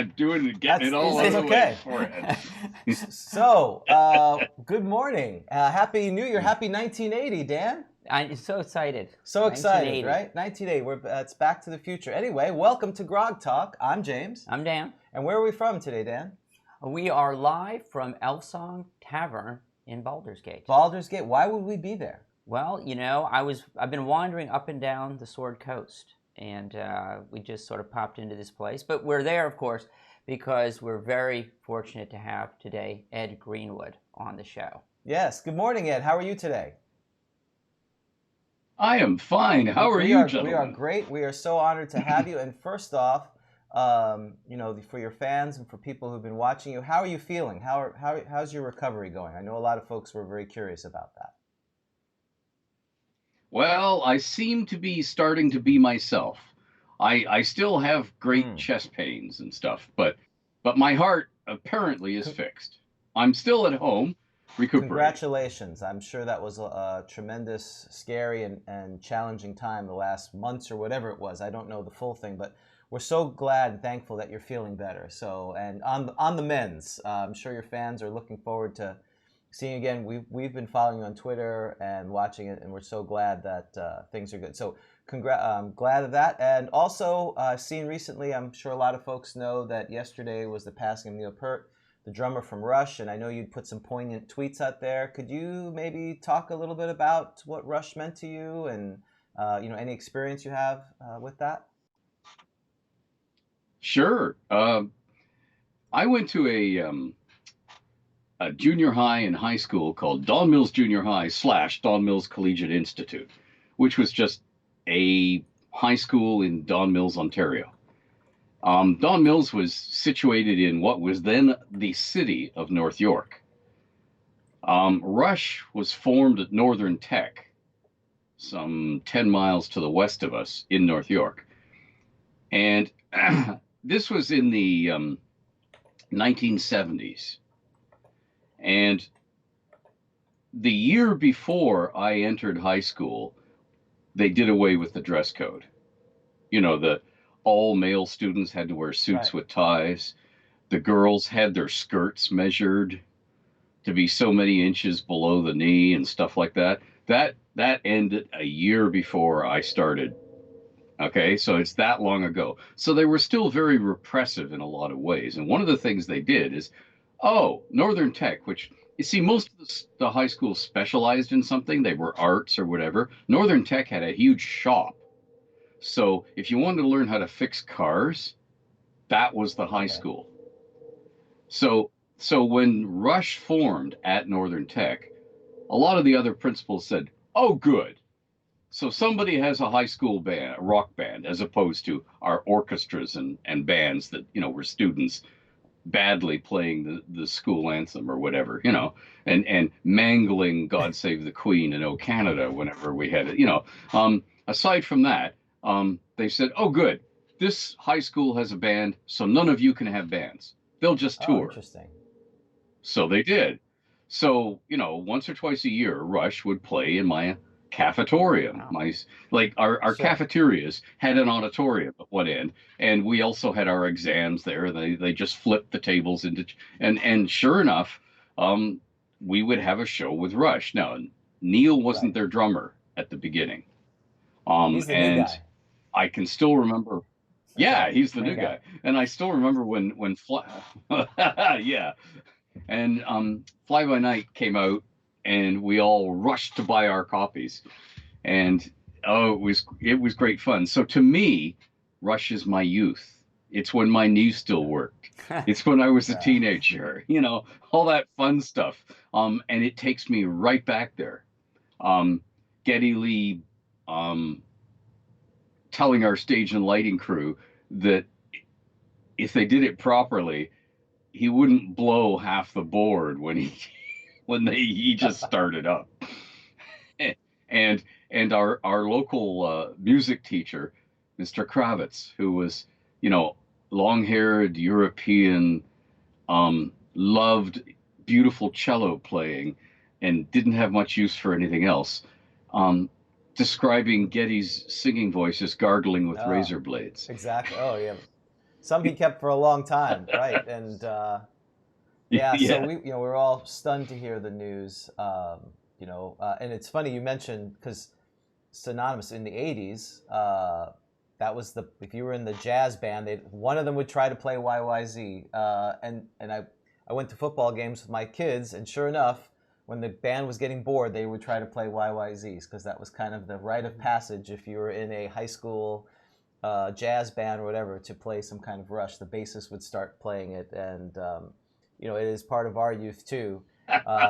I'm doing it, getting it all out of the way beforehand. So, good morning. Happy New Year. Happy 1980, Dan. I'm so excited. So excited, right? 1980. It's Back to the Future. Anyway, welcome to Grog Talk. I'm James. I'm Dan. And where are we from today, Dan? We are live from Elfsong Tavern in Baldur's Gate. Baldur's Gate. Why would we be there? Well, you know, I've been wandering up and down the Sword Coast, and we just sort of popped into this place. But we're there, of course, because we're very fortunate to have today Ed Greenwood on the show. Yes. Good morning, Ed. How are you today? I am fine. How are you, gentlemen? We are great. We are so honored to have you. And first off, you know, for your fans and for people who've been watching you, how are you feeling? How's your recovery going? I know a lot of folks were very curious about that. Well, I seem to be starting to be myself. I still have great chest pains and stuff, but my heart apparently is fixed. I'm still at home recuperating. Congratulations. I'm sure that was a tremendous, scary, and challenging time the last months or whatever it was. I don't know the full thing, but we're so glad and thankful that you're feeling better. So, and on the mends, I'm sure your fans are looking forward to seeing you again. We've been following you on Twitter and watching it, and we're so glad that things are good. So, I'm glad of that. And also, I've seen recently, I'm sure a lot of folks know that yesterday was the passing of Neil Peart, the drummer from Rush, and I know you'd put some poignant tweets out there. Could you maybe talk a little bit about what Rush meant to you, and you know, any experience you have with that? Sure. I went to a junior high and high school called Don Mills Junior High / Don Mills Collegiate Institute, which was just a high school in Don Mills, Ontario. Don Mills was situated in what was then the city of North York. Rush was formed at Northern Tech, some 10 miles to the west of us in North York. And this was in the 1970s. And the year before I entered high school, they did away with the dress code. You know, all male students had to wear suits with ties. The girls had their skirts measured to be so many inches below the knee and stuff like that. That ended a year before I started. Okay, so it's that long ago. So they were still very repressive in a lot of ways. And one of the things they did is, Northern Tech, which, you see, most of the high schools specialized in something. They were arts or whatever. Northern Tech had a huge shop. So if you wanted to learn how to fix cars, that was the high school. So when Rush formed at Northern Tech, a lot of the other principals said, oh, good. So somebody has a high school band, a rock band, as opposed to our orchestras and bands that, you know, were students badly playing the school anthem or whatever, you know, and mangling God Save the Queen and O Canada whenever we had it, you know. Aside from that, they said, oh, good, this high school has a band, so none of you can have bands. They'll just tour. Interesting. So they did. So, you know, once or twice a year, Rush would play in my cafetorium. Our cafeterias had an auditorium at one end, and we also had our exams there. They just flipped the tables into, and sure enough, we would have a show with Rush. Now, Neil wasn't their drummer at the beginning. He's the new guy. I can still remember. Yeah, he's the new guy. And I still remember when yeah. And Fly By Night came out, and we all rushed to buy our copies. And it was great fun. So to me, Rush is my youth. It's when my knees still worked. It's when I was a teenager, you know, all that fun stuff. And it takes me right back there. Geddy Lee telling our stage and lighting crew that if they did it properly, he wouldn't blow half the board when he just started up. And our local music teacher, Mr. Kravitz, who was, you know, long-haired European, loved beautiful cello playing, and didn't have much use for anything else, describing Geddy's singing voice as gargling with razor blades. Exactly. Oh, yeah. some he kept for a long time, right? And yeah, so Yeah. we were all stunned to hear the news. And it's funny you mentioned because synonymous in the '80s. That was the if you were in the jazz band, one of them would try to play YYZ, and I went to football games with my kids, and sure enough, when the band was getting bored, they would try to play YYZs because that was kind of the rite of passage if you were in a high school jazz band or whatever to play some kind of Rush. The bassist would start playing it, and it is part of our youth too.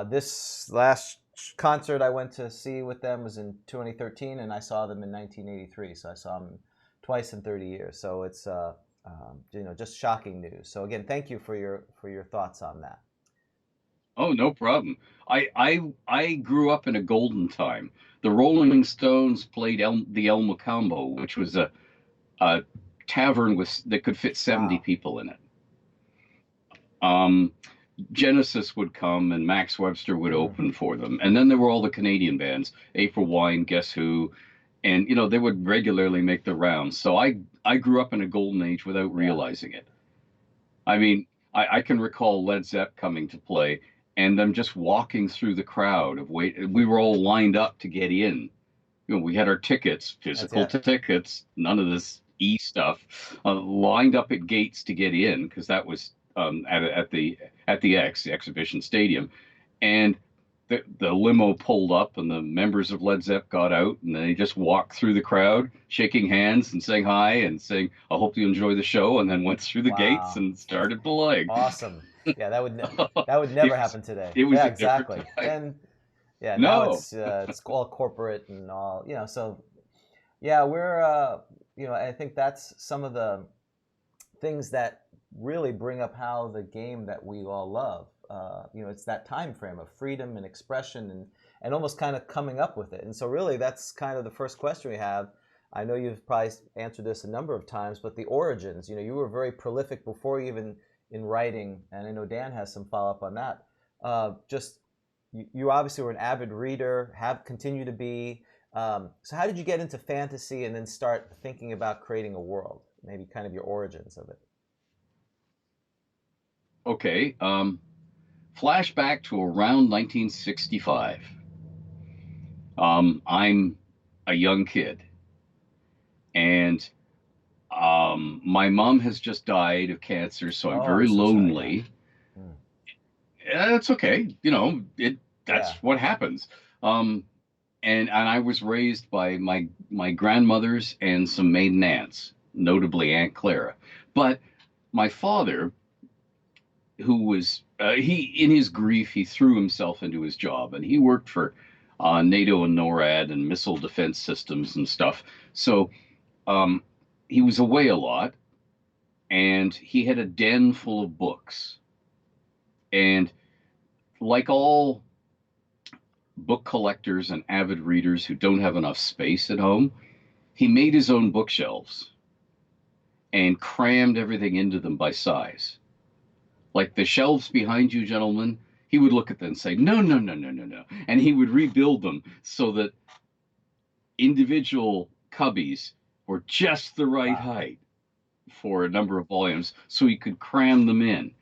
This last concert I went to see with them was in 2013, and I saw them in 1983. So I saw them twice in 30 years. So it's just shocking news. So again, thank you for your thoughts on that. Oh, no problem. I grew up in a golden time. The Rolling Stones played the El Mocambo, which was a tavern that could fit 70 Wow. people in it. Um, Genesis would come and Max Webster would Mm. open for them. And then there were all the Canadian bands, A for Wine, Guess Who, and they would regularly make the rounds. So I grew up in a golden age without Yeah. realizing it. I mean, I can recall Led Zepp coming to play and them just walking through the crowd of wait. We were all lined up to get in. We had our tickets, That's physical it. tickets, none of this stuff, lined up at gates to get in because that was the exhibition stadium, and the limo pulled up and the members of Led Zepp got out and they just walked through the crowd, shaking hands and saying hi and saying, "I hope you enjoy the show," and then went through the gates Wow. and started playing. Awesome. Yeah, that would never it was happen today. it was Yeah, a different exactly. time. And yeah, now No. it's all corporate and all, so yeah, we're I think that's some of the things that really bring up how the game that we all love. It's that time frame of freedom and expression and almost kind of coming up with it. And so really that's kind of the first question we have. I know you've probably answered this a number of times, but the origins, you were very prolific before you even in writing, and I know Dan has some follow up on that. Just you obviously were an avid reader, have continued to be. So how did you get into fantasy and then start thinking about creating a world? Maybe kind of your origins of it. Okay. Flashback to around 1965. I'm a young kid, and my mom has just died of cancer, so I'm Oh, I'm very so sorry. Yeah. lonely. It's okay, that's Yeah. what happens. Um, and I was raised by my grandmothers and some maiden aunts, notably Aunt Clara. But my father, who was he in his grief, he threw himself into his job, and he worked for NATO and NORAD and missile defense systems and stuff. So um, he was away a lot, and he had a den full of books. And like all book collectors and avid readers who don't have enough space at home, he made his own bookshelves and crammed everything into them by size. Like the shelves behind you, gentlemen, he would look at them and say, "No, no, no, no, no, no." And he would rebuild them so that individual cubbies were just the right Wow. height for a number of volumes so he could cram them in.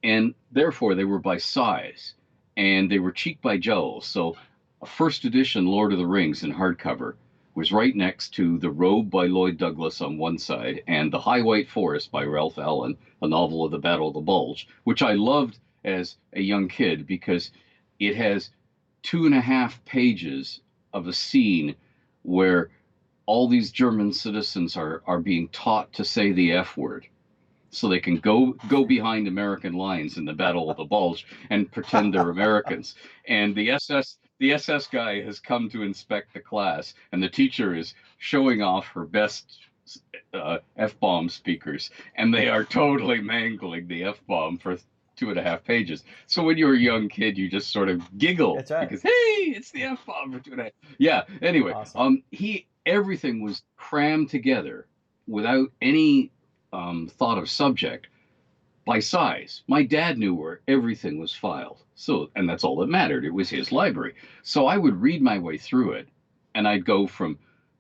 And therefore, they were by size and they were cheek by jowl. So, a first edition Lord of the Rings in hardcover was right next to The Robe by Lloyd Douglas on one side and The High White Forest by Ralph Allen, a novel of the Battle of the Bulge, which I loved as a young kid because it has 2.5 pages of a scene where all these German citizens are being taught to say the F word so they can go behind American lines in the Battle of the Bulge and pretend they're Americans. And the SS guy has come to inspect the class, and the teacher is showing off her best F-bomb speakers, and they are totally mangling the F-bomb for 2.5 pages. So when you're a young kid, you just sort of giggle That's right. because hey, it's the F-bomb for 2.5. Yeah. Anyway, Awesome. everything was crammed together without any thought of subject by size. My dad knew where everything was filed. So, and that's all that mattered. It was his library. So I would read my way through it, and I'd go from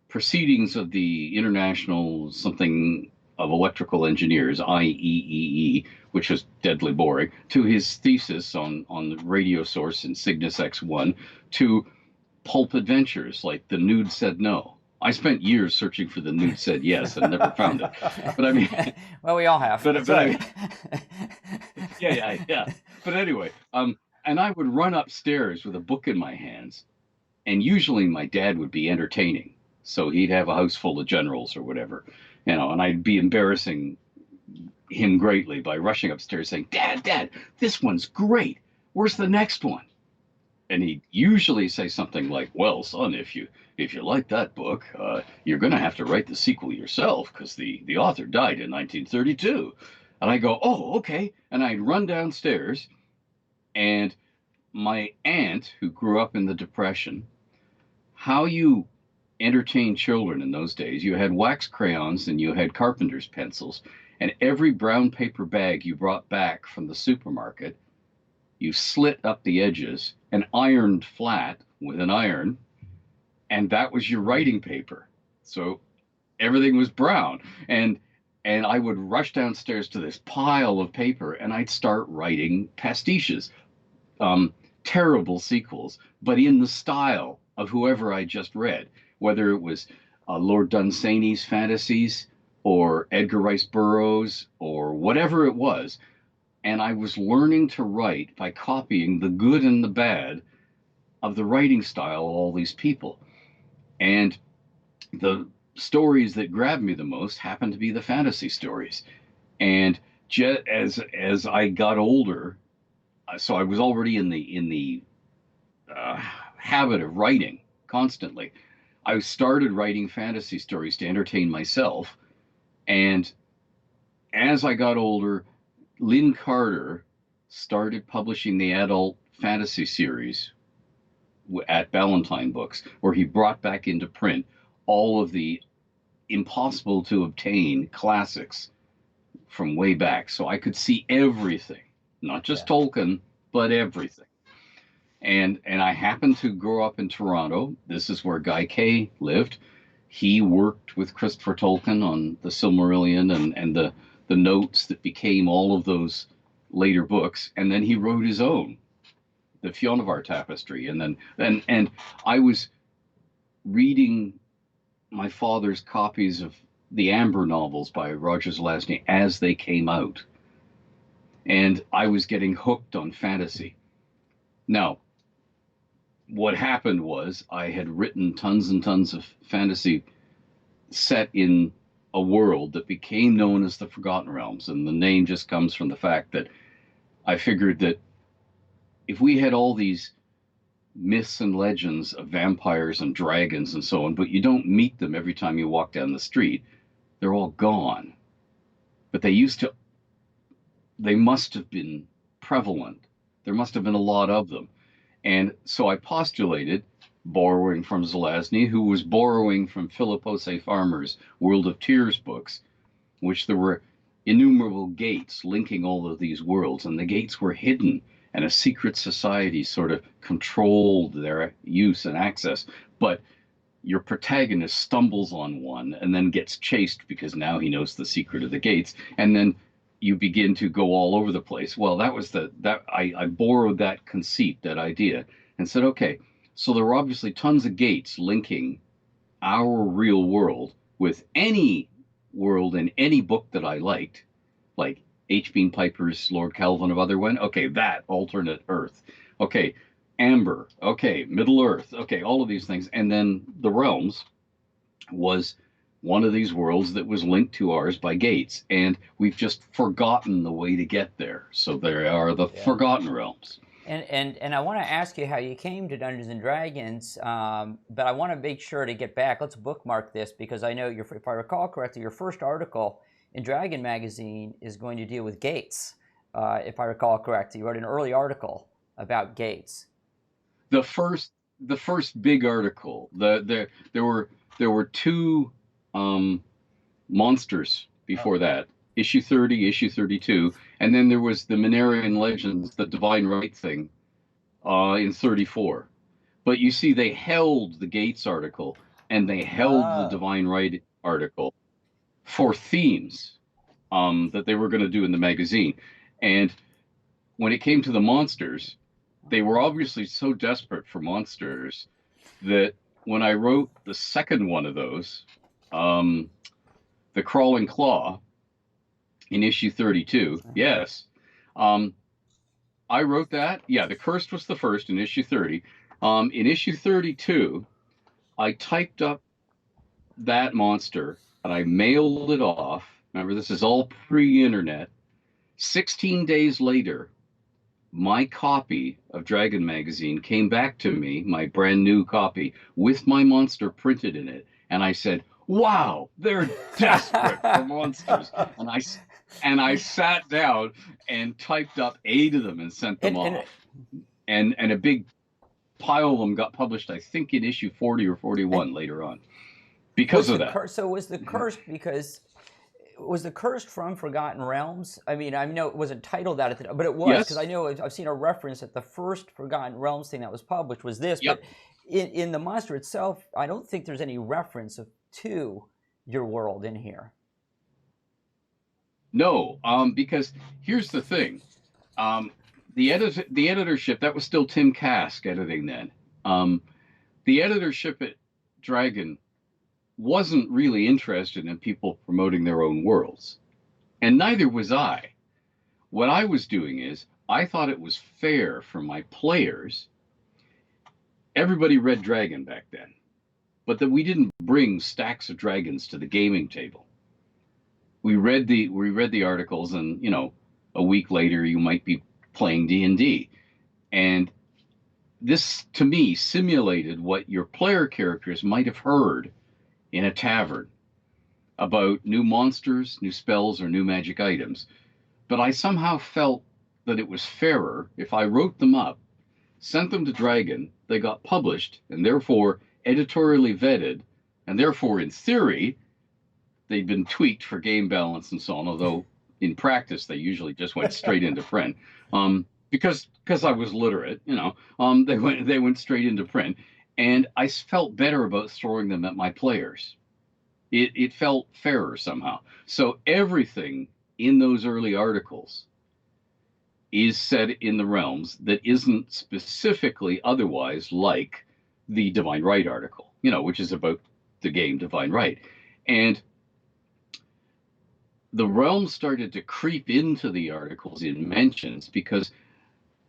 Proceedings of the International something of electrical engineers, IEEE, which was deadly boring, to his thesis on the radio source in Cygnus X1, to pulp adventures like The Nude Said No. I spent years searching for The Nude Said Yes and never found it. But I mean, well, we all have. but I mean, yeah. But anyway, and I would run upstairs with a book in my hands, and usually my dad would be entertaining, so he'd have a house full of generals or whatever, and I'd be embarrassing him greatly by rushing upstairs saying, Dad, this one's great. Where's the next one? And he'd usually say something like, well, son, if you like that book, you're going to have to write the sequel yourself because the author died in 1932. And I go, oh, okay. And I'd run downstairs, and my aunt, who grew up in the Depression, how you entertain children in those days, you had wax crayons and you had carpenter's pencils, and every brown paper bag you brought back from the supermarket, you slit up the edges and ironed flat with an iron, and that was your writing paper. So everything was brown. And I would rush downstairs to this pile of paper, and I'd start writing pastiches, terrible sequels, but in the style of whoever I just read, whether it was Lord Dunsany's fantasies or Edgar Rice Burroughs or whatever it was. And I was learning to write by copying the good and the bad of the writing style of all these people. And the stories that grabbed me the most happened to be the fantasy stories. And as I got older, so I was already in the habit of writing constantly. I started writing fantasy stories to entertain myself. And as I got older, Lynn Carter started publishing the adult fantasy series at Ballantine Books, where he brought back into print all of the impossible to obtain classics from way back. So I could see everything, not just Tolkien, but everything. And I happened to grow up in Toronto. This is where Guy Kay lived. He worked with Christopher Tolkien on the Silmarillion and the notes that became all of those later books. And then he wrote his own, the Fionnevar Tapestry. And I was reading my father's copies of the Amber novels by Roger Zelazny as they came out. And I was getting hooked on fantasy. Now, what happened was I had written tons and tons of fantasy set in a world that became known as the Forgotten Realms. And the name just comes from the fact that I figured that if we had all these myths and legends of vampires and dragons and so on, but you don't meet them every time you walk down the street, they're all gone. But they must have been prevalent. There must have been a lot of them. And so I postulated, borrowing from Zelazny, who was borrowing from Philip Osei Farmer's World of Tears books, which there were innumerable gates linking all of these worlds, and the gates were hidden, and a secret society sort of controlled their use and access. But your protagonist stumbles on one and then gets chased because now he knows the secret of the gates, and then you begin to go all over the place. Well, that was I borrowed that conceit, that idea, and said, okay, so there were obviously tons of gates linking our real world with any world in any book that I liked, like H. Bean Piper's Lord Kelvin of Otherwen. Okay, that alternate Earth. Okay, Amber. Okay, Middle Earth. Okay, all of these things. And then the Realms was one of these worlds that was linked to ours by gates, and we've just forgotten the way to get there. So there are the Forgotten Realms. And I want to ask you how you came to Dungeons and Dragons, but I want to make sure to get back. Let's bookmark this, because I know if I recall correctly, your first article in Dragon Magazine is going to deal with gates. If I recall correctly, you wrote an early article about gates. The first big article. There were two monsters before that, issue 30, issue 32, and then there was the Minerian Legends, the Divine Right thing, in 34. But you see, they held the Gates article, and they held the Divine Right article, for themes that they were going to do in the magazine. And when it came to the monsters, they were obviously so desperate for monsters that when I wrote the second one of those, the Crawling Claw, in issue 32, yes, um, I wrote that. Yeah, the Cursed was the first in issue 30. In issue 32, I typed up that monster and I mailed it off. Remember, this is all pre-internet. 16 days later, my copy of Dragon magazine came back to me, my brand new copy, with my monster printed in it. And I said, wow, they're desperate for monsters. And I sat down and typed up 8 of them and sent them off. And a big pile of them got published, I think, in issue 40 or 41 later on. Because of that. So was the Cursed because... Was the Cursed from Forgotten Realms? I mean, I know it wasn't titled that at the time, but it was, because I know I've seen a reference that the first Forgotten Realms thing that was published was this. Yep. But in the monster itself, I don't think there's any reference to your world in here. No, because here's the thing. The editorship, that was still Tim Kask editing then. The editorship at Dragon wasn't really interested in people promoting their own worlds. And neither was I. What I was doing is, I thought it was fair for my players. Everybody read Dragon back then, but that we didn't bring stacks of dragons to the gaming table. We read the articles, and a week later you might be playing D&D. And this, to me, simulated what your player characters might have heard in a tavern about new monsters, new spells, or new magic items. But I somehow felt that it was fairer if I wrote them up, sent them to Dragon, they got published, and therefore editorially vetted, and therefore, in theory, they'd been tweaked for game balance and so on, although in practice they usually just went straight into print. Because I was literate, they went straight into print. And I felt better about throwing them at my players. It felt fairer somehow. So everything in those early articles is said in the realms that isn't specifically otherwise like the Divine Right article, which is about the game Divine Right. And the realms started to creep into the articles in mentions because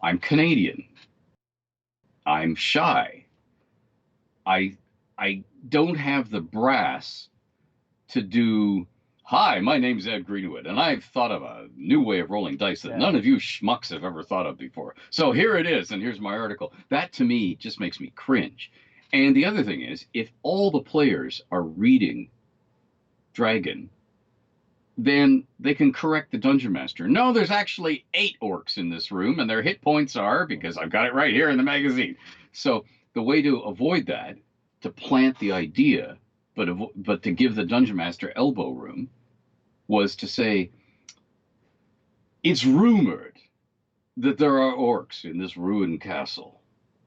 I'm Canadian. I'm shy. I don't have the brass to do, hi, my name's Ed Greenwood, and I've thought of a new way of rolling dice that none of you schmucks have ever thought of before. So here it is, and here's my article. That, to me, just makes me cringe. And the other thing is, if all the players are reading Dragon, then they can correct the Dungeon Master. No, there's actually 8 orcs in this room, and their hit points are, because I've got it right here in the magazine. So the way to avoid that, to plant the idea, but to give the Dungeon Master elbow room, was to say, it's rumored that there are orcs in this ruined castle,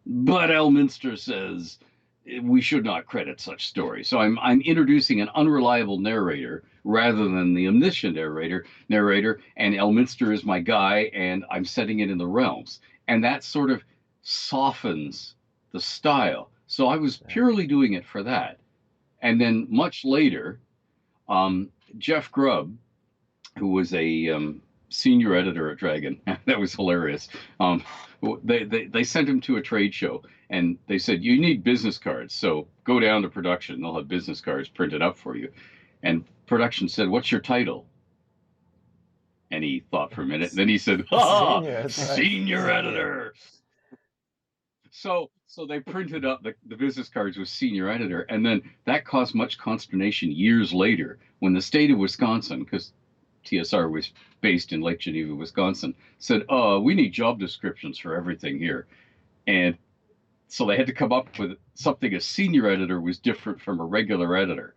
but Elminster says we should not credit such stories. So I'm introducing an unreliable narrator rather than the omniscient narrator, and Elminster is my guy, and I'm setting it in the realms. And that sort of softens the style. So I was purely doing it for that. And then much later, Jeff Grubb, who was a senior editor at Dragon, that was hilarious. They sent him to a trade show, and they said, you need business cards, so go down to production. They'll have business cards printed up for you. And production said, what's your title? And he thought for a minute, and then he said, senior editor. So they printed up the business cards with senior editor, and then that caused much consternation years later when the state of Wisconsin, because TSR was based in Lake Geneva, Wisconsin, said, we need job descriptions for everything here. And so they had to come up with something. A senior editor was different from a regular editor.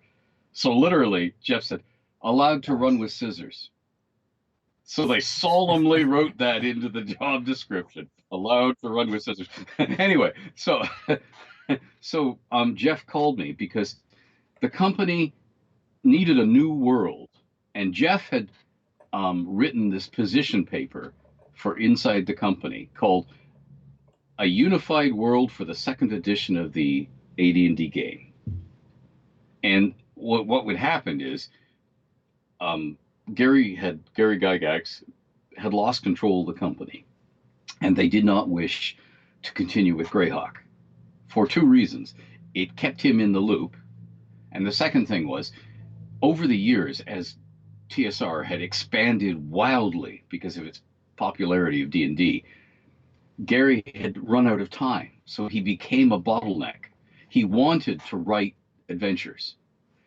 So literally, Jeff said, allowed to run with scissors. So they solemnly wrote that into the job description, allowed to run with scissors. Anyway, so Jeff called me because the company needed a new world, and Jeff had written this position paper for inside the company called "A Unified World for the Second Edition of the AD&D Game." And what would happen is um, Gary Gygax had lost control of the company, and they did not wish to continue with Greyhawk for two reasons. It kept him in the loop, and the second thing was, over the years, as TSR had expanded wildly because of its popularity of D&D, Gary had run out of time, so he became a bottleneck. He wanted to write adventures.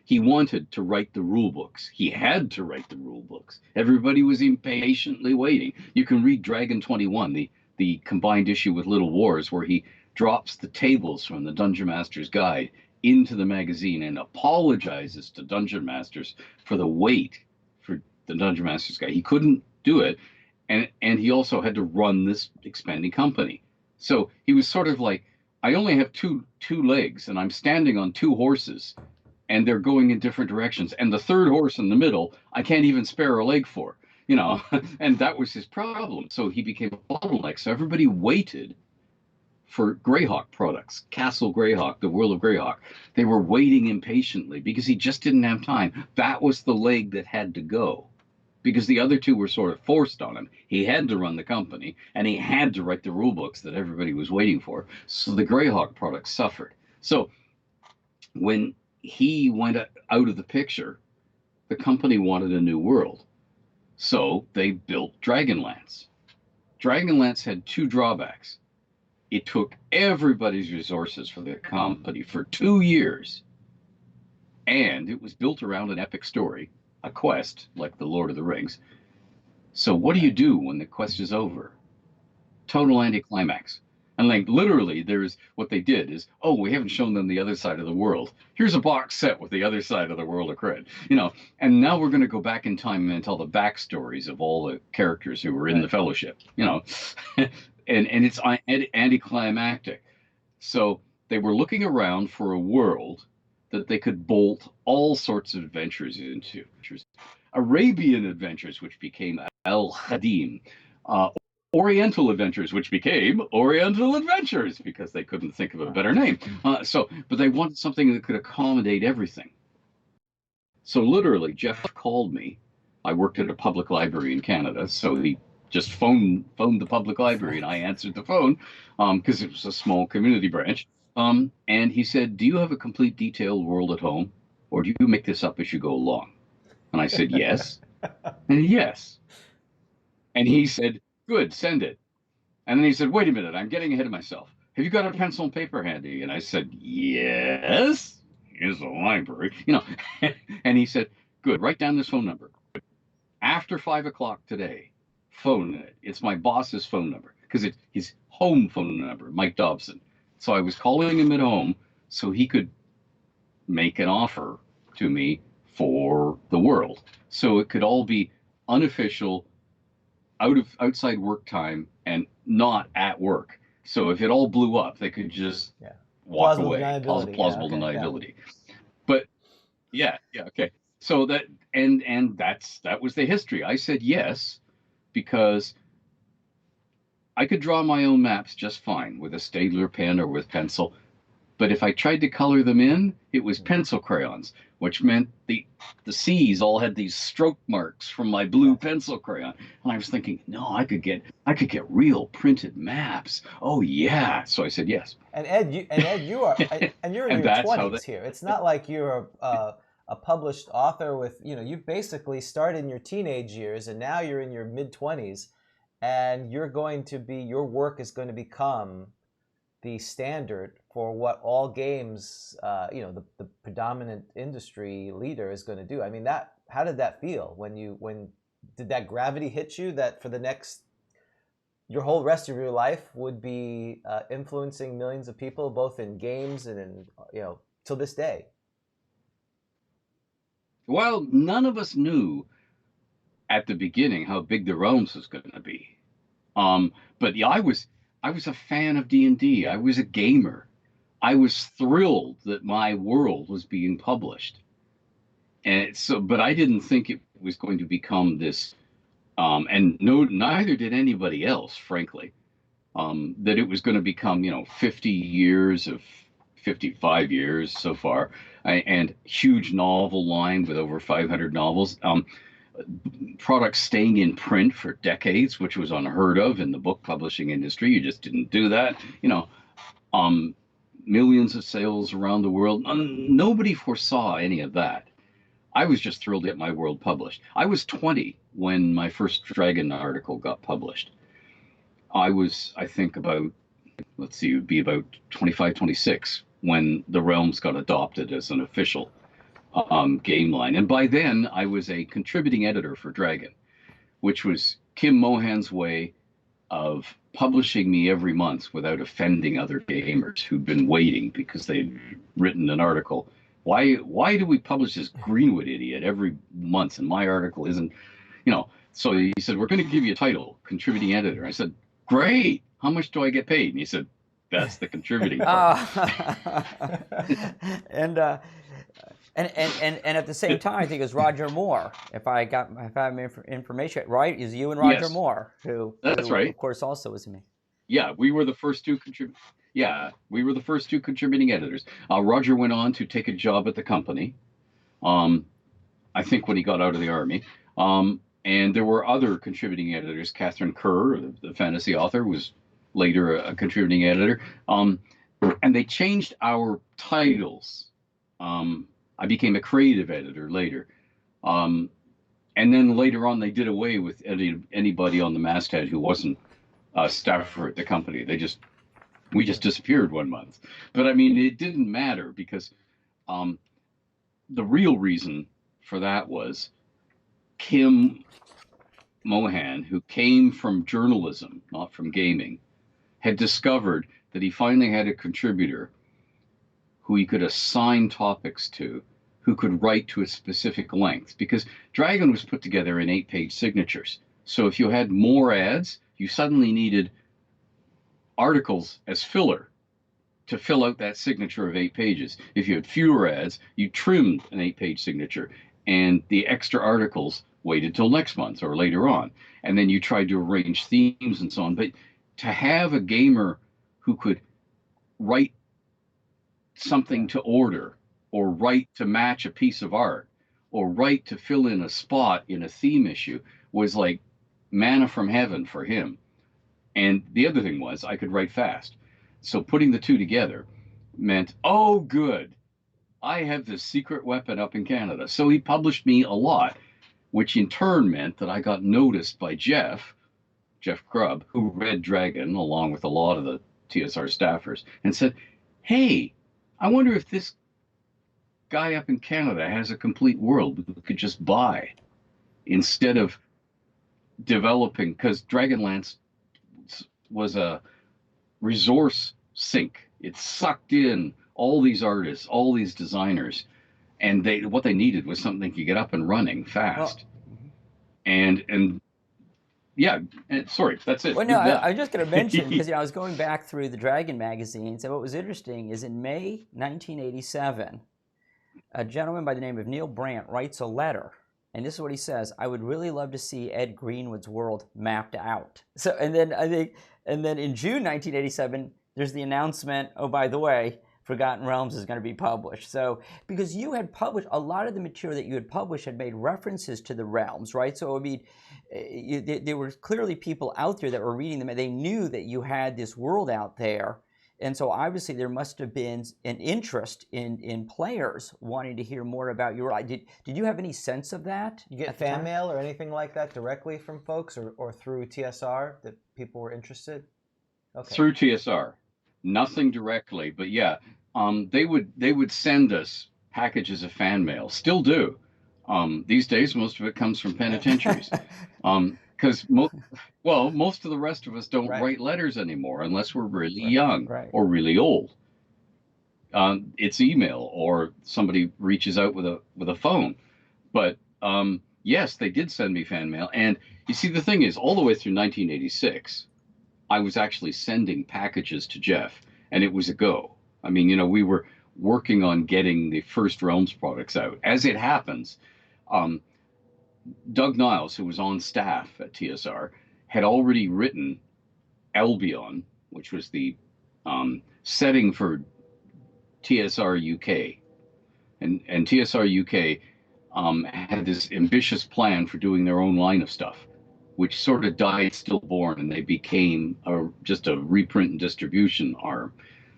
He wanted to write the rule books. He had to write the rule books. Everybody was impatiently waiting. You can read Dragon 21, the combined issue with Little Wars, where he drops the tables from the Dungeon Master's Guide into the magazine and apologizes to Dungeon Masters for the wait for the Dungeon Master's Guide. He couldn't do it, and he also had to run this expanding company. So he was sort of like, I only have two legs, and I'm standing on two horses, and they're going in different directions. And the third horse in the middle, I can't even spare a leg for, and that was his problem. So he became a bottleneck. So everybody waited for Greyhawk products, Castle Greyhawk, the World of Greyhawk. They were waiting impatiently because he just didn't have time. That was the leg that had to go because the other two were sort of forced on him. He had to run the company, and he had to write the rule books that everybody was waiting for. So the Greyhawk products suffered. So when he went out of the picture, the company wanted a new world. So they built Dragonlance. Dragonlance had two drawbacks. It took everybody's resources for the company for 2 years. And it was built around an epic story, a quest, like the Lord of the Rings. So what do you do when the quest is over? Total anticlimax. And like literally, there's what they did is, oh, we haven't shown them the other side of the world. Here's a box set with the other side of the world of Cred, and now we're going to go back in time and tell the backstories of all the characters who were in the Fellowship, and it's anticlimactic. So they were looking around for a world that they could bolt all sorts of adventures into. Arabian adventures, which became Al Khadim. Oriental Adventures, which became Oriental Adventures because they couldn't think of a better name. But they wanted something that could accommodate everything. So literally, Jeff called me. I worked at a public library in Canada, so he just phoned the public library, and I answered the phone because it was a small community branch. And he said, "Do you have a complete detailed world at home, or do you make this up as you go along?" And I said, "Yes." And yes. And he said, "Good, send it." And then he said, "Wait a minute, I'm getting ahead of myself. Have you got a pencil and paper handy?" And I said, "Yes. Here's the library." And he said, "Good, write down this phone number. After 5 o'clock today, phone it. It's my boss's phone number because it's his home phone number, Mike Dobson." So I was calling him at home so he could make an offer to me for the world. So it could all be unofficial, outside work time, and not at work. So if it all blew up, they could just walk plausible away. Deniability. Plausible deniability. But okay. So that that was the history. I said yes because I could draw my own maps just fine with a Staedtler pen or with pencil. But if I tried to color them in, it was pencil crayons, which meant the C's all had these stroke marks from my blue pencil crayon. And I was thinking, no, I could get real printed maps. Oh yeah. So I said yes. And Ed, you are, and you're in your 20s here. It's not like you're a published author with, you basically started in your teenage years, and now you're in your mid-20s, and your work is going to become the standard for what all games, the predominant industry leader is going to do. I mean, how did that feel when did that gravity hit you that for your whole rest of your life would be influencing millions of people, both in games and in, till this day? Well, none of us knew at the beginning how big the realms was going to be. But yeah, I was a fan of D&D. I was a gamer. I was thrilled that my world was being published. And so, but I didn't think it was going to become this, and no, neither did anybody else, frankly, that it was going to become, 50 years of 55 years so far, and huge novel line with over 500 novels. Products staying in print for decades, which was unheard of in the book publishing industry. You just didn't do that. Um, Millions of sales around the world. Nobody foresaw any of that. I was just thrilled to get my world published. I was 20 when my first Dragon article got published. I was, I think, about, let's see, it would be about 25, 26 when the Realms got adopted as an official game line. And by then, I was a contributing editor for Dragon, which was Kim Mohan's way of publishing me every month without offending other gamers who'd been waiting because they'd written an article. Why do we publish this Greenwood idiot every month and my article isn't, So he said, we're going to give you a title, contributing editor. I said, great. How much do I get paid? And he said, that's the contributing part. And at the same time, I think it was Roger Moore. If I have information right, is you and Roger Yes. Moore, who right. Of course, also was me. Yeah, we were the first two contributing editors. Roger went on to take a job at the company. I think when he got out of the army. And there were other contributing editors. Catherine Kerr, the fantasy author, was later a contributing editor. And they changed our titles. I became a creative editor later. And then later on, they did away with anybody on the masthead who wasn't a staffer at the company. We just disappeared one month. But I mean, it didn't matter because the real reason for that was Kim Mohan, who came from journalism, not from gaming, had discovered that he finally had a contributor who he could assign topics to, who could write to a specific length, because Dragon was put together in 8-page signatures. So if you had more ads, you suddenly needed articles as filler to fill out that signature of 8 pages. If you had fewer ads, you trimmed an 8-page signature, and the extra articles waited till next month or later on. And then you tried to arrange themes and so on. But to have a gamer who could write something to order, or write to match a piece of art, or write to fill in a spot in a theme issue was like manna from heaven for him. And the other thing was I could write fast. So putting the two together meant, oh, good, I have this secret weapon up in Canada. So he published me a lot, which in turn meant that I got noticed by Jeff Grubb, who read Dragon along with a lot of the TSR staffers, and said, hey, I wonder if this guy up in Canada has a complete world we could just buy instead of developing, because Dragonlance was a resource sink. It sucked in all these artists, all these designers, and what they needed was something to get up and running fast. And yeah, sorry, that's it. Well, no, I was just going to mention, because I was going back through the Dragon magazines, and what was interesting is in May 1987, a gentleman by the name of Neil Brandt writes a letter, and this is what he says: I would really love to see Ed Greenwood's world mapped out. So, and then in June 1987, there's the announcement, oh, by the way, Forgotten Realms is going to be published. So, because you had published, a lot of the material that you had published had made references to the realms, right? So, I mean, there were clearly people out there that were reading them, and they knew that you had this world out there. And so, obviously, there must have been an interest in players wanting to hear more about your life. Did you have any sense of that? You get fan mail or anything like that directly from folks, or through TSR that people were interested? Okay. Through TSR. Nothing directly, but yeah, they would send us packages of fan mail. Still do. These days, most of it comes from penitentiaries, because most of the rest of us don't write letters anymore unless we're really young or really old. It's email or somebody reaches out with a phone. But yes, they did send me fan mail, and you see, the thing is, all the way through 1986. I was actually sending packages to Jeff, and it was a go. I mean, we were working on getting the first Realms products out. As it happens, um, Doug Niles, who was on staff at TSR, had already written Albion, which was the setting for TSR UK. And TSR UK had this ambitious plan for doing their own line of stuff, which sort of died stillborn, and they became just a reprint and distribution arm.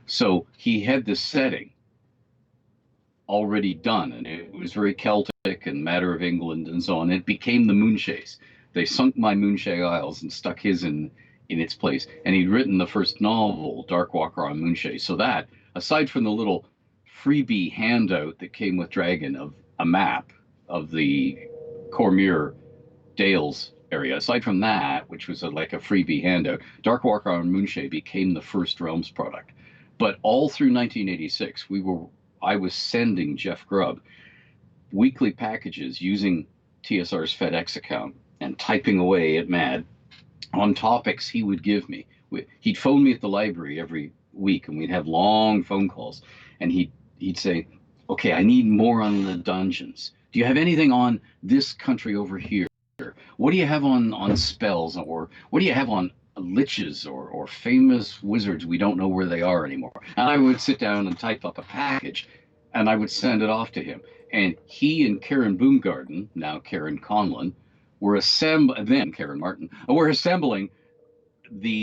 So he had this setting already done, and it was very Celtic and matter of England and so on. It became the Moonshaes. They sunk my Moonshae Isles and stuck his in its place. And he'd written the first novel, Dark Walker on Moonshae. So that, aside from the little freebie handout that came with Dragon of a map of the Cormyr Dales area, aside from that, which was like a freebie handout, Dark Walker on Moonshae became the first Realms product. But all through 1986, I was sending Jeff Grubb weekly packages using TSR's FedEx account and typing away at Mad on topics he would give me. He'd phone me at the library every week, and we'd have long phone calls. And he'd say, "Okay, I need more on the dungeons. Do you have anything on this country over here? What do you have on spells, or what do you have on liches or famous wizards we don't know where they are anymore?" And I would sit down and type up a package, and I would send it off to him. And he and Karen Boomgarden, now Karen Conlon, then Karen Martin, were assembling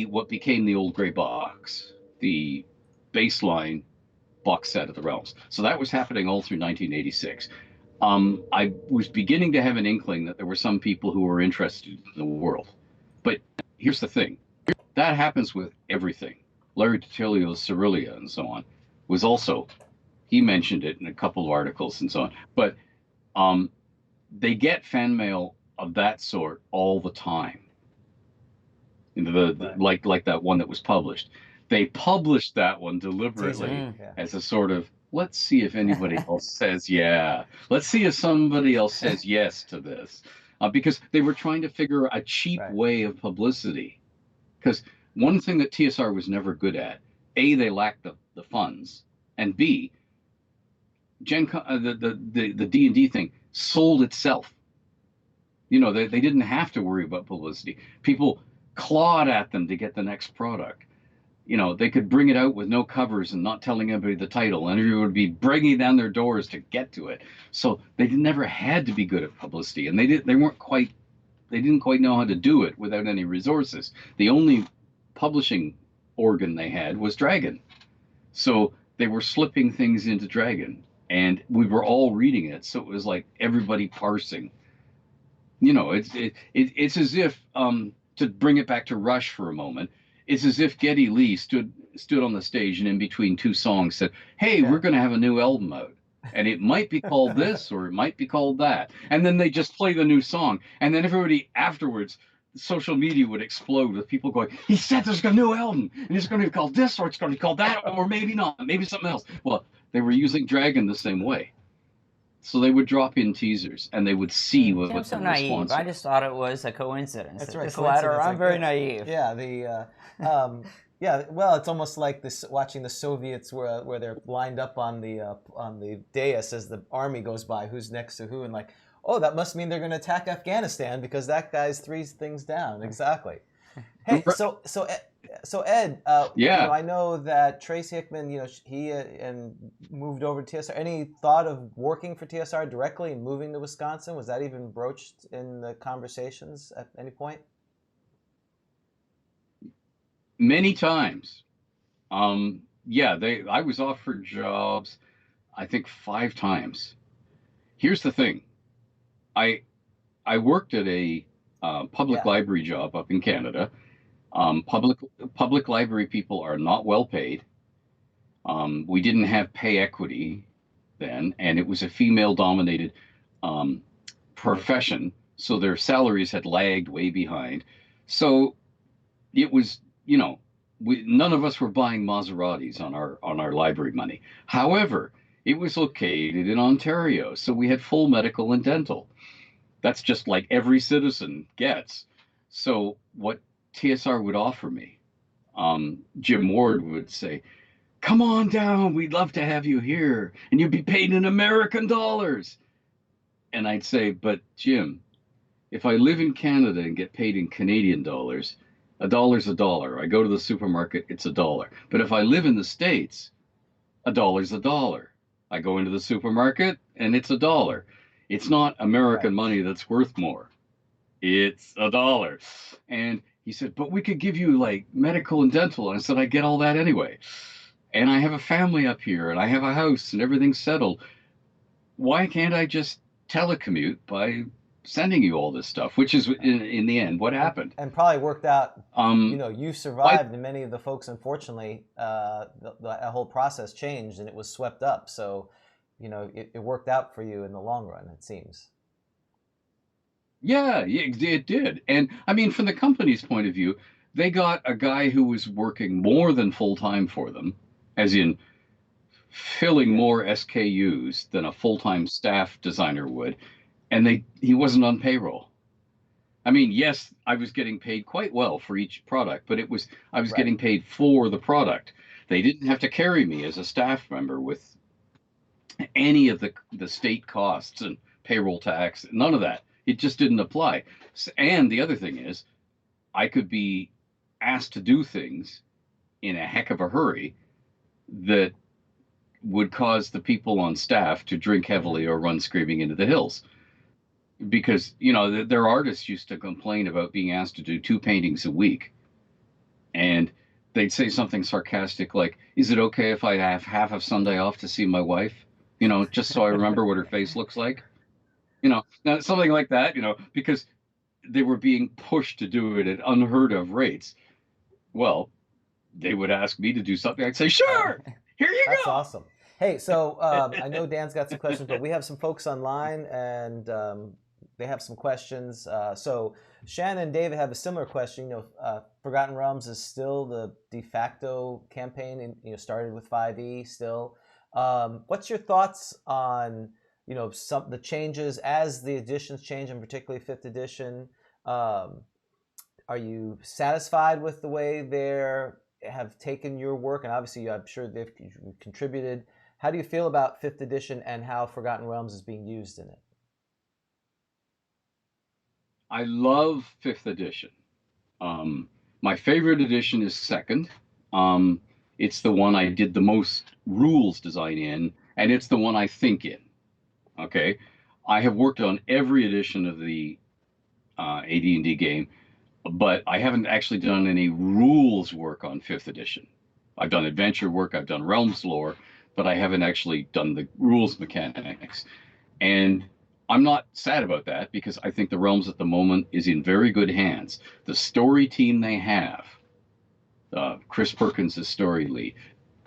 what became the Old Grey Box, the baseline box set of the Realms. So that was happening all through 1986. I was beginning to have an inkling that there were some people who were interested in the world. But here's the thing. That happens with everything. Larry DiTilio's Cerulia and so on was also, he mentioned it in a couple of articles and so on. But they get fan mail of that sort all the time. Like that one that was published. They published that one deliberately as a sort of, let's see if anybody else says yeah. Let's see if somebody else says yes to this. Because they were trying to figure a cheap way of publicity. Because one thing that TSR was never good at, A, they lacked the funds, and B, the D&D thing sold itself. You know, they didn't have to worry about publicity. People clawed at them to get the next product. You know, they could bring it out with no covers and not telling anybody the title, and everyone would be bringing down their doors to get to it. So they never had to be good at publicity, and they didn't quite know how to do it without any resources. The only publishing organ they had was Dragon. So they were slipping things into Dragon, and we were all reading it. So it was like everybody parsing. You know, it's as if, to bring it back to Rush for a moment, it's as if Geddy Lee stood on the stage and in between two songs said, "Hey, we're going to have a new album out, and it might be called this or it might be called that." And then they just play the new song, and then everybody afterwards, social media would explode with people going, "He said there's a new album, and it's going to be called this, or it's going to be called that, or maybe not, maybe something else." Well, they were using Dragon the same way. So they would drop in teasers, and they would see what I'm so naive. I just thought it was a coincidence. That's right. This letter, I'm very naive. Yeah, yeah. Well, it's almost like this watching the Soviets where they're lined up on the dais as the army goes by, who's next to who, and like, oh, that must mean they're going to attack Afghanistan because that guy's 3 things down. Exactly. Hey, so Ed, you know, I know that Tracy Hickman, you know, he and moved over to TSR. Any thought of working for TSR directly and moving to Wisconsin? Was that even broached in the conversations at any point? Many times. I was offered jobs, I think 5 times. Here's the thing. I worked at a public library job up in Canada. Public library people are not well paid. We didn't have pay equity then, and it was a female-dominated profession, so their salaries had lagged way behind. So it was, you know, none of us were buying Maseratis on our library money. However, it was located in Ontario, so we had full medical and dental. That's just like every citizen gets. So what TSR would offer me, Jim Ward would say, come on down. We'd love to have you here, and you'd be paid in American dollars. And I'd say, but Jim, if I live in Canada and get paid in Canadian dollars, a dollar's a dollar. I go to the supermarket, it's a dollar. But if I live in the States, a dollar's a dollar. I go into the supermarket and it's a dollar. It's not Right. American money that's worth more. It's a dollar. And he said, but we could give you like medical and dental. And I said, I get all that anyway. And I have a family up here and I have a house and everything's settled. Why can't I just telecommute by sending you all this stuff? Which is in the end what happened. And probably worked out. You Um, know, you I survived, and many of the folks, unfortunately, the whole process changed and it was swept up. So, you know, it worked out for you in the long run, it seems. Yeah, yeah, it did. And I mean, from the company's point of view, they got a guy who was working more than full time for them, as in filling Yeah. more SKUs than a full time staff designer would, and he wasn't on payroll. I mean, yes, I was getting paid quite well for each product, but I was Right. getting paid for the product. They didn't have to carry me as a staff member with any of the state costs and payroll tax, none of that. It just didn't apply. And the other thing is, I could be asked to do things in a heck of a hurry that would cause the people on staff to drink Hmm. heavily or run screaming into the hills. Because, you know, their artists used to complain about being asked to do 2 paintings a week. And they'd say something sarcastic like, is it okay if I have half of Sunday off to see my wife? You know, just so I remember what her face looks like. You know, now something like that, you know, because they were being pushed to do it at unheard of rates. Well, they would ask me to do something. I'd say, Right. sure, here you That's go. awesome. Hey, so I know Dan's got some questions, but we have some folks online and they have some questions. So Shannon and David have a similar question. You know, Forgotten Realms is still the de facto campaign, and you know, started with 5e still. What's your thoughts on you know some the changes as the editions change, and particularly fifth edition? Um, are you satisfied with the way they have taken your work? And obviously, I'm sure they've contributed. How do you feel about fifth edition and how Forgotten Realms is being used in it? I love fifth edition. Um, my favorite edition is second. Um, it's the one I did the most rules design in, and it's the one I think in. Okay, I have worked on every edition of the AD&D game, but I haven't actually done any rules work on fifth edition. I've done adventure work, I've done realms lore, but I haven't actually done the rules mechanics. And I'm not sad about that because I think the realms at the moment is in very good hands. The story team they have, Chris Perkins as story lead,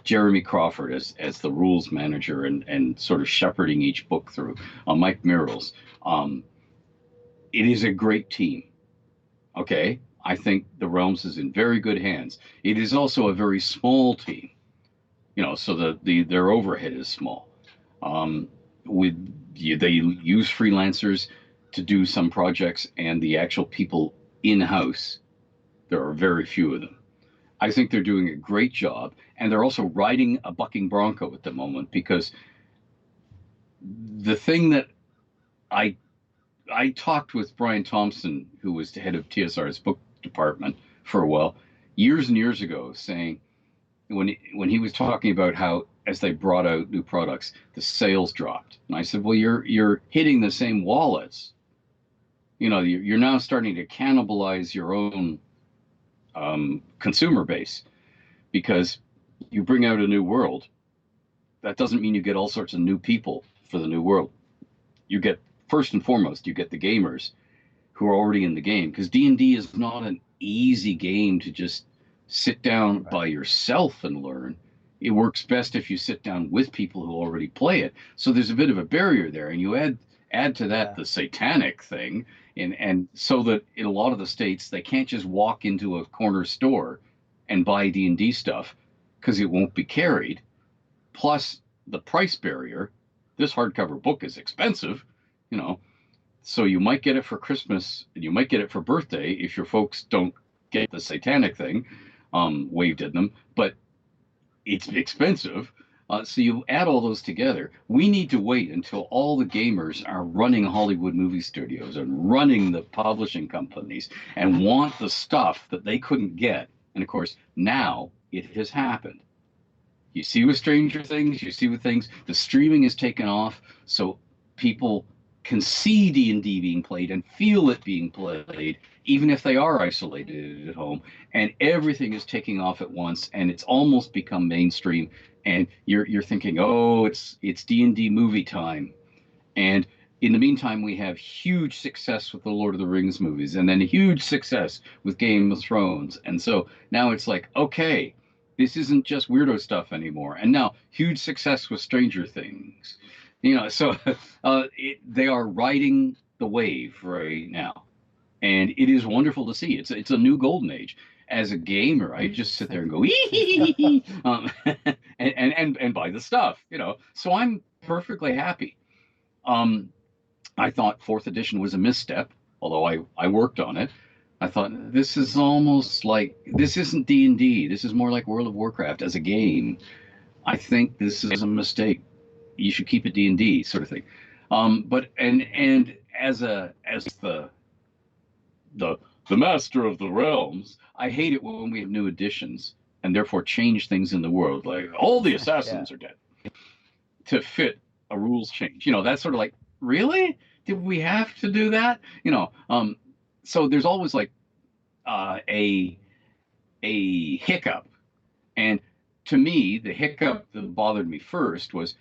Jeremy Crawford as the rules manager and sort of shepherding each book through, Mike Mirals. Um, it is a great team. Okay, I think the Realms is in very good hands. It is also a very small team, you know, so their overhead is small. Um, with they use freelancers to do some projects, and the actual people in house, there are very few of them. I think they're doing a great job, and they're also riding a bucking bronco at the moment because the thing that I I talked with Brian Thompson, who was the head of TSR's book department for a while, years and years ago, saying when he was talking about how as they brought out new products, the sales dropped, and I said, well, you're hitting the same wallets. You know, you're now starting to cannibalize your own consumer base because you bring out a new world. That doesn't mean you get all sorts of new people for the new world. You get first and foremost, you get the gamers who are already in the game because D&D is not an easy game to just sit down Right. by yourself and learn. It works best if you sit down with people who already play it. So there's a bit of a barrier there, and you add to that Yeah. the satanic thing, and so that in a lot of the states they can't just walk into a corner store and buy D&D stuff because it won't be carried. Plus the price barrier. This hardcover book is expensive, you know, so you might get it for Christmas and you might get it for birthday if your folks don't get the satanic thing waved at them. But it's expensive. So you add all those together. We need to wait until all the gamers are running Hollywood movie studios and running the publishing companies and want the stuff that they couldn't get. And of course, now it has happened. You see with Stranger Things, you see with things, the streaming is taken off, so people can see D&D being played and feel it being played, even if they are isolated at home. And everything is taking off at once, and it's almost become mainstream. And you're thinking, oh, it's D&D movie time. And in the meantime, we have huge success with the Lord of the Rings movies, and then huge success with Game of Thrones. And so now it's like, okay, this isn't just weirdo stuff anymore. And now huge success with Stranger Things. So they are riding the wave right now, and it is wonderful to see. It's a new golden age. As a gamer, I just sit there and go, and buy the stuff, So I'm perfectly happy. Um, I thought fourth edition was a misstep, although I worked on it. I thought this is almost like this isn't D&D. This is more like World of Warcraft as a game. I think this is a mistake. You should keep it D&D sort of thing. But as the master of the realms, I hate it when we have new additions and therefore change things in the world, like all the assassins are dead, to fit a rules change. That's sort of like, really? Did we have to do that? So there's always like a hiccup. And to me, the hiccup that bothered me first was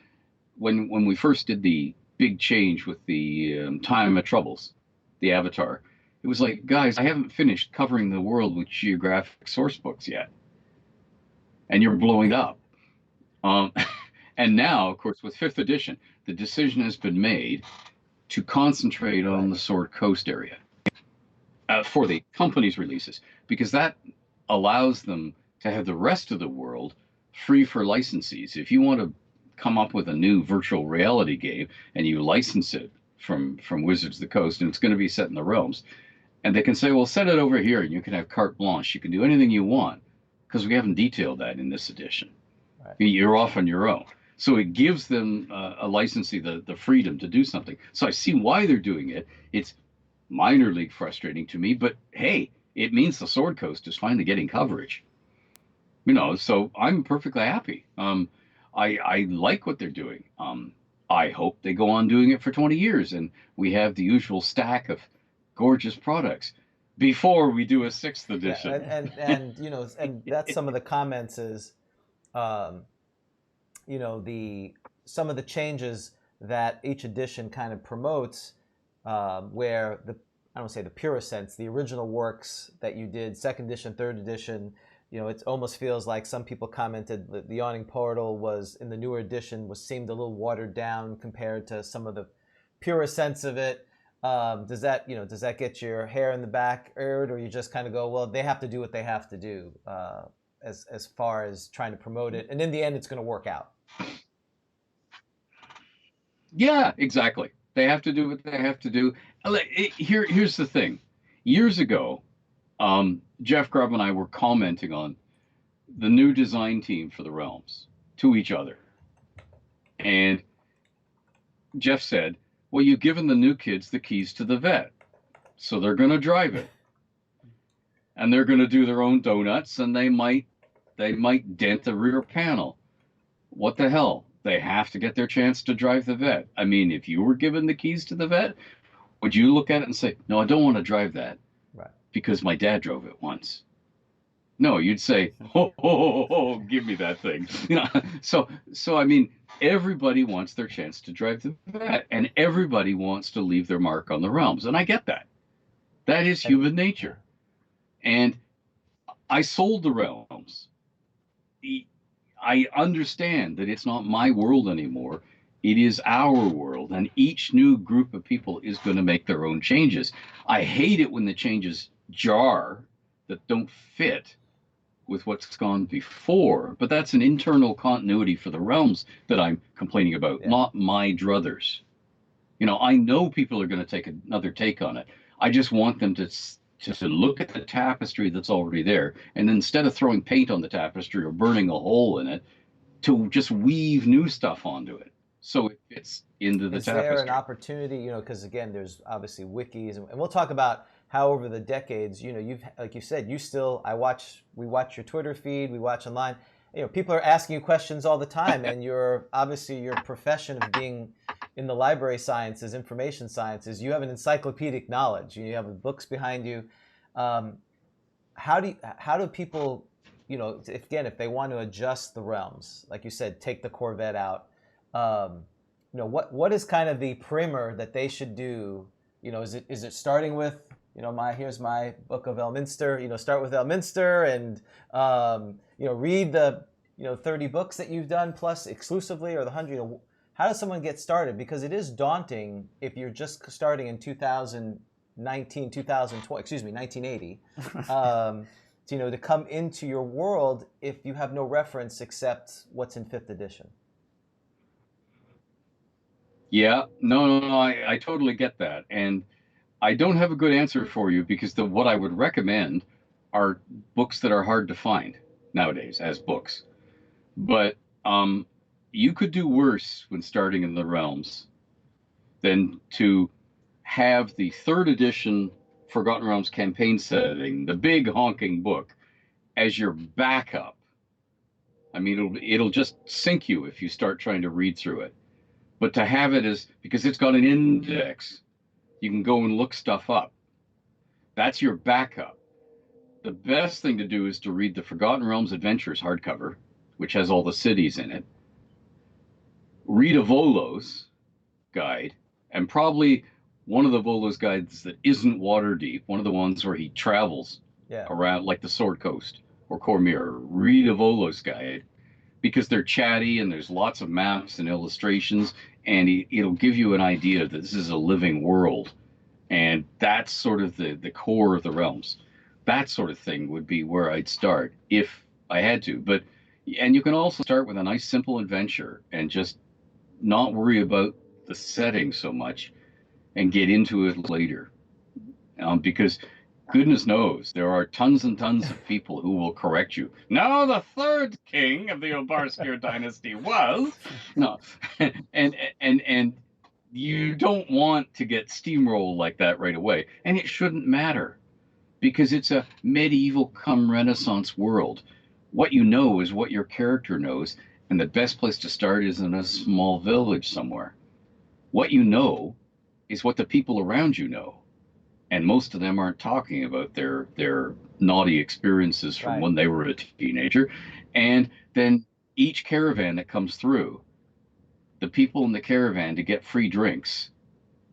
when we first did the big change with the Time of Troubles, the Avatar. It was like, guys, I haven't finished covering the world with geographic source books yet, and you're blowing up. And now, of course, with fifth edition, the decision has been made to concentrate on the Sword Coast area for the company's releases, because that allows them to have the rest of the world free for licensees. If you want to come up with a new virtual reality game and you license it from Wizards of the Coast, and it's going to be set in the realms, and they can say, well, set it over here and you can have carte blanche. You can do anything you want, because we haven't detailed that in this edition. Right. You're off on your own. So it gives them a licensee the freedom to do something. So I see why they're doing it. It's minor league frustrating to me, but hey, it means the Sword Coast is finally getting coverage. So I'm perfectly happy. I like what they're doing. I hope they go on doing it for 20 years and we have the usual stack of gorgeous products before we do a sixth edition. Yeah, and that's some of the comments is, some of the changes that each edition kind of promotes, where I don't say the purest sense, the original works that you did, second edition, third edition, it almost feels like some people commented that the Yawning Portal was in the newer edition seemed a little watered down compared to some of the purest sense of it. Does that get your hair in the back, or you just kind of go, well, they have to do what they have to do, as far as trying to promote it, and in the end, it's going to work out. Yeah, exactly. They have to do what they have to do. Here's the thing. Years ago, Jeff Grubb and I were commenting on the new design team for the Realms to each other. And Jeff said, well, you've given the new kids the keys to the vet, so they're going to drive it. And they're going to do their own donuts, and they might dent the rear panel. What the hell? They have to get their chance to drive the vet. I mean, if you were given the keys to the vet, would you look at it and say, no, I don't want to drive that, right, because my dad drove it once? No, you'd say, oh, give me that thing. So I mean, everybody wants their chance to drive the vet, and everybody wants to leave their mark on the Realms, and I get that. That is human nature. And I sold the Realms. I understand that it's not my world anymore. It is our world, and each new group of people is going to make their own changes. I hate it when the changes jar, that don't fit with what's gone before, but that's an internal continuity for the Realms that I'm complaining about, not my druthers. I know people are going to take another take on it. I just want them to look at the tapestry that's already there, and instead of throwing paint on the tapestry or burning a hole in it, to just weave new stuff onto it so it fits into the Is there an tapestry. opportunity, because again, there's obviously wikis, and we'll talk about how over the decades, you've, like you said, we watch your Twitter feed, we watch online. People are asking you questions all the time, and obviously your profession of being in the library sciences, information sciences, you have an encyclopedic knowledge. You have books behind you. How do people, if they want to adjust the realms, like you said, take the Corvette out, what is kind of the primer that they should do? Is it starting with, here's my book of Elminster, start with Elminster and, read the, 30 books that you've done plus exclusively, or the 100, how does someone get started? Because it is daunting if you're just starting in 2019, 2020, 1980, to come into your world if you have no reference except what's in 5th edition. Yeah, no, I totally get that. And I don't have a good answer for you because what I would recommend are books that are hard to find nowadays as books. But you could do worse when starting in the realms than to have the 3rd edition Forgotten Realms campaign setting, the big honking book, as your backup. I mean, it'll just sink you if you start trying to read through it. But to have it because it's got an index, you can go and look stuff up. That's your backup. The best thing to do is to read the Forgotten Realms Adventures hardcover, which has all the cities in it. Read a Volo's guide, and probably one of the Volo's guides that isn't Waterdeep, one of the ones where he travels around, like the Sword Coast or Cormyr. Read a Volo's guide, because they're chatty and there's lots of maps and illustrations, and it'll give you an idea that this is a living world. And that's sort of the core of the realms. That sort of thing would be where I'd start if I had to. And you can also start with a nice simple adventure and just not worry about the setting so much and get into it later. Because goodness knows there are tons and tons of people who will correct you. Now the 3rd king of the Obarskir dynasty was no, and you don't want to get steamrolled like that right away, and it shouldn't matter because it's a medieval come Renaissance world. What you know is what your character knows, and the best place to start is in a small village somewhere. What you know is what the people around you know. And most of them aren't talking about their naughty experiences from when they were a teenager. And then each caravan that comes through, the people in the caravan to get free drinks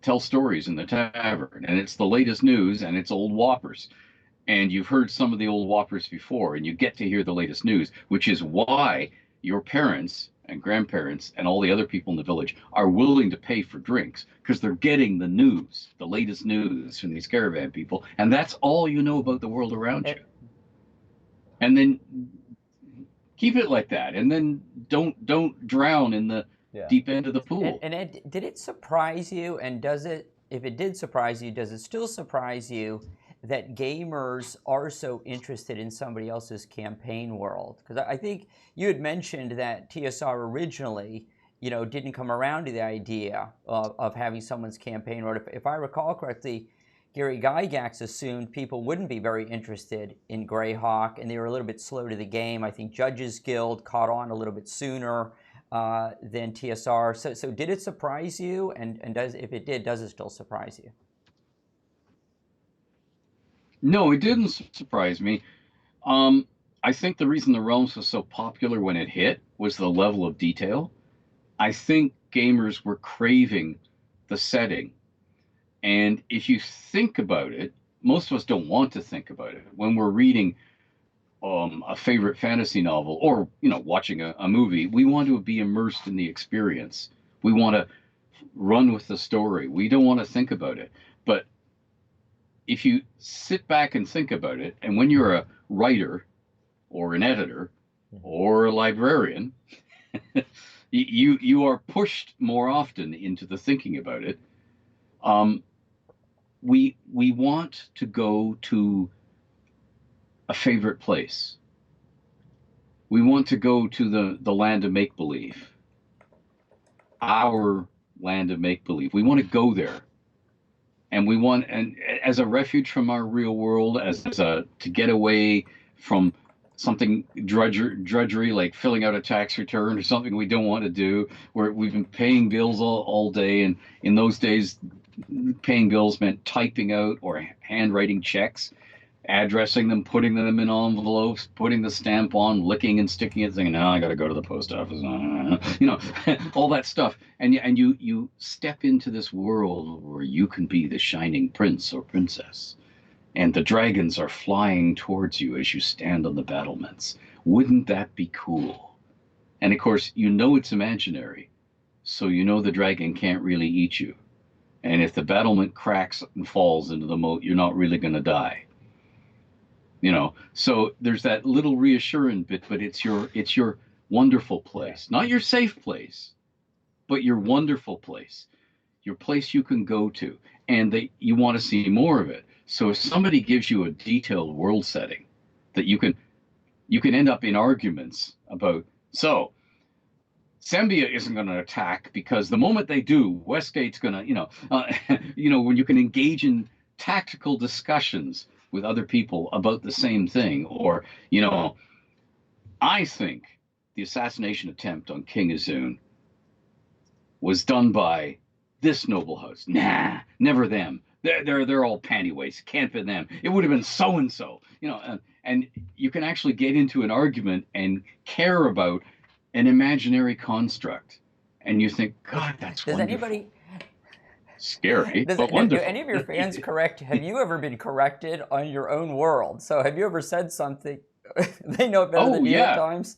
tell stories in the tavern. And it's the latest news, and it's old whoppers. And you've heard some of the old whoppers before, and you get to hear the latest news, which is why your parents and grandparents and all the other people in the village are willing to pay for drinks, because they're getting the news, the latest news from these caravan people, and that's all you know about the world around you. And then keep it like that, and then don't drown in the deep end of the pool. And Ed, did it surprise you, and if it did surprise you, does it still surprise you that gamers are so interested in somebody else's campaign world? Because I think you had mentioned that TSR originally, didn't come around to the idea of having someone's campaign world. If I recall correctly, Gary Gygax assumed people wouldn't be very interested in Greyhawk, and they were a little bit slow to the game. I think Judges Guild caught on a little bit sooner than TSR. So did it surprise you? And if it did, does it still surprise you? No, it didn't surprise me. I think the reason the Realms was so popular when it hit was the level of detail. I think gamers were craving the setting. And if you think about it, most of us don't want to think about it. When we're reading a favorite fantasy novel or, watching a movie, we want to be immersed in the experience. We want to run with the story. We don't want to think about it. But if you sit back and think about it, and when you're a writer or an editor or a librarian, you are pushed more often into the thinking about it. we want to go to a favorite place. We want to go to the land of make believe, our land of make believe. We want to go there, and we want, and as a refuge from our real world, as a to get away from something drudgery like filling out a tax return or something we don't want to do, where we've been paying bills all day, and in those days paying bills meant typing out or handwriting checks, addressing them, putting them in envelopes, putting the stamp on, licking and sticking it, saying, "No, I got to go to the post office," you know, all that stuff. And you step into this world where you can be the shining prince or princess, and the dragons are flying towards you as you stand on the battlements. Wouldn't that be cool? And of course, you know it's imaginary, so you know the dragon can't really eat you. And if the battlement cracks and falls into the moat, you're not really going to die. You know, so there's that little reassuring bit, but it's your wonderful place, not your safe place, but your wonderful place, your place you can go to, and that you want to see more of it. So if somebody gives you a detailed world setting that you can end up in arguments about, so Zambia isn't going to attack because the moment they do, Westgate's going to, when you can engage in tactical discussions with other people about the same thing, or, I think the assassination attempt on King Azun was done by this noble house. Nah, never them. They're all pantyweights. Can't be them. It would have been so and so. And you can actually get into an argument and care about an imaginary construct, and you think, God, that's Does wonderful. anybody? Scary, but Do wonderful. any of your fans correct? Have you ever been corrected on your own world? So have you ever said something they know better than you at times?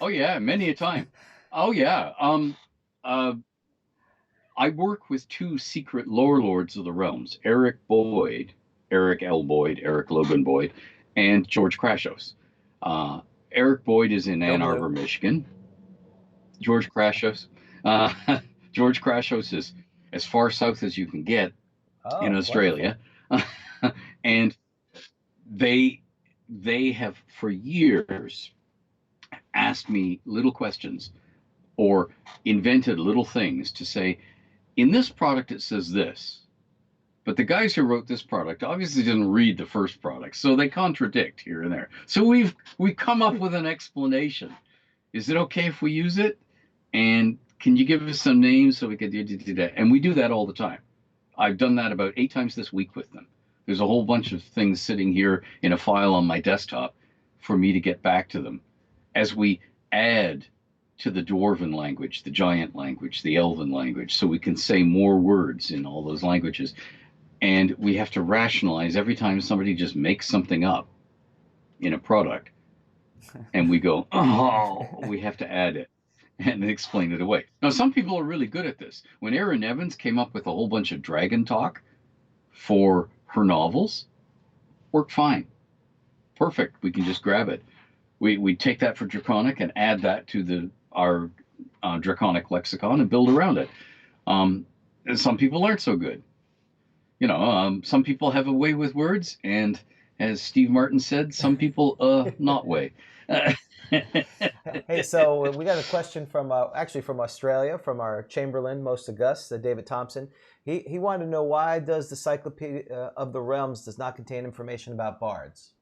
Oh yeah, many a time. Oh yeah. I work with two secret lore lords of the realms, Eric L. Boyd, Eric Logan Boyd, and George Krashos. Eric Boyd is in Ann Arbor, Michigan. George Krashos is as far south as you can get in Australia. And they have for years asked me little questions or invented little things to say, in this product it says this, but the guys who wrote this product obviously didn't read the first product, so they contradict here and there. So we come up with an explanation. Is it okay if we use it? And can you give us some names so we could do that? And we do that all the time. I've done that about 8 times this week with them. There's a whole bunch of things sitting here in a file on my desktop for me to get back to them as we add to the dwarven language, the giant language, the elven language, so we can say more words in all those languages. And we have to rationalize every time somebody just makes something up in a product, and we go, oh, we have to add it and explain it away. Now, some people are really good at this. When Erin Evans came up with a whole bunch of dragon talk for her novels, worked fine. Perfect. We can just grab it. We take that for Draconic and add that to our Draconic lexicon and build around it. And some people aren't so good. Some people have a way with words, and as Steve Martin said, some people not way. Hey, so we got a question from from Australia, from our Chamberlain, most august, David Thompson. He wanted to know, why does the Cyclopedia of the Realms does not contain information about bards?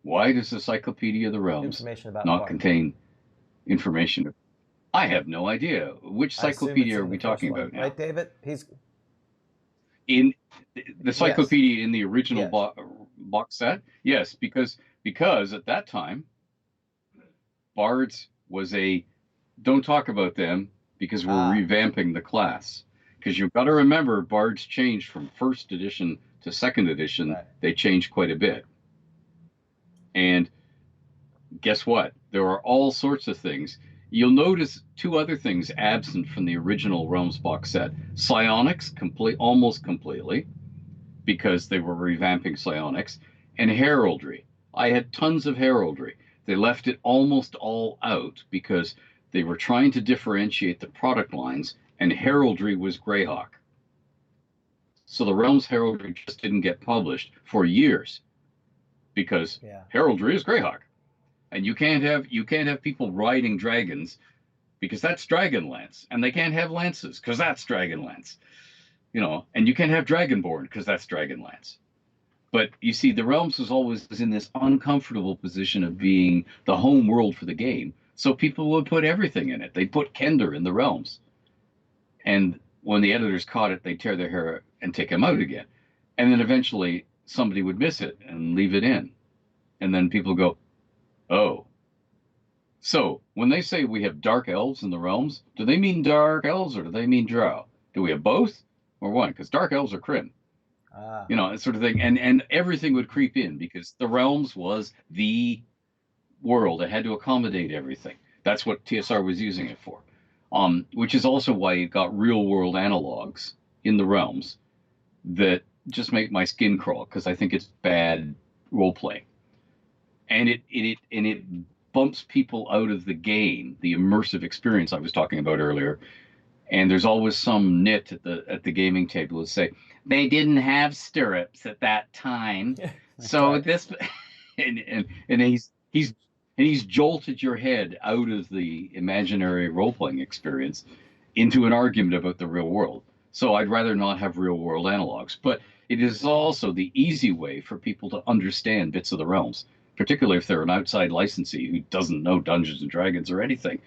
Why does the Cyclopedia of the Realms not contain information? I have no idea. Which cyclopedia are we talking about now? Right, David? He's in the Cyclopedia in the original box set. Yes, because at that time, bards was don't talk about them because we're revamping the class. Because you've got to remember, bards changed from first edition to second edition. Right. They changed quite a bit. And guess what? There are all sorts of things. You'll notice 2 other things absent from the original Realms box set. Psionics, almost completely, because they were revamping psionics, and heraldry. I had tons of heraldry. They left it almost all out because they were trying to differentiate the product lines and heraldry was Greyhawk. So the realms heraldry just didn't get published for years because Yeah. heraldry is Greyhawk, and you can't have people riding dragons because that's Dragonlance, and they can't have lances because that's Dragonlance, and you can't have Dragonborn because that's Dragonlance. But you see, the realms was always in this uncomfortable position of being the home world for the game. So people would put everything in it. They'd put Kender in the realms. And when the editors caught it, they'd tear their hair and take him out again. And then eventually somebody would miss it and leave it in. And then people go, oh. So when they say we have dark elves in the realms, do they mean dark elves or do they mean drow? Do we have both or one? Because dark elves are Kryn. That sort of thing. And everything would creep in because the realms was the world. It had to accommodate everything. That's what TSR was using it for. Which is also why it got real world analogs in the realms that just make my skin crawl because I think it's bad role playing. And it bumps people out of the game, the immersive experience I was talking about earlier. And there's always some nit at the gaming table that say they didn't have stirrups at that time, so right. this and he's jolted your head out of the imaginary role playing experience into an argument about the real world. So I'd rather not have real world analogs, but it is also the easy way for people to understand bits of the realms, particularly if they're an outside licensee who doesn't know Dungeons and Dragons or anything.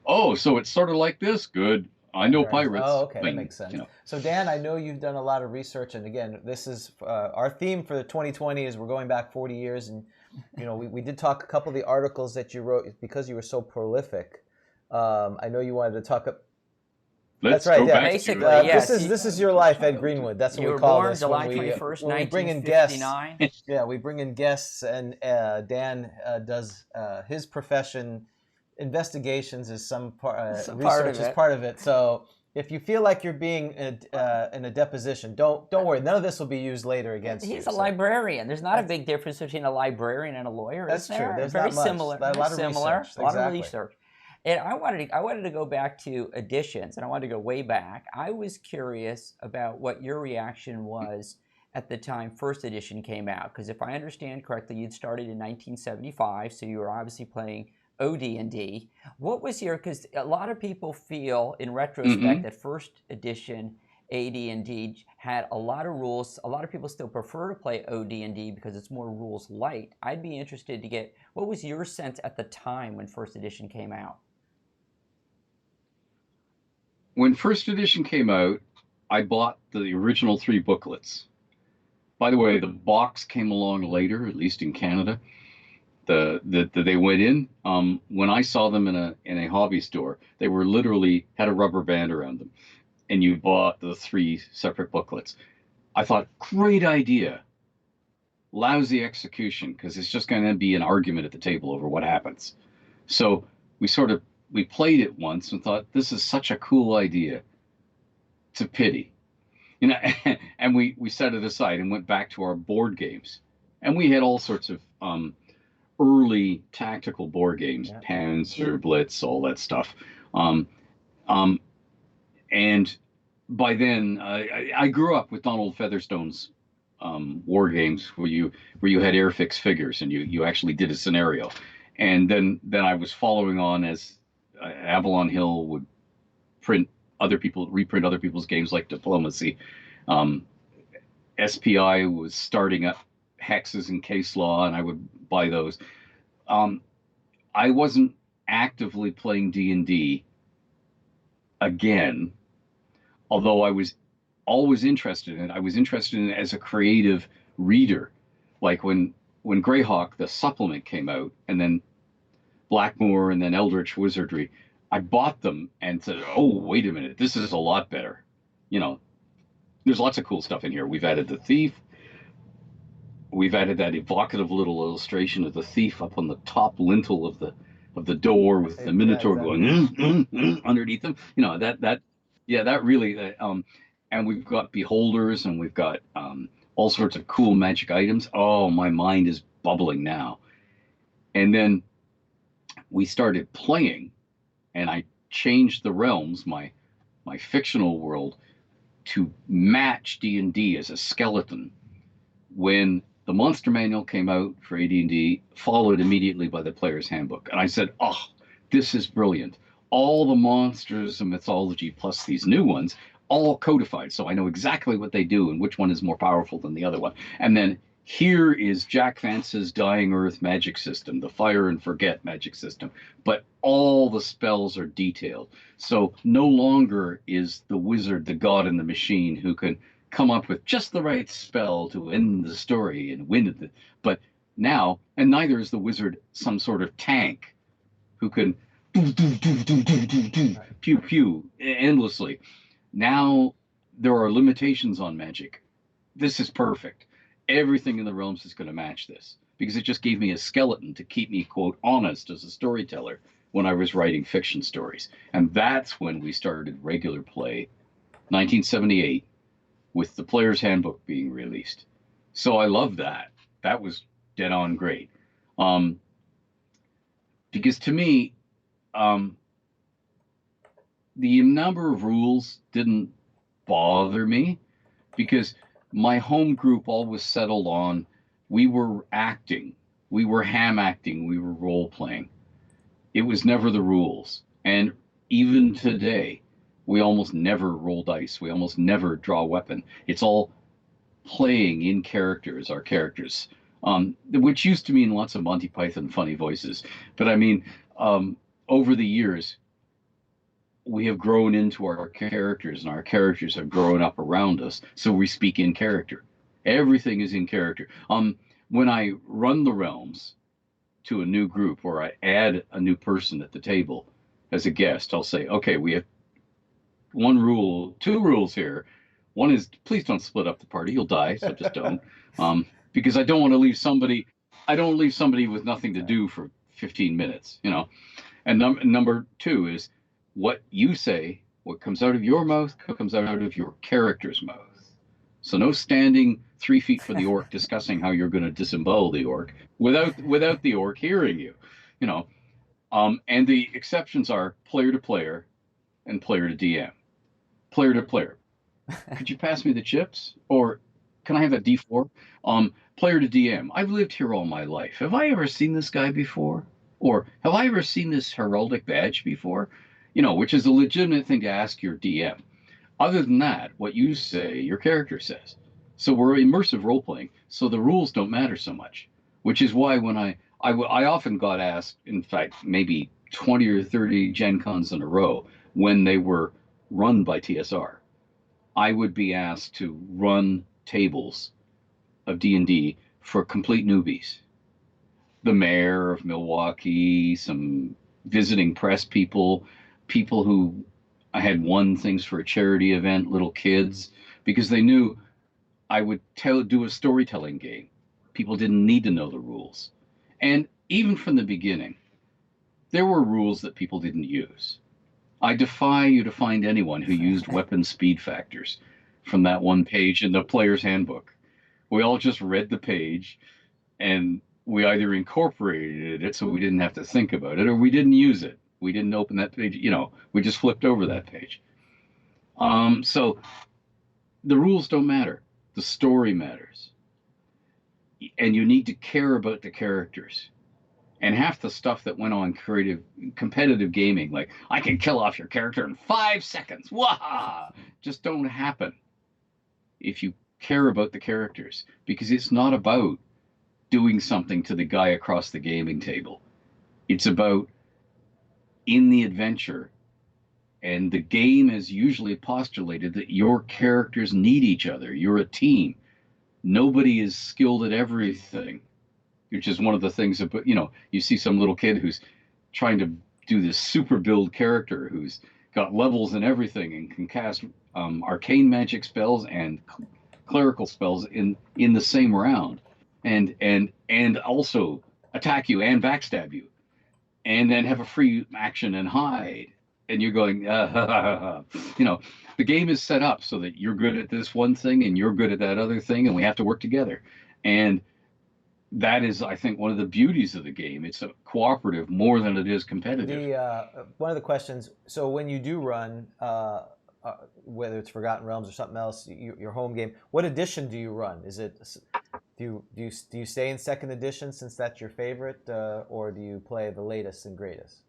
Oh, so it's sort of like this. Good. I know pirates. Oh, okay, that makes sense. So Dan, I know you've done a lot of research, and again, this is our theme for the 2020 is we're going back 40 years, and we did talk a couple of the articles that you wrote because you were so prolific. I know you wanted to talk. That's right. Yeah. Basically, yes. This is your life, Ed Greenwood. That's what we call this. July 21st, when we bring in guests. Yeah, we bring in guests, and Dan does his profession. Investigations is some research is part of it. So if you feel like you're being in a deposition, don't worry. None of this will be used later against you. He's a librarian. There's not a big difference between a librarian and a lawyer. That's true. There's very not much. similar. A lot of research. A lot of research. And I wanted to go back to editions, and I wanted to go way back. I was curious about what your reaction was at the time first edition came out, because if I understand correctly, you'd started in 1975, so you were obviously playing OD&D. What was because a lot of people feel in retrospect that first edition AD&D had a lot of rules. A lot of people still prefer to play OD&D because it's more rules light. I'd be interested to get, what was your sense at the time when first edition came out? When first edition came out, I bought the original 3 booklets. By the way, the box came along later, at least in Canada. They went in. When I saw them in a hobby store, they were literally had a rubber band around them, and you bought the 3 separate booklets. I thought, great idea. Lousy execution, because it's just going to be an argument at the table over what happens. So we played it once and thought, this is such a cool idea. It's a pity. And we set it aside and went back to our board games. And we had all sorts of early tactical board games, Panzer, Blitz, all that stuff. And by then, I grew up with Donald Featherstone's war games where you had Airfix figures and you actually did a scenario. And then I was following on as Avalon Hill would reprint other people's games like Diplomacy. SPI was starting up Hexes and Case Law, and I would buy those. I wasn't actively playing D&D again, although I was always interested in it. I was interested in it as a creative reader. Like when Greyhawk, the supplement, came out, and then Blackmoor and then Eldritch Wizardry, I bought them and said, oh, wait a minute, this is a lot better. There's lots of cool stuff in here. We've added the thief. We've added that evocative little illustration of the thief up on the top lintel of the door with the Minotaur going underneath them. That really. And we've got beholders, and we've got all sorts of cool magic items. Oh, my mind is bubbling now. And then we started playing, and I changed the realms. My my fictional world, to match D&D as a skeleton when the monster manual came out for AD&D, followed immediately by the player's handbook. And I said, oh, this is brilliant. All the monsters and mythology plus these new ones, all codified. So I know exactly what they do and which one is more powerful than the other one. And then here is Jack Vance's Dying Earth magic system, the Fire and Forget magic system, but all the spells are detailed. So no longer is the wizard the god in the machine who can come up with just the right spell to end the story and win it. But now, and neither is the wizard some sort of tank who can pew pew endlessly. Now there are limitations on magic. This is perfect. Everything in the realms is going to match this because it just gave me a skeleton to keep me, quote, honest as a storyteller when I was writing fiction stories. And that's when we started regular play, 1978, with the player's handbook being released. So I love that. That was dead on great. Because to me, the number of rules didn't bother me because my home group always settled on we were acting, we were ham acting, we were role playing. It was never the rules. And even today, we almost never roll dice. We almost never draw a weapon. It's all playing in characters, our characters, which used to mean lots of Monty Python funny voices. But I mean, over the years, we have grown into our characters, and our characters have grown up around us. So we speak in character. Everything is in character. When I run the realms to a new group or I add a new person at the table as a guest, I'll say, okay, we have one rule, two rules here. One is please don't split up the party. You'll die, so just don't. Because I don't want to leave somebody. I don't leave somebody with nothing to do for 15 minutes, you know. And number two is what you say, what comes out of your mouth comes out of your character's mouth. So no standing 3 feet from the orc discussing how you're going to disembowel the orc without the orc hearing you, you know. And the exceptions are player to player and player to DM. Player to player. Could you pass me the chips? Or can I have that D4? Player to DM. I've lived here all my life. Have I ever seen this guy before? Or have I ever seen this heraldic badge before? You know, which is a legitimate thing to ask your DM. Other than that, what you say, your character says. So we're immersive role playing. So the rules don't matter so much, which is why when I often got asked, in fact, maybe 20 or 30 Gen Cons in a row when they were run by TSR, I would be asked to run tables of D&D for complete newbies. The mayor of Milwaukee, some visiting press people, people who I had won things for a charity event, little kids, because they knew I would do a storytelling game. People didn't need to know the rules. And even from the beginning, there were rules that people didn't use. I defy you to find anyone who used weapon speed factors from that one page in the player's handbook. We all just read the page and we either incorporated it so we didn't have to think about it or we didn't use it. We didn't open that page, you know, we just flipped over that page. So the rules don't matter. The story matters. And you need to care about the characters. And half the stuff that went on competitive gaming, like I can kill off your character in 5 seconds, wah, just don't happen if you care about the characters, because it's not about doing something to the guy across the gaming table. It's about in the adventure, and the game is usually postulated that your characters need each other. You're a team. Nobody is skilled at everything, which is one of the things about, you know, you see some little kid who's trying to do this super build character who's got levels and everything and can cast arcane magic spells and clerical spells in the same round, and also attack you and backstab you, and then have a free action and hide. And you're going, you know, the game is set up so that you're good at this one thing and you're good at that other thing, and we have to work together. And that is, I think, one of the beauties of the game. It's a cooperative more than it is competitive. One of the questions, so when you do run whether it's Forgotten Realms or something else, your home game. What edition do you run? Is it do you stay in second edition since that's your favorite, or do you play the latest and greatest?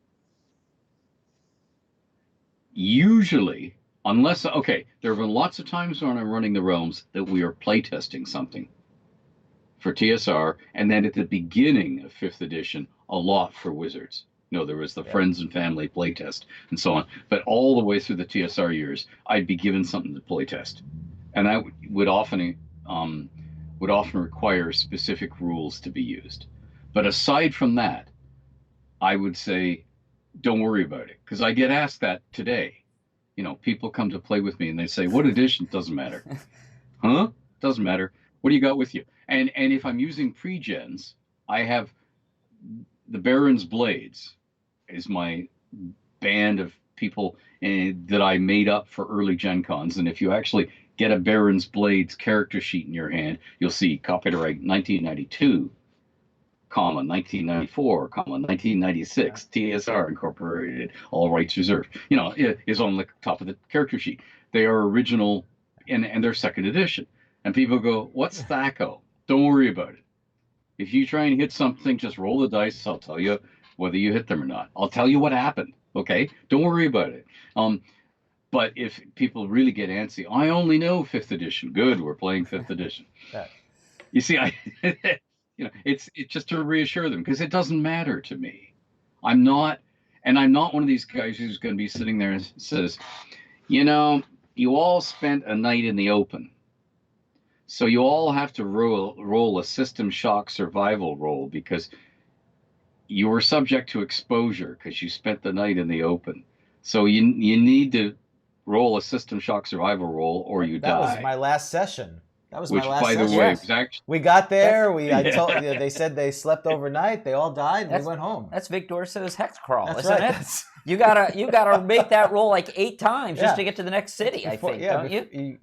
Usually, unless okay, there have been lots of times when I'm running the realms that we are playtesting something for TSR, and then at the beginning of fifth edition, a lot for Wizards. No, there was the friends and family playtest and so on. But all the way through the TSR years, I'd be given something to playtest, and that would often require specific rules to be used. But aside from that, I would say don't worry about it, because I get asked that today. People come to play with me and they say, "What edition?" Doesn't matter. Huh? Doesn't matter. What do you got with you? And if I'm using pre-gens, I have the Baron's Blades is my band of people that I made up for early Gen Cons. And if you actually get a Baron's Blades character sheet in your hand, you'll see copyright 1992, 1994, 1996, TSR Incorporated, all rights reserved. Is on the top of the character sheet. They are original, and they're second edition. And people go, "What's THACO?" Don't worry about it. If you try and hit something, just roll the dice. I'll tell you whether you hit them or not. I'll tell you what happened. Okay, don't worry about it. But if people really get antsy, I only know fifth edition. Good, we're playing fifth edition. You see, it's just to reassure them, because it doesn't matter to me. I'm not one of these guys who's going to be sitting there and says, you all spent a night in the open, so you all have to roll a system shock survival roll because you were subject to exposure because you spent the night in the open. So you need to roll a system shock survival roll or you die. That was my last session. Which, by the way, was actually... We got there. They said they slept overnight. They all died, and we went home. That's Vic Dorso's hex crawl, That's isn't right. it? You gotta make that roll like 8 times just to get to the next city. I think, don't you?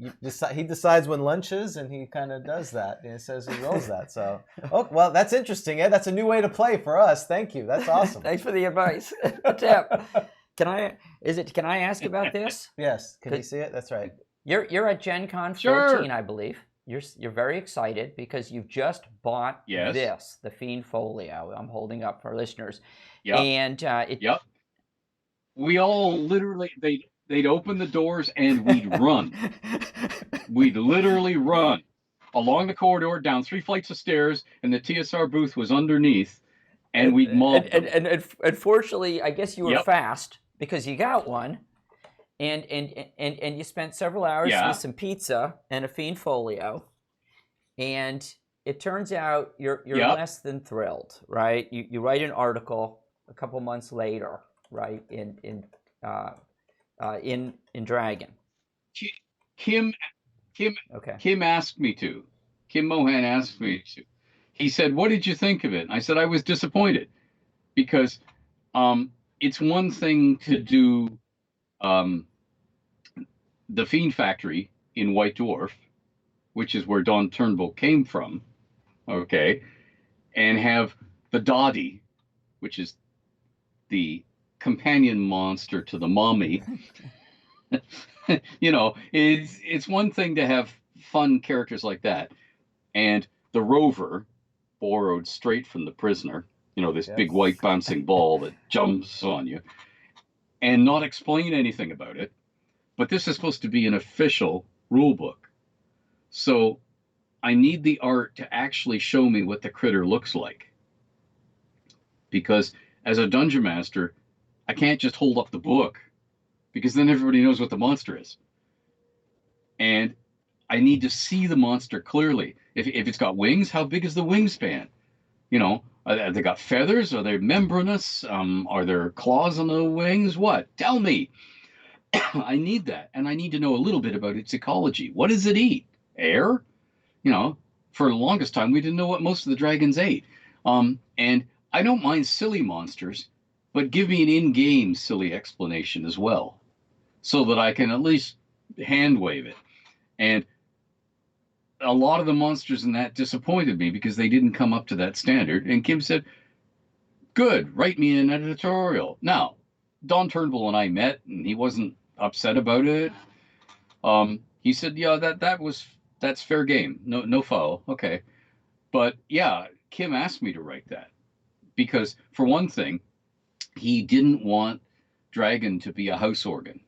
He decides when lunch is, and he kind of does that. And he says he rolls that. So, well, that's interesting, Ed. That's a new way to play for us. Thank you. That's awesome. Thanks for the advice. Tip. Can I ask about this? Yes. Can you see it? That's right. You're at Gen Con 14, I believe. You're very excited because you've just bought this, the Fiend Folio. I'm holding up for listeners. Yep. And we all literally they'd open the doors and we'd run. We'd literally run along the corridor, down 3 flights of stairs, and the TSR booth was underneath, and we'd mob them. And fortunately, I guess you were fast because you got one. And you spent several hours with some pizza and a Fiend Folio, and it turns out you're less than thrilled, right? You write an article a couple months later, right? In Dragon. Kim asked me to. Kim Mohan asked me to. He said, "What did you think of it?" I said I was disappointed because it's one thing to do. The Fiend Factory in White Dwarf, which is where Don Turnbull came from, okay, and have the Dottie, which is the companion monster to the mommy. It's one thing to have fun characters like that, and the Rover, borrowed straight from the Prisoner, this big white bouncing ball that jumps on you, and not explain anything about it. But this is supposed to be an official rule book. So I need the art to actually show me what the critter looks like. Because as a dungeon master, I can't just hold up the book, because then everybody knows what the monster is. And I need to see the monster clearly. If it's got wings, how big is the wingspan? Have they got feathers? Are they membranous? Are there claws on the wings? What? Tell me. I need that, and I need to know a little bit about its ecology. What does it eat? Air? For the longest time, we didn't know what most of the dragons ate. And I don't mind silly monsters, but give me an in-game silly explanation as well, so that I can at least hand wave it. And a lot of the monsters in that disappointed me because they didn't come up to that standard. And Kim said, "Good, write me an editorial." Now, Don Turnbull and I met, and he wasn't upset about it. He said, yeah, that's fair game. No foul. Okay. But yeah, Kim asked me to write that because for one thing, he didn't want Dragon to be a house organ.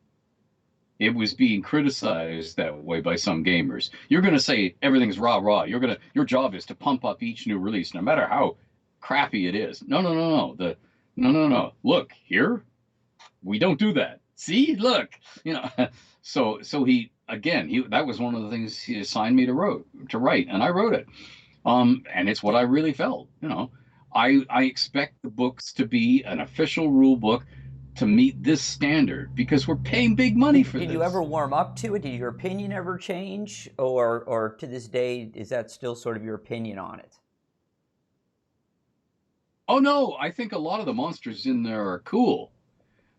It was being criticized that way by some gamers. You're going to say everything's rah rah. Your job is to pump up each new release, no matter how crappy it is. No. No. Look here, we don't do that. See, look, you know. So he again, he that was one of the things he assigned me to write, and I wrote it. And it's what I really felt. I expect the books to be an official rule book to meet this standard because we're paying big money for Did this. you ever warm up to it? Did your opinion ever change, or to this day is that still sort of your opinion on it? Oh no, I think a lot of the monsters in there are cool.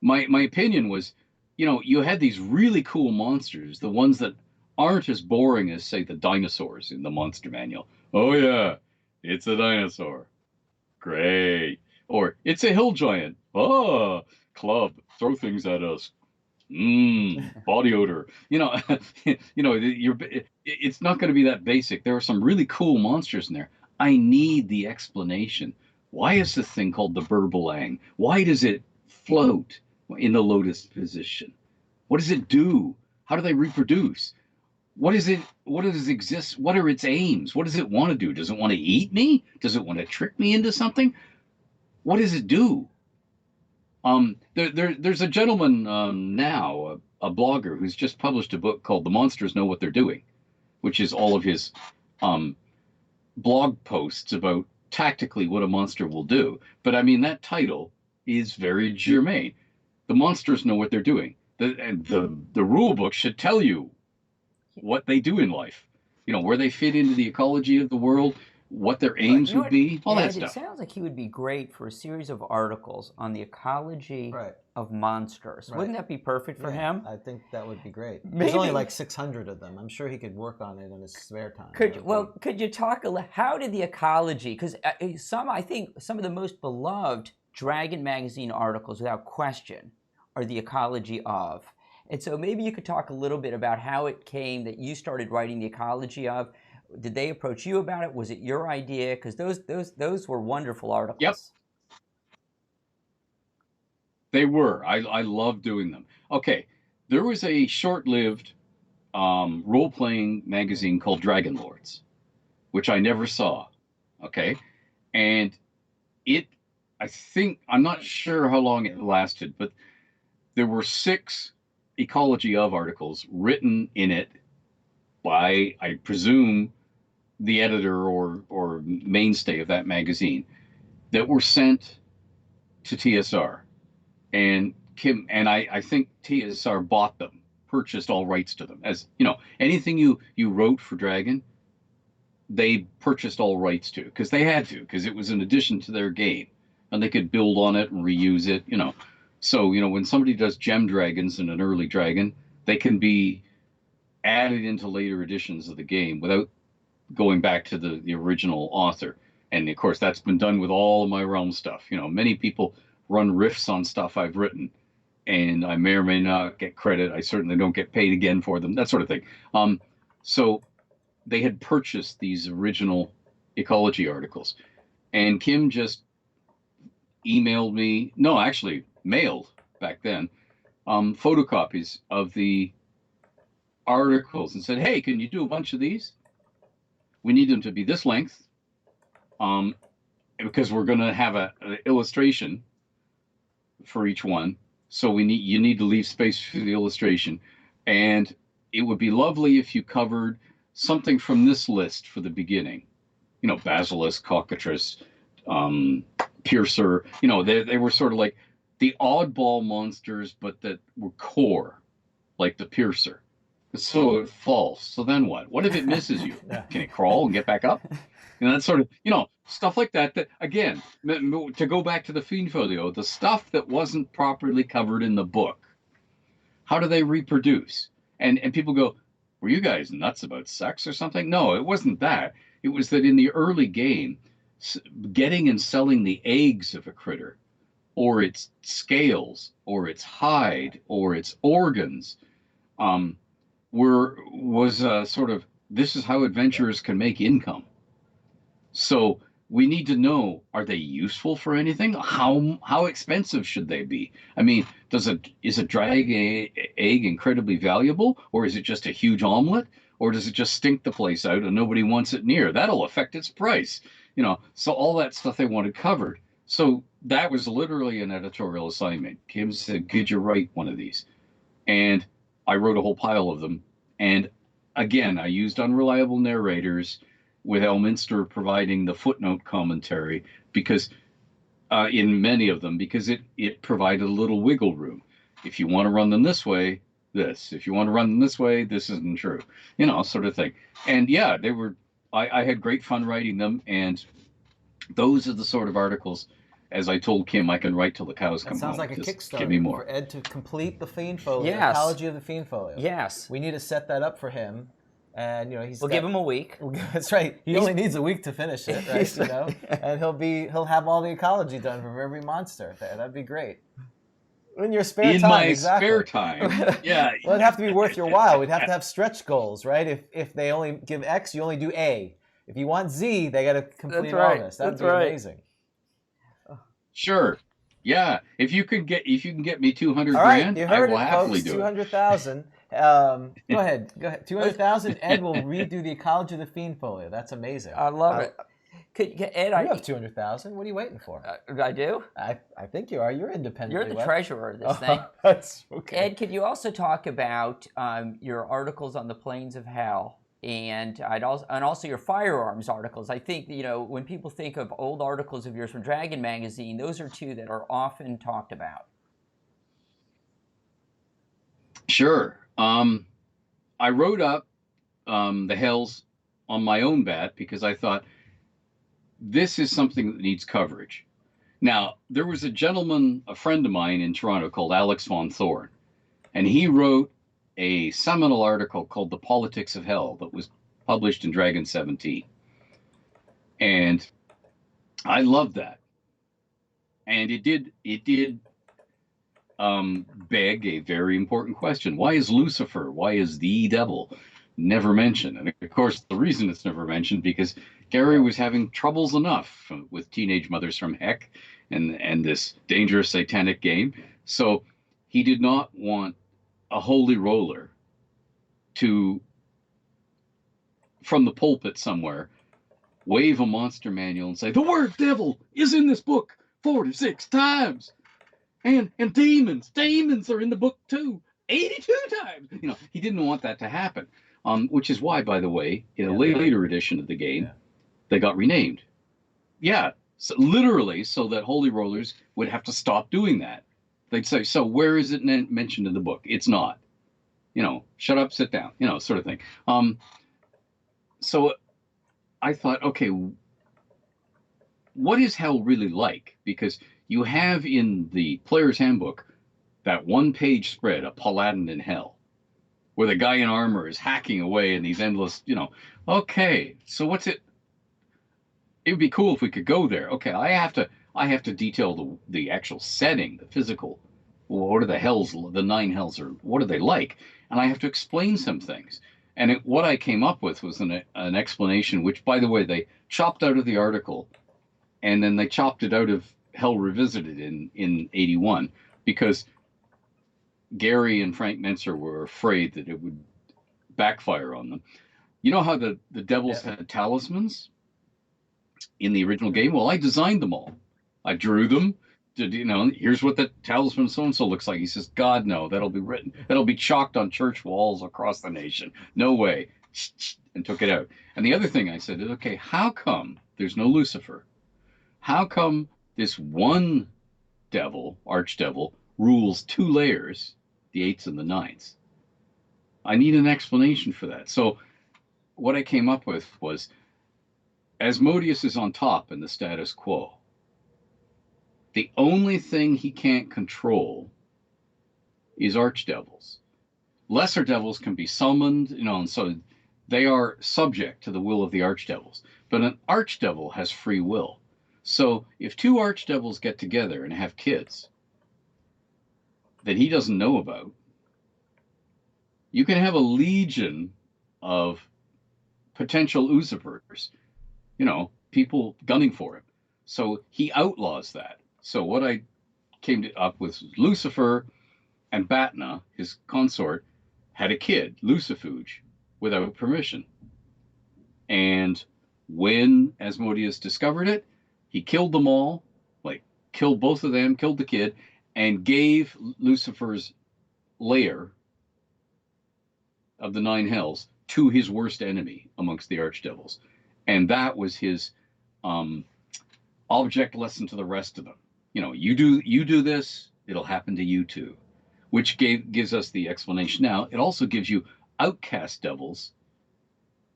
My opinion was, you had these really cool monsters, the ones that aren't as boring as say the dinosaurs in the monster manual. Oh yeah, it's a dinosaur. Great. Or it's a hill giant. Oh, club, throw things at us. Body odor. It's not going to be that basic. There are some really cool monsters in there. I need the explanation. Why is this thing called the Burbalang? Why does it float in the lotus position? What does it do? How do they reproduce? What is it? What does it exist? What are its aims? What does it want to do? Does it want to eat me? Does it want to trick me into something? What does it do? There's a gentleman now, a blogger, who's just published a book called "The Monsters Know What They're Doing," which is all of his um, blog posts about tactically what a monster will do. But I mean, that title is very germane. The monsters know what they're doing. The rule book should tell you what they do in life. Where they fit into the ecology of the world, what their aims would be, all that Ed, it stuff. sounds like he would be great for a series of articles on the ecology Right. of monsters. Right. Wouldn't that be perfect for Yeah, him? I think that would be great. Maybe. There's only like 600 of them. I'm sure he could work on it in his spare time. Could you talk a little? How did the ecology? Because I think some of the most beloved Dragon magazine articles, without question, are the ecology of. And so maybe you could talk a little bit about how it came that you started writing the ecology of. Did they approach you about it? Was it your idea? Because those were wonderful articles. Yep. They were. I love doing them. Okay, there was a short-lived role-playing magazine called Dragon Lords, which I never saw. Okay, and I'm not sure how long it lasted, but there were 6 ecology of articles written in it by, I presume, the editor or mainstay of that magazine that were sent to TSR. And Kim and I think TSR bought them, purchased all rights to them. As anything you wrote for Dragon, they purchased all rights to because they had to, because it was an addition to their game, and they could build on it and reuse it. So when somebody does gem dragons in an early dragon, they can be added into later editions of the game without going back to the original author. And of course, that's been done with all of my realm stuff. Many people run riffs on stuff I've written, and I may or may not get credit. I certainly don't get paid again for them, that sort of thing. So they had purchased these original ecology articles, and Kim just emailed me, no, actually mailed back then, photocopies of the articles and said, hey, can you do a bunch of these? We need them to be this length, because we're going to have an illustration for each one. So you need to leave space for the illustration. And it would be lovely if you covered something from this list for the beginning. Basilisk, cockatrice, piercer. They were sort of like the oddball monsters, but that were core, like the piercer. So it falls. So then what? What if it misses you? Can it crawl and get back up? That sort of, stuff like that. That again, to go back to the Fiend Folio, the stuff that wasn't properly covered in the book. How do they reproduce? And people go, were you guys nuts about sex or something? No, it wasn't that. It was that in the early game, getting and selling the eggs of a critter, or its scales, or its hide, or its organs, was sort of, this is how adventurers can make income. So we need to know, are they useful for anything? How expensive should they be? I mean, is a egg incredibly valuable, or is it just a huge omelet, or does it just stink the place out and nobody wants it near? That'll affect its price. So all that stuff they wanted covered. So that was literally an editorial assignment. Kim said, could you write one of these? And I wrote a whole pile of them. And again, I used unreliable narrators, with Elminster providing the footnote commentary, because in many of them, because it provided a little wiggle room. If you want to run them this way, this. If you want to run them this way, this isn't true. Sort of thing. And yeah, they were. I had great fun writing them, and those are the sort of articles, as I told Kim, I can write till the cows come home. That sounds like a Just Kickstarter give me more. for Ed to complete the Fiend Folio, Yes. the Ecology of the Fiend Folio. Yes. We need to set that up for him. And We'll give him a week. That's right. He only needs a week to finish it, right? And he'll have all the ecology done for every monster. That'd be great. In your spare time, my exactly. spare time, yeah. Well, it'd have to be worth your while. We'd have to have stretch goals, right? If they only give X, you only do A. If you want Z, they got to complete all this. That'd be amazing. Sure. Yeah. If you can get me 200 all right, grand, you heard I will it, happily folks. do 200,000. Go ahead. 200,000. Ed will redo the Ecology of the Fiend Folio. That's amazing. I love it. Ed, you have 200,000. What are you waiting for? I do. I think you are. You're independently. You're the treasurer of this thing. That's okay. Ed, could you also talk about your articles on the Plains of Hell, and also your firearms articles? I think when people think of old articles of yours from Dragon Magazine, those are two that are often talked about. Sure. I wrote up the Hells on my own bat because I thought this is something that needs coverage. Now, there was a gentleman, a friend of mine in Toronto called Alex Von Thorn, and he wrote a seminal article called The Politics of Hell that was published in Dragon 17. And I loved that. And it did beg a very important question. Why is Lucifer, why is the devil never mentioned? And of course, the reason it's never mentioned because Gary was having troubles enough with Teenage Mothers from Heck and this dangerous satanic game. So he did not want a holy roller to, from the pulpit somewhere, wave a monster manual and say, the word devil is in this book 46 times. And demons are in the book too, 82 times. He didn't want that to happen, which is why, by the way, in a later edition of the game, they got renamed. Yeah, so literally, so that holy rollers would have to stop doing that. They'd say, so where is it mentioned in the book? It's not. Shut up, sit down, sort of thing. So I thought, okay, what is hell really like? Because you have in the player's handbook that one-page spread, a Paladin in Hell, where the guy in armor is hacking away in these endless, okay, so what's it? It would be cool if we could go there. Okay, I have to detail the actual setting, the physical. What are the hells, the 9 hells, or what are they like? And I have to explain some things. And what I came up with was an explanation, which, by the way, they chopped out of the article, and then they chopped it out of Hell Revisited in 81, because Gary and Frank Mentzer were afraid that it would backfire on them. You know how the devils had talismans in the original game? Well, I designed them all. I drew them. Here's what the talisman so-and-so looks like. He says, God, no, that'll be written. That'll be chalked on church walls across the nation. No way. And took it out. And the other thing I said is, okay, how come there's no Lucifer? How come this one devil, archdevil, rules 2 layers, the 8s and the 9s? I need an explanation for that. So what I came up with was, Asmodeus is on top in the status quo. The only thing he can't control is archdevils. Lesser devils can be summoned, and so they are subject to the will of the archdevils. But an archdevil has free will. So if 2 archdevils get together and have kids that he doesn't know about, You can have a legion of potential usurpers, people gunning for him. So he outlaws that. So what I came up with was Lucifer and Batna, his consort, had a kid, Lucifuge, without permission. And when Asmodeus discovered it, he killed them all, like killed both of them, killed the kid, and gave Lucifer's lair of the nine hells to his worst enemy amongst the archdevils. And that was his object lesson to the rest of them. You do this, it'll happen to you too, which gives us the explanation. Now, it also gives you outcast devils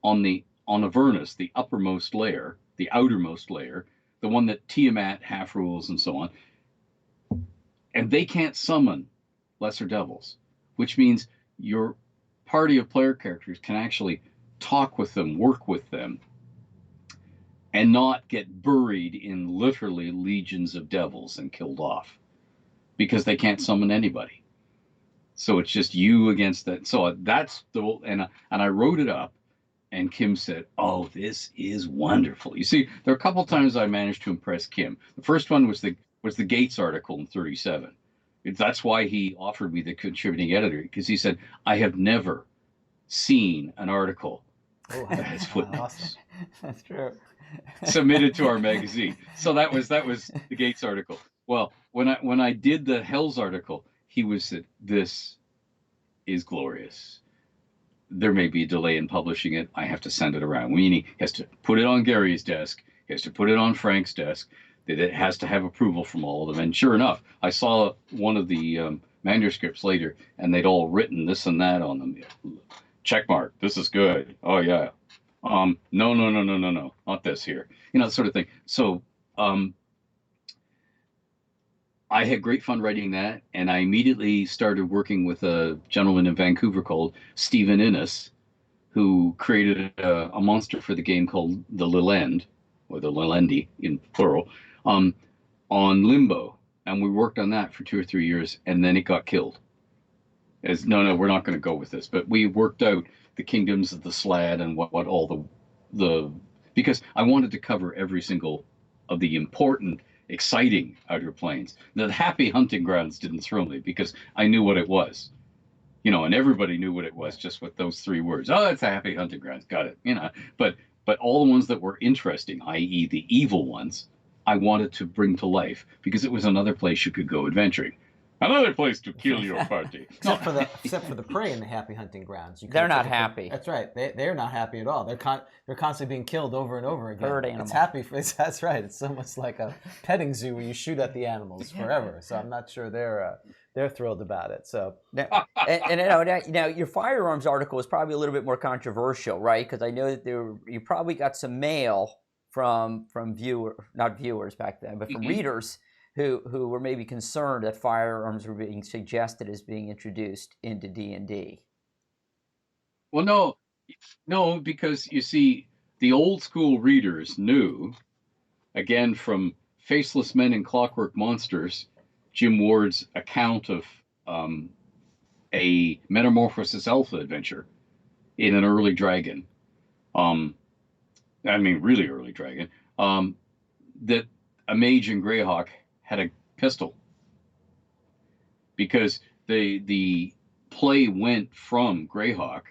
on Avernus, the uppermost layer, the outermost layer, the one that Tiamat half rules and so on. And they can't summon lesser devils, which means your party of player characters can actually talk with them, work with them, and not get buried in literally legions of devils and killed off because they can't summon anybody. So it's just you against that. So that's and I wrote it up, and Kim said, "Oh, this is wonderful." You see, there are a couple times I managed to impress Kim. The first one was the Gates article in 37. That's why he offered me the contributing editor, because he said, "I have never seen an article that has footnotes." Awesome. That's true. Submitted to our magazine. So that was the Gates article. Well, when I did the Hells article, he said, "This is glorious. There may be a delay in publishing it. I have to send it around." He has to put it on Gary's desk. He has to put it on Frank's desk. It has to have approval from all of them. And sure enough, I saw one of the manuscripts later, and they'd all written this and that on them. Check mark. This is good. Oh yeah. No, not this here. Sort of thing. So I had great fun writing that, and I immediately started working with a gentleman in Vancouver called Stephen Innes, who created a monster for the game called the Lilend, or the Lilendi in plural, on Limbo. And we worked on that for 2 or 3 years, and then it got killed. No, we're not going to go with this. But we worked out the kingdoms of the Slad and what all the because I wanted to cover every single of the important, exciting outer planes. The happy hunting grounds didn't thrill me because I knew what it was, and everybody knew what it was just with those 3 words. Oh, it's a happy hunting grounds. Got it. But all the ones that were interesting, i.e. the evil ones, I wanted to bring to life because it was another place you could go adventuring. Another place to kill your party. Except for the prey in the happy hunting grounds. They're not happy. That's right. They're not happy at all. They're constantly being killed over and over again. Herd animal. It's happy. That's right. It's almost like a petting zoo where you shoot at the animals forever. So I'm not sure they're thrilled about it. So now your firearms article is probably a little bit more controversial, right? Because I know that you probably got some mail from not viewers back then, but from readers who were maybe concerned that firearms were being suggested as being introduced into D&D. Well, no, because you see, the old school readers knew, again, from Faceless Men and Clockwork Monsters, Jim Ward's account of a Metamorphosis Alpha adventure in an early dragon, really early dragon, that a mage in Greyhawk had a pistol, because the play went from Greyhawk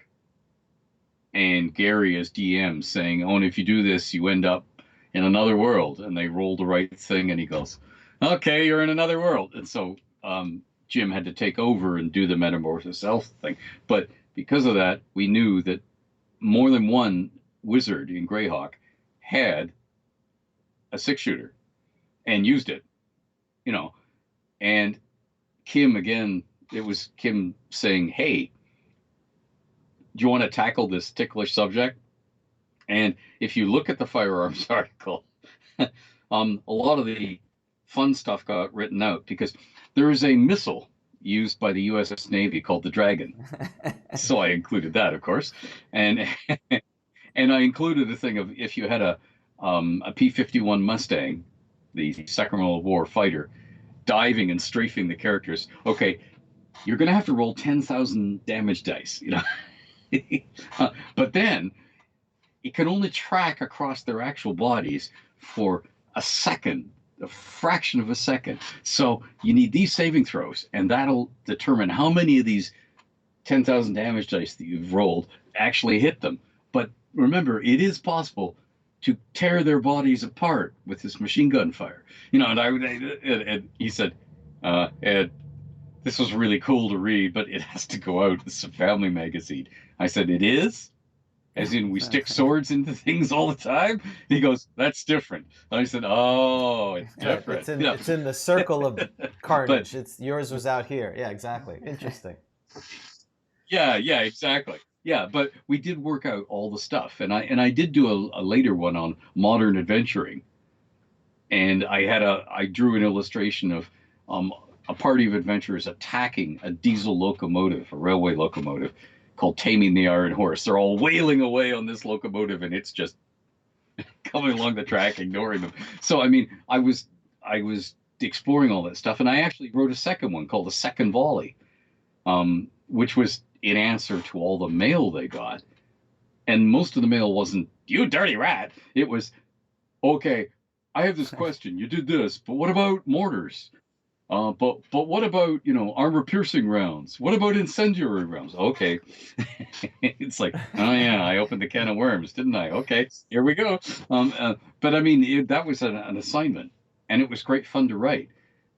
and Gary as DM saying, "Oh, and if you do this, you end up in another world," and they roll the right thing, and he goes, "Okay, you're in another world." And so Jim had to take over and do the Metamorphosis Elf thing. But because of that, we knew that more than one wizard in Greyhawk had a 6-shooter and used it. And Kim, again, it was Kim saying, "Hey, do you want to tackle this ticklish subject?" And if you look at the firearms article, a lot of the fun stuff got written out because there is a missile used by the U.S. Navy called the Dragon. So I included that, of course. And I included a thing of if you had a P-51 Mustang, the Second World War fighter, diving and strafing the characters. Okay, you're going to have to roll 10,000 damage dice, you know. But then it can only track across their actual bodies for a second, a fraction of a second. So you need these saving throws, and that'll determine how many of these 10,000 damage dice that you've rolled actually hit them. But remember, it is possible to tear their bodies apart with this machine gun fire. You know, and he said, Ed, this was really cool to read, but it has to go out. It's a family magazine. I said, it is? As in, we stick swords into things all the time? He goes, that's different. And I said, oh, it's different. It's in the circle of carnage. Yours was out here. Yeah, exactly. Interesting. Yeah, exactly. Yeah, but we did work out all the stuff, and I did do a later one on modern adventuring, and I drew an illustration of a party of adventurers attacking a diesel locomotive, a railway locomotive, called Taming the Iron Horse. They're all wailing away on this locomotive, and it's just coming along the track, ignoring them. So I mean, I was exploring all that stuff, and I actually wrote a second one called The Second Volley, which was in answer to all the mail they got. And most of the mail wasn't, you dirty rat. It was, okay, I have this question. You did this, but what about mortars? But what about, you know, armor-piercing rounds? What about incendiary rounds? Okay. It's like, oh yeah, I opened the can of worms, didn't I? Okay, here we go. But I mean, that was an assignment, and it was great fun to write.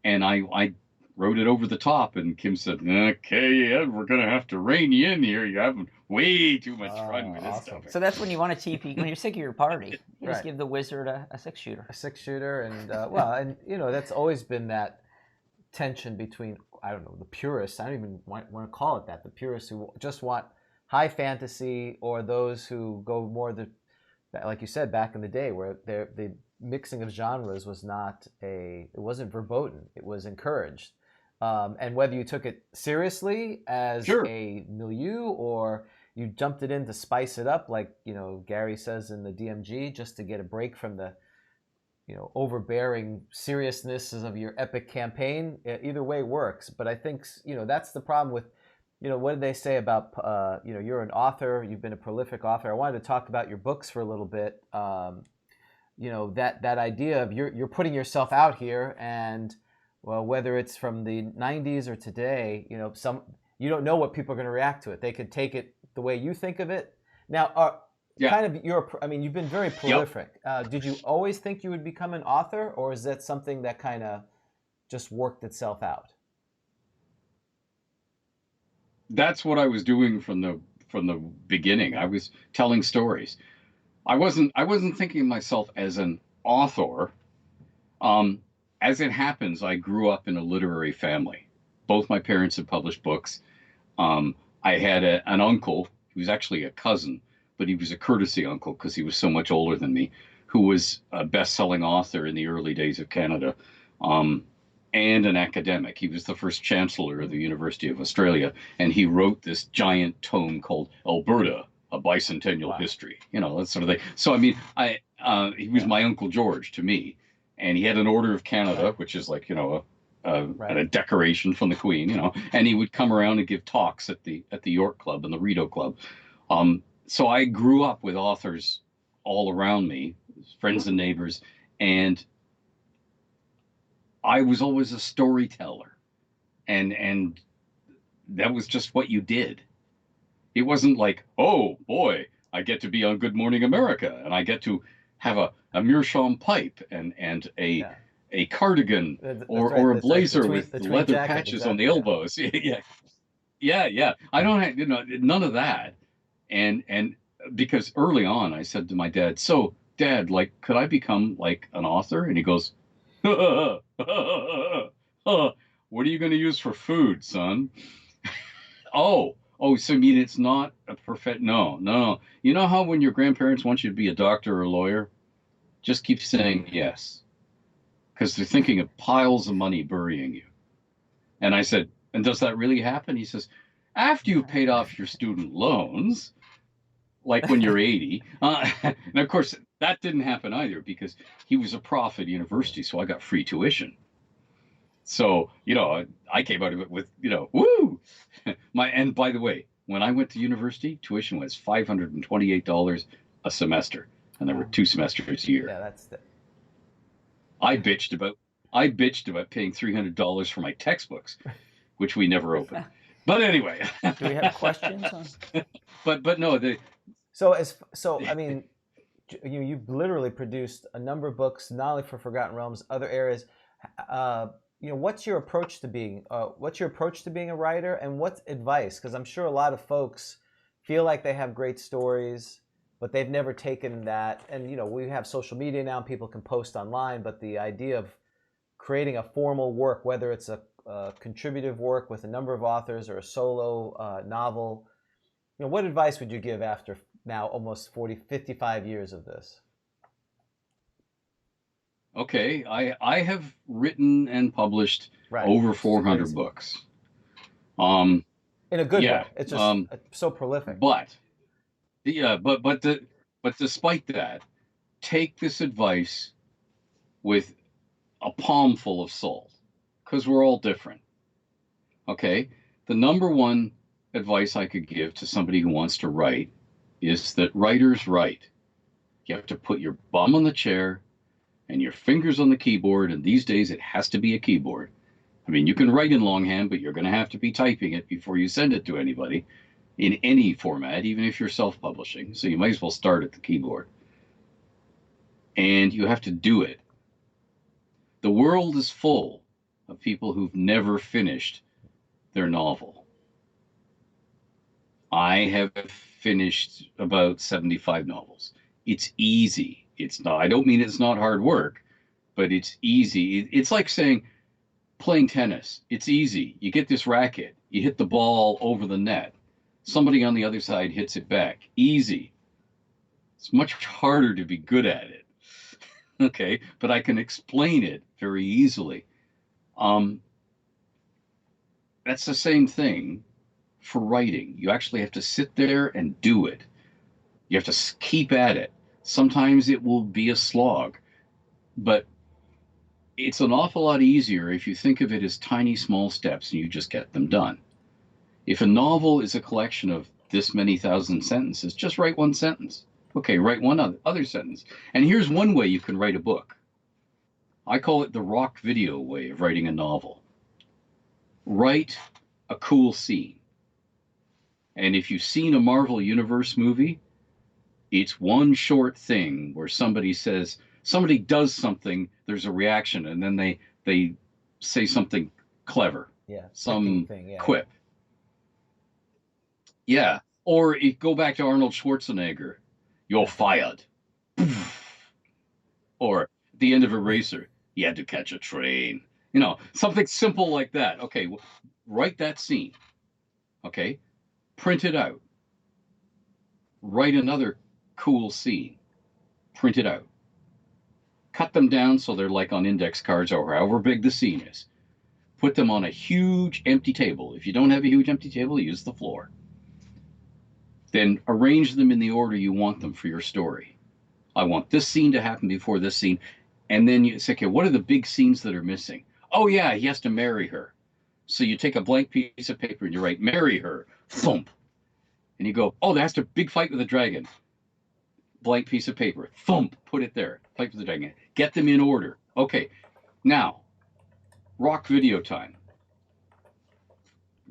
And I wrote it over the top, and Kim said, okay, Ed, we're going to have to rein you in here. You're having way too much fun with this stuff. So that's when you want to TP, when you're sick of your party, you just give the wizard a 6-shooter. A 6-shooter, and well, and you know, that's always been that tension between, I don't know, the purists, I don't even want to call it that, the purists who just want high fantasy, or those who go more like you said, back in the day, where the mixing of genres was it wasn't verboten, it was encouraged. And whether you took it seriously as a milieu, or you jumped it in to spice it up, like, you know, Gary says in the DMG, just to get a break from the, you know, overbearing seriousness of your epic campaign, either way works. But I think, you know, that's the problem with, you know, what did they say about, you know, you're an author, you've been a prolific author. I wanted to talk about your books for a little bit. You know, that idea of you're putting yourself out here, and well, whether it's from the 90s or today, you know, you don't know what people are going to react to it. They could take it the way you think of it. Now, kind of I mean, you've been very prolific. Did you always think you would become an author, or is that something that kind of just worked itself out? That's what I was doing from the beginning. I was telling stories. I wasn't thinking of myself as an author. As it happens, I grew up in a literary family. Both my parents had published books. I had an uncle who was actually a cousin, but he was a courtesy uncle because he was so much older than me, who was a best-selling author in the early days of Canada, and an academic. He was the first chancellor of the University of Australia, and he wrote this giant tome called Alberta, A Bicentennial History, you know, that sort of thing. So, I mean, he was my Uncle George to me. And he had an Order of Canada, which is like, you know, a decoration from the Queen, you know. And he would come around and give talks at the York Club and the Rideau Club. So I grew up with authors all around me, friends and neighbors, and I was always a storyteller, and that was just what you did. It wasn't like, oh boy, I get to be on Good Morning America, and I get to have a meerschaum pipe and a cardigan or a blazer with leather patches on the elbows. Yeah. I don't have, you know, none of that. And because early on I said to my dad, so Dad, like, could I become like an author? And he goes, what are you going to use for food, son? Oh, so you mean it's not a perfect? No. You know how when your grandparents want you to be a doctor or a lawyer, just keep saying yes, because they're thinking of piles of money burying you. And I said, and does that really happen? He says, after you've paid off your student loans, like when you're 80. And of course, that didn't happen either, because he was a prof at university, so I got free tuition. So, you know, I came out of it with, you know, woo! And by the way, when I went to university, tuition was $528 a semester, and there were 2 semesters a year. Yeah, that's the. I bitched about paying $300 for my textbooks, which we never opened. But anyway, Do we have questions on? but no, I mean, you've literally produced a number of books, not only for Forgotten Realms, other areas. What's your approach to being a writer, and what's advice? Because I'm sure a lot of folks feel like they have great stories, but they've never taken that. And we have social media now, and people can post online, but the idea of creating a formal work, whether it's a contributive work with a number of authors or a solo novel, what advice would you give after now almost 55 years of this? Okay, I have written and published Right. over 400 books. In a good yeah, way. It's just so prolific. But despite that, take this advice with a palmful of salt, because we're all different. Okay, the number one advice I could give to somebody who wants to write is that writers write. You have to put your bum on the chair and your fingers on the keyboard, and these days it has to be a keyboard. I mean, you can write in longhand, but you're going to have to be typing it before you send it to anybody in any format, even if you're self-publishing. So you might as well start at the keyboard. And you have to do it. The world is full of people who've never finished their novel. I have finished about 75 novels. It's easy. It's not, I don't mean it's not hard work, but it's easy. It's like saying playing tennis. It's easy. You get this racket, you hit the ball over the net. Somebody on the other side hits it back. Easy. It's much harder to be good at it. Okay, but I can explain it very easily. That's the same thing for writing. You actually have to sit there and do it. You have to keep at it. Sometimes it will be a slog, but it's an awful lot easier if you think of it as tiny, small steps and you just get them done. If a novel is a collection of this many thousand sentences, just write one sentence. Okay, write one other sentence. And here's one way you can write a book. I call it the rock video way of writing a novel. Write a cool scene. And if you've seen a Marvel Universe movie, it's one short thing where somebody does something, there's a reaction, and then they say something clever. Yeah. Some thing, yeah. quip. Yeah. Or go back to Arnold Schwarzenegger. You're fired. Or at the end of Eraser, you had to catch a train. Something simple like that. Okay, write that scene. Okay, print it out. Write another cool scene. Print it out. Cut them down so they're like on index cards or however big the scene is. Put them on a huge empty table. If you don't have a huge empty table, use the floor. Then arrange them in the order you want them for your story. I want this scene to happen before this scene. And then you say, okay, what are the big scenes that are missing? Oh, yeah, he has to marry her. So you take a blank piece of paper and you write, marry her, thump. And you go, oh, that's a big fight with a dragon. Blank piece of paper, thump, put it there, fight with the dragon. Get them in order. Okay, now, rock video time.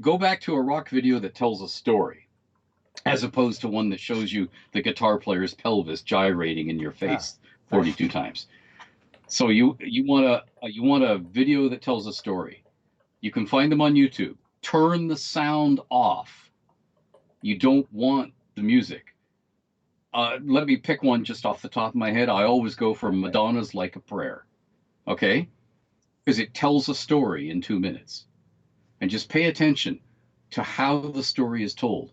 Go back to a rock video that tells a story, as opposed to one that shows you the guitar player's pelvis gyrating in your face 42 times. So you want a video that tells a story. You can find them on YouTube. Turn the sound off. You don't want the music. Let me pick one just off the top of my head. I always go for Madonna's Like a Prayer. Okay? Because it tells a story in 2 minutes. And just pay attention to how the story is told.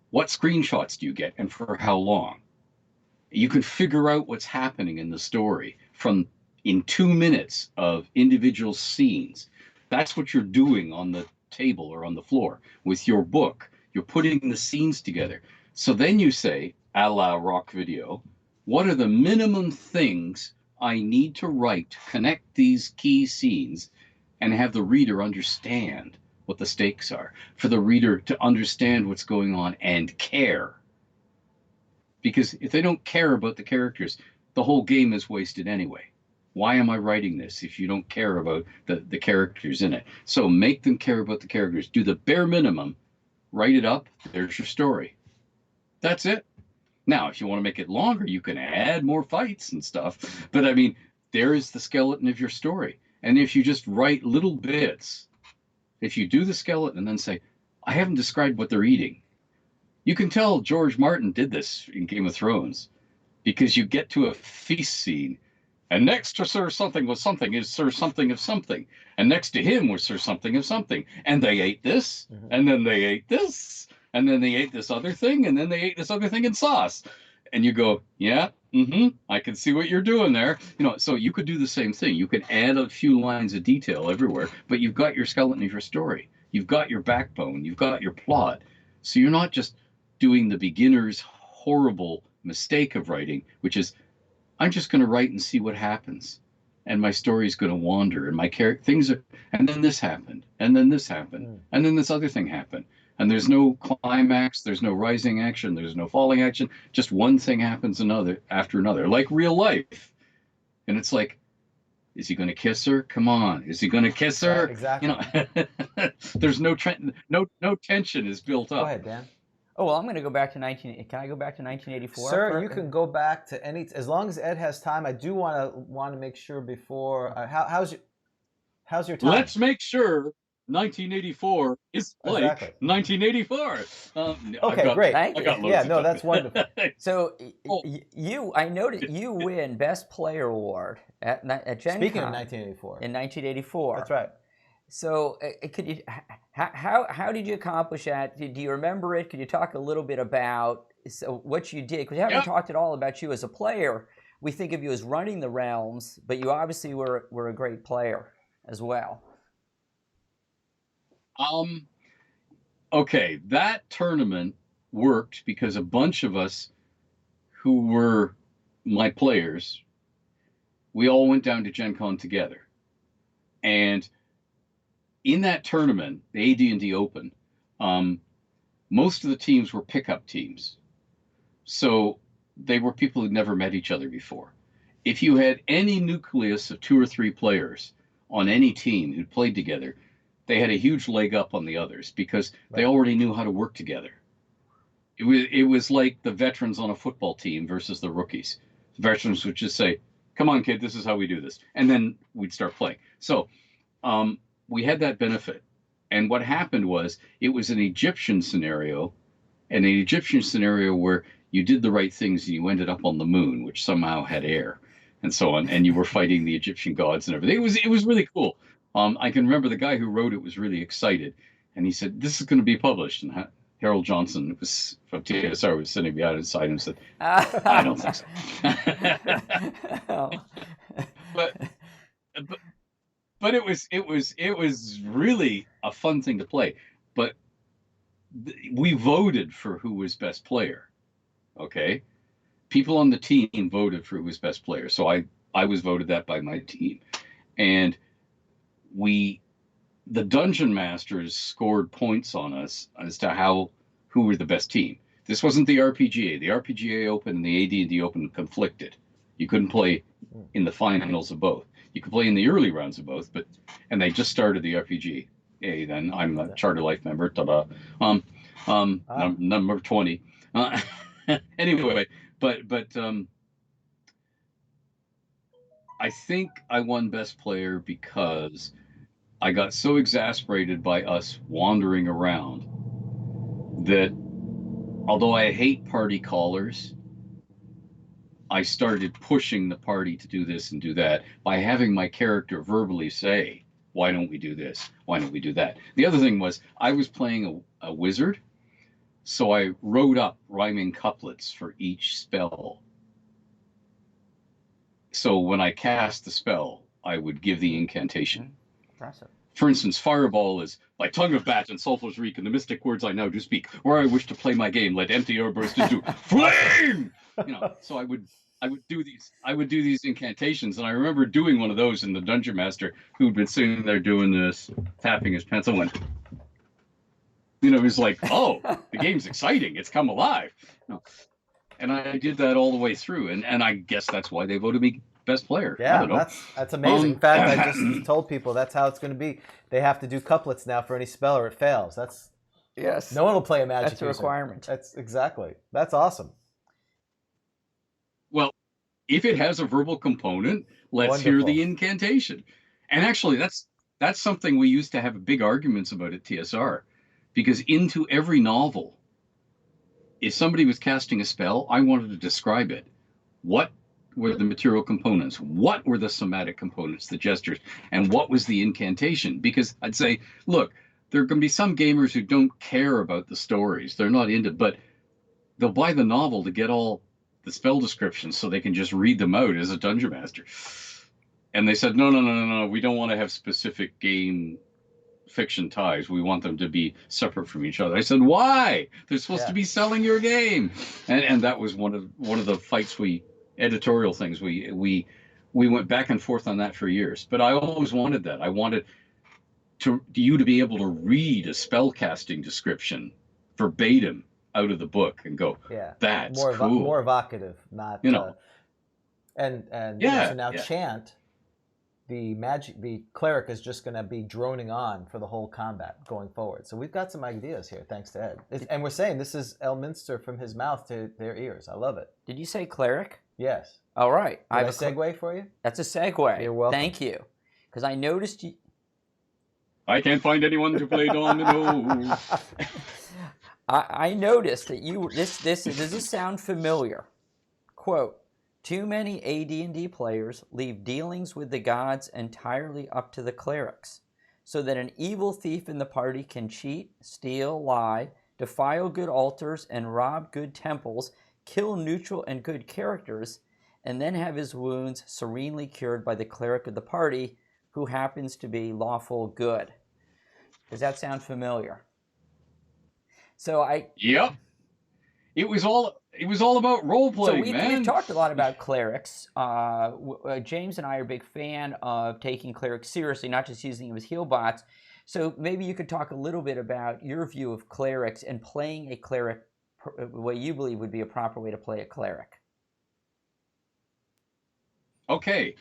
What screenshots do you get and for how long? You can figure out what's happening in the story in 2 minutes of individual scenes. That's what you're doing on the table or on the floor with your book. You're putting the scenes together. So then you say, a la rock video, what are the minimum things I need to write to connect these key scenes and have the reader understand what the stakes are, for the reader to understand what's going on and care. Because if they don't care about the characters, the whole game is wasted anyway. Why am I writing this if you don't care about the characters in it? So make them care about the characters. Do the bare minimum, write it up, there's your story. That's it. Now, if you want to make it longer, you can add more fights and stuff. But I mean, there is the skeleton of your story. And if you just write little bits, if you do the skeleton and then say, I haven't described what they're eating. You can tell George Martin did this in Game of Thrones because you get to a feast scene, and next to Sir Something was something is Sir Something of something, and next to him was Sir Something of something, and they ate this, and then they ate this, and then they ate this other thing, and then they ate this other thing in sauce, and you go, yeah, I can see what you're doing there. You know, so you could do the same thing. You could add a few lines of detail everywhere, but you've got your skeleton of your story. You've got your backbone. You've got your plot. So you're not just doing the beginner's horrible mistake of writing, which is, I'm just going to write and see what happens, and my story's going to wander, and my things are, and then this happened, and then this happened, and then this other thing happened, and there's no climax, there's no rising action, there's no falling action, just one thing happens after another, like real life, and it's like, is he going to kiss her? Come on, is he going to kiss her? Exactly. You know, there's no tension is built up. Go ahead, Dan. Oh, well, I'm going to go back to Can I go back to 1984? Sir, you can go back to as long as Ed has time. I do want to make sure before. How's your time? Let's make sure 1984 is like Exactly. 1984. Okay, great. Thank you. I got loads Yeah, of no, time. that's wonderful. So I noticed you win Best Player Award at Gen Speaking Con of 1984. in 1984. That's right. So could you how did you accomplish that? Do you remember it? Could you talk a little bit about what you did? Because we haven't talked at all about you as a player. We think of you as running the realms, but you obviously were a great player as well. Okay, that tournament worked because a bunch of us who were my players, we all went down to Gen Con together. And in that tournament, the AD&D Open, most of the teams were pickup teams. So they were people who'd never met each other before. If you had any nucleus of 2 or 3 players on any team who'd played together, they had a huge leg up on the others because they already knew how to work together. It was like the veterans on a football team versus the rookies. The veterans would just say, come on, kid, this is how we do this. And then we'd start playing. So we had that benefit. And what happened was it was an Egyptian scenario, and an Egyptian scenario where you did the right things and you ended up on the moon, which somehow had air and so on. And you were fighting the Egyptian gods and everything. It was really cool. I can remember the guy who wrote it was really excited. And he said, this is going to be published. And Harold Johnson was from TSR was sitting behind his side and said, I don't think so. But it was really a fun thing to play. But we voted for who was best player. Okay, people on the team voted for who was best player. So I was voted that by my team, and the dungeon masters scored points on us as to who were the best team. This wasn't the RPGA. The RPGA Open and the AD&D Open conflicted. You couldn't play in the finals of both. You could play in the early rounds of both, and they just started the RPGA. Then I'm a Charter Life member. Ta-da. Number 20. Anyway, but I think I won best player because I got so exasperated by us wandering around that although I hate party callers, I started pushing the party to do this and do that by having my character verbally say, why don't we do this? Why don't we do that? The other thing was I was playing a wizard, so I wrote up rhyming couplets for each spell. So when I cast the spell, I would give the incantation. Impressive. For instance, Fireball is by tongue of bat and sulphur's reek and the mystic words I now do speak. Where I wish to play my game, let empty air burst into flame. So I would do these incantations, and I remember doing one of those in the Dungeon Master who'd been sitting there doing this, tapping his pencil, went, It was like, oh, the game's exciting. It's come alive. And I did that all the way through. And I guess that's why they voted me best player. I Yeah, don't know. that's amazing. In fact, I just told people that's how it's going to be. They have to do couplets now for any spell, or it fails. Yes. No one will play a magic. That's a requirement. That's exactly. That's awesome. Well, if it has a verbal component, let's Wonderful. hear the incantation. And actually, that's something we used to have big arguments about at TSR, because into every novel, if somebody was casting a spell, I wanted to describe it. What were the material components? What were the somatic components, the gestures? And what was the incantation? Because I'd say, look, there are going to be some gamers who don't care about the stories. They're not into, but they'll buy the novel to get all the spell descriptions so they can just read them out as a dungeon master. And they said, no, we don't want to have specific game fiction ties. We want them to be separate from each other. I said, why? They're supposed to be selling your game. And that was one of the fights editorial things. We went back and forth on that for years. But I always wanted that. I wanted you to be able to read a spellcasting description verbatim out of the book and go, that's cool. More evocative, not so now chant. The cleric is just going to be droning on for the whole combat going forward. So we've got some ideas here, thanks to Ed. And we're saying this is Elminster from his mouth to their ears. I love it. Did you say cleric? Yes. All right. Did I segue for you? That's a segue. You're welcome. Thank you. Because I noticed you... I can't find anyone to play domino. I noticed that you... Does this sound familiar? Quote, too many AD&D players leave dealings with the gods entirely up to the clerics, so that an evil thief in the party can cheat, steal, lie, defile good altars, and rob good temples, kill neutral and good characters, and then have his wounds serenely cured by the cleric of the party, who happens to be lawful good. Does that sound familiar? Yep. It was all about role playing, man. We've talked a lot about clerics. James and I are a big fan of taking clerics seriously, not just using them as heal bots. So maybe you could talk a little bit about your view of clerics and playing a cleric the way you believe would be a proper way to play a cleric. Okay.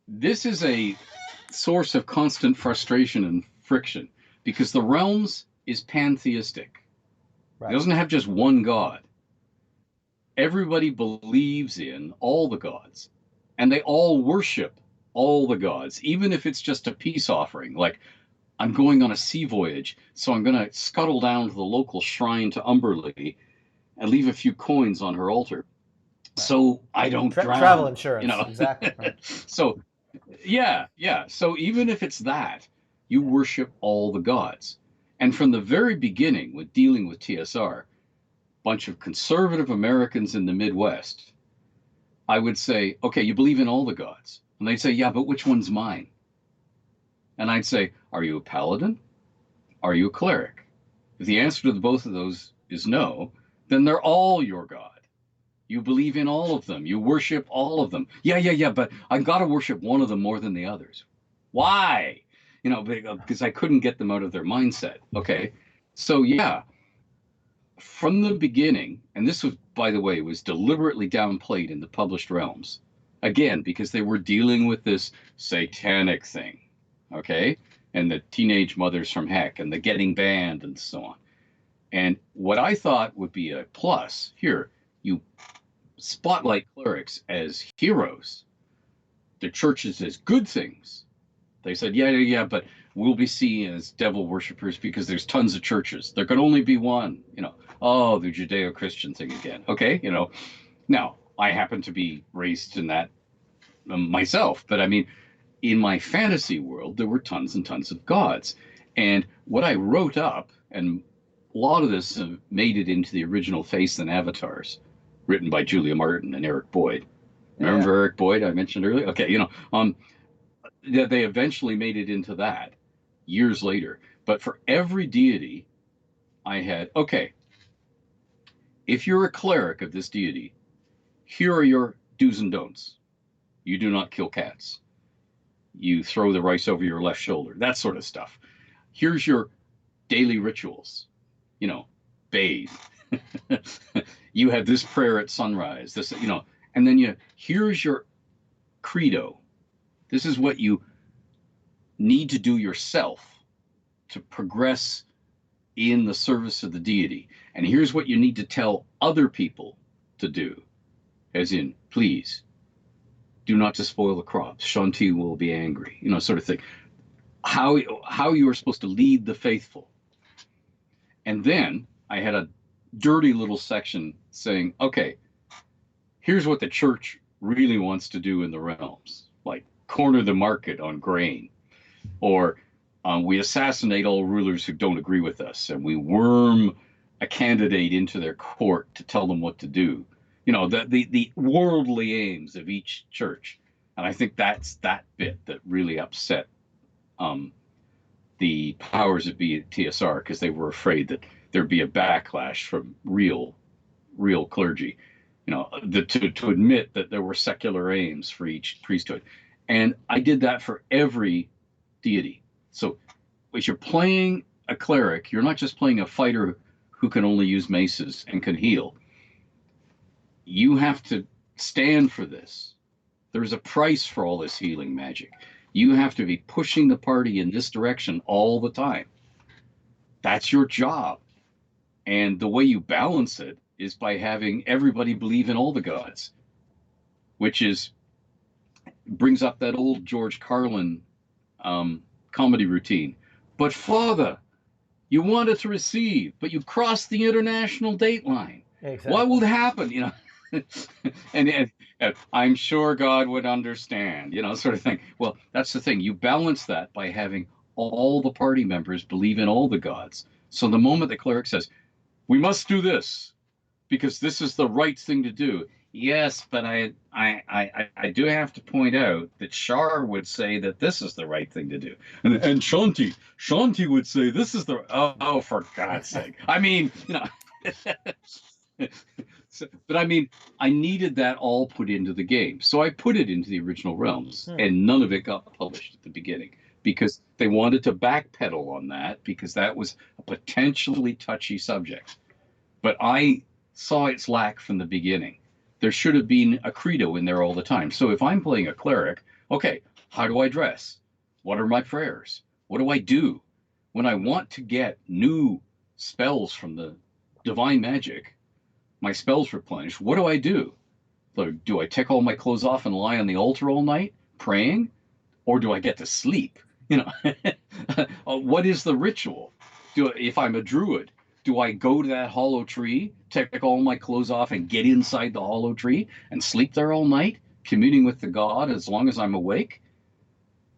This is a source of constant frustration and friction, because the realms is pantheistic. Right. It doesn't have just one god. Everybody believes in all the gods, and they all worship all the gods, even if it's just a peace offering. Like, I'm going on a sea voyage, so I'm going to scuttle down to the local shrine to Umberlee and leave a few coins on her altar, right, so I don't drown. Travel insurance, exactly. Right. So, yeah. So even if it's that, you worship all the gods. And from the very beginning, with dealing with TSR, bunch of conservative Americans in the Midwest, I would say, okay, you believe in all the gods. And they'd say, yeah, but which one's mine? And I'd say, are you a paladin? Are you a cleric? If the answer to both of those is no, then they're all your god. You believe in all of them. You worship all of them. Yeah, but I've got to worship one of them more than the others. Why? Because I couldn't get them out of their mindset. Okay. So yeah, from the beginning, and this was, by the way, was deliberately downplayed in the published realms, again, because they were dealing with this satanic thing, okay? And the teenage mothers from heck and the getting banned and so on. And what I thought would be a plus here, you spotlight clerics as heroes, the churches as good things. They said, yeah, but we'll be seen as devil worshippers because there's tons of churches. There can only be one, Oh, the Judeo-Christian thing again. Okay, Now, I happen to be raised in that myself, but I mean, in my fantasy world, there were tons and tons of gods. And what I wrote up, and a lot of this made it into the original Faiths and Avatars, written by Julia Martin and Eric Boyd. Remember Eric Boyd I mentioned earlier? Okay, they eventually made it into that years later. But for every deity, I had, okay, if you're a cleric of this deity, here are your do's and don'ts. You do not kill cats. You throw the rice over your left shoulder, that sort of stuff. Here's your daily rituals. You know, bathe. You have this prayer at sunrise. This, you know, and then here's your credo. This is what you need to do yourself to progress in the service of the deity. And here's what you need to tell other people to do, as in, please do not to spoil the crops. Shanti will be angry, you know, sort of thing. How you are supposed to lead the faithful. And then I had a dirty little section saying, okay, here's what the church really wants to do in the realms, like corner the market on grain, or we assassinate all rulers who don't agree with us, and we worm a candidate into their court to tell them what to do. You know, the worldly aims of each church. And I think that's that bit that really upset the powers that be at TSR, because they were afraid that there'd be a backlash from real clergy. You know, to admit that there were secular aims for each priesthood. And I did that for every deity. So if you're playing a cleric, you're not just playing a fighter who can only use maces and can heal. You have to stand for this. There's a price for all this healing magic. You have to be pushing the party in this direction all the time. That's your job. And the way you balance it is by having everybody believe in all the gods, which brings up that old George Carlin comedy routine. But Father, you wanted to receive, but you crossed the international date line. Exactly. What would happen? You know, and I'm sure God would understand, you know, sort of thing. Well, that's the thing. You balance that by having all the party members believe in all the gods. So the moment the cleric says, we must do this because this is the right thing to do. Yes, but I do have to point out that Shar would say that this is the right thing to do, and Shanti would say this is the oh for God's sake. I mean, you know. But I mean, I needed that all put into the game, so I put it into the original realms, and none of it got published at the beginning because they wanted to backpedal on that because that was a potentially touchy subject. But I saw its lack from the beginning. There should have been a credo in there all the time. So if I'm playing a cleric, okay, how do I dress? What are my prayers? What do I do? When I want to get new spells from the divine magic, my spells replenished, what do I do? Do I take all my clothes off and lie on the altar all night praying? Or do I get to sleep? You know, what is the ritual? If I'm a druid, do I go to that hollow tree, take all my clothes off and get inside the hollow tree and sleep there all night, communing with the god as long as I'm awake?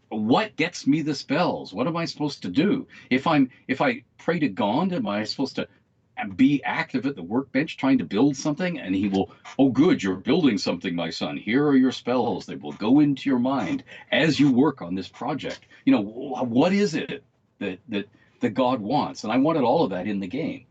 What gets me the spells? What am I supposed to do? If I pray to God, am I supposed to be active at the workbench trying to build something? And he will, oh good, you're building something, my son. Here are your spells. They will go into your mind as you work on this project. You know, what is it that God wants? And I wanted all of that in the game.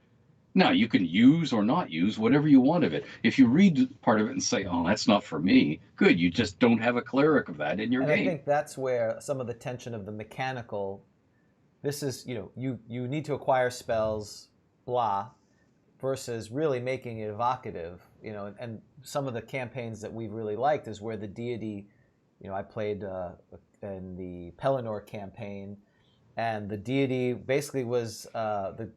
Now, you can use or not use whatever you want of it. If you read part of it and say, oh, that's not for me, good, you just don't have a cleric of that in your game. I think that's where some of the tension of the mechanical, this is, you know, you need to acquire spells, blah, versus really making it evocative, you know, and some of the campaigns that we've really liked is where the deity, you know, I played in the Pelennor campaign, and the deity basically was the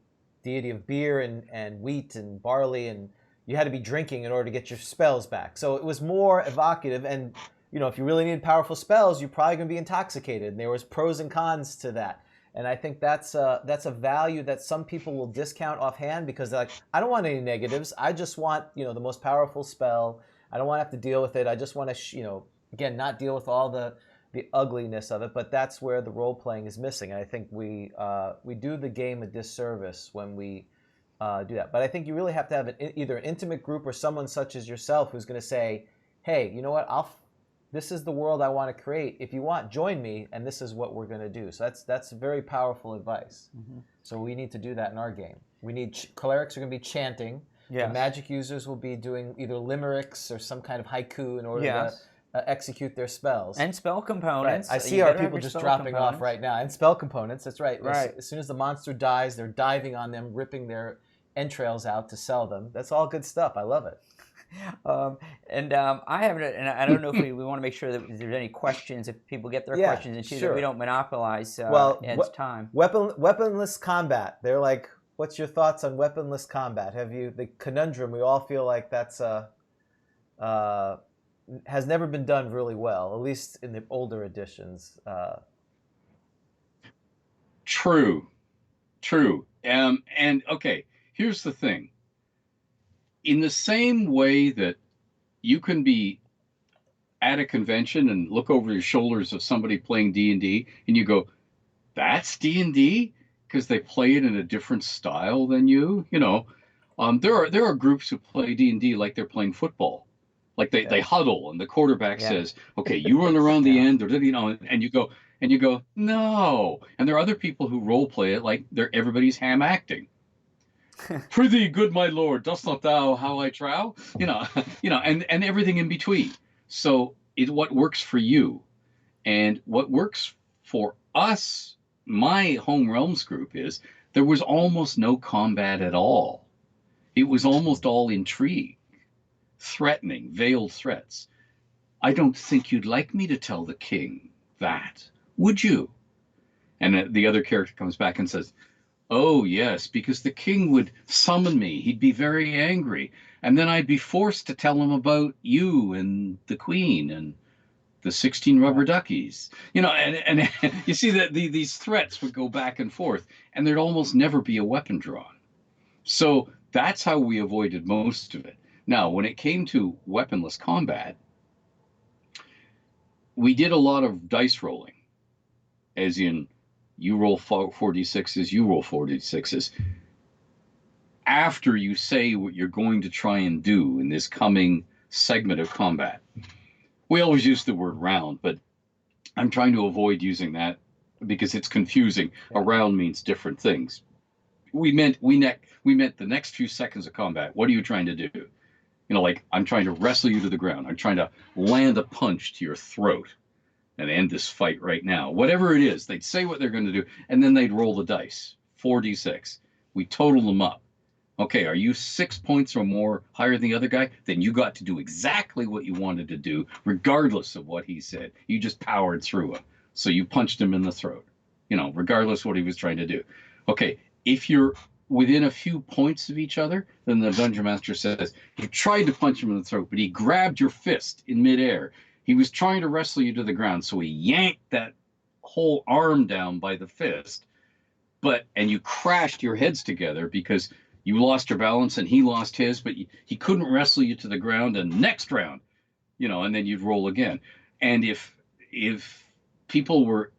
deity of beer and wheat and barley, and you had to be drinking in order to get your spells back. So it was more evocative, and you know, if you really needed powerful spells, you're probably going to be intoxicated, and there was pros and cons to that. And I think that's a value that some people will discount offhand because they're like, I don't want any negatives. I just want, you know, the most powerful spell. I don't want to have to deal with it. I just want to, you know, again, not deal with all the ugliness of it. But that's where the role playing is missing. And I think we do the game a disservice when we do that. But I think you really have to have either an intimate group or someone such as yourself who's going to say, hey, you know what? This is the world I want to create. If you want, join me, and this is what we're going to do. So that's very powerful advice. Mm-hmm. So we need to do that in our game. We need clerics are going to be chanting. Yes. The magic users will be doing either limericks or some kind of haiku in order execute their spells. And spell Right. components. I see our people just dropping off right now. And spell components, that's right. Right. As soon as the monster dies, they're diving on them, ripping their entrails out to sell them. That's all good stuff. I love it. I haven't, and I don't know if we want to make sure that if there's any questions, if people get their questions and that we don't monopolize Ed's time. Weaponless combat. They're like, what's your thoughts on weaponless combat? Have you, the conundrum, we all feel like that's has never been done really well, at least in the older editions. True. And okay, here's the thing. In the same way that you can be at a convention and look over your shoulders of somebody playing D&D and you go, that's D&D? Because they play it in a different style than you. You know, there are groups who play D&D like they're playing football. Like they huddle and the quarterback says, okay, you run around the end, or, you know, and you go, no. And there are other people who role play it like everybody's ham acting. Prithee, good my lord, dost not thou how I trow? You know, and everything in between. So what works for you, and what works for us, my Home Realms group, is there was almost no combat at all. It was almost all intrigue, threatening, veiled threats. I don't think you'd like me to tell the king that, would you? And the other character comes back and says, oh, yes, because the king would summon me. He'd be very angry. And then I'd be forced to tell him about you and the queen and the 16 rubber duckies. You know, and you see that these threats would go back and forth, and there'd almost never be a weapon drawn. So that's how we avoided most of it. Now, when it came to weaponless combat, we did a lot of dice rolling, as in, you roll 4d6s, you roll 4d6s. After you say what you're going to try and do in this coming segment of combat. We always use the word round, but I'm trying to avoid using that because it's confusing. A round means different things. We meant the next few seconds of combat. What are you trying to do? You know, like, I'm trying to wrestle you to the ground. I'm trying to land a punch to your throat and end this fight right now. Whatever it is, they'd say what they're going to do, and then they'd roll the dice, 4d6. We total them up. Okay, are you 6 points or more higher than the other guy? Then you got to do exactly what you wanted to do, regardless of what he said. You just powered through him. So you punched him in the throat, you know, regardless what he was trying to do. Okay, if you're within a few points of each other, then the Dungeon Master says, you tried to punch him in the throat, but he grabbed your fist in midair. He was trying to wrestle you to the ground, so he yanked that whole arm down by the fist, and you crashed your heads together because you lost your balance and he lost his, but he couldn't wrestle you to the ground. And next round, you know, and then you'd roll again. And if people were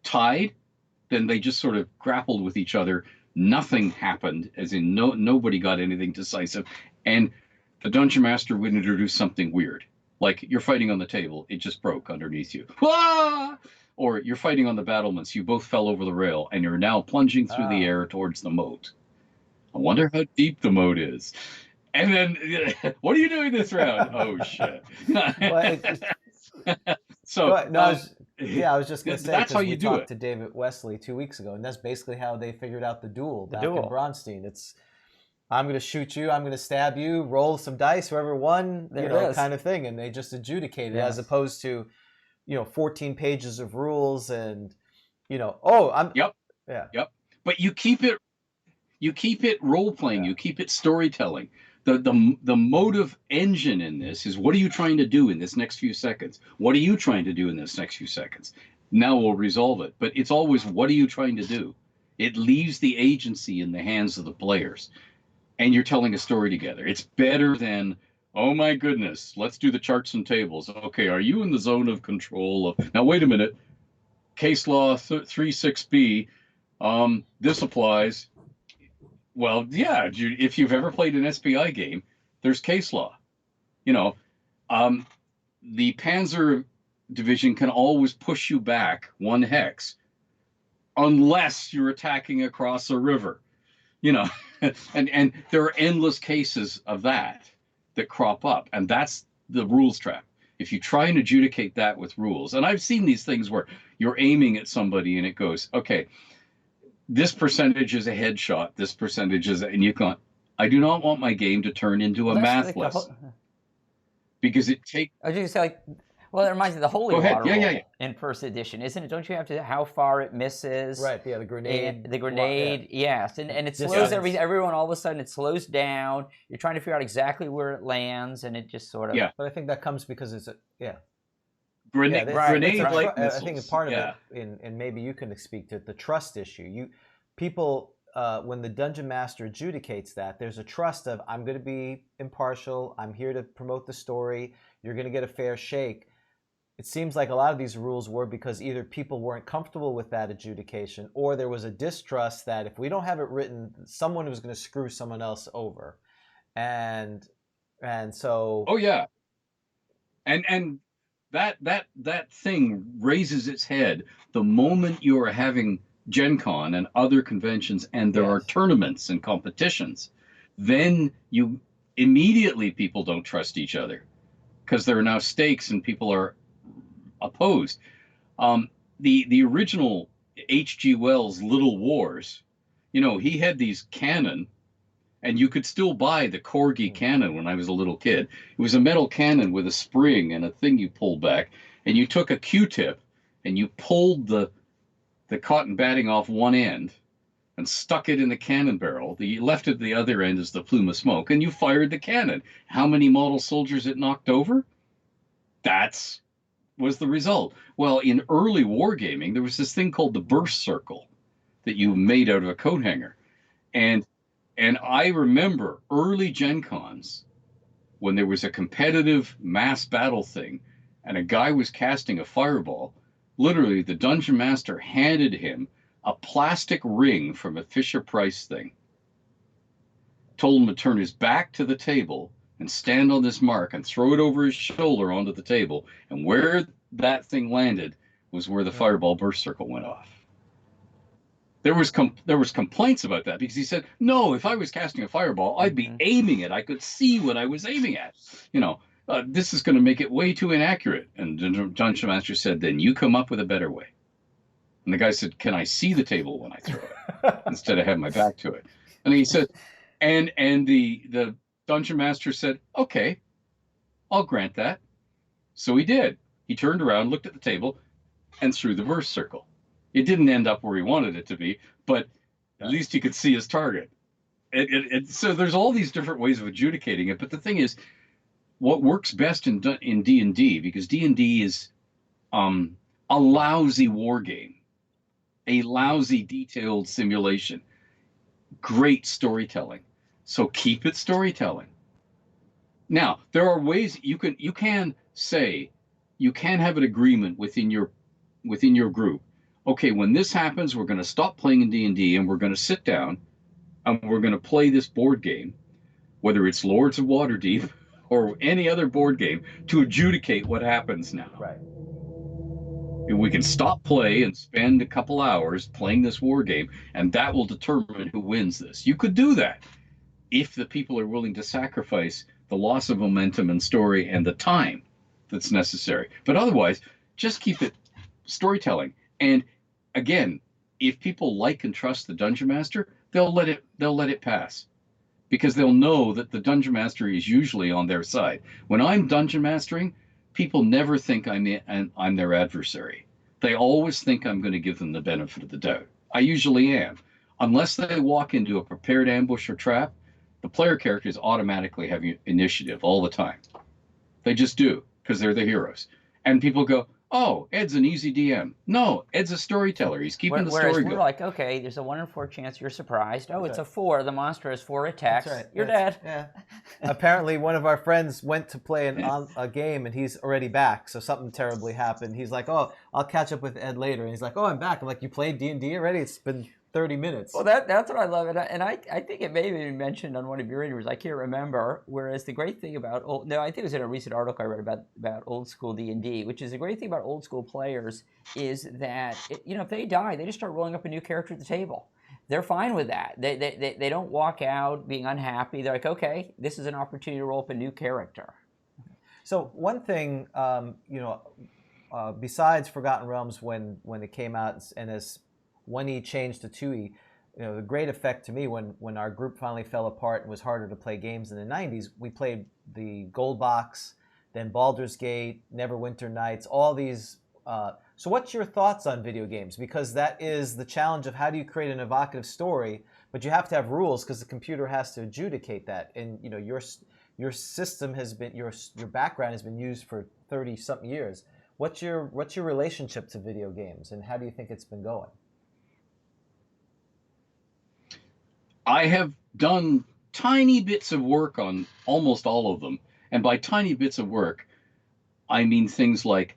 tied, then they just sort of grappled with each other. Nothing happened, as in nobody got anything decisive. And the Dungeon Master would introduce something weird. Like, you're fighting on the table, it just broke underneath you. Ah! Or you're fighting on the battlements, you both fell over the rail, and you're now plunging through the air towards the moat. I wonder how deep the moat is. And then, what are you doing this round? Oh, shit. So, I was just going to say, that's how you do it. We talked to David Wesley 2 weeks ago, and that's basically how they figured out the duel back in Bronstein. It's, I'm going to shoot you, I'm going to stab you, roll some dice, whoever won, kind of thing. And they just adjudicated as opposed to, 14 pages of rules and, Yep. But you keep it role playing, you keep it storytelling. The motive engine in this is, what are you trying to do in this next few seconds? What are you trying to do in this next few seconds? Now we'll resolve it. But it's always, what are you trying to do? It leaves the agency in the hands of the players. And you're telling a story together. It's better than, oh my goodness, let's do the charts and tables. Okay, are you in the zone of control of... Now, wait a minute. Case law 36B, this applies. Well, yeah, if you've ever played an SPI game, there's case law. The Panzer Division can always push you back 1 hex unless you're attacking across a river. And there are endless cases of that crop up, and that's the rules trap. if you try and adjudicate that with rules, and I've seen these things where you're aiming at somebody and it goes, okay, this percentage is a headshot, this percentage is, and you can't. I do not want my game to turn into a Well, that's math like lesson because it takes. I was just say, like, well, it reminds me of the Holy Go ahead. Water Yeah, yeah, rule yeah. in first edition, isn't it? Don't you have to how far it misses? Right. Yeah. The grenade. The grenade, yes, and it Distance. slows everyone. All of a sudden, it slows down. You're trying to figure out exactly where it lands, and it just sort of. Yeah. But I think that comes because it's Grenade, Right. like I think missiles. part of Yeah. it, and maybe you can speak to it, the trust issue. People, when the dungeon master adjudicates that, there's a trust of I'm going to be impartial. I'm here to promote the story. You're going to get a fair shake. It seems like a lot of these rules were because either people weren't comfortable with that adjudication, or there was a distrust that if we don't have it written, someone was going to screw someone else over, and so. Oh yeah. And that thing raises its head the moment you are having Gen Con and other conventions and there are Yes. tournaments and competitions. Then you immediately people don't trust each other because there are now stakes and people are opposed. The original H.G. Wells' Little Wars, he had these cannon, and you could still buy the Corgi cannon when I was a little kid. It was a metal cannon with a spring and a thing you pulled back, and you took a Q-tip and you pulled the cotton batting off one end and stuck it in the cannon barrel. You left at the other end as the plume of smoke, and you fired the cannon. How many model soldiers it knocked over? That's was the result. Well, in early wargaming, there was this thing called the burst circle that you made out of a coat hanger. And I remember early Gen Cons when there was a competitive mass battle thing and a guy was casting a fireball. Literally, the dungeon master handed him a plastic ring from a Fisher Price thing, told him to turn his back to the table and stand on this mark and throw it over his shoulder onto the table. And where that thing landed was where the fireball burst circle went off. There was complaints about that because he said, no, if I was casting a fireball, I'd be aiming it. I could see what I was aiming at. This is going to make it way too inaccurate. And the dungeon master said, then you come up with a better way. And the guy said, can I see the table when I throw it instead of have my back to it? And he said, and the dungeon master said, okay, I'll grant that. So he did. He turned around, looked at the table, and threw the burst circle. It didn't end up where he wanted it to be, but at least he could see his target. So there's all these different ways of adjudicating it. But the thing is, what works best in D&D, because D&D is a lousy war game, a lousy detailed simulation, great storytelling. So keep it storytelling. Now, there are ways you can have an agreement within your group. Okay, when this happens, we're going to stop playing in D&D and we're going to sit down and we're going to play this board game, whether it's Lords of Waterdeep or any other board game, to adjudicate what happens now. Right. We can stop play and spend a couple hours playing this war game, and that will determine who wins this. You could do that if the people are willing to sacrifice the loss of momentum and story and the time that's necessary. But otherwise, just keep it storytelling. And again, if people like and trust the dungeon master, they'll let it pass, because they'll know that the dungeon master is usually on their side. When I'm dungeon mastering, people never think I'm their adversary. They always think I'm going to give them the benefit of the doubt. I usually am. Unless they walk into a prepared ambush or trap, the player characters automatically have initiative all the time. They just do, because they're the heroes. And people go, oh, Ed's an easy DM. No, Ed's a storyteller. He's keeping the story going. We're like, okay, there's a 1 in 4 chance you're surprised. Oh, it's a 4. The monster has 4 attacks. That's right. You're dead. Yeah. Apparently, one of our friends went to play a game, and he's already back. So something terribly happened. He's like, oh, I'll catch up with Ed later. And he's like, oh, I'm back. I'm like, you played D&D already? It's been 30 minutes. Well, that's what I love. And I think it may have been mentioned on one of your interviews. I can't remember. Whereas the great thing about I think it was in a recent article I read about old school D&D, which is the great thing about old school players is that, if they die, they just start rolling up a new character at the table. They're fine with that. They don't walk out being unhappy. They're like, okay, this is an opportunity to roll up a new character. So one thing, besides Forgotten Realms when it came out, and as 1E changed to 2E, the great effect to me when our group finally fell apart and was harder to play games in the 90s, we played the Gold Box, then Baldur's Gate, Neverwinter Nights, all these. So what's your thoughts on video games? Because that is the challenge of how do you create an evocative story, but you have to have rules because the computer has to adjudicate that. And your system has been your background has been used for 30 something years. What's your relationship to video games, and how do you think it's been going? I have done tiny bits of work on almost all of them. And by tiny bits of work, I mean things like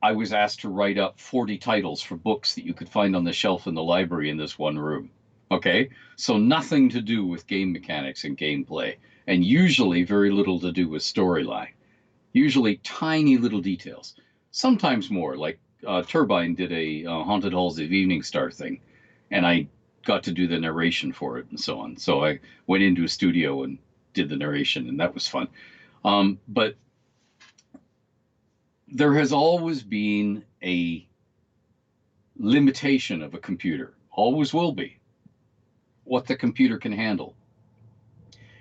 I was asked to write up 40 titles for books that you could find on the shelf in the library in this one room. Okay? So nothing to do with game mechanics and gameplay, and usually very little to do with storyline. Usually tiny little details. Sometimes more, like Turbine did a Haunted Halls of Evening Star thing, and I got to do the narration for it and so on. So I went into a studio and did the narration, and that was fun. But there has always been a limitation of a computer, always will be, what the computer can handle.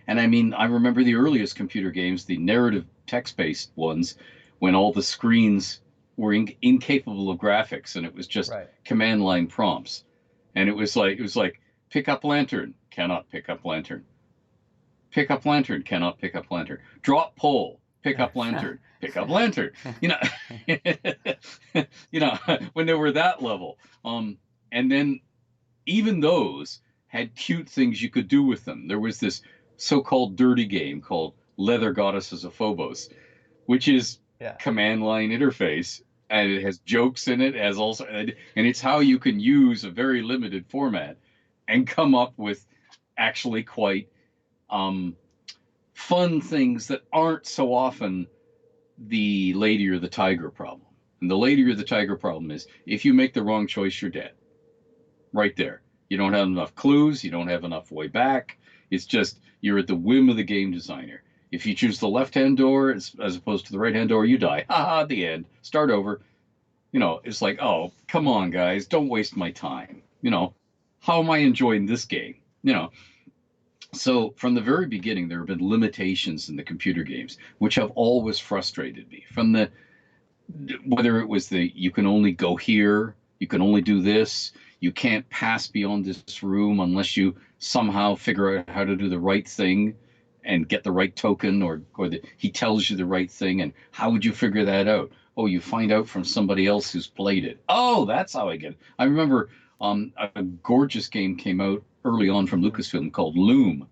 And I mean, I remember the earliest computer games, the narrative text-based ones, when all the screens were incapable of graphics, and it was just Right. command line prompts. And it was like pick up lantern, cannot pick up lantern. Pick up lantern, cannot pick up lantern. Drop pole, pick up lantern, pick up lantern. You know, when they were that level. And then even those had cute things you could do with them. There was this so-called dirty game called Leather Goddesses of Phobos, which is command line interface, and it has jokes in it, as also, and it's how you can use a very limited format and come up with actually quite fun things that aren't so often the lady or the tiger problem. And the lady or the tiger problem is if you make the wrong choice, you're dead. Right there. You don't have enough clues. You don't have enough way back. It's just you're at the whim of the game designer. If you choose the left-hand door as opposed to the right-hand door, you die. Ha, at the end. Start over. It's like, oh, come on, guys. Don't waste my time. How am I enjoying this game? So from the very beginning, there have been limitations in the computer games, which have always frustrated me. Whether it was you can only go here, you can only do this, you can't pass beyond this room unless you somehow figure out how to do the right thing and get the right token, or he tells you the right thing, and how would you figure that out? Oh, you find out from somebody else who's played it. Oh, that's how I get it. I remember a gorgeous game came out early on from Lucasfilm called Loom.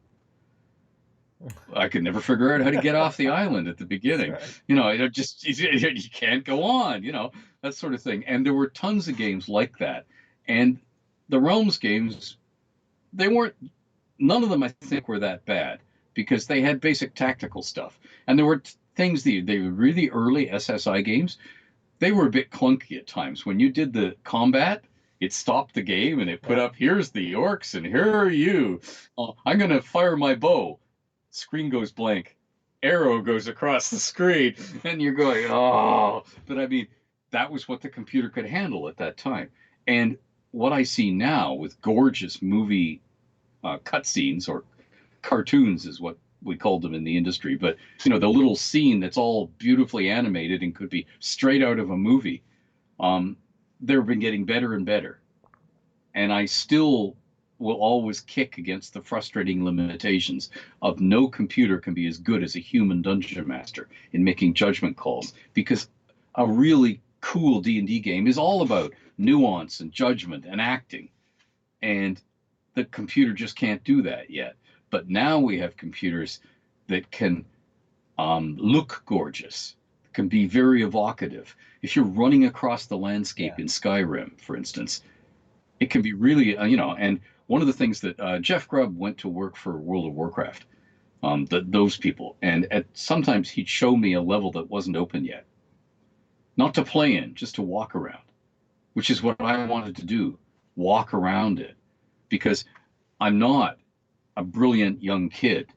I could never figure out how to get off the island at the beginning. Right. You can't go on, that sort of thing. And there were tons of games like that. And the Realms games, none of them I think were that bad, because they had basic tactical stuff. And there were things, they were really early SSI games. They were a bit clunky at times. When you did the combat, it stopped the game and it put up, here's the orcs and here are you. I'm going to fire my bow. Screen goes blank. Arrow goes across the screen. And you're going, oh. But I mean, that was what the computer could handle at that time. And what I see now with gorgeous movie cutscenes, or cartoons is what we called them in the industry, but the little scene that's all beautifully animated and could be straight out of a movie, they've been getting better and better. And I still will always kick against the frustrating limitations of no computer can be as good as a human dungeon master in making judgment calls, because a really cool D&D game is all about nuance and judgment and acting, and the computer just can't do that yet. But now we have computers that can look gorgeous, can be very evocative. If you're running across the landscape in Skyrim, for instance, it can be really, and one of the things that Jeff Grubb went to work for World of Warcraft, those people, and sometimes he'd show me a level that wasn't open yet. Not to play in, just to walk around, which is what I wanted to do, walk around it, because I'm not a brilliant young kid.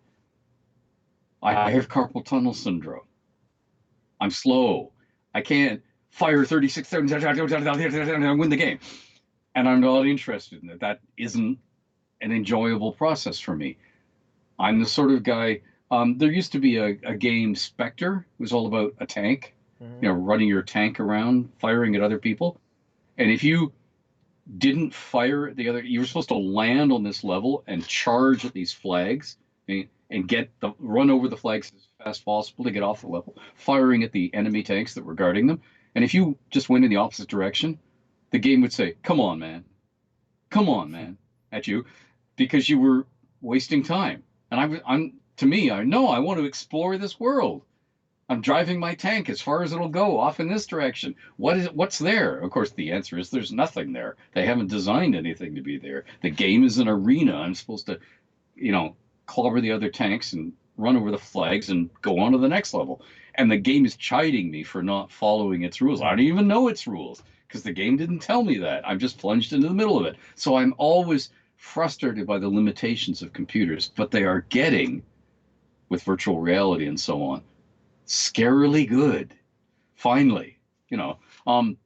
I have carpal tunnel syndrome. I'm slow. I can't fire 36 and win the game. And I'm not interested in it. That isn't an enjoyable process for me. I'm the sort of guy. There used to be a game, Spectre. It was all about a tank, running your tank around, firing at other people. And if you didn't fire at the other, you were supposed to land on this level and charge at these flags and run over the flags as fast as possible to get off the level, firing at the enemy tanks that were guarding them. And if you just went in the opposite direction, the game would say, come on, man, at you, because you were wasting time. And I know I want to explore this world. I'm driving my tank as far as it'll go off in this direction. What's there? Of course, the answer is there's nothing there. They haven't designed anything to be there. The game is an arena. I'm supposed to, clobber the other tanks and run over the flags and go on to the next level. And the game is chiding me for not following its rules. I don't even know its rules because the game didn't tell me that. I'm just plunged into the middle of it. So I'm always frustrated by the limitations of computers, but they are getting, with virtual reality and so on, scarily good. Finally, I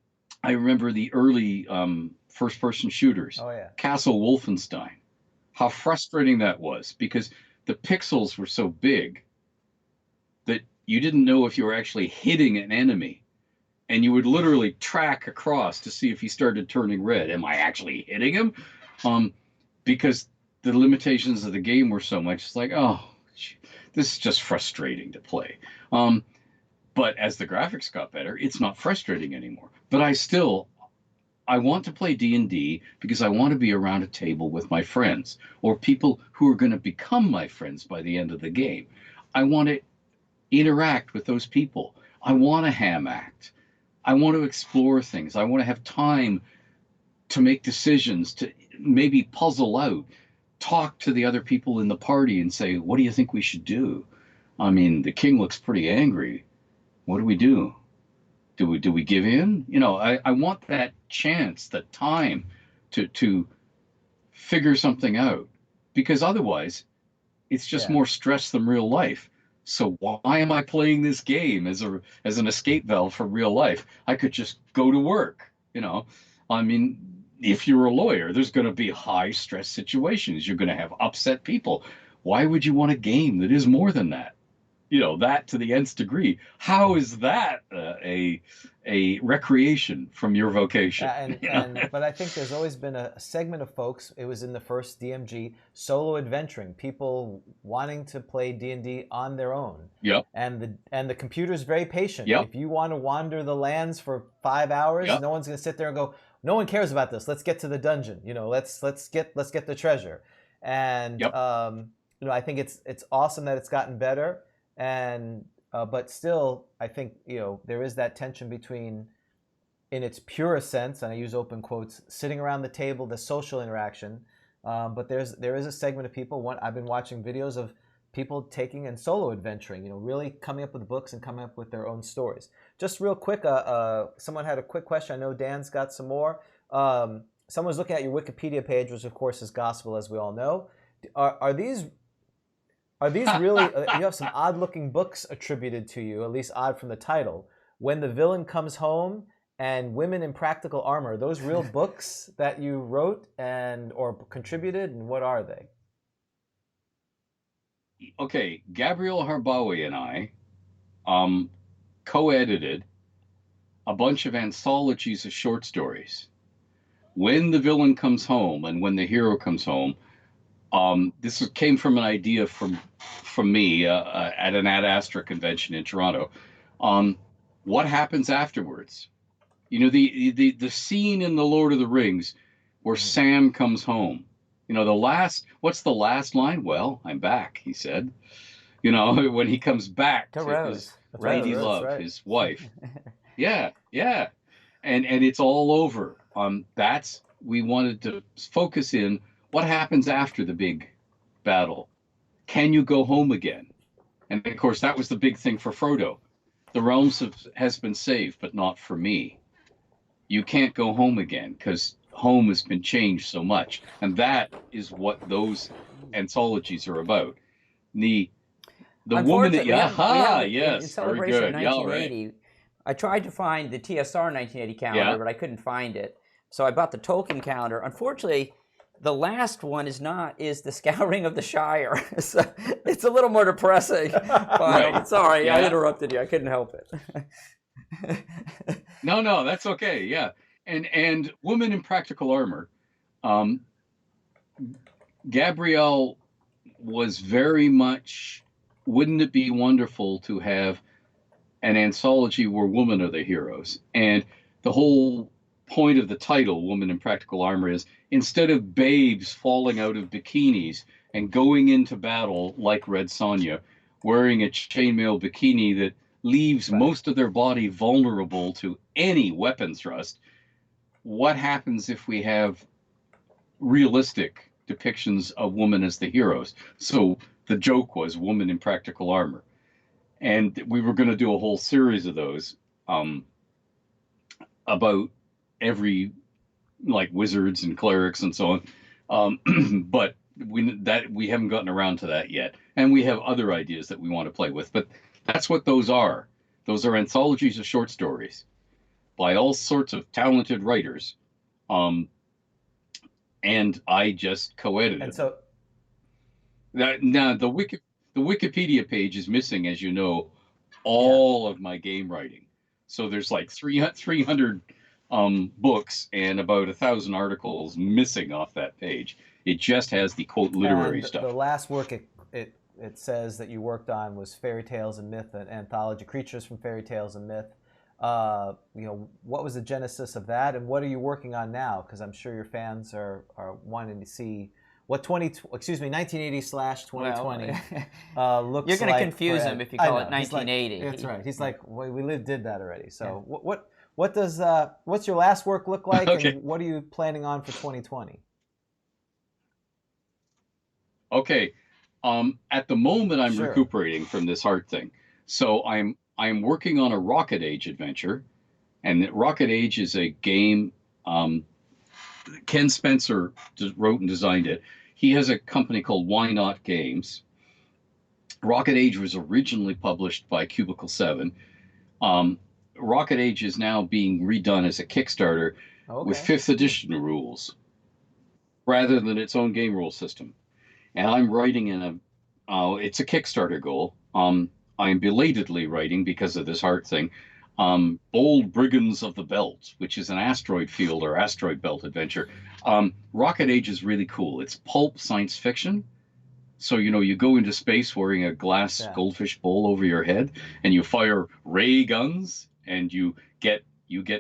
remember the early first-person shooters. Oh yeah. Castle Wolfenstein. How frustrating that was because the pixels were so big that you didn't know if you were actually hitting an enemy, and you would literally track across to see if he started turning red. Am I actually hitting him? Because the limitations of the game were so much. It's like, oh, this is just frustrating to play. But as the graphics got better, it's not frustrating anymore. But I want to play D&D because I want to be around a table with my friends or people who are going to become my friends by the end of the game. I want to interact with those people. I want to ham act. I want to explore things. I want to have time to make decisions, to maybe puzzle out, talk to the other people in the party and say, what do you think we should do? I mean, the king looks pretty angry. What do we do? Do we give in? I want that chance, that time to figure something out, because otherwise it's just more stress than real life. So why am I playing this game as an escape valve from real life? I could just go to work, I mean, if you're a lawyer, there's going to be high stress situations. You're going to have upset people. Why would you want a game that is more than that? That to the nth degree. How is that a recreation from your vocation? But I think there's always been a segment of folks. It was in the first DMG, solo adventuring, people wanting to play D&D on their own. Yep. And the computer's very patient. Yep. If you want to wander the lands for 5 hours, no one's going to sit there and go, no one cares about this. Let's get to the dungeon. Let's get the treasure. And I think it's awesome that it's gotten better. And but still, I think there is that tension between, in its purest sense, and I use open quotes, sitting around the table, the social interaction. But there is a segment of people. I've been watching videos of people taking and solo adventuring. Really coming up with books and coming up with their own stories. Just real quick, someone had a quick question. I know Dan's got some more. Someone's looking at your Wikipedia page, which of course is gospel, as we all know. Are these really, you have some odd looking books attributed to you, at least odd from the title. When the Villain Comes Home and Women in Practical Armor. Are those real books that you wrote or contributed, and what are they? Okay, Gabriel Harbawi and I co-edited a bunch of anthologies of short stories. When the Villain Comes Home and When the Hero Comes Home. This came from an idea from me at an Ad Astra convention in Toronto. What happens afterwards? The scene in The Lord of the Rings where Sam comes home. What's the last line? Well, I'm back, he said. When he comes back to his lady love, his wife. Yeah. And it's all over. We wanted to focus in. What happens after the big battle? Can you go home again? And of course, that was the big thing for Frodo. The realms has been saved, but not for me. You can't go home again because home has been changed so much. And that is what those anthologies are about. The woman that, Unfortunately, we aha, haven't in yes, very celebration of good. Yeah, all right. 1980. I tried to find the TSR 1980 calendar, Yeah. but I couldn't find it. So I bought the Tolkien calendar. Unfortunately, the last one is the Scouring of the Shire. So it's a little more depressing. But Right. sorry, I Yeah. interrupted you. I couldn't help it. No, that's okay. Yeah. And Woman in Practical Armor, um, Gabrielle was very much, wouldn't it be wonderful to have an anthology where women are the heroes? And the whole point of the title, Woman in Practical Armor, is instead of babes falling out of bikinis and going into battle like Red Sonja, wearing a chainmail bikini that leaves Right. most of their body vulnerable to any weapon thrust, what happens if we have realistic depictions of women as the heroes? So the joke was Woman in Practical Armor. And we were going to do a whole series of those about every, like, wizards and clerics and so on. But we haven't gotten around to that yet. And we have other ideas that we want to play with. But that's what those are. Those are anthologies of short stories by all sorts of talented writers. And I just co-edited. And so now the Wikipedia page is missing, as you know, all of my game writing. So there's like 300 books and about 1,000 articles missing off that page. It just has the quote literary and stuff. the last work it says that you worked on was Fairy Tales and Myth, an anthology, Creatures from Fairy Tales and Myth. What was the genesis of that, and what are you working on now? Because I'm sure your fans are wanting to see what 1980/2020 looks like. You're going to confuse him if you call it He's 1980. Like, that's right. He's like, we did that already. So what does what's your last work look like, Okay. and what are you planning on for 2020? Okay. At the moment, I'm Sure. recuperating from this heart thing. So I'm working on a Rocket Age adventure, and Rocket Age is a game. Ken Spencer wrote and designed it. He has a company called Why Not Games. Rocket Age was originally published by Cubicle 7. Rocket Age is now being redone as a Kickstarter with 5th edition rules rather than its own game rule system. And I'm writing in it's a Kickstarter goal. I'm belatedly writing, because of this heart thing, Bold Brigands of the Belt, which is an asteroid field or asteroid belt adventure. Rocket Age is really cool. It's pulp science fiction. So, you go into space wearing a glass goldfish bowl over your head, and you fire ray guns, and you get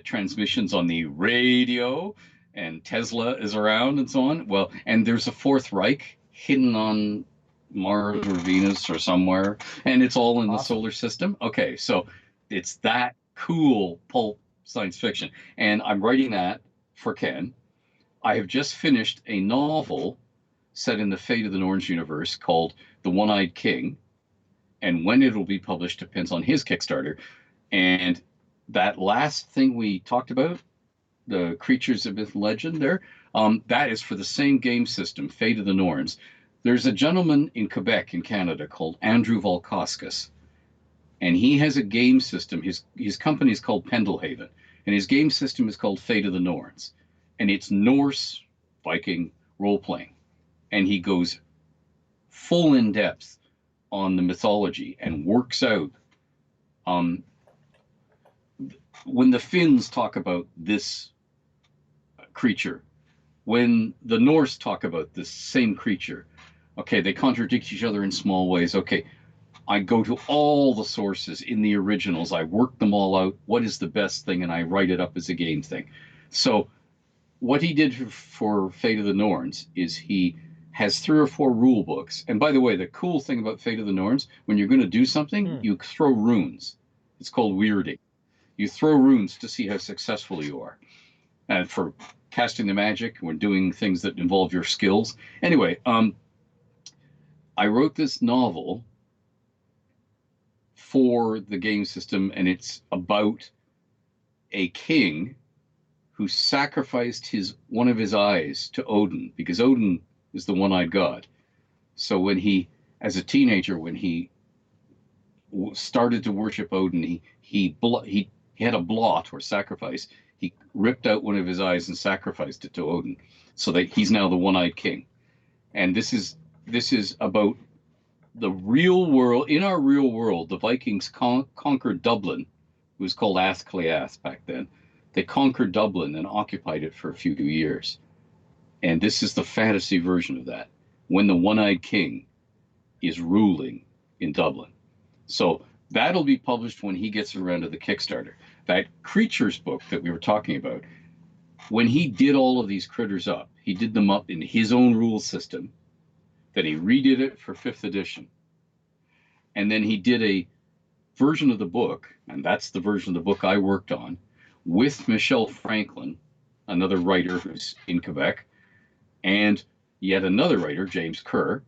transmissions on the radio, and Tesla is around and so on. Well, and there's a Fourth Reich hidden on Mars or Venus or somewhere, and it's all in the solar system. Okay, so it's that cool pulp science fiction. And I'm writing that for Ken. I have just finished a novel set in the Fate of the Norns universe called The One-Eyed King. And when it'll be published depends on his Kickstarter. And that last thing we talked about, the Creatures of Myth and Legend there, that is for the same game system, Fate of the Norns. There's a gentleman in Quebec in Canada called Andrew Volkoskas, and he has a game system. His company is called Pendelhaven, and his game system is called Fate of the Norns, and it's Norse Viking role-playing. And he goes full in depth on the mythology and works out when the Finns talk about this creature, when the Norse talk about this same creature, okay, they contradict each other in small ways. Okay, I go to all the sources in the originals. I work them all out. What is the best thing? And I write it up as a game thing. So what he did for Fate of the Norns is he has 3 or 4 rule books. And by the way, the cool thing about Fate of the Norns, when you're going to do something, you throw runes. It's called weirding. You throw runes to see how successful you are. And for casting the magic, when doing things that involve your skills. Anyway, I wrote this novel for the game system, and it's about a king who sacrificed one of his eyes to Odin, because Odin is the one-eyed god. So when he, as a teenager, when he started to worship Odin, he had a blot or sacrifice. He ripped out one of his eyes and sacrificed it to Odin, so that he's now the one-eyed king. And this is about the real world. In our real world, the Vikings conquered Dublin. It was called Athcliath back then. They conquered Dublin and occupied it for a few years. And this is the fantasy version of that, when the one-eyed king is ruling in Dublin. So that'll be published when he gets around to the Kickstarter. That Creatures book that we were talking about, when he did all of these critters up, he did them up in his own rule system. Then he redid it for 5th edition. And then he did a version of the book, and that's the version of the book I worked on, with Michel Franklin, another writer who's in Quebec, and yet another writer, James Kerr,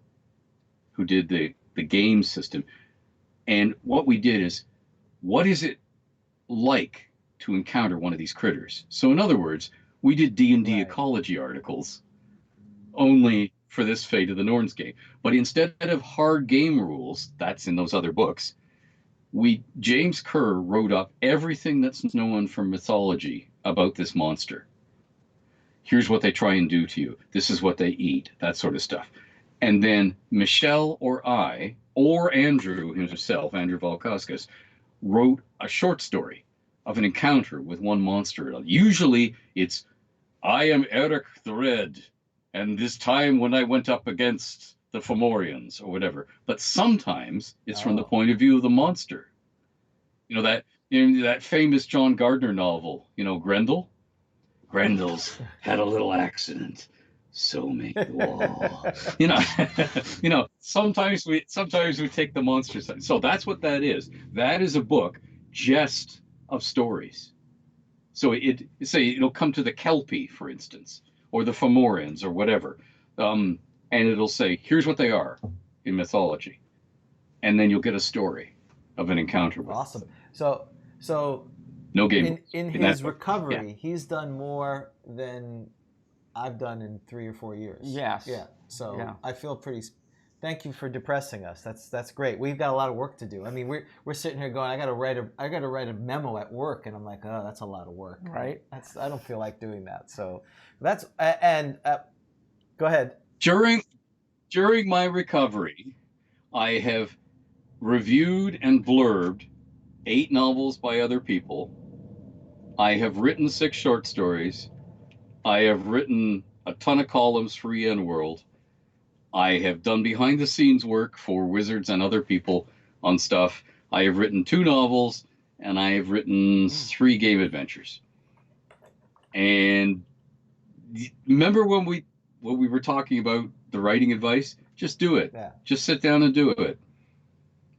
who did the game system. And what we did is, what is it like to encounter one of these critters? So in other words, we did D&D ecology articles only for this Fate of the Norns game. But instead of hard game rules, that's in those other books, James Kerr wrote up everything that's known from mythology about this monster. Here's what they try and do to you. This is what they eat, that sort of stuff. And then Michelle or I, or Andrew himself, Andrew Valkauskas, wrote a short story of an encounter with one monster. Usually it's, I am Eric the Red, and this time when I went up against the Fomorians or whatever. But sometimes it's from the point of view of the monster. That famous John Gardner novel, Grendel? Grendel's had a little accident, so make the wall. Sometimes we take the monster side. So that's what that is. That is a book just of stories. So it'll come to the Kelpie, for instance, or the Fomorians or whatever. And it'll say, here's what they are in mythology. And then you'll get a story of an encounter with Awesome. So no game. In his recovery, he's done more than I've done in 3 or 4 years. Yes. Yeah. So I feel pretty. Thank you for depressing us. That's great. We've got a lot of work to do. I mean, we're sitting here going, I got to write a memo at work, and I'm like, oh, that's a lot of work, right? I don't feel like doing that. So that's go ahead. During my recovery, I have reviewed and blurbed 8 novels by other people. I have written 6 short stories. I have written a ton of columns for EN World. I have done behind the scenes work for Wizards and other people on stuff. I have written 2 novels, and I have written 3 game adventures. And remember when we were talking about the writing advice? Just do it. Yeah. Just sit down and do it.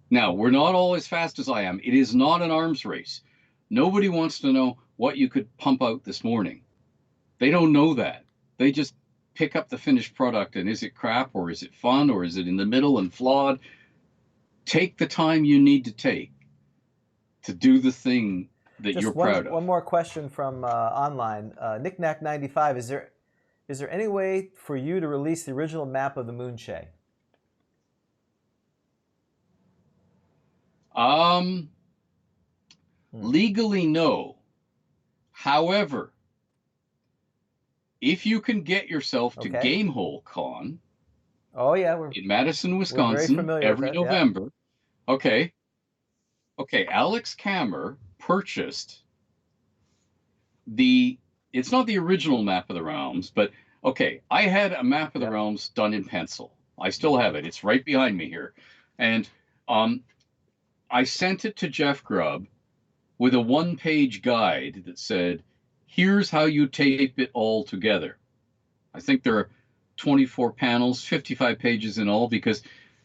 Now, we're not all as fast as I am. It is not an arms race. Nobody wants to know what you could pump out this morning. They don't know that. They just pick up the finished product, and is it crap, or is it fun, or is it in the middle and flawed? Take the time you need to take to do the thing that you're proud of. One more question from online. Knickknack95, is there any way for you to release the original map of the Moonshae? Legally, no. However, if you can get yourself to Gamehole Con, in Madison, Wisconsin, every November, Alex Kammer purchased it's not the original map of the realms, but I had a map of the realms done in pencil. I still have it. It's right behind me here. And I sent it to Jeff Grubb with a 1-page guide that said, here's how you tape it all together. I think there are 24 panels, 55 pages in all,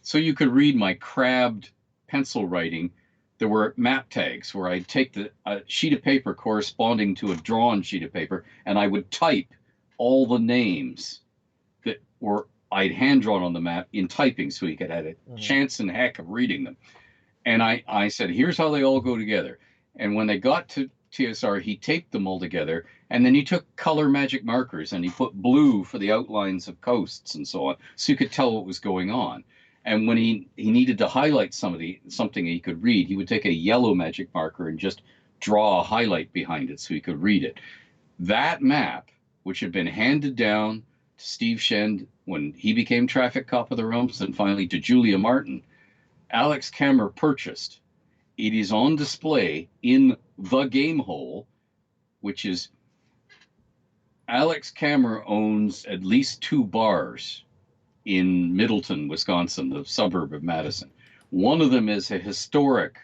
so you could read my crabbed pencil writing. There were map tags where I'd take a sheet of paper corresponding to a drawn sheet of paper, and I would type all the names that I'd hand drawn on the map in typing, so he could have a chance in heck of reading them. And I said, here's how they all go together. And when they got to TSR, he taped them all together, and then he took color magic markers and he put blue for the outlines of coasts and so on, so you could tell what was going on. And when he needed to highlight something he could read, he would take a yellow magic marker and just draw a highlight behind it so he could read it. That map, which had been handed down to Steve Shend when he became traffic cop of the realms, and finally to Julia Martin, Alex Kammer purchased. It is on display in the Game Hole, which is Alex Kammer owns at least 2 bars in Middleton, Wisconsin, the suburb of Madison. One of them is a historic,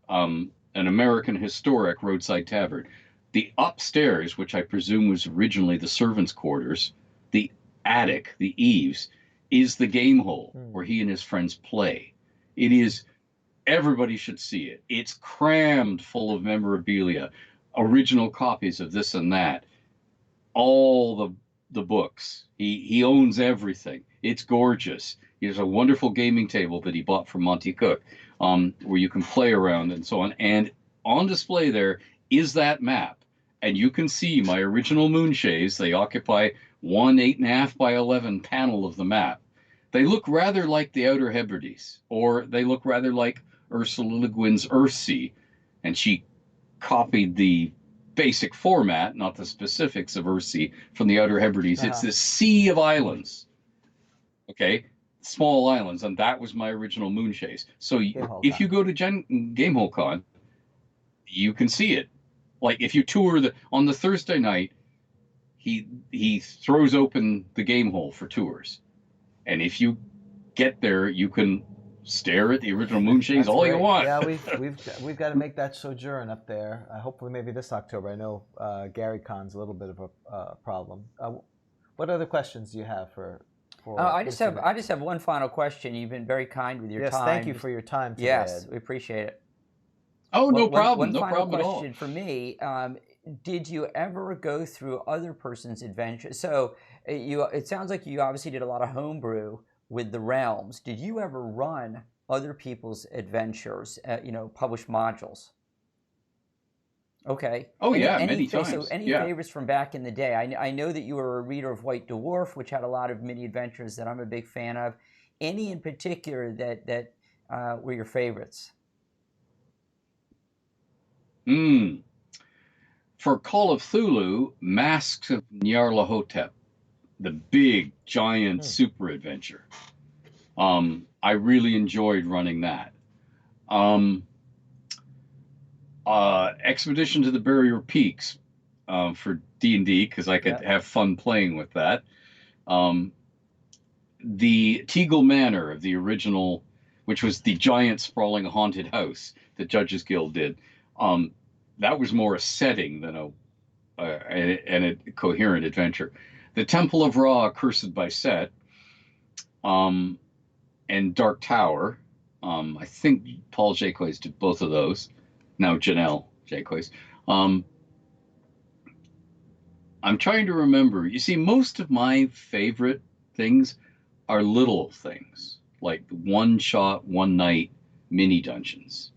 an American historic roadside tavern. The upstairs, which I presume was originally the servants' quarters, the attic, the eaves, is the Game Hole where he and his friends play. It is, everybody should see it. It's crammed full of memorabilia, original copies of this and that, all the books. He owns everything. It's gorgeous. He has a wonderful gaming table that he bought from Monty Cook, where you can play around and so on. And on display there is that map. And you can see my original moonshays. They occupy one 8.5 by 11 panel of the map. They look rather like the Outer Hebrides, or they look rather like Ursula Le Guin's Earthsea. And she copied the basic format, not the specifics of Earthsea, from the Outer Hebrides. It's this sea of islands, okay, small islands, and that was my original moonshays. So if you go to Gamehole Con, you can see it. Like if you tour on the Thursday night, he throws open the Game Hole for tours, and if you get there, you can stare at the original moonshays all you want. Yeah, we've got to make that sojourn up there. Hopefully, maybe this October. I know Gary Con's a little bit of a problem. What other questions do you have for? I just have one final question. You've been very kind with your time. Yes, thank you for your time today, Yes, Ed. we appreciate it. Oh, no problem. One No final problem at all. question for me. Did you ever go through other person's adventures? So it sounds like you obviously did a lot of homebrew with the realms. Did you ever run other people's adventures, publish modules? Okay. Oh, yeah, many times. So any favorites from back in the day? I know that you were a reader of White Dwarf, which had a lot of mini adventures that I'm a big fan of. Any in particular that were your favorites? For Call of Cthulhu, Masks of Nyarlathotep, the big, giant super adventure. I really enjoyed running that. Expedition to the Barrier Peaks for D&D, because I could have fun playing with that. The Teagle Manor of the original, which was the giant sprawling haunted house that Judges Guild did. That was more a setting than a coherent adventure. The Temple of Ra, Cursed by Set, and Dark Tower. I think Paul Jacques did both of those. Now Janelle Jacques. I'm trying to remember. You see, most of my favorite things are little things, like one shot, one night mini dungeons.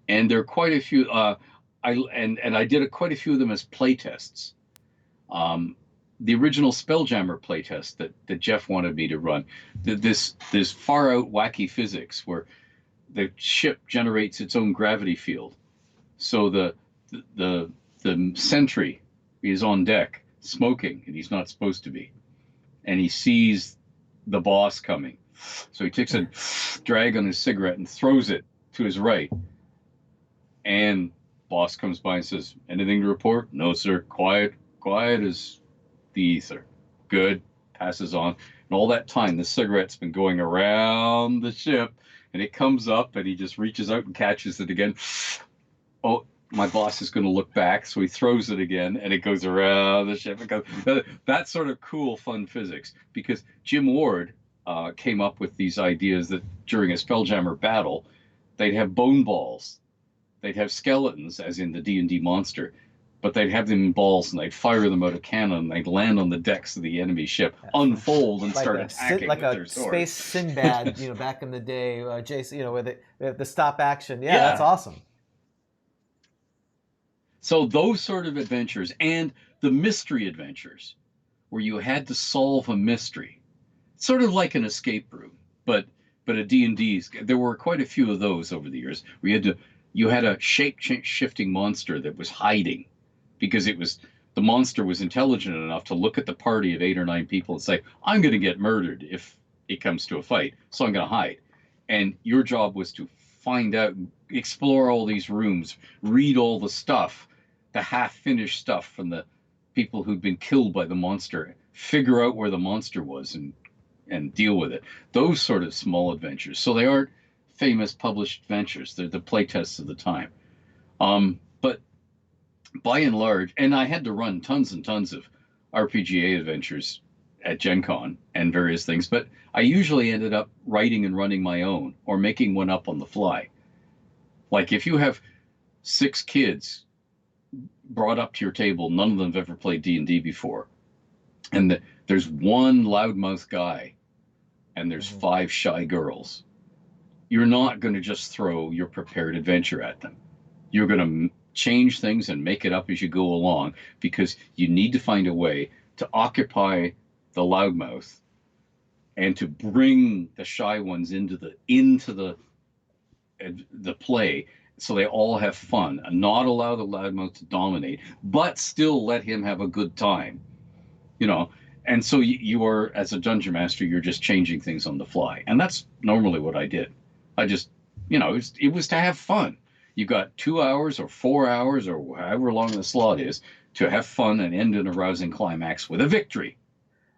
And there are quite a few. I did quite a few of them as playtests. The original Spelljammer playtest that Jeff wanted me to run. This far out wacky physics where the ship generates its own gravity field. So the sentry is on deck smoking, and he's not supposed to be, and he sees the boss coming. So he takes a drag on his cigarette and throws it to his right. And boss comes by and says, "Anything to report?" "No, sir. Quiet as the ether." Good. Passes on. And all that time, the cigarette's been going around the ship, and it comes up, and he just reaches out and catches it again. Oh, my boss is going to look back, so he throws it again, and it goes around the ship. That sort of cool, fun physics. Because Jim Ward came up with these ideas that during a Spelljammer battle, they'd have bone balls. They'd have skeletons, as in the D&D monster, but they'd have them in balls, and they'd fire them out of cannon, and they'd land on the decks of the enemy ship, unfold, and start attacking with their swords. Like a space Sinbad, back in the day, Jason, where they have the stop action. Yeah, that's awesome. So those sort of adventures, and the mystery adventures, where you had to solve a mystery. sort of like an escape room, but a D&D's. There were quite a few of those over the years where you had a shape shifting monster that was hiding because the monster was intelligent enough to look at the party of 8 or 9 people and say, I'm going to get murdered if it comes to a fight, so I'm going to hide. And your job was to find out, explore all these rooms, read all the stuff, the half-finished stuff from the people who'd been killed by the monster, figure out where the monster was and deal with it. Those sort of small adventures. So they aren't famous published adventures. They're the playtests of the time. But by and large, and I had to run tons and tons of RPGA adventures at Gen Con and various things, but I usually ended up writing and running my own or making one up on the fly. Like if you have 6 kids brought up to your table, none of them have ever played D&D before, and there's one loudmouth guy and there's 5 shy girls, you're not going to just throw your prepared adventure at them. You're going to change things and make it up as you go along, because you need to find a way to occupy the loudmouth and to bring the shy ones into the play, so they all have fun, and not allow the loudmouth to dominate, but still let him have a good time, you know. And so you are, as a dungeon master, you're just changing things on the fly, and that's normally what I did. I just, it was to have fun. You got 2 hours or 4 hours or however long the slot is to have fun and end in a rousing climax with a victory.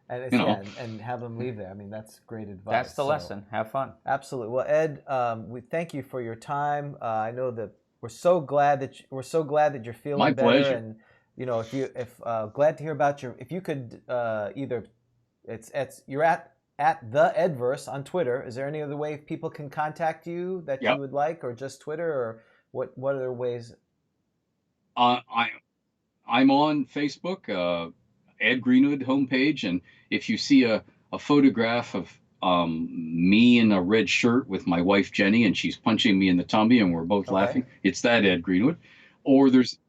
And and have them leave there. I mean, that's great advice. That's the lesson. Have fun. Absolutely. Well, Ed, we thank you for your time. I know that we're so glad that you're feeling My better. pleasure. And if glad to hear about if you could either you're at the Edverse on Twitter. Is there any other way people can contact you that you would like, or just Twitter, or what other ways? I'm on Facebook, Ed Greenwood homepage, and if you see a photograph of me in a red shirt with my wife Jenny, and she's punching me in the tummy, and we're both laughing, it's that Ed Greenwood. Or there's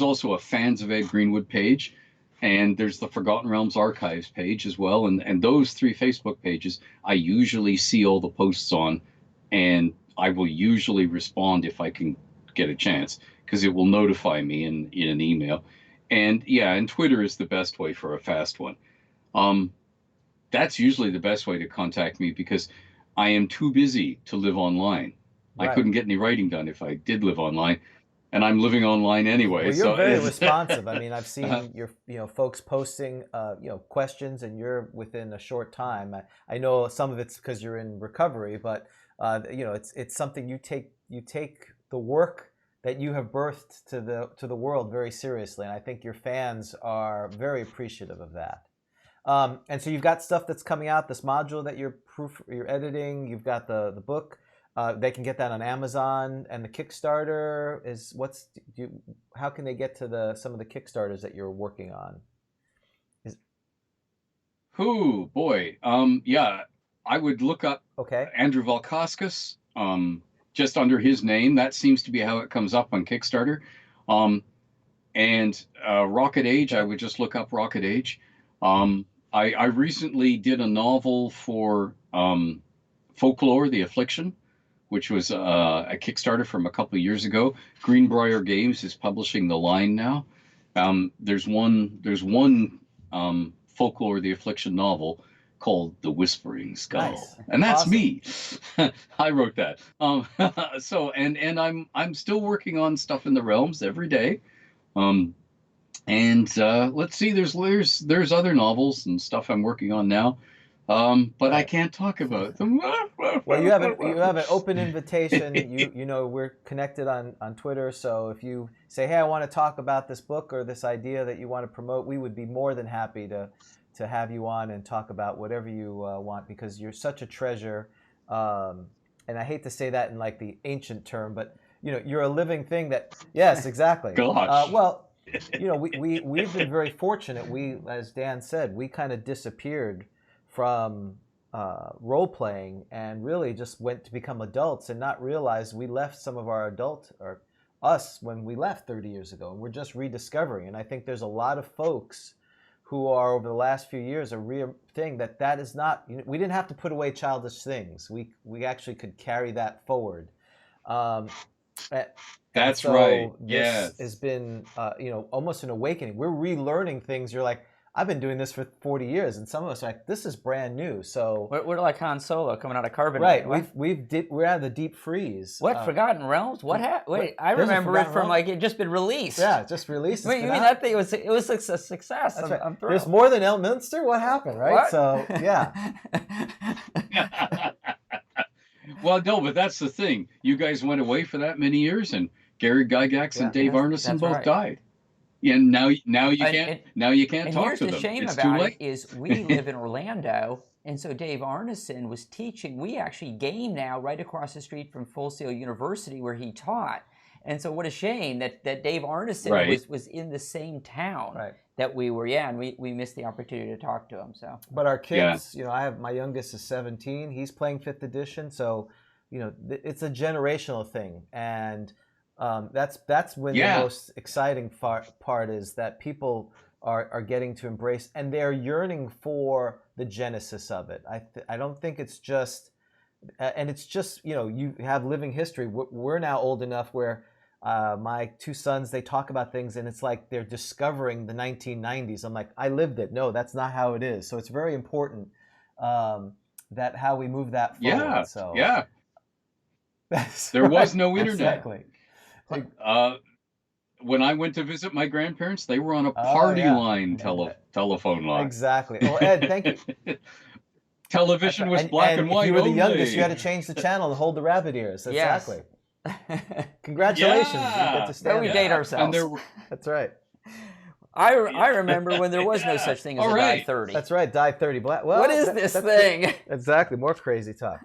also a Fans of Ed Greenwood page, and there's the Forgotten Realms Archives page as well, and those 3 Facebook pages I usually see all the posts on, and I will usually respond if I can get a chance, because it will notify me in an email. And and Twitter is the best way for a fast one. That's usually the best way to contact me, because I am too busy to live online. Right. I couldn't get any writing done if I did live online, and I'm living online anyway. Well, you're very responsive. I mean, I've seen your folks posting questions, and you're within a short time. I know some of it's because you're in recovery, but it's something you take the work that you have birthed to the world very seriously, and I think your fans are very appreciative of that. And so you've got stuff that's coming out, this module that you're editing. You've got the book. They can get that on Amazon, and the Kickstarter is how can they get to some of the Kickstarters that you're working on? Oh boy, I would look up Andrew Valkauskas. Just under his name. That seems to be how it comes up on Kickstarter. And Rocket Age, I would just look up Rocket Age. I recently did a novel for Folklore, The Affliction, which was a Kickstarter from a couple of years ago. Greenbrier Games is publishing the line now. There's one Folklore, The Affliction novel called The Whispering Skull. Nice. And that's awesome. Me. I wrote that. So I'm still working on stuff in the realms every day. Let's see, there's other novels and stuff I'm working on now. But I can't talk about them. Well, you have an open invitation. We're connected on Twitter, so if you say, hey, I want to talk about this book or this idea that you want to promote, we would be more than happy to have you on and talk about whatever you want, because you're such a treasure. And I hate to say that in like the ancient term, but you're a living thing that, yes, exactly. Gosh. Well, we've been very fortunate. We, as Dan said, we kind of disappeared from role playing and really just went to become adults and not realize we left some of our us when we left 30 years ago, and we're just rediscovering. And I think there's a lot of folks who are over the last few years a real thing that is not, we didn't have to put away childish things. We actually could carry that forward. That's so right. this Yes. has been, almost an awakening. We're relearning things. You're like, I've been doing this for 40 years, and some of us are like, this is brand new. So we're like Han Solo coming out of carbonite. right, we're out of the deep freeze. What Forgotten Realms? What happened? Wait, I remember it from like it just been released. Yeah, just released. Wait, you mean that thing it was a success? That's I'm right. thrilled. There's more than Elminster. What happened, right? What? So yeah. Well, no, but that's the thing. You guys went away for that many years, and Gary Gygax and Dave Arneson both died. Yeah, now you can't talk to them. And here's the shame it's about too late. it is we live in Orlando, and so Dave Arneson was teaching. We actually game now right across the street from Full Sail University where he taught. And so what a shame that Dave Arneson was in the same town that we were. Yeah, and we missed the opportunity to talk to him. So, but our kids, I have my youngest is 17. He's playing 5th edition, so it's a generational thing, and that's when the most exciting part is that people are getting to embrace, and they're yearning for the genesis of it. I don't think it's just, and it's just you have living history. We're now old enough where my 2 sons, they talk about things and it's like they're discovering the 1990s. I'm like, I lived it. No, that's not how it is. So it's very important that how we move that forward. Yeah. So there was no internet. Exactly. When I went to visit my grandparents, they were on a party line telephone line. Exactly. Well, Ed, thank you. Television was black and white. If you were the only. youngest, you had to change the channel and hold the rabbit ears. Exactly. Congratulations. You get to stand we date ourselves. That's right. I remember when there was no such thing as a Die 30. That's right, Die 30 Black. Well, what is this thing? Exactly, more crazy talk.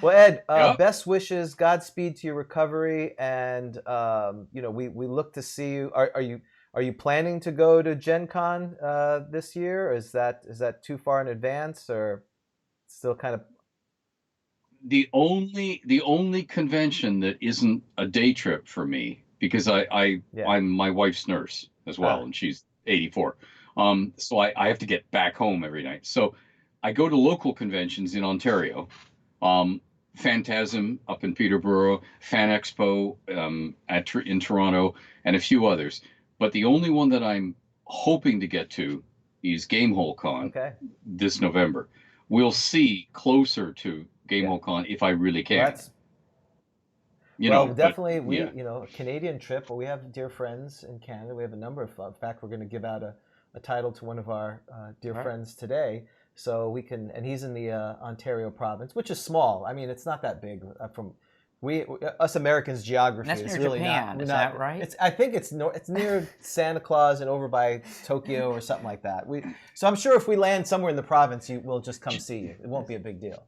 Well, Ed, best wishes, Godspeed to your recovery, and we look to see you. Are you planning to go to Gen Con this year? Or is that too far in advance, or still kind of? The only convention that isn't a day trip for me, because I'm my wife's nurse as well, and she's 84. So I have to get back home every night. So I go to local conventions in Ontario, Phantasm up in Peterborough, Fan Expo in Toronto, and a few others. But the only one that I'm hoping to get to is Gamehole Con this November. We'll see closer to Gamehole Con if I really can. Well, definitely, a Canadian trip, but we have dear friends in Canada. We have a number of, in fact, we're going to give out a title to one of our dear friends today. So we can, and he's in the Ontario province, which is small. I mean, it's not that big. Us Americans, geography is really Japan, not. Is that right? I think it's near Santa Claus and over by Tokyo or something like that. So I'm sure if we land somewhere in the province, we'll just come see you. It won't be a big deal.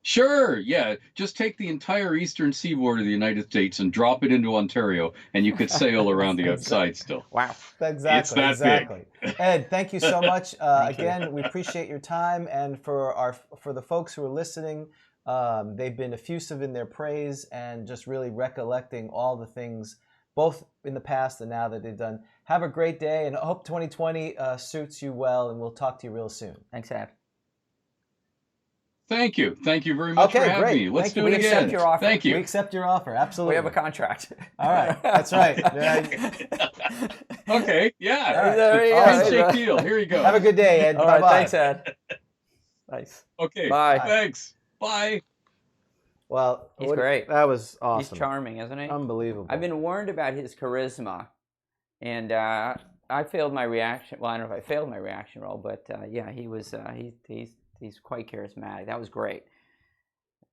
Sure, yeah. Just take the entire eastern seaboard of the United States and drop it into Ontario, and you could sail around the outside still. Wow. Exactly. It's that big. Ed, thank you so much. Again, we appreciate your time, and for the folks who are listening, they've been effusive in their praise and just really recollecting all the things, both in the past and now that they've done. Have a great day, and I hope 2020 suits you well, and we'll talk to you real soon. Thanks, Ed. Thank you. Thank you very much for having me. Let's do it again. Accept your offer. Thank you. We accept your offer. Absolutely. We have a contract. All right. That's right. Okay. Yeah. All right. There you go. Handshake deal. Here you go. Have a good day, Ed. All Bye-bye. right. Thanks, Ed. Nice. Okay. Bye. Thanks. Bye. Well, he's great. That was awesome. He's charming, isn't he? Unbelievable. I've been warned about his charisma, and I failed my reaction. Well, I don't know if I failed my reaction role, but yeah, he was. He's quite charismatic. That was great.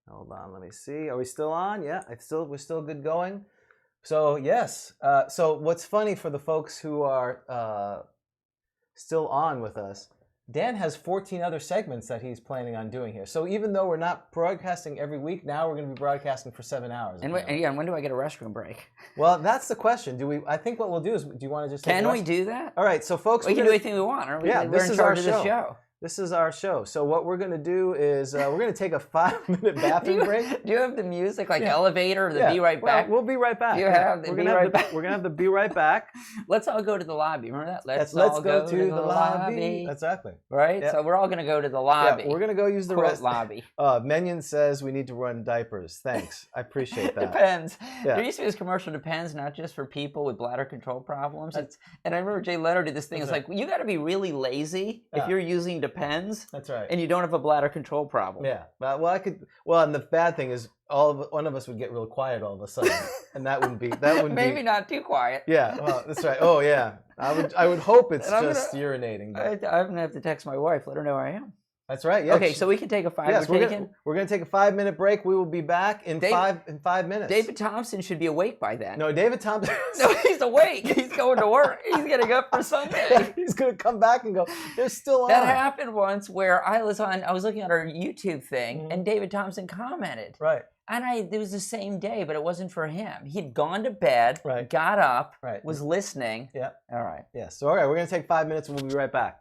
Hold on, let me see. Are we still on? Yeah, we're still good going. So yes. So what's funny for the folks who are still on with us, Dan has 14 other segments that he's planning on doing here. So even though we're not broadcasting every week, now we're going to be broadcasting for 7 hours. And when do I get a restroom break? Well, that's the question. I think what we'll do is, do you want to just? Can we do that? All right. So folks, we can do anything we want. Aren't we? Yeah, we're in charge of the show. This is our show. So what we're going to do is we're going to take a 5-minute bathroom break. Do you have the music like elevator or the be right back? We'll be right back. You have the we're be gonna right have back. We're going to have the be right back. Let's all go to the lobby. Remember that? Let's all go to the lobby. Exactly. Right? Yep. So we're all going to go to the lobby. Yeah, we're going to go use the Quote rest. lobby. Menyon says we need to run diapers. Thanks. I appreciate that. Depends. Yeah. There used to be this commercial, Depends, not just for people with bladder control problems. And I remember Jay Leno did this thing. It's like, you got to be really lazy if you're using Depends. That's right. And you don't have a bladder control problem. Yeah. Well, and the bad thing is one of us would get real quiet all of a sudden. And that wouldn't be Maybe not too quiet. Yeah, well, that's right. Oh yeah. I would hope it's just urinating. I'm gonna have to text my wife, let her know where I am. That's right. Yeah. Okay, so we can take a 5 Yes, we're we're gonna take a 5-minute break. We will be back in 5 minutes. David Thompson should be awake by then. No, David Thompson. No, he's awake. He's going to work. He's getting up for Sunday. He's gonna come back and go, they're still on. That happened once where I was looking at our YouTube thing and David Thompson commented. Right. And it was the same day, but it wasn't for him. He'd gone to bed, right. got up, right. was listening. Yeah. All right. Yeah. So all right, we're gonna take 5 minutes and we'll be right back.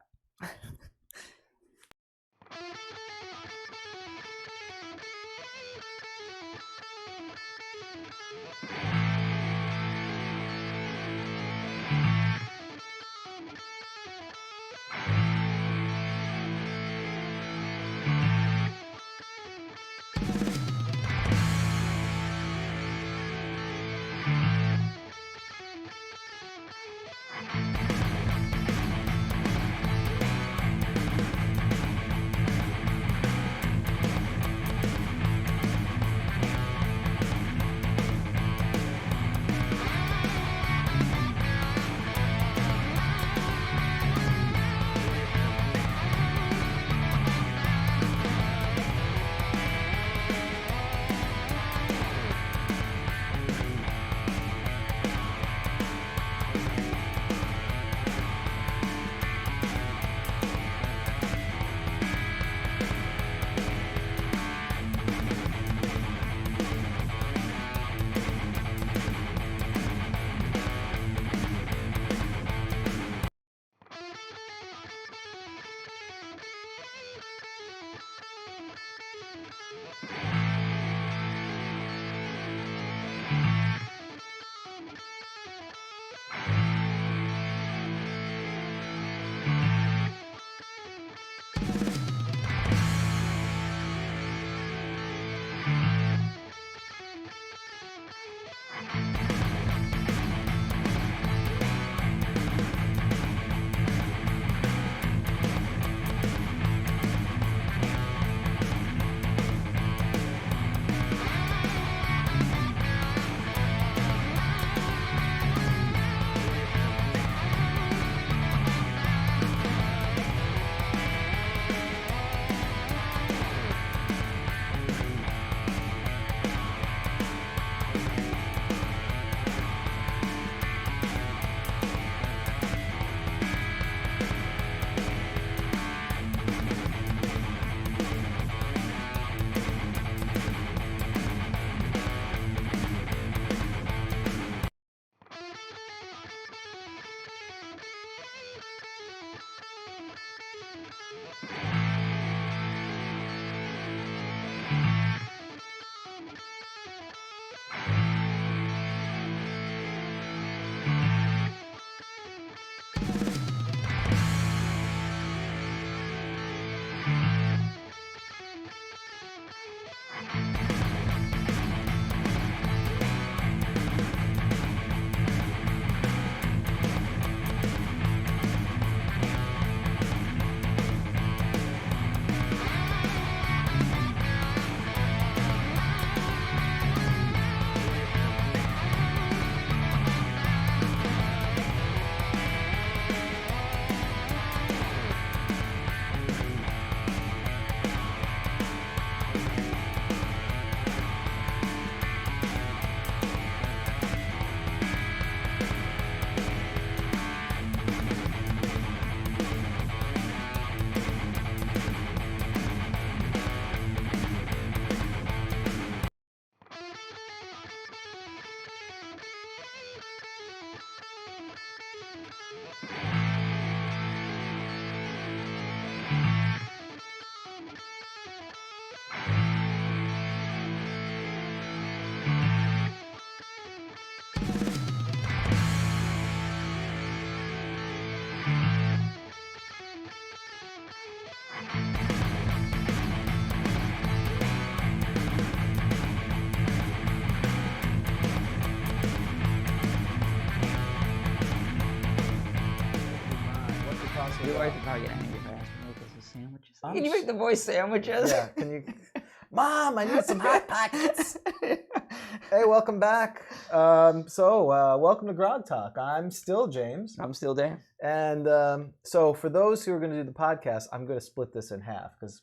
awesome Your job. wife would probably get angry if I asked her to make us some sandwiches. I'm Can you make the boys sandwiches? Yeah, can you? Mom, I need some Hot Pockets. Hey, welcome back. Welcome to Grog Talk. I'm still James. I'm still there. And so for those who are going to do the podcast, I'm going to split this in half because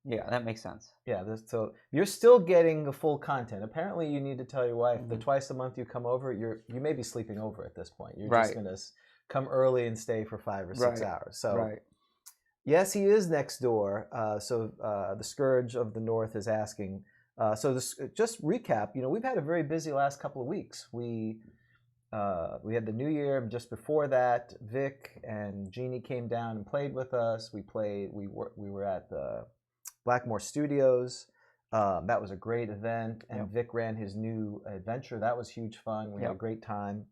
Yeah, that makes sense. so you're still getting the full content. Apparently, you need to tell your wife that twice a month you come over, you may be sleeping over at this point. You're just going to come early and stay for 5 or 6 hours. So yes, he is next door. The Scourge of the North is asking. Just recap. We've had a very busy last couple of weeks. We had the New Year. Just before that, Vic and Jeannie came down and played with us. We were at the Blackmore Studios. That was a great event. And Vic ran his new adventure. That was huge fun. We had a great time.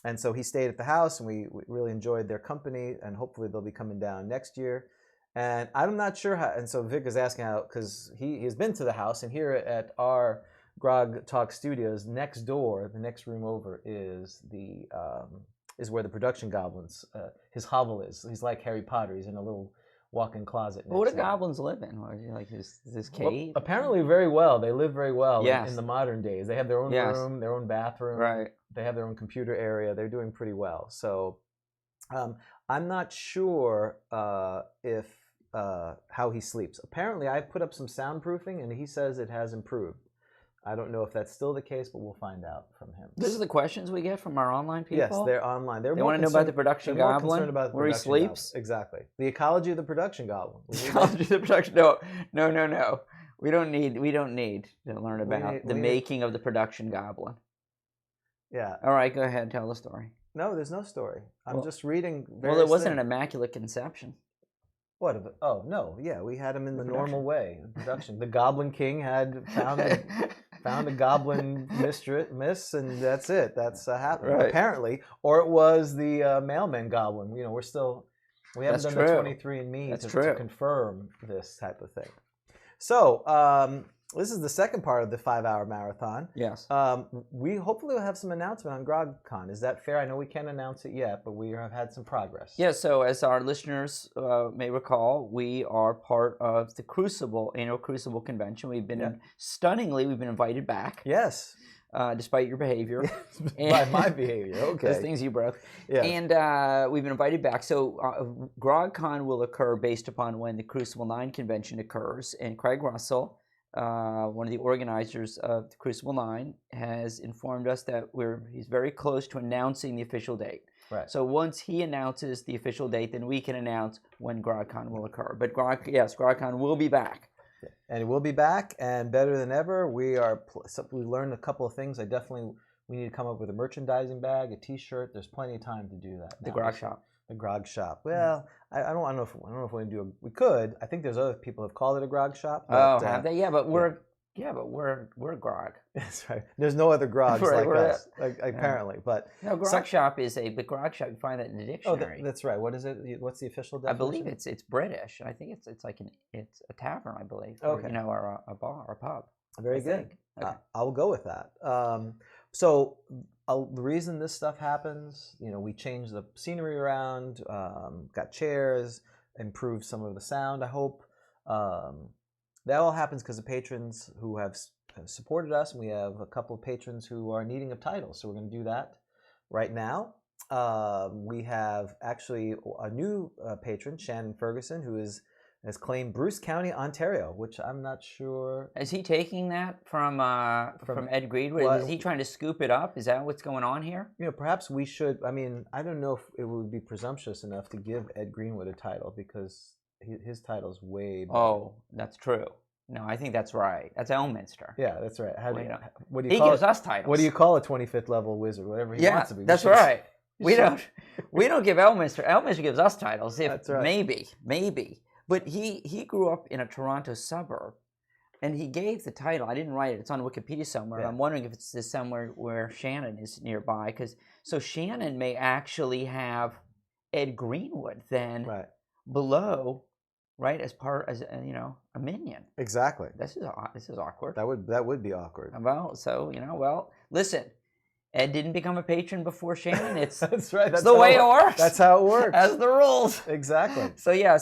And so he stayed at the house, and we really enjoyed their company. And hopefully they'll be coming down next year. And I'm not sure how. And so Vic is asking how, because he's been to the house, and here at our Grog Talk Studios, next door, the next room over is where the production goblins, his hovel is. He's like Harry Potter. He's in a little walk-in closet. Well, what do goblins live in? Or is he like this cave? Well, apparently very well. They live very well in the modern days. They have their own room, their own bathroom. Right. They have their own computer area. They're doing pretty well. So I'm not sure if how he sleeps. Apparently, I put up some soundproofing, and he says it has improved. I don't know if that's still the case, but we'll find out from him. These are the questions we get from our online people? Yes, they're online. They want to know about the production goblin, about where he sleeps? Goblin. Exactly. The ecology of the production goblin. The ecology of the production. No. We don't need to learn about the making of the production goblin. Yeah. All right, go ahead. Tell the story. No, there's no story. I'm just reading. Well, it wasn't an immaculate conception. What of it? Oh no, yeah, we had him in the normal way. Production. The Goblin King had found a goblin miss, and that's it. That's happened apparently, or it was the mailman goblin. We haven't done the 23andMe to confirm this type of thing. So this is the second part of the 5-hour marathon. Yes. We hopefully will have some announcement on GrogCon. Is that fair? I know we can't announce it yet, but we have had some progress. Yeah, so as our listeners may recall, we are part of the annual Crucible convention. We've been we've been invited back. Yes. Despite your behavior. By my behavior, okay. Those things you broke. Yeah. And we've been invited back. So GrogCon will occur based upon when the Crucible 9 convention occurs. And Craig Russell, one of the organizers of the Crucible 9, has informed us that he's very close to announcing the official date. Right. So once he announces the official date, then we can announce when GrogCon will occur. But GrogCon will be back. And we'll be back, and better than ever. We learned a couple of things. We need to come up with a merchandising bag, a T-shirt. There's plenty of time to do that. The Grog Shop. The Grog Shop. Well, I don't know if we can do it. We could. I think there's other people who have called it a Grog Shop. But, have they? Yeah, but we're a grog. That's right. There's no other grogs like us, apparently. But no, Grog Shop is the Grog Shop. You find that in the dictionary. Oh, that's right. What is it? What's the official definition? I believe it's British. I think it's a tavern, I believe. Okay. Or a bar or a pub. Very good. Okay. I'll go with that. The reason this stuff happens, we change the scenery around, got chairs, improved some of the sound, I hope. That all happens because of patrons who have supported us, and we have a couple of patrons who are needing a title, so we're going to do that right now. We have actually a new patron, Shannon Ferguson, who has claimed Bruce County, Ontario, which I'm not sure. Is he taking that from Ed Greenwood? Is he trying to scoop it up? Is that what's going on here? Perhaps we should. I mean, I don't know if it would be presumptuous enough to give Ed Greenwood a title because his title's way better. Oh, that's true. No, I think that's right. That's Elminster. Yeah, that's right. What do you he call gives us titles. What do you call a 25th level wizard? Whatever he wants to be. That's right. We don't give Elminster. Elminster gives us titles. That's right. Maybe. But he grew up in a Toronto suburb, and he gave the title. I didn't write it. It's on Wikipedia somewhere. Yeah. I'm wondering if it's somewhere where Shannon is nearby, so Shannon may actually have Ed Greenwood then below, right, as a minion. Exactly. This is awkward. That would be awkward. Well, listen. Ed didn't become a patron before Shannon. It's That's right. That's the way it works. That's how it works. That's the rules. Exactly. So yeah,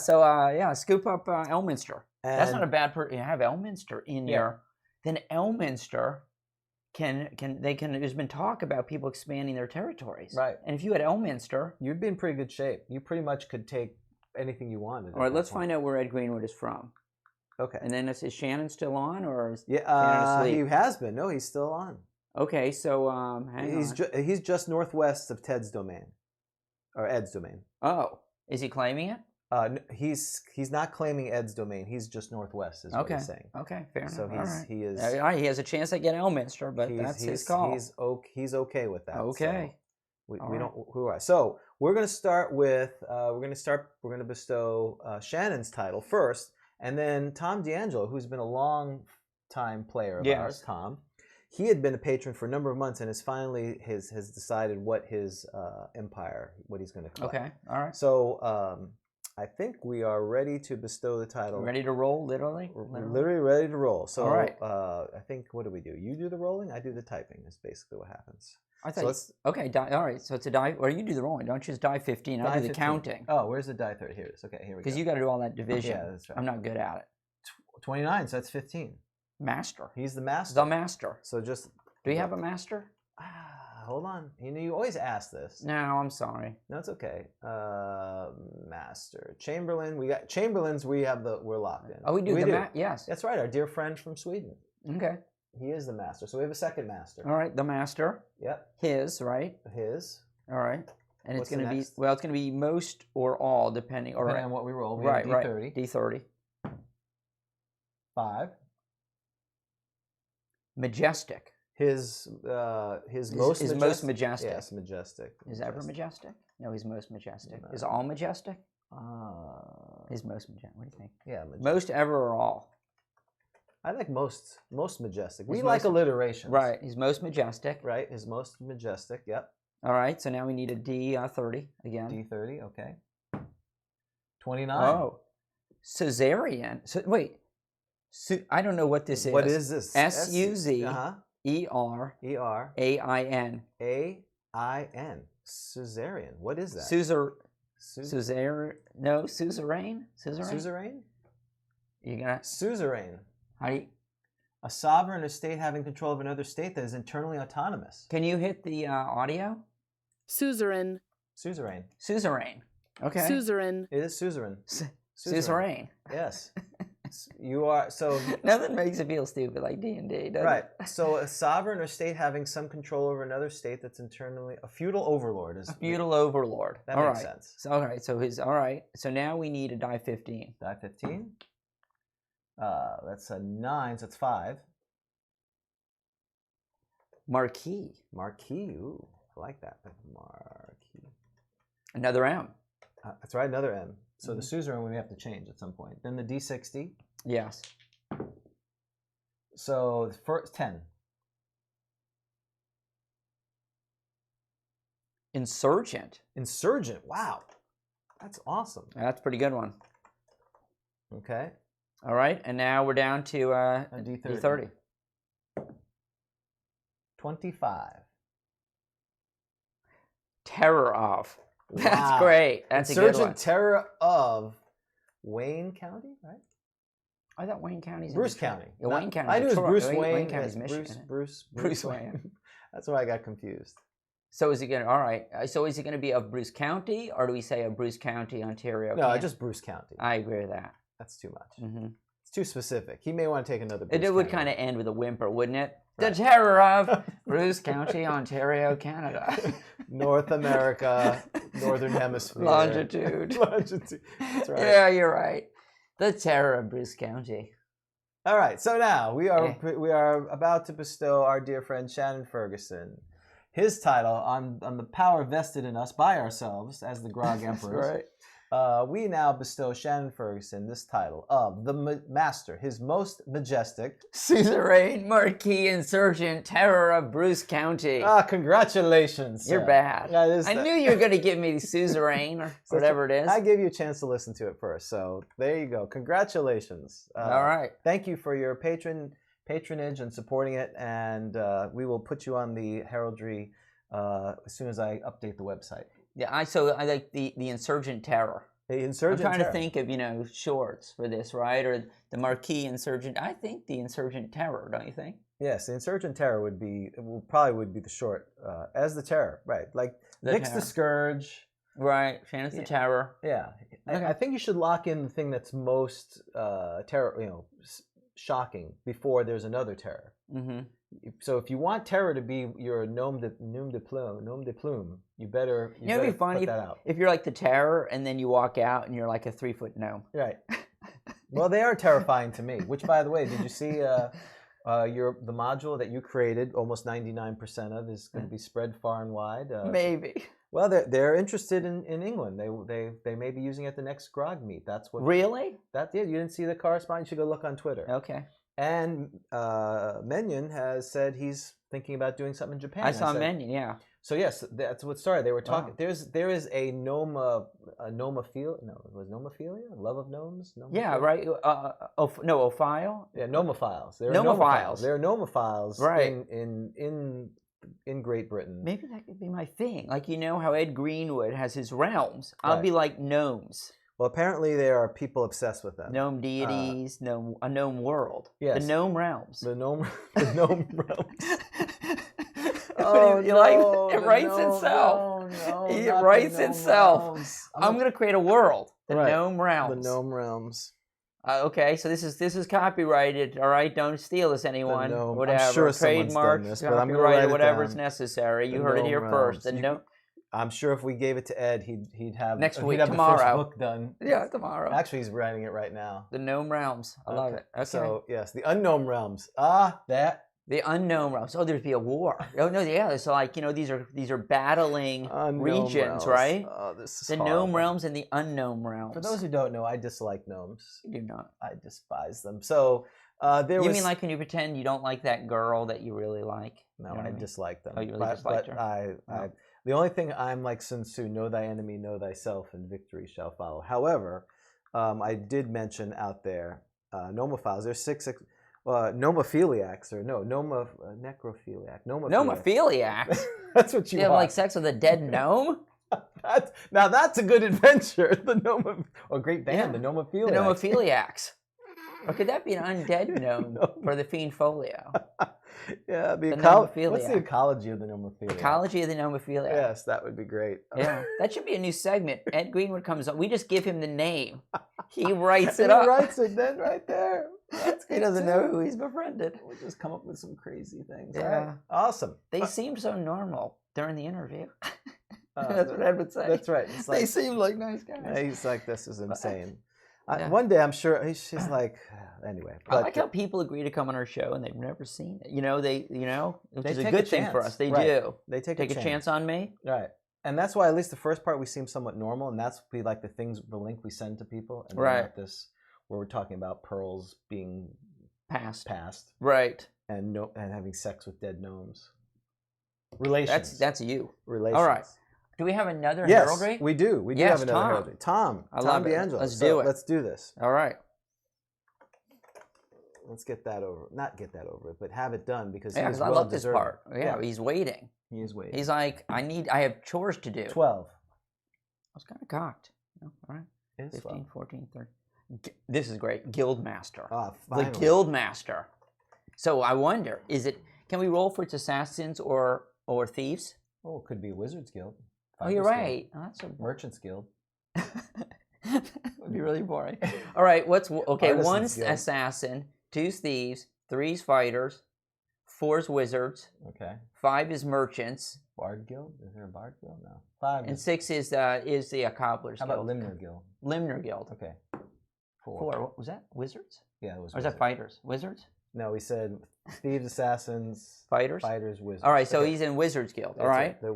scoop up Elminster. And That's not a bad you have Elminster in Yeah. your. Then Elminster can there's been talk about people expanding their territories. Right. And if you had Elminster, you'd be in pretty good shape. You pretty much could take anything you wanted. all right, let's find out where Ed Greenwood is from. Okay. And then is Shannon still on, or is Yeah, Shannon he asleep? has been. No, he's still on. Okay, so hang on. He's just northwest of Ted's domain, or Ed's domain. Oh, is he claiming it? He's not claiming Ed's domain. He's just northwest, is what he's saying. Okay, fair enough. So All right. he is. All right, he has a chance to get Elminster, but that's his call. He's okay with that. Okay. So we right. don't. Who are so we're going to start with we're going to bestow Shannon's title first, and then Tom D'Angelo, who's been a long time player of ours. Tom, he had been a patron for a number of months and has finally has decided what his empire, what he's going to collect. Okay. All right. So I think we are ready to bestow the title. Ready to roll, literally? Literally ready to roll. So all right. I think, what do we do? You do the rolling, I do the typing. Is basically what happens. I thought. So okay. All right. So it's a die, or you do the rolling. Don't just die 15. I do the 15. Counting. Oh, where's the die 30? Here it is. Okay, here we go. Because you got to do all that division. Yeah, that's right. I'm not good at it. 29. So that's 15. Master. He's the master. The master. So just. Do you have a master? Hold on. You always ask this. No, I'm sorry. No, it's okay. Master. Chamberlain. We got Chamberlains. We're locked in. Oh, we do. Yes. That's right. Our dear friend from Sweden. Okay. He is the master. So we have a second master. All right. The master. Yep. His, right? His. All right. And What's it's going to be, well, it's going to be most or all, depending on what we roll. We right, have D30. Right. D30. 5. Majestic. His most majestic. Yes, majestic. Is ever majestic? No, he's most majestic. Is all majestic? He's most majestic. What do you think? Yeah, majestic. Most ever or all? I like most majestic. We like alliteration. Right. He's most majestic. Right. His most majestic. Yep. All right. So now we need a D30 again. D30. Okay. 29. Oh, Caesarian. So wait. I don't know what this is. What is this? SUZ. ER. AIN. AIN. Caesarian. What is that? Suzerain? Suzerain? You gonna Suzerain. how do you A sovereign or state having control of another state that is internally autonomous. Can you hit the audio? Suzerain. Suzerain. Suzerain. Okay. Suzerain. It is suzerain. Suzerain. Yes. You are so. Nothing makes it feel stupid like D&D, does right. it? So a sovereign or state having some control over another state that's internally a feudal overlord is a feudal overlord. That all makes right. sense. So, all right. So his all right. So now we need a die 15. Die 15. That's a 9. So it's 5. Marquis. Marquis. Ooh, I like that. Marquis. Another M. That's right. Another M. So the suzerain we have to change at some point. Then the D60. Yes. So the first 10. Insurgent. Insurgent. Wow. That's awesome. That's a pretty good one. Okay. All right. And now we're down to A D30. D30. 25. Terror of. That's Wow. great. That's Insurgent a good one. terror of Wayne County, right? I thought Wayne County's Bruce in Detroit. County. Yeah, Wayne County. I knew it was Detroit. Bruce Wayne Wayne. County's Yes, Michigan. Bruce Wayne. That's why I got confused. So is it going to, all right. So is it going to be of Bruce County, or do we say of Bruce County, Ontario? No, Canada? just Bruce County. I agree with that. That's too much. Mm-hmm. It's too specific. He may want to take another Bruce It would County. kind of end with a whimper, wouldn't it? Right. The terror of Bruce County, Ontario, Canada. North America, Northern Hemisphere. Longitude. Longitude. That's right. Yeah, you're right. The terror of Bruce County. All right. So now we are about to bestow our dear friend Shannon Ferguson his title on the power vested in us by ourselves as the Grog Emperors. Right. We now bestow Shannon Ferguson this title of the Master, his most majestic Suzerain, Marquis, Insurgent, Terror of Bruce County. Congratulations. You're bad. I knew you were going to give me the Suzerain or whatever it is. I gave you a chance to listen to it first, so there you go. Congratulations. All right. Thank you for your patronage and supporting it, and we will put you on the heraldry as soon as I update the website. Yeah, I like the Insurgent Terror. The Insurgent I'm trying Terror. to think of, shorts for this, right? Or the Marquee Insurgent. I think the Insurgent Terror, don't you think? Yes, the Insurgent Terror would be the short as the Terror, right? Like Nick's the Scourge, right? Shannon's the Terror. Yeah, Okay. I think you should lock in the thing that's most terror, shocking before there's another terror. Mm-hmm. So if you want terror to be your nom de plume, you better It'd be funny put that out. if you're like the Terror and then you walk out and you're like a 3-foot gnome. Right. Well, they are terrifying to me. Which, by the way, did you see the module that you created? Almost 99% of is going to be spread far and wide. Maybe. Well, they're interested in England. They may be using it at the next Grog meet. That's what. Really? You didn't see the correspondence? You should go look on Twitter. Okay. And Menyon has said he's thinking about doing something in Japan. I saw Menyon, yeah. So yes, that's what started. They were talking. Wow. There is a nomophilia. No, it was nomophilia. Love of gnomes. Yeah, right. Ophile. Yeah, nomophiles. There are Nomophiles. There are nomophiles. Right. In Great Britain. Maybe that could be my thing. Like how Ed Greenwood has his realms. I'll Right. be like gnomes. Well, apparently there are people obsessed with them. Gnome deities, a gnome world. Yes. The gnome realms. The gnome realms. It writes itself. It writes itself. I'm going to create a world. The gnome realms. The gnome realms. Okay, so this is copyrighted. All right, don't steal this, anyone. Whatever. I'm sure someone's Trademark, done this, but I'm going to copyright, write it whatever's down. necessary. You The heard it gnome here realms. first. I'm sure if we gave it to Ed, he'd have Next week, he'd have tomorrow. the first book done. Yeah, tomorrow. Actually, he's writing it right now. The gnome realms. I love it. Okay. So yes, the unknown realms. The unknown realms. Oh, there'd be a war. Oh no, yeah. It's like these are battling regions, realms. Right? Oh, this is the horrible. gnome realms and the unknown realms. For those who don't know, I dislike gnomes. You do not. I despise them. So You mean like when you pretend you don't like that girl that you really like? No, You know what I I mean? dislike them. Oh, you really disliked her? I the only thing I'm like Sun Tzu: know thy enemy, know thyself, and victory shall follow. However, I did mention out there nomophiles. There's 6 nomophiliacs or necrophiliac. Nomophiliacs. That's what you have are. like sex with a dead gnome? Now that's a good adventure. Great band, the nomophiliacs. The nomophiliacs. Or could that be an undead gnome for the Fiend Folio? Yeah, nomophiliac. What's the ecology of the nomophiliac? Ecology of the nomophiliac. Yes, that would be great. Yeah, that should be a new segment. Ed Greenwood comes on. We just give him the name. He writes it up. He writes it then right there. That's good. He doesn't know who he's befriended. We'll just come up with some crazy things. Yeah. All right. Awesome. They seemed so normal during the interview. That's what Ed would say. That's right. They seem like nice guys. He's like, this is insane. Yeah. One day, I'm sure she's like, anyway. I like how people agree to come on our show and they've never seen it. Which is a take good a thing for chance. us. They Right. do. They take a chance on me. Right. And that's why at least the first part we seem somewhat normal, and that's be like the link we send to people, and Right. not this where we're talking about pearls being Passed. Right. And having sex with dead gnomes. Relations. That's you. Relations. All right. Do we have another Yes, heraldry? we do. We do Yes, have another Tom. heraldry. Tom love it. D'Angelo. Let's do it. Let's do this. All right. Let's get that over. Not get that over, but have it done because Yeah, he's I well love this deserving. part. Yeah, he's waiting. He is waiting. He's like, I have chores to do. 12. I was kind of cocked. All right. It is 15, 12. 14, 13. This is great. Guildmaster. Ah, The finally. Guildmaster. So I wonder, can we roll for its assassins or thieves? Oh, it could be Wizards Guild. Oh, you're Fighters right. Oh, that's Merchants Guild. would be really boring. All right, Artisans one's Guild. assassin, 2's thieves, 3's fighters, 4's wizards, Okay. 5 is merchants, Bard Guild? Is there a Bard Guild? No. 5 and is. 6 is the cobblers. How about Guild. Limner Guild? Limner Guild. Okay. 4. 4. What was that? Wizards? Yeah, it was. Or is that Wizards. fighters? Wizards? No, we said thieves, assassins, Fighters? fighters, wizards. All right, so Okay. he's in Wizards Guild. That's All right. it. The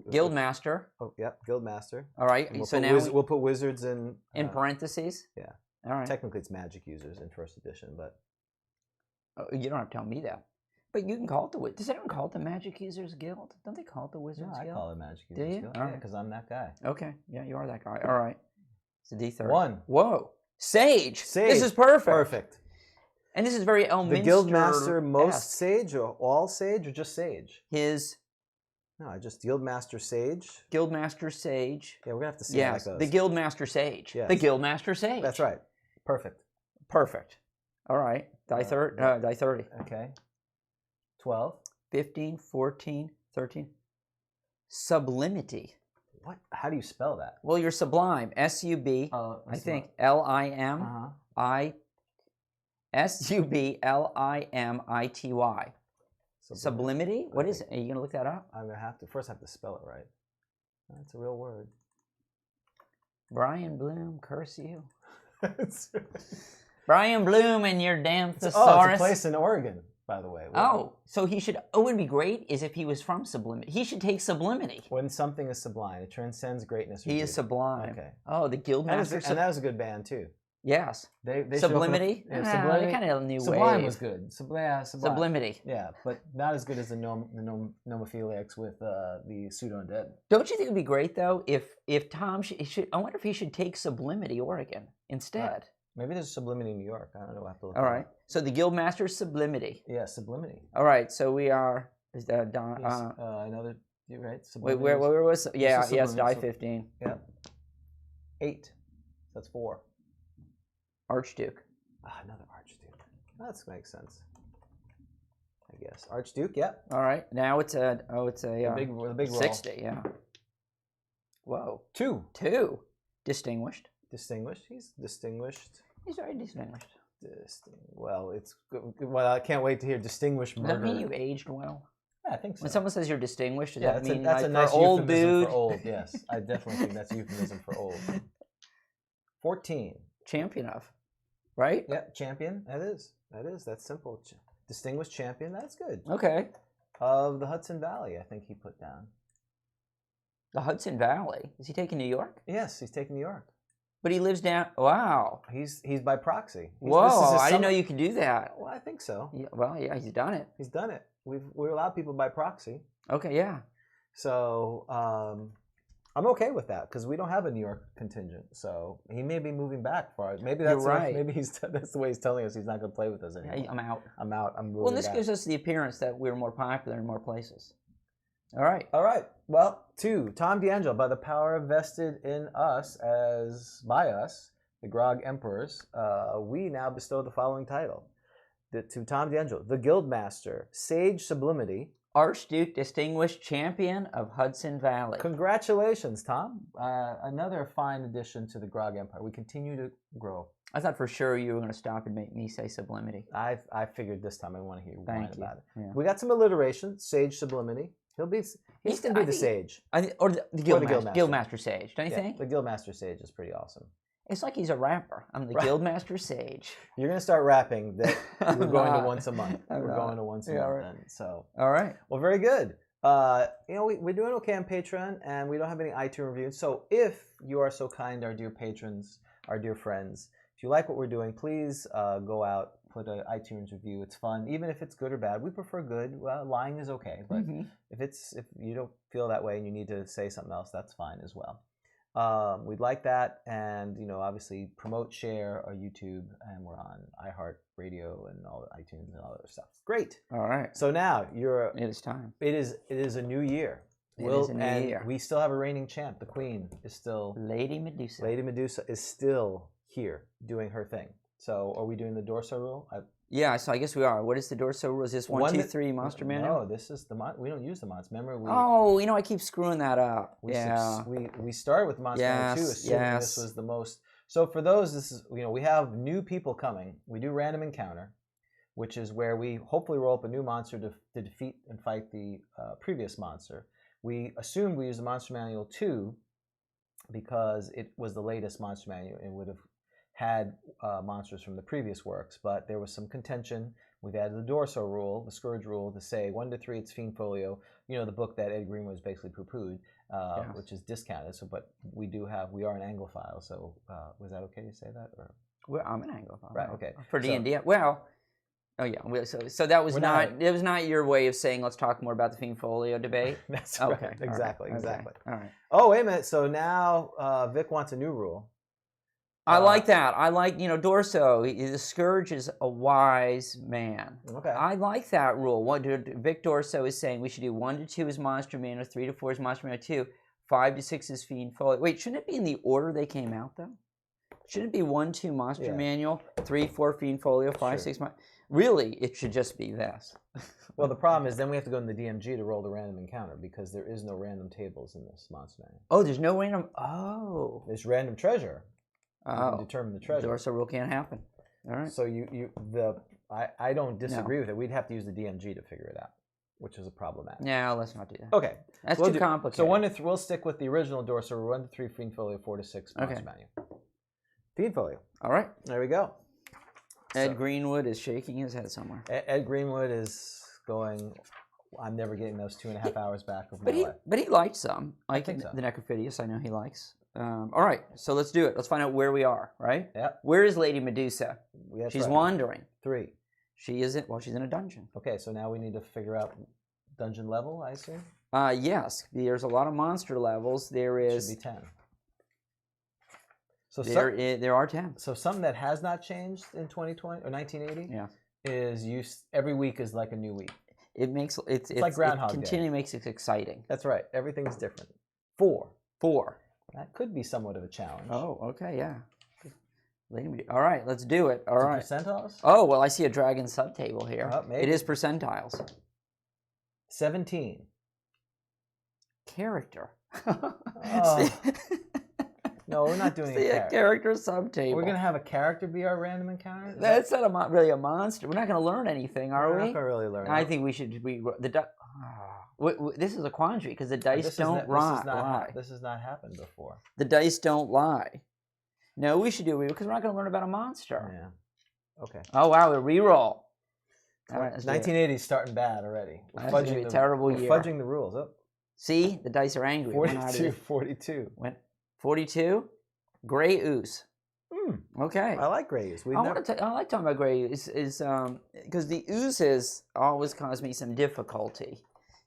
Guildmaster. Oh, yep. Guildmaster. All right. And So now we'll put wizards in parentheses. Yeah. All right. Technically, it's magic users in first edition, but Oh, you don't have to tell me that. But you can call it Does anyone call it the Magic Users Guild? Don't they call it the Wizards no, I Guild? call it magic Do users. you? Guild. All Yeah, right. because I'm that guy. Okay. Yeah, you are that guy. All right. It's a D30. 1. Whoa. Sage. Sage. This is perfect. Perfect. And this is very Elminster. The Guildmaster, most sage or all sage or just sage? His No, I just Guildmaster Sage. Guildmaster Sage. Yeah, we're gonna have to see how that goes. The Guildmaster Sage. Yes. The Guildmaster Sage. That's right. Perfect. Perfect. All right. Die 30. Okay. 12. 15, 14, 13. Sublimity. What? How do you spell that? Well, you're sublime. S-U-B. I think L-I-M-I. S-U-B-L-I-M-I-T-Y. Sublimity? What is it? Are you going to look that up? I'm gonna have to first have to spell it right. That's a real word. Brian Bloom, curse you. Brian Bloom and your damn thesaurus. Oh, it's a place in Oregon, by the way. Oh, so he should. Oh, it would be great is if he was from sublimity. He should take sublimity. When something is sublime, it transcends greatness. He is sublime. Okay. Oh, the Guildmaster. And that was a good band too. Yes. They Sublimity. Sublimity. Kind of new Sublime wave. was good. Sublime. Sublimity. Yeah, but not as good as the nomophiliacs with the pseudo undead. Don't you think it'd be great though if Tom should? I wonder if he should take Sublimity Oregon instead. Maybe there's Sublimity in New York. I don't know. I have to look. All right. So the Guildmaster Sublimity. Yeah, Sublimity. All right. So we are. Is that Don? Another. You're right. Wait, where was? Yeah. Yes. Die 15. Yeah. 8. That's 4. Archduke. Another Archduke. That makes sense. I guess Archduke. Yep. All right. Now it's a. Oh, it's a. The big roll. 60. Yeah. Whoa. 2. Distinguished. Distinguished. He's distinguished. He's very distinguished. Well, it's good. Well, I can't wait to hear distinguished murder. Does that mean you aged well? Yeah, I think so. When someone says you're distinguished, does that mean that's like a nice for old euphemism dude? for old. Yes, I definitely think that's a euphemism for old. 14. Champion of, right? Yep, champion. That is. That's simple. Distinguished champion. That's good. Okay. Of the Hudson Valley, I think he put down. The Hudson Valley. Is he taking New York? Yes, he's taking New York. But he lives down. Wow. He's by proxy. Whoa! I didn't know you could do that. Well, I think so. Yeah, well, yeah, he's done it. He's done it. We allow people by proxy. Okay, yeah. So I'm okay with that because we don't have a New York contingent. So he may be moving back far. Maybe that's right. Maybe that's the way he's telling us he's not going to play with us anymore. I'm out. I'm out. I'm moving Well, this back. gives us the appearance that we're more popular in more places. All right. All right. Well, 2. Tom D'Angelo, by the power vested in us by us, the Grog Emperors, we now bestow the following title. To Tom D'Angelo, the Guildmaster, Sage Sublimity, Archduke, Distinguished Champion of Hudson Valley. Congratulations, Tom. Another fine addition to the Grog Empire. We continue to grow. I thought for sure you were going to stop and make me say sublimity. I figured this time I want to hear you whine about it. Yeah. We got some alliteration. Sage Sublimity. He's going to be the Sage. Or the Guildmaster Sage, don't you think? The Guildmaster Sage is pretty awesome. It's like he's a rapper. I'm the Guildmaster Sage. You're going to start rapping that we're going to once a month. We're going to once a month right. then. So. All right. Well, very good. We're doing okay on Patreon, and we don't have any iTunes reviews. So if you are so kind, our dear patrons, our dear friends, if you like what we're doing, please go out, put an iTunes review. It's fun, even if it's good or bad. We prefer good. Well, lying is okay, but if you don't feel that way and you need to say something else, that's fine as well. We'd like that, and obviously promote, share our YouTube, and we're on iHeartRadio and all the iTunes and all that other stuff. Great. All right. So now It is time. It is a new year. It is a new year. We still have a reigning champ. The Queen is still Lady Medusa. Lady Medusa is still here doing her thing. So are we doing the Dorso rule? Yeah, so I guess we are. What is the Dorso rule? Is this 1, 2, 3 monster manual? No, this is we don't use the monster. Remember I keep screwing that up. We started with monster manual 2, assuming this was the most. So for those, this is we have new people coming. We do random encounter, which is where we hopefully roll up a new monster to defeat and fight the previous monster. We assumed we used the monster manual 2 because it was the latest monster manual and would have had monsters from the previous works, but there was some contention. We've added the Dorso rule, the Scourge rule, to say 1 to 3 it's Fiend Folio, the book that Ed Greenwood was basically poo-pooed, which is discounted. So, but we are an Anglophile, so was that okay to say that? Or? Well, I'm an Anglophile. Right, okay. For D&D, well, oh yeah, so that was it was not your way of saying let's talk more about the Fiend Folio debate? That's okay. Right. Exactly, right. exactly. All right. Oh, wait a minute. So now Vic wants a new rule. I like that. I like, Dorso. The Scourge is a wise man. Okay. I like that rule. Vic Dorso is saying we should do 1 to 2 is Monster Manual, 3 to 4 is Monster Manual 2, 5 to 6 is Fiend Folio. Wait, shouldn't it be in the order they came out, though? Shouldn't it be 1, 2 Monster Manual, 3, 4 Fiend Folio, 5, 6 Really, it should just be this. Well, the problem is then we have to go in the DMG to roll the random encounter because there is no random tables in this Monster Manual. Oh, there's no random. Oh. There's random treasure. You can determine the treasure. Dorso rule can't happen. All right. So I don't disagree with it. We'd have to use the DMG to figure it out, which is a problematic. No, let's not do that. Okay. That's too complicated. So 1 to 3, we'll stick with the original Dorso. 1 to 3 Fiend Folio, 4 to 6 Monster Manual. Fiend Folio. All right. There we go. Ed Greenwood is shaking his head somewhere. Ed Greenwood is going, I'm never getting those 2.5 hours back of my life. But he liked some. I think so. The Necrophidius, I know he likes. All right, so let's do it. Let's find out where we are, right? Yep. Where is Lady Medusa? She's wandering. 3. She isn't, she's in a dungeon. Okay, so now we need to figure out dungeon level, I assume? Yes, there's a lot of monster levels. There is... Should be 10. So there are 10. So something that has not changed in 2020 or 1980 is every week is like a new week. It makes it's like Groundhog Day. Continually makes it exciting. That's right. Everything's different. 4. That could be somewhat of a challenge. Oh, okay, yeah. All right, let's do it. All right. Percentiles? Oh, well, I see a dragon subtable here. Maybe. It is percentiles. 17. Character. Oh. No, we're not doing a character subtable. We're going to have a character be our random encounter? That's not really a monster. We're not going to learn anything, are we? We're not going to really learn. I think we should. This is a quandary because the dice don't lie. This has not happened before. The dice don't lie. No, we should do it because we're not going to learn about a monster. Yeah. Okay. Oh, wow, a reroll. All right, 1980 is starting bad already. We're fudging a terrible year. We're fudging the rules. Oh. See? The dice are angry. 42. 42? Gray Ooze. Okay. I like Gray Ooze. I like talking about Gray Ooze because the oozes always cause me some difficulty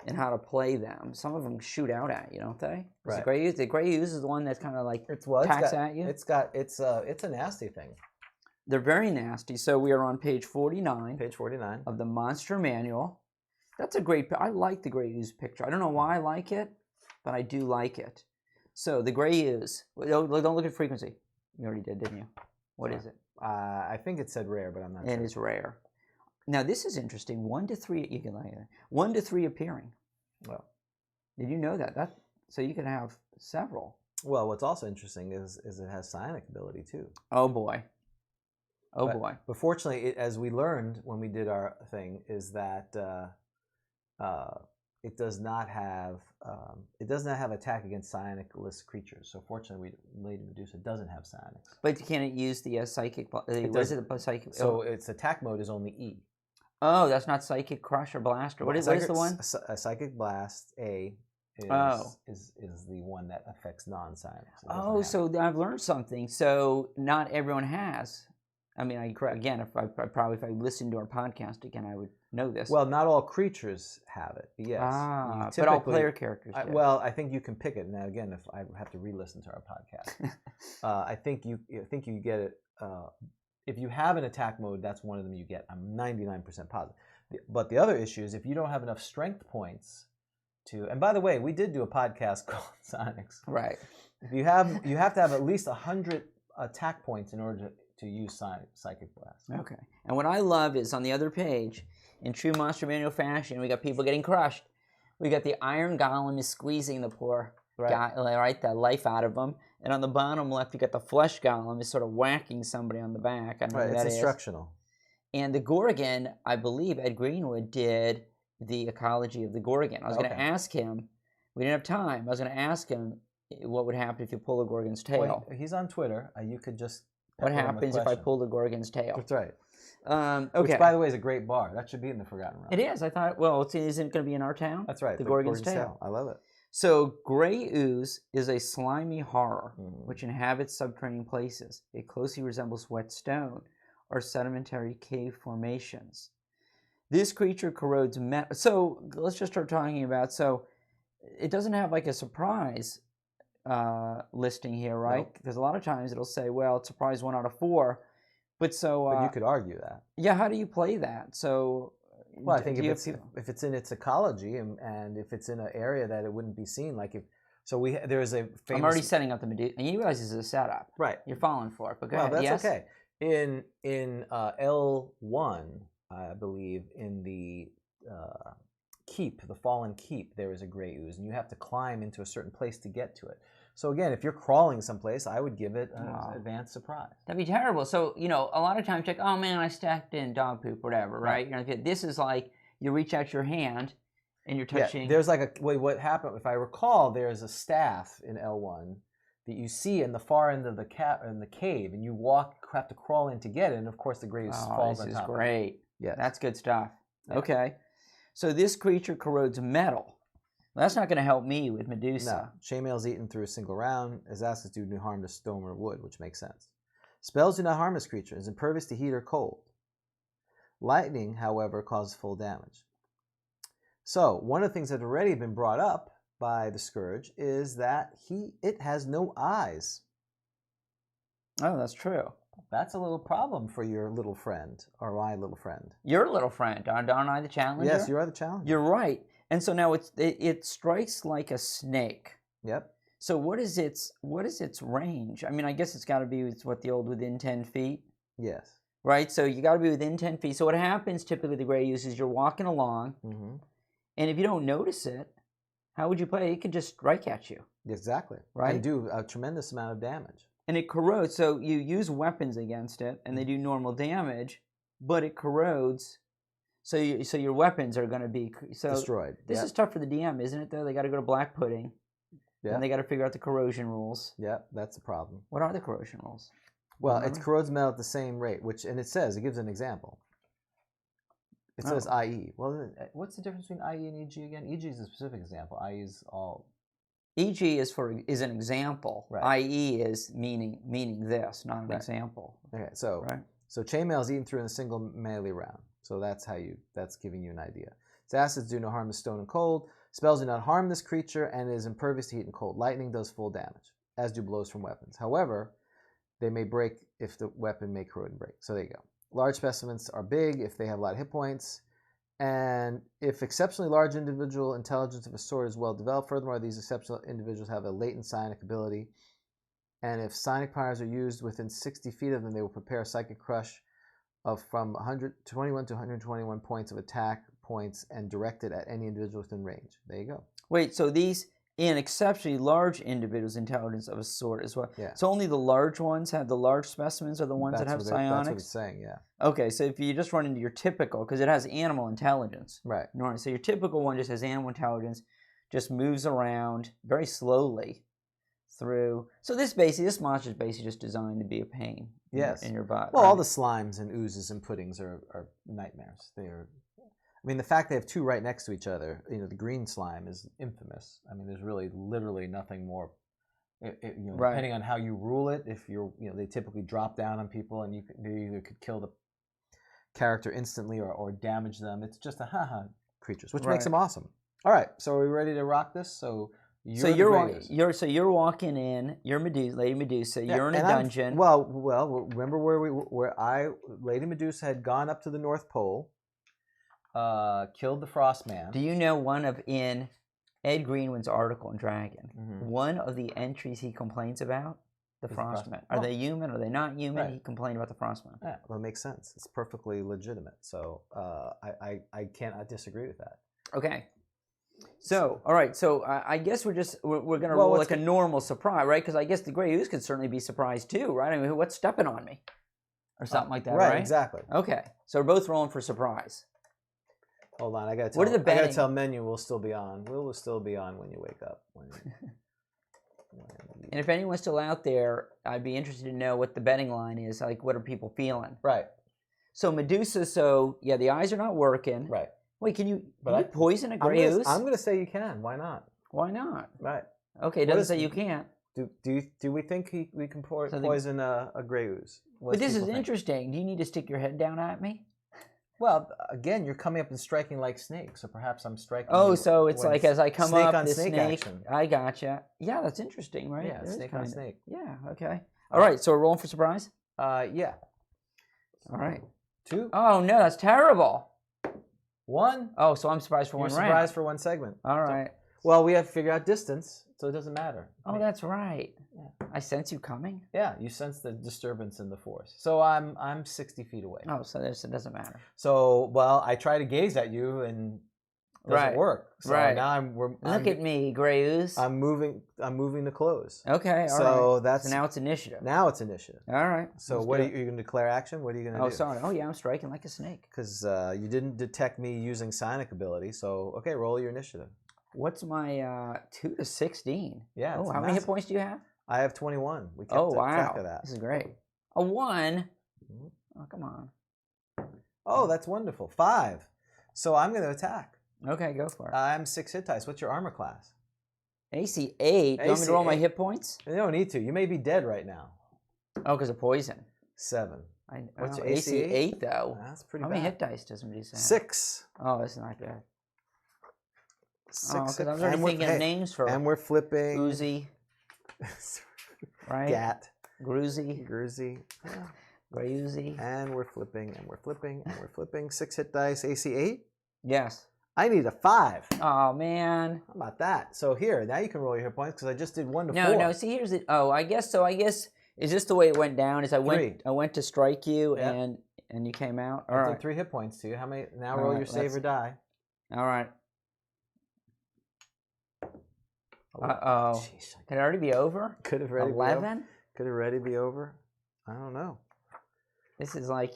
in how to play them. Some of them shoot out at you, don't they? Right. The Gray Ooze is the one that's kind of like attacks at you. It's a nasty thing. They're very nasty. So we are on page 49. Page 49 of the Monster Manual. That's a great. I like the Gray Ooze picture. I don't know why I like it, but I do like it. So the Gray Ooze. Don't look at frequency. You already did, didn't you? What is it? I think it said rare, but I'm not sure. It is rare. Now this is interesting. 1 to 3. You can like 1 to 3 appearing. Well, did you know that? So you can have several. Well, what's also interesting is it has psionic ability too. Oh boy. Boy. But fortunately, as we learned when we did our thing, is that it does not have attack against psionicless creatures. So fortunately, Lady Medusa doesn't have psionics. But can it use the psychic? What is it? Psychic. So its attack mode is only E. Oh, that's not Psychic Crush or Blast. Or what is the one? A Psychic Blast A is the one that affects non-psionics. Oh, so I've learned something. So not everyone has. I mean, again, if I listened to our podcast again, I would know this. Well, not all creatures have it. Yes. But all player characters do. Well, I think you can pick it. Now, again, if I have to re-listen to our podcast, I think you get it. If you have an attack mode, that's one of them you get. I'm 99% positive. But the other issue is if you don't have enough strength points to. And by the way, we did do a podcast called Sonics. Right. If you have to have at least 100 attack points in order to use Psychic Blast. Okay. And what I love is on the other page, in true Monster Manual fashion, we got people getting crushed. We got the Iron Golem is squeezing the poor guy, right, the life out of him. And on the bottom left, you got the Flesh Golem is sort of whacking somebody on the back. I don't know what that is. It's instructional. And the Gorgon, I believe Ed Greenwood did the ecology of the Gorgon. I was going to ask him. We didn't have time. I was going to ask him what would happen if you pull a Gorgon's tail. Well, he's on Twitter. You could just. What happens if I pull the Gorgon's tail? That's right. Okay. Which, by the way, is a great bar. That should be in the Forgotten Realm. It is. I thought, well, isn't it going to be in our town? That's right. The Gorgon's tail. I love it. So, Gray Ooze is a slimy horror which inhabits subterranean places. It closely resembles wet stone or sedimentary cave formations. This creature corrodes metal. So, let's just start talking about, so, it doesn't have like a surprise listing here, right? Nope. Because a lot of times it'll say, well, it's surprise 1 out of 4. But so But you could argue that. yeah, how do you play that? So well, I think if it's in its ecology and if it's in an area that it wouldn't be seen, like if there is a famous. I'm already setting up the Medusa, and you realize this is a setup. Right. You're falling for it, but go well, ahead. that's Yes? okay. In L1, I believe, in the keep, the fallen keep, there is a gray ooze, and you have to climb into a certain place to get to it. So again, if you're crawling someplace, I would give it an advanced surprise. That'd be terrible. So, you know, a lot of times, like, oh man, I stacked in dog poop, whatever, right? You know, this is like you reach out your hand and you're touching. Yeah, there's like what happened, if I recall, there's a staff in L1 that you see in the far end of the cave, and you have to crawl in to get it, and of course the gray ooze falls on top. This is great. Yeah, that's good stuff. Yeah. Okay, so this creature corrodes metal. Well, that's not going to help me with Medusa. No, chainmail is eaten through a single round. As acids do no harm to stone or wood, which makes sense. Spells do not harm this creature. It is impervious to heat or cold. Lightning, however, causes full damage. So one of the things that have already been brought up by the Scourge is that it has no eyes. Oh, that's true. That's a little problem for your little friend, or my little friend. Your little friend, aren't I the challenger? Yes, you are the challenger. You're right. And so now it strikes like a snake. Yep. So what is its range? I mean, I guess it's got to be what the old within 10 feet. Yes. Right. So you got to be within 10 feet. So what happens typically the gray ooze is you're walking along, and if you don't notice it, how would you play? It could just strike at you. Exactly. Right. And do a tremendous amount of damage. And it corrodes. So you use weapons against it, and they do normal damage, but it corrodes. So your weapons are going to be destroyed. This is tough for the DM, isn't it? Though they got to go to black pudding, and they got to figure out the corrosion rules. Yeah, that's the problem. What are the corrosion rules? Well, it corrodes metal at the same rate, and it gives an example. It says IE. Well, what's the difference between IE and EG again? EG is a specific example. IE is all. EG is an example. Right. IE is meaning this, not an example. Okay, so chainmail is eaten through in a single melee round. So that's giving you an idea. Its acids do no harm to stone and cold. Spells do not harm this creature, and it is impervious to heat and cold. Lightning does full damage, as do blows from weapons. However, they may break if the weapon may corrode and break. So there you go. Large specimens are big if they have a lot of hit points, and if exceptionally large individual intelligence of a sword is well developed. Furthermore, these exceptional individuals have a latent psionic ability, and if psionic powers are used within 60 feet of them, they will prepare a psychic crush of from 121 to 121 points of attack points and direct it at any individual within range. There you go. Wait, so these in exceptionally large individuals' intelligence of a sword as well. Yeah. So only the large ones have the large specimens are the ones that have psionics? That's what it's saying, yeah. Okay, so if you just run into your typical, because it has animal intelligence. Right. So your typical one just has animal intelligence, just moves around very slowly through. So this monster is basically just designed to be a pain in your butt. Well, all the slimes and oozes and puddings are nightmares. I mean, the fact they have two right next to each other, the green slime is infamous. I mean, there's literally nothing more. Depending on how you rule it, if they typically drop down on people, and they either could kill the character instantly or damage them. It's just creatures, which makes them awesome. All right, so are we ready to rock this? So you're walking in. You're Medusa, Lady Medusa. You're in a dungeon. Well. Remember where Lady Medusa had gone up to the North Pole. Killed the Frostman. Do you know in Ed Greenwood's article in Dragon, one of the entries he complains about the Frostman? Are they human? Are they not human? Right. He complained about the Frostman. Yeah, well, it makes sense. It's perfectly legitimate. So I cannot disagree with that. Okay. So all right. So I guess we're gonna roll like a normal surprise, right? Because I guess the Grey Ooze could certainly be surprised too, right? I mean, what's stepping on me, or something like that, right? Exactly. Okay. So we're both rolling for surprise. Hold on, I gotta tell Menu we'll still be on. We'll still be on when you wake up. And if anyone's still out there, I'd be interested to know what the betting line is. Like, what are people feeling? Right. So Medusa. So yeah, the eyes are not working. Right. Wait, can you poison a Grey Ooze? I'm gonna say you can. Why not? Why not? Right. Okay, it doesn't say you can't. Do we think we can poison a Grey Ooze? But this is interesting. Do you need to stick your head down at me? Well, again, you're coming up and striking like snake, so perhaps I'm striking. Oh, you so it's when like as I come snake up, on the snake snake. action. I gotcha. Yeah, that's interesting, right? Yeah, It is snake on kinda- snake. Yeah. Okay. All right. So we're rolling for surprise. Yeah. All right. 2, Oh no, that's terrible. 1. Oh, so I'm surprised for You're one surprised round. for one segment. All right. Well, we have to figure out distance, so it doesn't matter. Oh, that's right. Yeah. I sense you coming. Yeah, you sense the disturbance in the force. So I'm 60 feet away. Oh, so this it doesn't matter. So, well, I try to gaze at you and it doesn't Right. work. So Right. now Look at me, Grey Ooze. I'm moving to close. Okay. All So right. that's So now it's initiative. now it's initiative. All right. So let's what do are it. you going to declare action? What are you going to Oh, do? sorry. Oh, yeah, I'm striking like a snake. Because you didn't detect me using psionic ability. So okay, roll your initiative. What's my 2 to 16? Yeah. Oh, it's how many hit massive. points do you have? I have 21. We kept Oh, track wow. of that. This is great. A 1. Mhm. Oh, come on. Oh, that's wonderful. 5. So I'm going to attack. Okay, go for it. I'm 6 hit dice. What's your armor class? AC 8. Do you want me to roll my hit points? You don't need to. You may be dead right now. Oh, because of poison. 7. What's your AC AC 8, though. That's pretty How bad. many hit dice does Medusa have? 6. Oh, that's not good. 6. Oh, because I was already thinking of names for And we're flipping. Uzi, right? Gat. Gruzy, Gruzy. Grey Uzi. And we're flipping, and we're flipping, and we're flipping. 6 hit dice, AC 8. Yes. I need a 5. Oh, man. How about that? So here, now you can roll your hit points because I just did 1 to 4. No, see, here's it. Oh, I guess so. I guess, is this the way it went down? Is I went to strike you, Yep. and you came out? All I right. did 3 hit points to you. How many? Now All roll right, your save let's- or die. All right. Oh, Uh-oh. jeez. Could it already be over? Could have already be over. 11? Could it already be over? I don't know. This is like,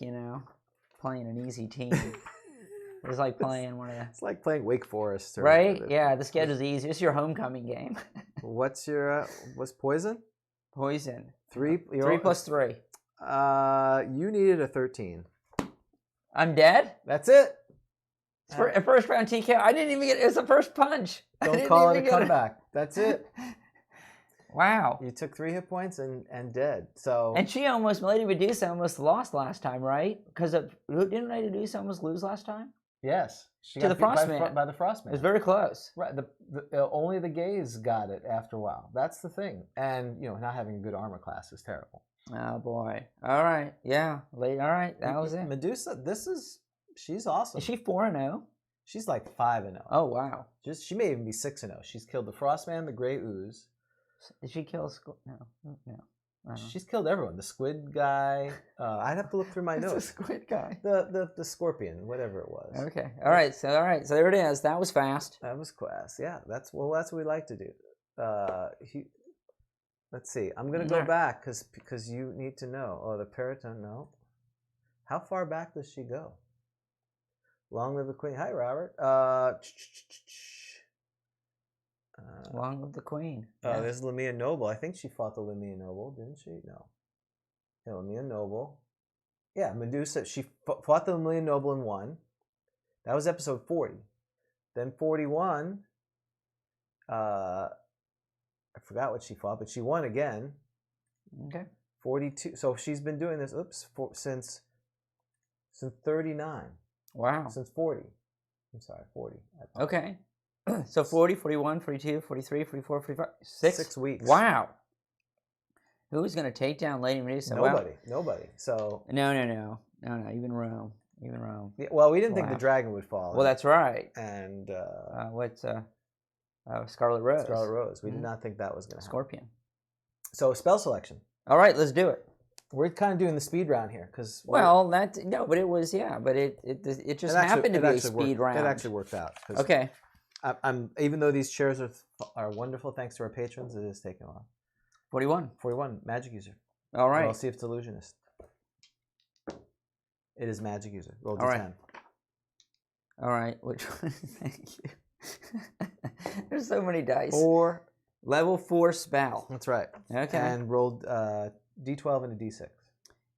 playing an easy team. It's like playing one of the... It's like playing Wake Forest. Or Right? Yeah, the schedule's easy. It's your homecoming game. What's your what's poison? Poison. 3. 3 plus 3. You needed a 13. I'm dead? That's it. A first round TKO. I didn't even get it. Was the first punch. I Don't didn't call it even a get comeback. That's it. Wow. You took 3 hit points and dead. So And she almost, Lady Medusa almost lost last time, right? Because didn't Lady Medusa almost lose last time? yes, she To got the beat Frost by, Man. by the Frost It Man. was very close. Right. Only the gays got it after a while. That's the thing. And not having a good armor class is terrible. Oh, boy. All right. Yeah. All right. That was it. Medusa, she's awesome. Is she 4-0? She's like 5-0. Oh, wow. She may even be 6-0. She's killed the Frostman, the Grey Ooze. Did she kill No. Uh-huh. She's killed everyone. The squid guy. I'd have to look through my It's a notes. squid guy. The scorpion, whatever it was. Okay. All right. So there it is. That was fast. That was class. Yeah, that's what we like to do. Let's see. I'm gonna go Alright. back because you need to know. Oh, the Periton. No. How far back does she go? Long live the Queen. Hi, Robert. Long live the Queen. There's Lamia Noble. I think she fought the Lamia Noble, didn't she? No. Yeah, Lamia Noble. Yeah, Medusa. She fought the Lamia Noble and won. That was episode 40. Then 41. I forgot what she fought, but she won again. Okay. 42. So she's been doing this. Since 39. Wow. Since 40. I'm sorry, 40. Okay. So 40, 41, 42, 43, 44, 45. 6 weeks. Wow. Who's going to take down Lady Medusa? Nobody. So No. Even Rome. yeah, well, we didn't think Wow. the dragon would fall. Well, that's right. And What's Scarlet Rose? Scarlet Rose. We did not think that was going to happen. Scorpion. So spell selection. All right, let's do it. We're kind of doing the speed round here because Well, but it was but it just happened to be a speed round. It actually worked out. Okay. I'm even though these chairs are wonderful thanks to our patrons, it is taking a while. 41. 41 magic user. All right. I'll see if it's illusionist. It is magic user. Roll All d10. right. All right. Which one? Thank you. There's so many dice. 4. Level 4 spell. That's right. Okay. And rolled d12 and a d6.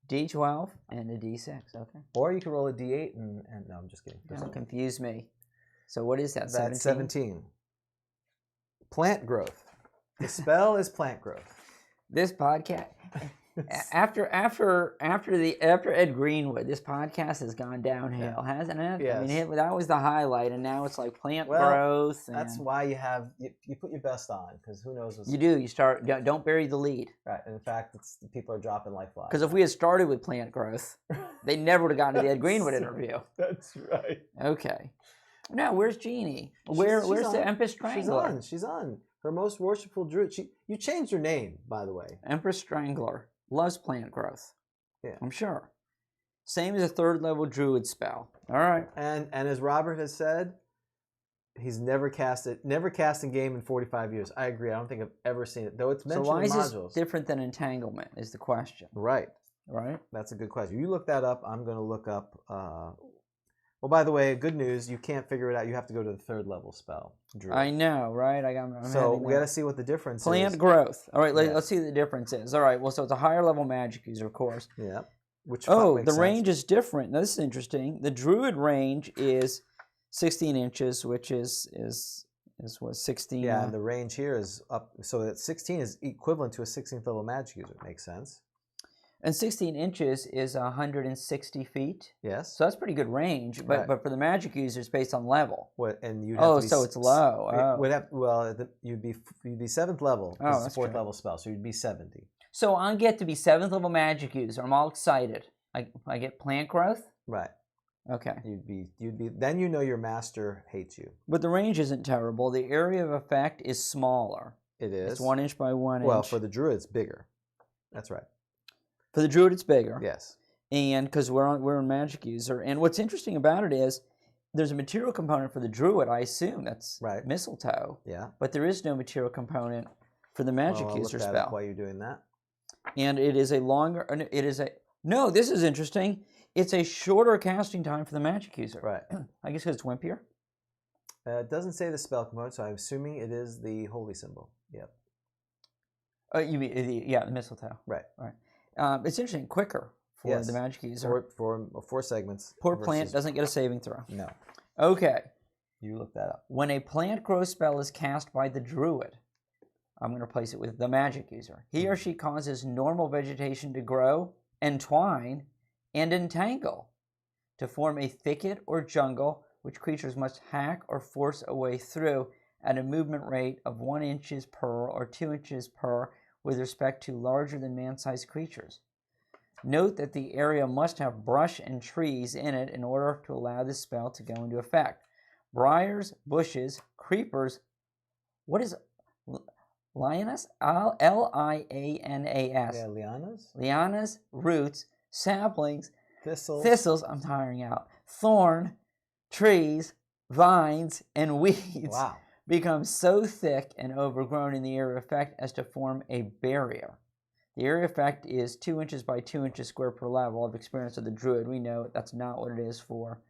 D12 and a D6. Okay. Or you can roll a d8 and no, I'm just kidding. Don't confuse me. So what is that? That's 17? 17. Plant growth. The spell is plant growth. This podcast. After Ed Greenwood, this podcast has gone downhill, hasn't it? Yes. I mean, that was the highlight, and now it's like plant Well, growth. And that's why you put your best on, because who knows what's... you do. You start. Don't bury the lead. Right. In fact, people are dropping like flies. Because if we had started with plant growth, they never would have gotten to the Ed Greenwood interview. That's right. Okay. Now, where's Jeannie? Where's the Empress Strangler? She's on. Her most worshipful druid. You changed her name, by the way. Empress Strangler loves plant growth. Yeah. I'm sure. Same as a 3rd level druid spell. All right. And as Robert has said, he's never cast in game in 45 years. I agree. I don't think I've ever seen it, though it's mentioned so why in is modules. this different than entanglement is the question. Right. Right? That's a good question. You look that up. I'm going to look up... well, by the way, good news, you can't figure it out. You have to go to the 3rd level spell. Druid. I know, right? So we got to see what the difference is. Plant growth. All right, let's see what the difference is. All right, well, so it's a higher level magic user, of course. Yeah. The range is different. Now, this is interesting. The druid range is 16 inches, which is what, 16? Yeah, and the range here is up. So that 16 is equivalent to a 16th level magic user. Makes sense. And 16 inches is 160 feet. Yes. So that's pretty good range. But for the magic user, it's based on level. What? And you'd have to be, so it's low. You'd be 7th level. Oh, it's a 4th level spell, so you'd be 70. So I get to be 7th level magic user. I'm all excited. I get plant growth. Right. Okay. You'd be. Then you know your master hates you. But the range isn't terrible. The area of effect is smaller. It is. It's 1 inch by 1 inch. Well, for the druid, it's bigger. That's right. For the druid, it's bigger. Yes. And because we're a magic user, and what's interesting about it is there's a material component for the druid. I assume that's right. Mistletoe. Yeah. But there is no material component for the magic user look that spell. up while you're doing that. And it is a longer. It is a no. This is interesting. It's a shorter casting time for the magic user. Right. I guess because it's wimpier. It doesn't say the spell component, so I'm assuming it is the holy symbol. Yep. You mean the mistletoe? Right. Right. It's interesting. Quicker for the magic user. Four segments. Poor plant doesn't get a saving throw. No. Okay. You look that up. When a plant growth spell is cast by the druid, I'm going to replace it with the magic user. He or she causes normal vegetation to grow, entwine, and entangle to form a thicket or jungle which creatures must hack or force a way through at a movement rate of 1 inches per or 2 inches per with respect to larger than man-sized creatures. Note that the area must have brush and trees in it in order to allow this spell to go into effect. Briars, bushes, creepers, what is lianas? L-I-A-N-A-S. Yeah, lianas? Lianas, roots, saplings, thistles, I'm tiring out, thorn, trees, vines, and weeds. Wow. Become so thick and overgrown in the area of effect as to form a barrier. The area of effect is 2 inches by 2 inches square per level of experience of the druid. We know that's not what it is for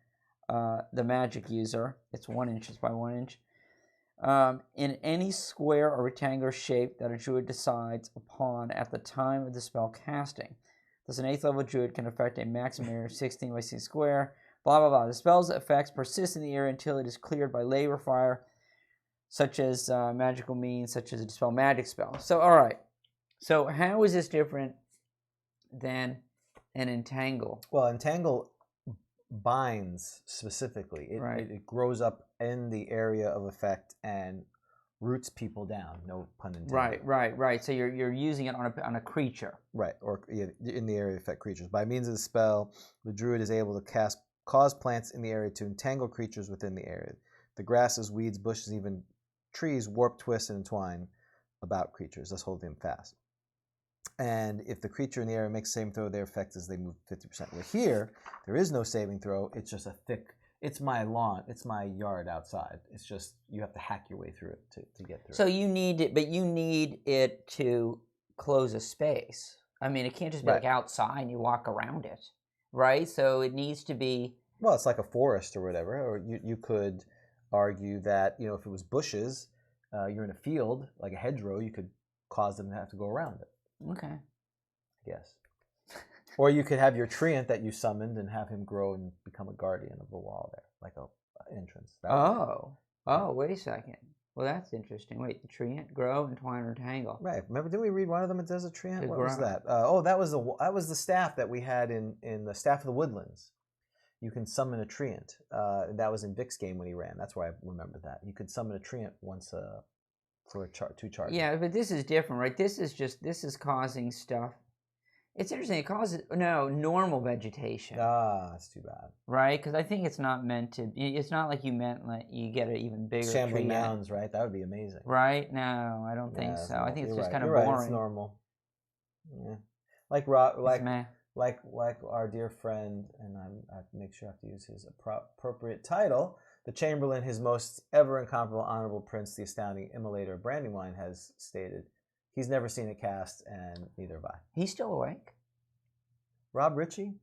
the magic user. It's 1 inches by 1 inch. In any square or rectangular shape that a druid decides upon at the time of the spell casting. Thus, an 8th level druid can affect a maximum area of 16 by 16 square. Blah, blah, blah. The spell's effects persist in the area until it is cleared by labor fire, such as magical means, such as a dispel magic spell. So, all right. So, how is this different than an entangle? Well, entangle binds specifically. It grows up in the area of effect and roots people down. No pun intended. Right. So you're using it on a creature. Right, or in the area of effect creatures. By means of the spell, the druid is able to cause plants in the area to entangle creatures within the area. The grasses, weeds, bushes, even trees warp, twist, and entwine about creatures, thus holding them fast. And if the creature in the area makes a saving throw, their effect is they move 50%. Where here, there is no saving throw. It's just a thick, it's my lawn, it's my yard outside. It's just, you have to hack your way through it to get through. So you need it, but you need it to close a space. I mean, it can't just be like outside and you walk around it, right? So it needs to be... Well, it's like a forest or whatever. Or you could argue that, if it was bushes, you're in a field, like a hedgerow, you could cause them to have to go around it. Okay. I guess. Or you could have your treant that you summoned and have him grow and become a guardian of the wall there, like a entrance. Wait a second. Well, that's interesting. Wait, the treant, grow, entwine, or tangle. Right. Remember, didn't we read one of them? It does a treant. To What was grow. that? That was the staff that we had in the Staff of the Woodlands. You can summon a treant. That was in Vic's game when he ran. That's why I remember that. You could summon a treant once for 2 charges. Yeah, but this is different, right? This is causing stuff. It's interesting. It causes normal vegetation. Ah, that's too bad. Right? Because I think it's not meant to. It's not like you meant like you get an even bigger Shambling tree. mounds, right? That would be amazing. Right? No, I don't think so. I think it's just kind of You're boring. right. It's normal. Yeah, like our dear friend, and I make sure I have to use his appropriate title. The Chamberlain, his most ever incomparable, honorable prince, the astounding immolator of Brandywine, has stated he's never seen a cast, and neither have I. He's still awake. Rob Ritchie?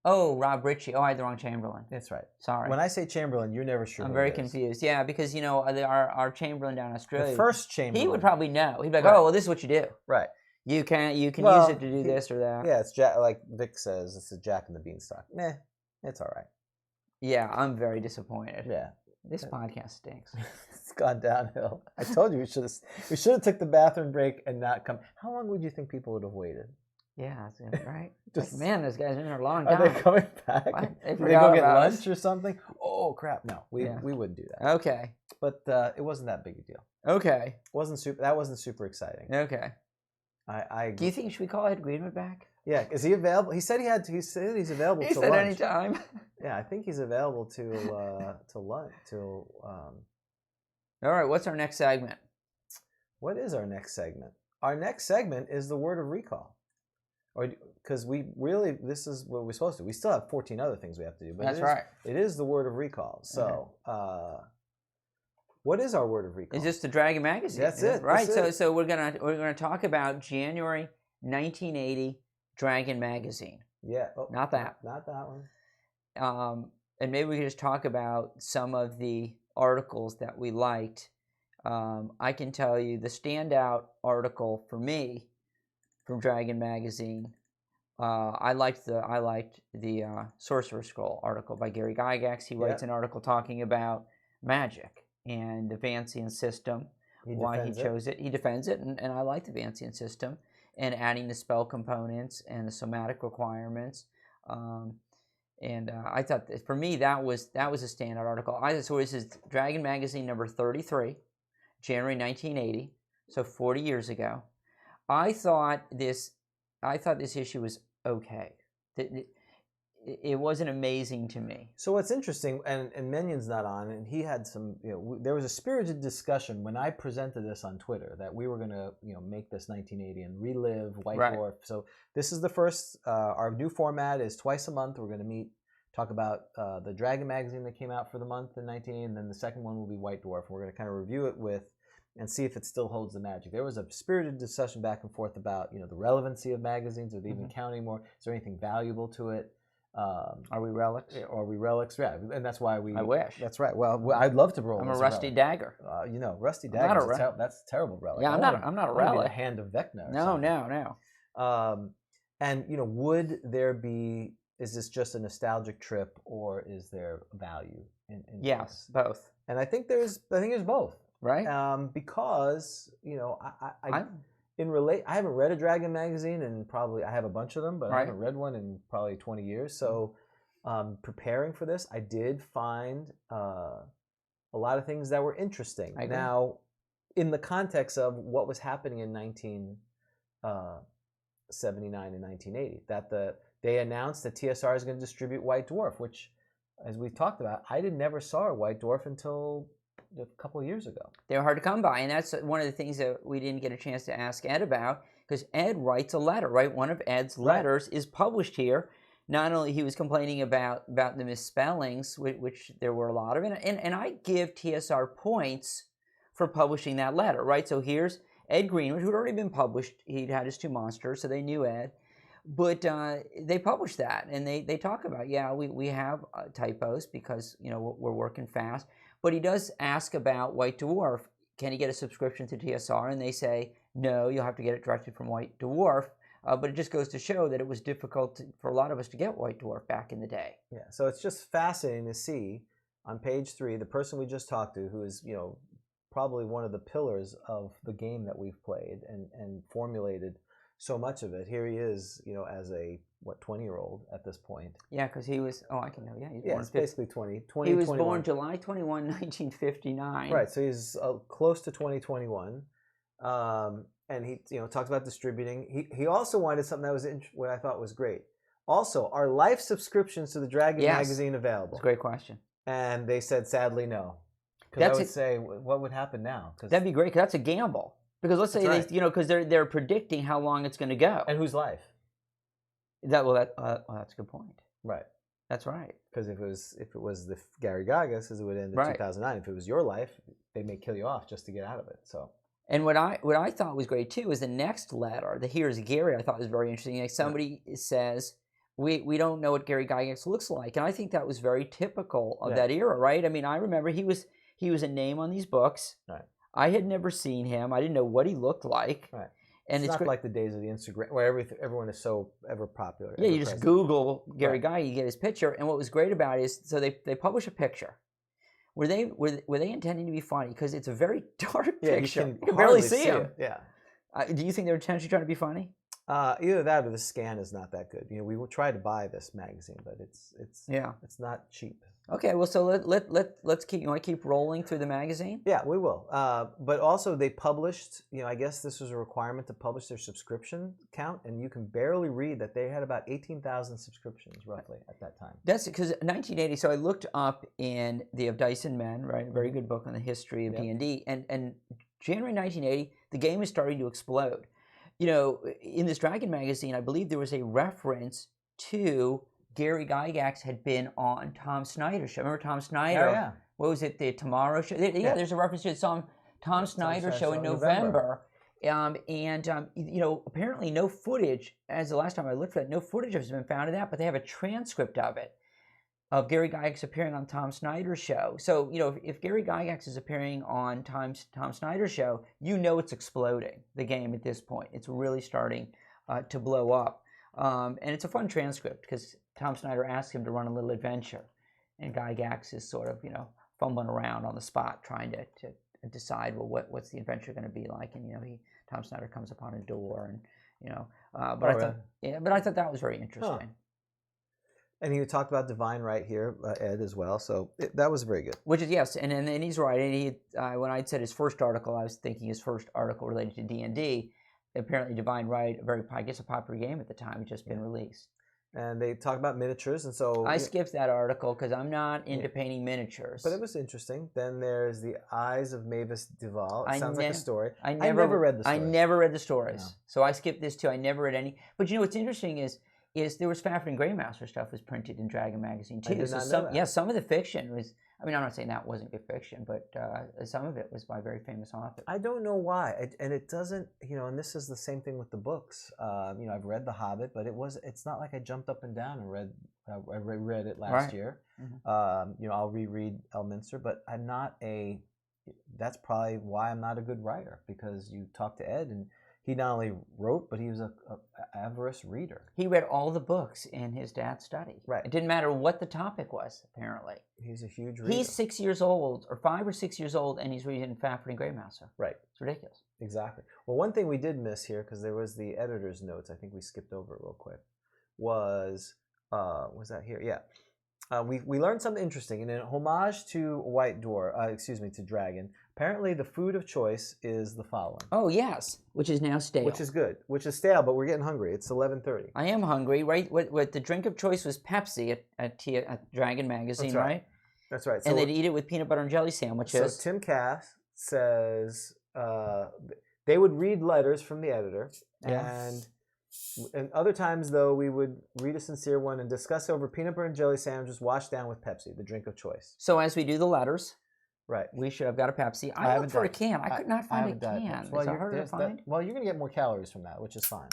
Oh, Rob Ritchie. Oh, I had the wrong Chamberlain. That's right. Sorry. When I say Chamberlain, you're never sure. I'm very confused. Yeah, because our Chamberlain down in Australia. The first Chamberlain. He would probably know. He'd be like, Right. "Oh, well, this is what you do. Right. You can use it to do this or that." Yeah, it's like Vic says, it's a Jack and the Beanstalk. Meh, it's all right. Yeah, I'm very disappointed. Yeah. This podcast stinks. It's gone downhill. I told you we should have took the bathroom break and not come. How long would you think people would have waited? Yeah, that's right. Just, like, man, this guy's in there a long time. Are they coming back? What? They Did they forgot go get about lunch us. or something? Oh crap! No, we wouldn't do that. Okay. But it wasn't that big a deal. Okay. That wasn't super exciting. Okay. I Do you think should we call Ed Greenwood back? Yeah, is he available? He said he's available. He to said lunch. anytime. Yeah, I think he's available to lunch till. All right. What's our next segment? What is our next segment? Our next segment is the word of recall. Or because this is what we're supposed to. We still have 14 other things we have to do. But That's right. It is the word of recall. So, what is our word of recall? Is this the Dragon Magazine? That's it. Right. That's it. So we're gonna talk about January 1980 Dragon Magazine. Yeah. Oh, Not that. Not that one. And maybe we can just talk about some of the articles that we liked. I can tell you the standout article for me from Dragon Magazine. I liked the Sorcerer's Scroll article by Gary Gygax. He writes an article talking about magic and the Vancian system, why he chose it. He defends it, and I like the Vancian system and adding the spell components and the somatic requirements. I thought for me that was a standout article. So this is Dragon Magazine number 33, January 1980, so 40 years ago. I thought this issue was okay. It wasn't amazing to me. So what's interesting, and Menion's not on, and he had some. There was a spirited discussion when I presented this on Twitter that we were going to make this 1980 and relive White Dwarf. So this is the first. Our new format is twice a month. We're going to meet, talk about the Dragon Magazine that came out for the month in 1980, and then the second one will be White Dwarf. We're going to kind of review it and see if it still holds the magic. There was a spirited discussion back and forth about the relevancy of magazines. Are they even counting more? Is there anything valuable to it? Are we relics? Are we relics? Yeah, and that's why we. I wish. That's right. Well, I'd love to roll. I'm a rusty dagger. Rusty dagger. That's a terrible relic. Yeah, I'm not a relic. The hand of Vecna. No. And would there be? Is this just a nostalgic trip, or is there value in Yes, both. And I think there's both. Right. Because I haven't read a Dragon magazine, and probably I have a bunch of them, but I haven't read one in probably 20 years. So, preparing for this, I did find a lot of things that were interesting. Now, in the context of what was happening in 1979 and 1980, that they announced that TSR is going to distribute White Dwarf, which, as we talked about, I never saw a White Dwarf until a couple of years ago. They were hard to come by, and that's one of the things that we didn't get a chance to ask Ed about, because Ed writes a letter, right? One of Ed's letters is published here. Not only he was complaining about the misspellings, which there were a lot of, and I give TSR points for publishing that letter, right? So here's Ed Greenwood, who'd already been published. He'd had his 2 monsters, so they knew Ed. But they published that, and they talk about, we have typos because, we're working fast. But he does ask about White Dwarf. Can he get a subscription to TSR? And they say, no, you'll have to get it directly from White Dwarf. But it just goes to show that it was difficult for a lot of us to get White Dwarf back in the day. Yeah, so it's just fascinating to see on page 3, the person we just talked to, who is, probably one of the pillars of the game that we've played and formulated so much of it. Here he is, as a 20-year-old at this point. Yeah, because he was. Oh, I can know. Yeah, he's Yeah, born. it's basically 20. He was 21. born July 21, 1959. Right, so he's close to 2021. And he, talked about distributing. He also wanted something that was what I thought was great. Also, are life subscriptions to the Dragon magazine available? That's a great question. And they said, sadly, no. Because I would say, what would happen now? That'd be great, because that's a gamble. Because let's say because they're predicting how long it's going to go. And whose life? That's a good point. Right. That's right. Because if it was the Gary Gygax, it would end in 2009. If it was your life, they may kill you off just to get out of it. So. And what I thought was great too is the next letter, the "Here's Gary." I thought was very interesting. Like somebody says, we don't know what Gary Gygax looks like, and I think that was very typical of that era, right? I mean, I remember he was a name on these books. Right. I had never seen him. I didn't know what he looked like. Right. And it's not like the days of the Instagram where everyone is so ever popular. Yeah, you just Google Gary Gygax, you get his picture. And what was great about it is, so they publish a picture. Were they intending to be funny? Because it's a very dark picture. You can barely see him. Yeah. Do you think they were intentionally trying to be funny? Either that or the scan is not that good. We will try to buy this magazine, but it's not cheap. Okay, well, so let's keep. You want to keep rolling through the magazine? Yeah, we will. But also, they published. I guess this was a requirement to publish their subscription count, and you can barely read that they had about 18,000 subscriptions roughly at that time. That's because 1980. So I looked up in the Of Dice and Men, right? A very good book on the history of D&D, and January 1980, the game is starting to explode. In this Dragon magazine, I believe there was a reference to Gary Gygax had been on Tom Snyder's show. Remember Tom Snyder? Oh, yeah. What was it, the Tomorrow Show? Yeah, there's a reference to some Tom Snyder show in November. Apparently no footage, as the last time I looked for that, no footage has been found of that, but they have a transcript of it, of Gary Gygax appearing on Tom Snyder's show. So, if Gary Gygax is appearing on Tom Snyder's show, it's exploding, the game at this point. It's really starting to blow up. And it's a fun transcript because Tom Snyder asks him to run a little adventure, and Gygax is sort of, fumbling around on the spot trying to decide, well, what's the adventure going to be like? And Tom Snyder comes upon a door, and I thought that was very interesting. Huh. And you talked about Divine Right here, Ed, as well. So that was very good. Which is, yes, and he's right. And when I said his first article, I was thinking his first article related to D&D. Apparently, Divine Right, a popular game at the time, had just been released. And they talk about miniatures, and so I skipped that article because I'm not into painting miniatures. But it was interesting. Then there's the Eyes of Mavis Duval. It sounds like a story. I never read the stories. I never read the stories. No. So I skipped this too. I never read any. But what's interesting is there was Fafhrd and Greymaster stuff was printed in Dragon magazine too. I did not know that. Yeah, some of the fiction was. I mean, I'm not saying that wasn't good fiction, but some of it was by very famous authors. I don't know why, and it doesn't, and this is the same thing with the books. I've read The Hobbit, but it's not like I jumped up and down and read. I read it last year. Mm-hmm. I'll reread Elminster, but I'm not a. That's probably why I'm not a good writer, because you talk to Ed and he not only wrote, but he was a avaricious reader. He read all the books in his dad's study. Right. It didn't matter what the topic was, apparently. He's a huge reader. He's 6 years old, or 5 or 6 years old, and he's reading Fafhrd and Greymaster. Right. It's ridiculous. Exactly. Well, one thing we did miss here, because there was the editor's notes, I think we skipped over it real quick, was that here? Yeah. We learned something interesting. In an homage to White Dwarf, to Dragon, apparently the food of choice is the following. Oh, yes, which is now stale. Which is good. Which is stale, but we're getting hungry. It's 11:30. I am hungry, right? What the drink of choice was Pepsi at Dragon magazine, That's right? That's right. And they'd eat it with peanut butter and jelly sandwiches. So Tim Cass says they would read letters from the editor, and other times, though, we would read a sincere one and discuss over peanut butter and jelly sandwiches washed down with Pepsi, the drink of choice. So as we do the letters, right, we should have got a Pepsi. I looked for a can. I could not find a can. Well, is it harder to find? Well, you're going to get more calories from that, which is fine.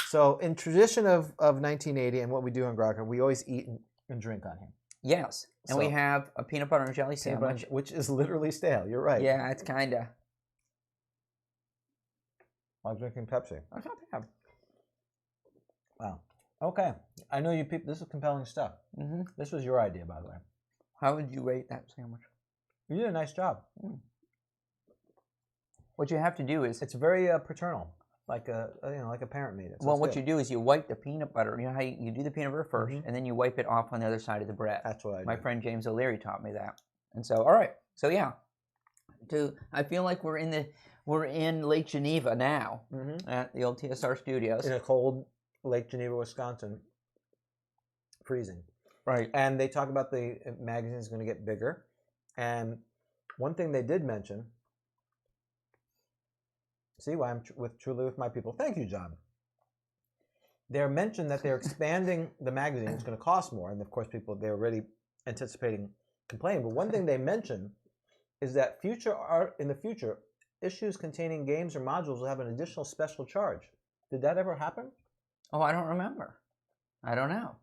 So in tradition of 1980 and what we do on GROGTALK, we always eat and drink on here. Yes, and we have a peanut butter and jelly sandwich. Which is literally stale. You're right. Yeah, it's kind of. While drinking Pepsi. That's not bad. Wow. Okay. I know you people. This is compelling stuff. Mm-hmm. This was your idea, by the way. How would you rate that sandwich? You did a nice job. What you have to do is, It's very paternal, like a parent made it. So well, it's what good. you do is you wipe the peanut butter. You know how you do the peanut butter 1st, and then you wipe it off on the other side of the bread. That's what I do. My friend James O'Leary taught me that. And so, all right, so yeah, I feel like we're in Lake Geneva now at the old TSR Studios. In a cold Lake Geneva, Wisconsin, freezing. Right. And they talk about the magazine is going to get bigger. And one thing they did mention. See why I'm truly with my people. Thank you, John. They're mentioned that they're expanding the magazine. It's going to cost more, and of course, they're already anticipating complaining. But one thing they mentioned is that in the future, issues containing games or modules will have an additional special charge. Did that ever happen? Oh, I don't remember. I don't know.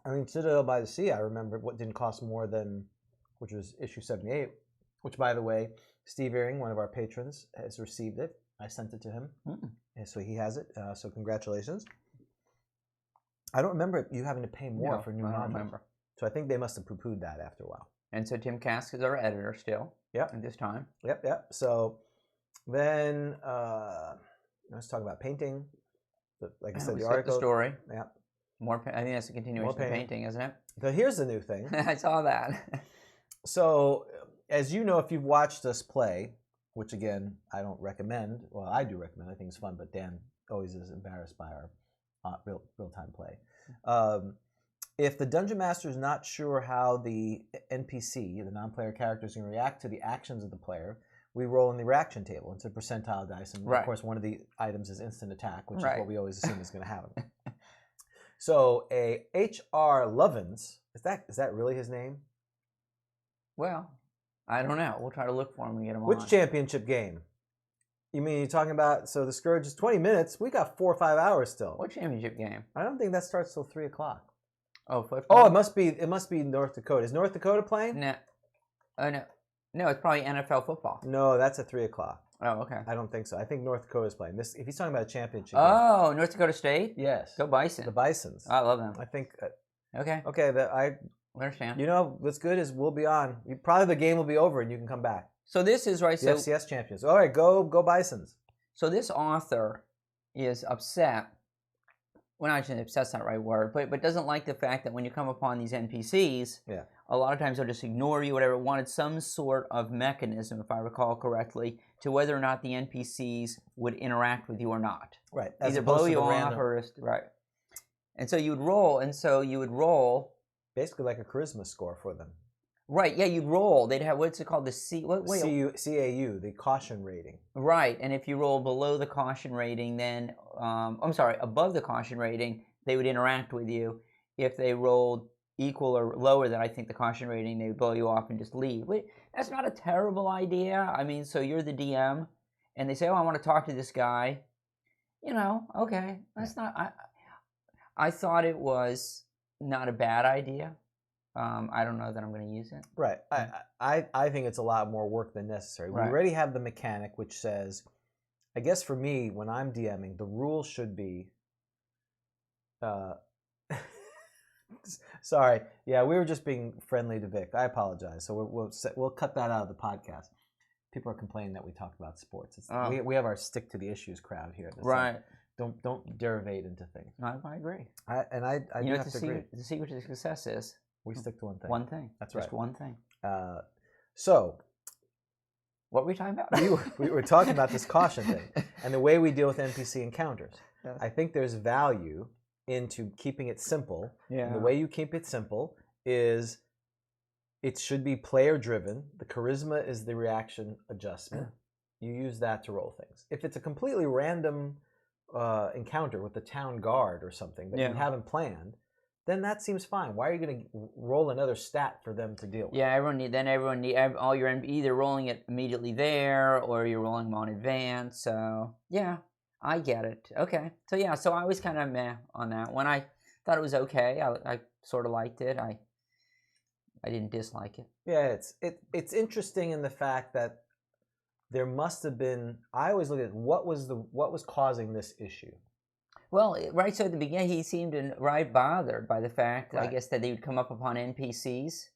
I mean, Citadel by the Sea, I remember what didn't cost more than, which was issue 78, which, by the way, Steve Earing, one of our patrons, has received it. I sent it to him, and so he has it. So congratulations. I don't remember you having to pay more for new modules. I don't remember. So I think they must have poo-pooed that after a while. And so Tim Kask is our editor still. Yep. At this time. Yep. So then let's talk about painting. Like I said, the article. The story. Yeah. I think that's a continuation of painting, isn't it? So here's the new thing. I saw that. So, as you know, if you've watched us play, which again, I don't recommend. Well, I do recommend. I think it's fun, but Dan always is embarrassed by our real-time play. If the Dungeon Master is not sure how the NPC, the non-player character, is going to react to the actions of the player, we roll in the reaction table. It's a percentile dice, and of course, one of the items is instant attack, which is what we always assume is going to happen. So, a H.R. Lovins, is that really his name? Well, I don't know. We'll try to look for him and get him on. Which championship game? You mean you're talking about, so the Scourge is 20 minutes. We got 4 or 5 hours still. What championship game? I don't think that starts till 3 o'clock. Oh, football? Oh, it must be North Dakota. Is North Dakota playing? No. No, it's probably NFL football. No, that's at 3 o'clock. Oh, okay. I don't think so. I think North Dakota's playing. If he's talking about a championship game. North Dakota State? Yes. Go Bison. The Bisons. I love them. I think. Okay. Okay, I understand. You know, what's good is we'll be on. Probably the game will be over and you can come back. So this is right. The FCS champions. All right, go Bisons. So this author is upset. Well, not upset's not the right word, but doesn't like the fact that when you come upon these NPCs, a lot of times they'll just ignore you, whatever. Wanted some sort of mechanism, if I recall correctly, to whether or not the NPCs would interact with you or not. Right. Either blow you off or right. And so you would roll. Basically like a charisma score for them. Right, yeah, you'd roll. They'd have, what's it called? The CAU, the caution rating. Right, and if you roll below the caution rating, then, above the caution rating, they would interact with you. If they rolled equal or lower than, I think, the caution rating, they would blow you off and just leave. That's not a terrible idea. I mean, so you're the DM, and they say, oh, I want to talk to this guy. You know, okay, that's not, I thought it was not a bad idea. I don't know that I'm going to use it. Right. I think it's a lot more work than necessary. We already have the mechanic which says, I guess for me, when I'm DMing, the rule should be, sorry. Yeah, we were just being friendly to Vic. I apologize. So we'll cut that out of the podcast. People are complaining that we talk about sports. We have our stick to the issues crowd here. Right. Don't derivate into things. I agree. I do have to agree. The secret to success is we stick to one thing. One thing. That's just right. One thing. So, what were we talking about? we were talking about this caution thing and the way we deal with NPC encounters. Yes. I think there's value into keeping it simple. Yeah. And the way you keep it simple is it should be player driven. The charisma is the reaction adjustment. You use that to roll things. If it's a completely random encounter with the town guard or something that you haven't planned, then that seems fine. Why are you going to roll another stat for them to deal with? Yeah, everyone need all your either rolling it immediately there or you're rolling them on advance. So yeah, I get it. Okay, so yeah, so I was kind of meh on that one. I thought it was okay. I sort of liked it. I didn't dislike it. Yeah, it's interesting in the fact that there must have been. I always look at what was causing this issue. Well, right, so at the beginning, he seemed bothered by the fact, I guess, that they would come up upon NPCs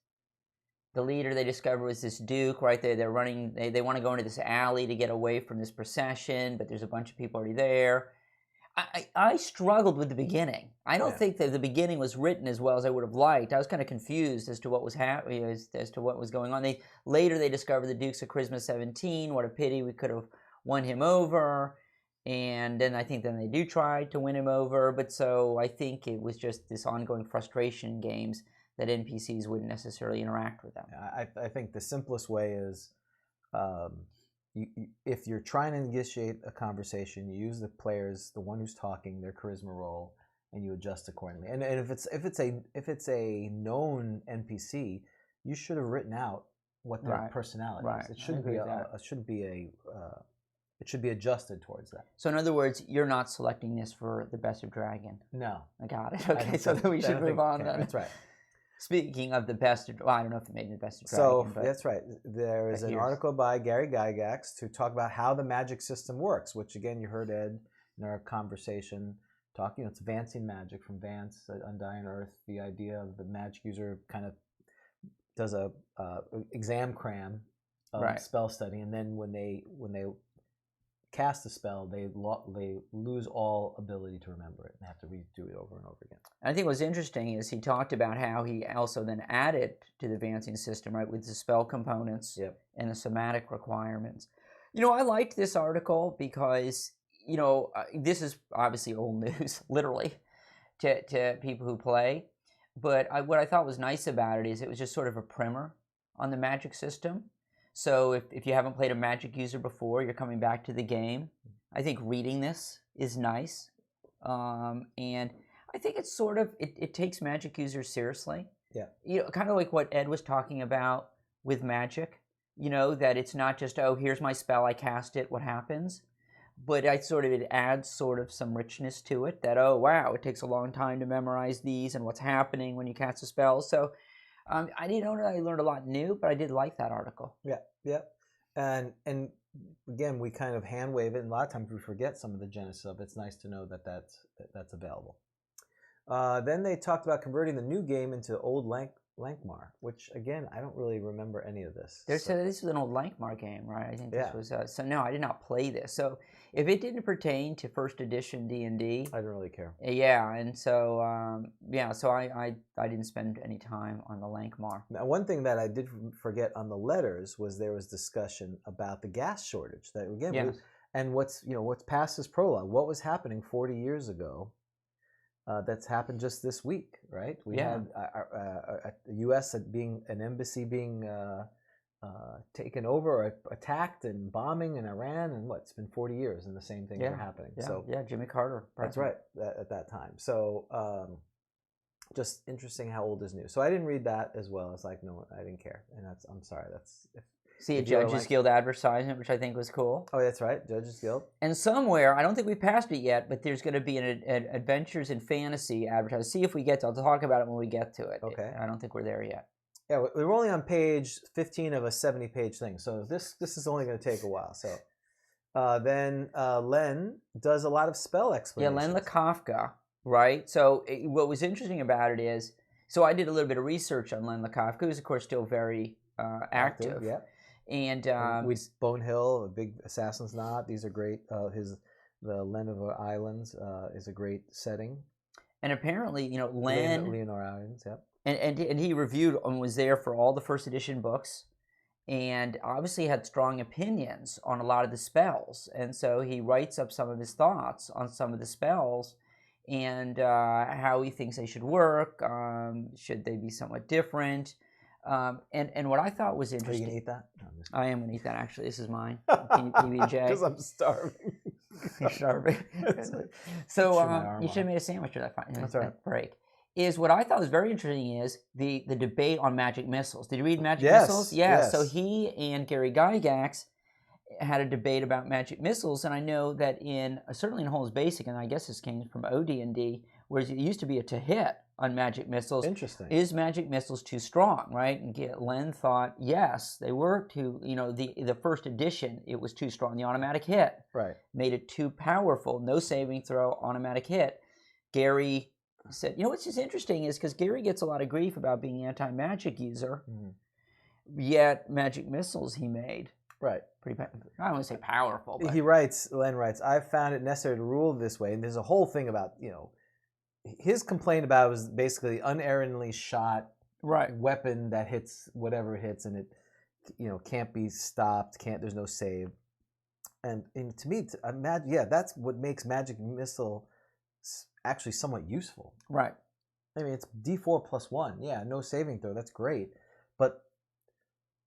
The leader they discover was this Duke, right? They're running, they want to go into this alley to get away from this procession, but there's a bunch of people already there. I struggled with the beginning. I don't think that the beginning was written as well as I would have liked. I was kind of confused as to what was happening, as to what was going on. Later they discover the Duke's a Charisma 17. What a pity, we could have won him over. And then I think then they do try to win him over. But so I think it was just this ongoing frustration in games that NPCs wouldn't necessarily interact with them. I think the simplest way is if you're trying to initiate a conversation, you use the players, the one who's talking, their charisma roll, and you adjust accordingly. And if it's a known NPC, you should have written out what their personality is. It should be adjusted towards that. So in other words, you're not selecting this for the Best of Dragon. No, I got it. Okay, so then we should move on then. That's right. Speaking of the Best of, well, I don't know if it made the Best of Dragon. So that's right. There is an article by Gary Gygax to talk about how the magic system works, which again you heard Ed in our conversation talking. It's advancing magic from Vance at Undying Earth. The idea of the magic user kind of does a exam cram of spell study, and then when they cast a spell, they lose all ability to remember it and have to redo it over and over again. I think what's interesting is he talked about how he also then added to the advancing system, right, with the spell components and the somatic requirements. You know, I liked this article because, you know, this is obviously old news, literally, to people who play. But what I thought was nice about it is it was just sort of a primer on the magic system. So if you haven't played a magic user before, you're coming back to the game. I think reading this is nice. And I think it's sort of, it takes magic users seriously. Yeah. You know, kind of like what Ed was talking about with magic, you know, that it's not just, oh, here's my spell, I cast it, what happens? But it adds sort of some richness to it that, oh, wow, it takes a long time to memorize these and what's happening when you cast a spell. So I didn't know that I learned a lot new, but I did like that article. Yeah. And again, we kind of hand wave it, and a lot of times we forget some of the genesis of it. It's nice to know that that's available. Then they talked about converting the new game into old Lankmar, which again, I don't really remember any of this. This was an old Lankmar game, right? I think this was. So no, I did not play this. So if it didn't pertain to first edition D&D, I don't really care. Yeah, and so so I didn't spend any time on the Lankmar. Now, one thing that I did forget on the letters was there was discussion about the gas shortage. That again, and what's past this prologue. What was happening 40 years ago? That's happened just this week, right? We had the U.S. being an embassy being taken over or attacked and bombing in Iran, and it's been 40 years and the same things are happening. Jimmy Carter. That's right, at that time. So just interesting how old is new. So I didn't read that as well. It's like, no, I didn't care, and I'm sorry. See a Judges Guild advertisement, which I think was cool. Oh, that's right, Judges Guild. And somewhere, I don't think we passed it yet, but there's going to be an Adventures in Fantasy advertisement. See if we get to it. I'll talk about it when we get to it. Okay. I don't think we're there yet. Yeah, we're only on page 15 of a 70-page thing, so this is only going to take a while. So then Len does a lot of spell explanations. Yeah, Len Lakofka, right? So what was interesting about it is, so I did a little bit of research on Len Lakofka, who's of course still very active. Yeah. And Bonehill, a big Assassin's Knot. These are great. The Lenovo Islands is a great setting. And apparently, Len Leonor Islands. Yep. And he reviewed and was there for all the first edition books, and obviously had strong opinions on a lot of the spells. And so he writes up some of his thoughts on some of the spells and how he thinks they should work. Should they be somewhat different? And what I thought was interesting. Are you gonna eat that? No, I am gonna eat that. Actually, this is mine. PB&J. Because I'm starving. You're starving. So you should have made a sandwich for that break. Is what I thought was very interesting is the debate on magic missiles. Did you read Magic Missiles? Yeah. Yes. So he and Gary Gygax had a debate about magic missiles, and I know that certainly in Holmes Basic, and I guess this came from OD&D, whereas it used to be a to hit on magic missiles. Interesting. Is magic missiles too strong, right? And Len thought, yes, they were too, the first edition, it was too strong. The automatic hit made it too powerful. No saving throw, automatic hit. Gary said, what's just interesting is because Gary gets a lot of grief about being an anti-magic user. Mm-hmm. Yet magic missiles he made. Right. Pretty, I don't want to say powerful, but Len writes, I've found it necessary to rule this way. And there's a whole thing about, his complaint about it was basically unerringly shot weapon that hits whatever it hits, and it, can't be stopped, there's no save. And to me, that's what makes magic missile actually somewhat useful. Right. I mean, it's D4 plus 1. Yeah, no saving throw. That's great. But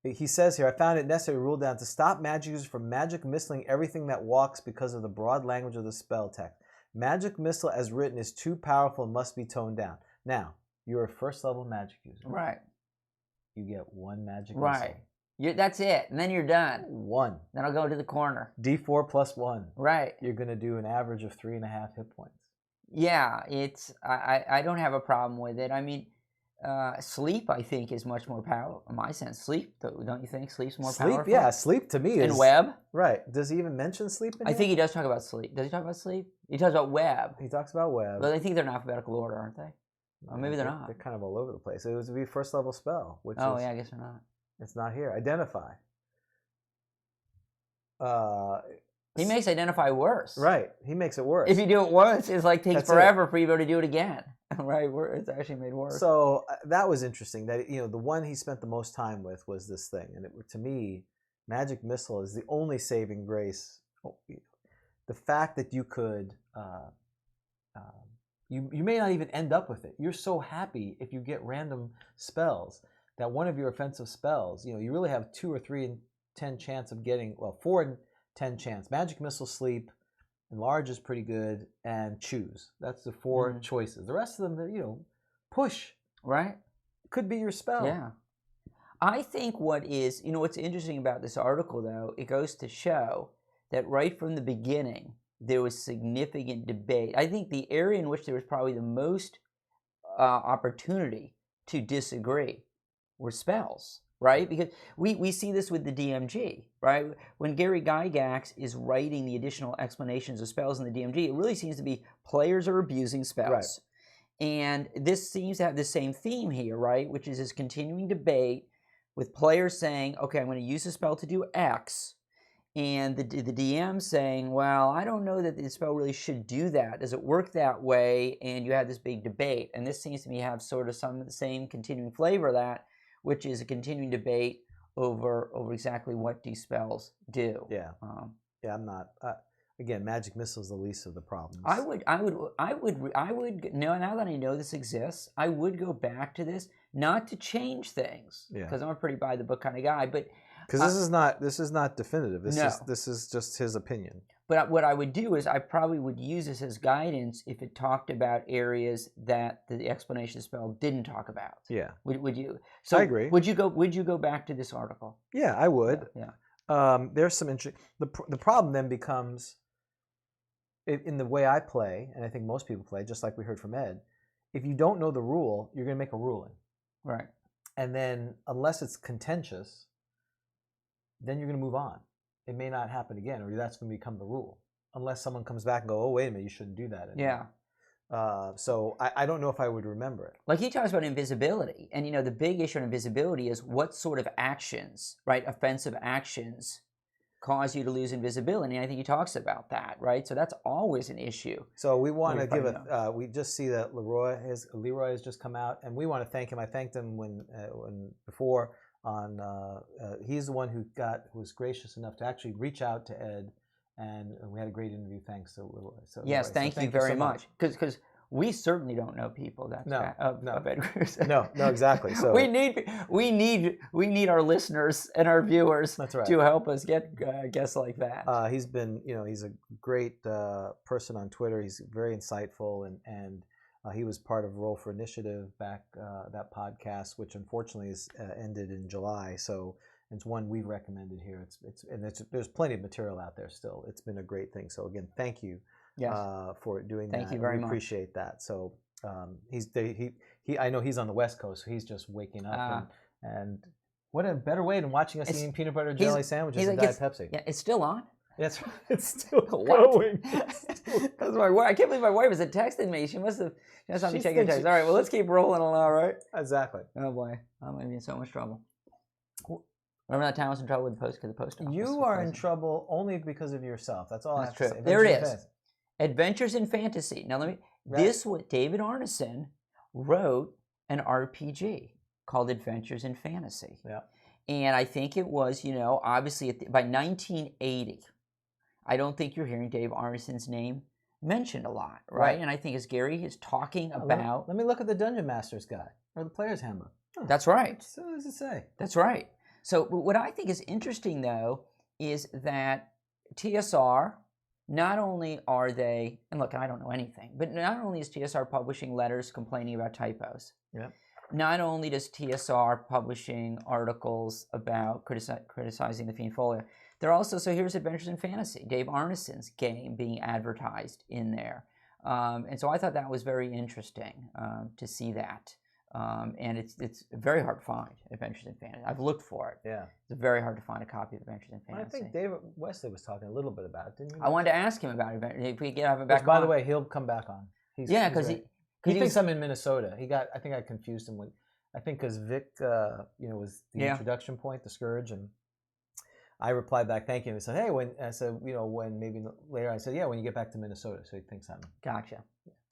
he says here, I found it necessary to rule down to stop magic users from magic missiling everything that walks because of the broad language of the spell text. Magic missile as written is too powerful and must be toned down. Now, you're a first level magic user. Right. You get 1 magic right. missile. That's it. And then you're done. 1. Then I'll go to the corner. D4 plus 1. Right. You're going to do an average of 3.5 hit points. Yeah, I don't have a problem with it. I mean, sleep, I think, is much more powerful. In my sense, sleep, don't you think? Sleep's more powerful? Sleep, yeah. Sleep to me is... And web? Right. Does he even mention sleep in I here? think he does talk about sleep. Does he talk about sleep? He talks about web. He talks about web. But I think they're in alphabetical order, aren't they? Or maybe they're not. They're kind of all over the place. It would be a first level spell, which yeah, I guess they're not. It's not here. Identify. He makes identify worse. Right. He makes it worse. If you do it once, it's like takes forever for you to do it again. Right. It's actually made worse. So that was interesting. That the one he spent the most time with was this thing, and to me, magic missile is the only saving grace. The fact that you could, you may not even end up with it. You're so happy if you get random spells that one of your offensive spells, you really have 2 or 3 in 10 chance of getting 4 in 10 chance. Magic missile, sleep, enlarge is pretty good, and choose. That's the 4 choices. The rest of them, push. Right. Could be your spell. Yeah. I think what's interesting about this article, though, it goes to show that right from the beginning, there was significant debate. I think the area in which there was probably the most opportunity to disagree were spells. Right? Because we see this with the DMG, right? When Gary Gygax is writing the additional explanations of spells in the DMG, it really seems to be players are abusing spells. Right. And this seems to have the same theme here, right? Which is this continuing debate with players saying, okay, I'm going to use a spell to do X, and the DM saying, well, I don't know that the spell really should do that. Does it work that way? And you have this big debate. And this seems to me have sort of some of the same continuing flavor of that, which is a continuing debate over exactly what do spells do. Yeah. I'm not. Again, magic missile is the least of the problems. I would. Now that I know this exists, I would go back to this, not to change things, because I'm a pretty by the book kind of guy, but because this is not definitive. This is just his opinion. But what I would do is I probably would use this as guidance if it talked about areas that the explanation of the spell didn't talk about. Yeah. Would you? So I agree. Would you go back to this article? Yeah, I would. Yeah. There's some interesting. The problem then becomes, in the way I play, and I think most people play, just like we heard from Ed, if you don't know the rule, you're going to make a ruling. Right. And then unless it's contentious, then you're going to move on. It may not happen again, or that's going to become the rule, unless someone comes back and go, "Oh, wait a minute, you shouldn't do that anymore." Yeah. So I don't know if I would remember it. Like he talks about invisibility, and the big issue on invisibility is what sort of actions, right, offensive actions, cause you to lose invisibility. And I think he talks about that, right? So that's always an issue. So we want to give we just see that Leroy has just come out, and we want to thank him. I thanked him when before. He's the one who was gracious enough to actually reach out to Ed, and we had a great interview thanks to Leroy. Yes, thank you very much. Because we certainly don't know people of Ed Cruz. No, exactly. So we need our listeners and our viewers to help us get guests like that. He's been he's a great person on Twitter. He's very insightful and he was part of Roll for Initiative back, that podcast, which unfortunately is ended in July. So it's one we've recommended here. There's plenty of material out there still. It's been a great thing. So again, thank you for doing that. Thank you very much. Appreciate that. So I know he's on the West Coast, so he's just waking up. And what a better way than watching us eating peanut butter jelly sandwiches and Diet Pepsi. Yeah, it's still on. That's right. It's still going. That's my wife. I can't believe my wife isn't texting me. She must not be checking her text. All right, well, let's keep rolling along, right? Exactly. Oh boy, I'm gonna be in so much trouble. Remember that time I was in trouble with the post office? You are in trouble only because of yourself. That's all I have That's to true. say. There it Adventures in is. Fantasy. Adventures in Fantasy. Now let me. Right. This was David Arneson wrote an RPG called Adventures in Fantasy. Yeah. And I think it was, obviously by 1980, I don't think you're hearing Dave Arneson's name mentioned a lot, right? And I think as Gary is talking about... Let me look at the Dungeon Master's Guide or the Player's Handbook. That's right. So what does it say? That's right. So what I think is interesting, though, is that TSR, not only are they... And look, I don't know anything, but not only is TSR publishing letters complaining about typos, not only does TSR publishing articles about criticizing the Fiend Folio, they're also, so here's Adventures in Fantasy, Dave Arneson's game being advertised in there. And so I thought that was very interesting to see that. And it's very hard to find, Adventures in Fantasy. I've looked for it. Yeah. It's very hard to find a copy of Adventures in Fantasy. I think David Wesley was talking a little bit about it, didn't he? I wanted to ask him about it. If we could have him back By the way, he'll come back on. Because he thinks I'm in Minnesota. I think I confused him with, I think because Vic, was the introduction point, the Scourge, and I replied back, thank you. And he said, hey, when maybe later, I said, yeah, when you get back to Minnesota. So he thinks I'm. Gotcha.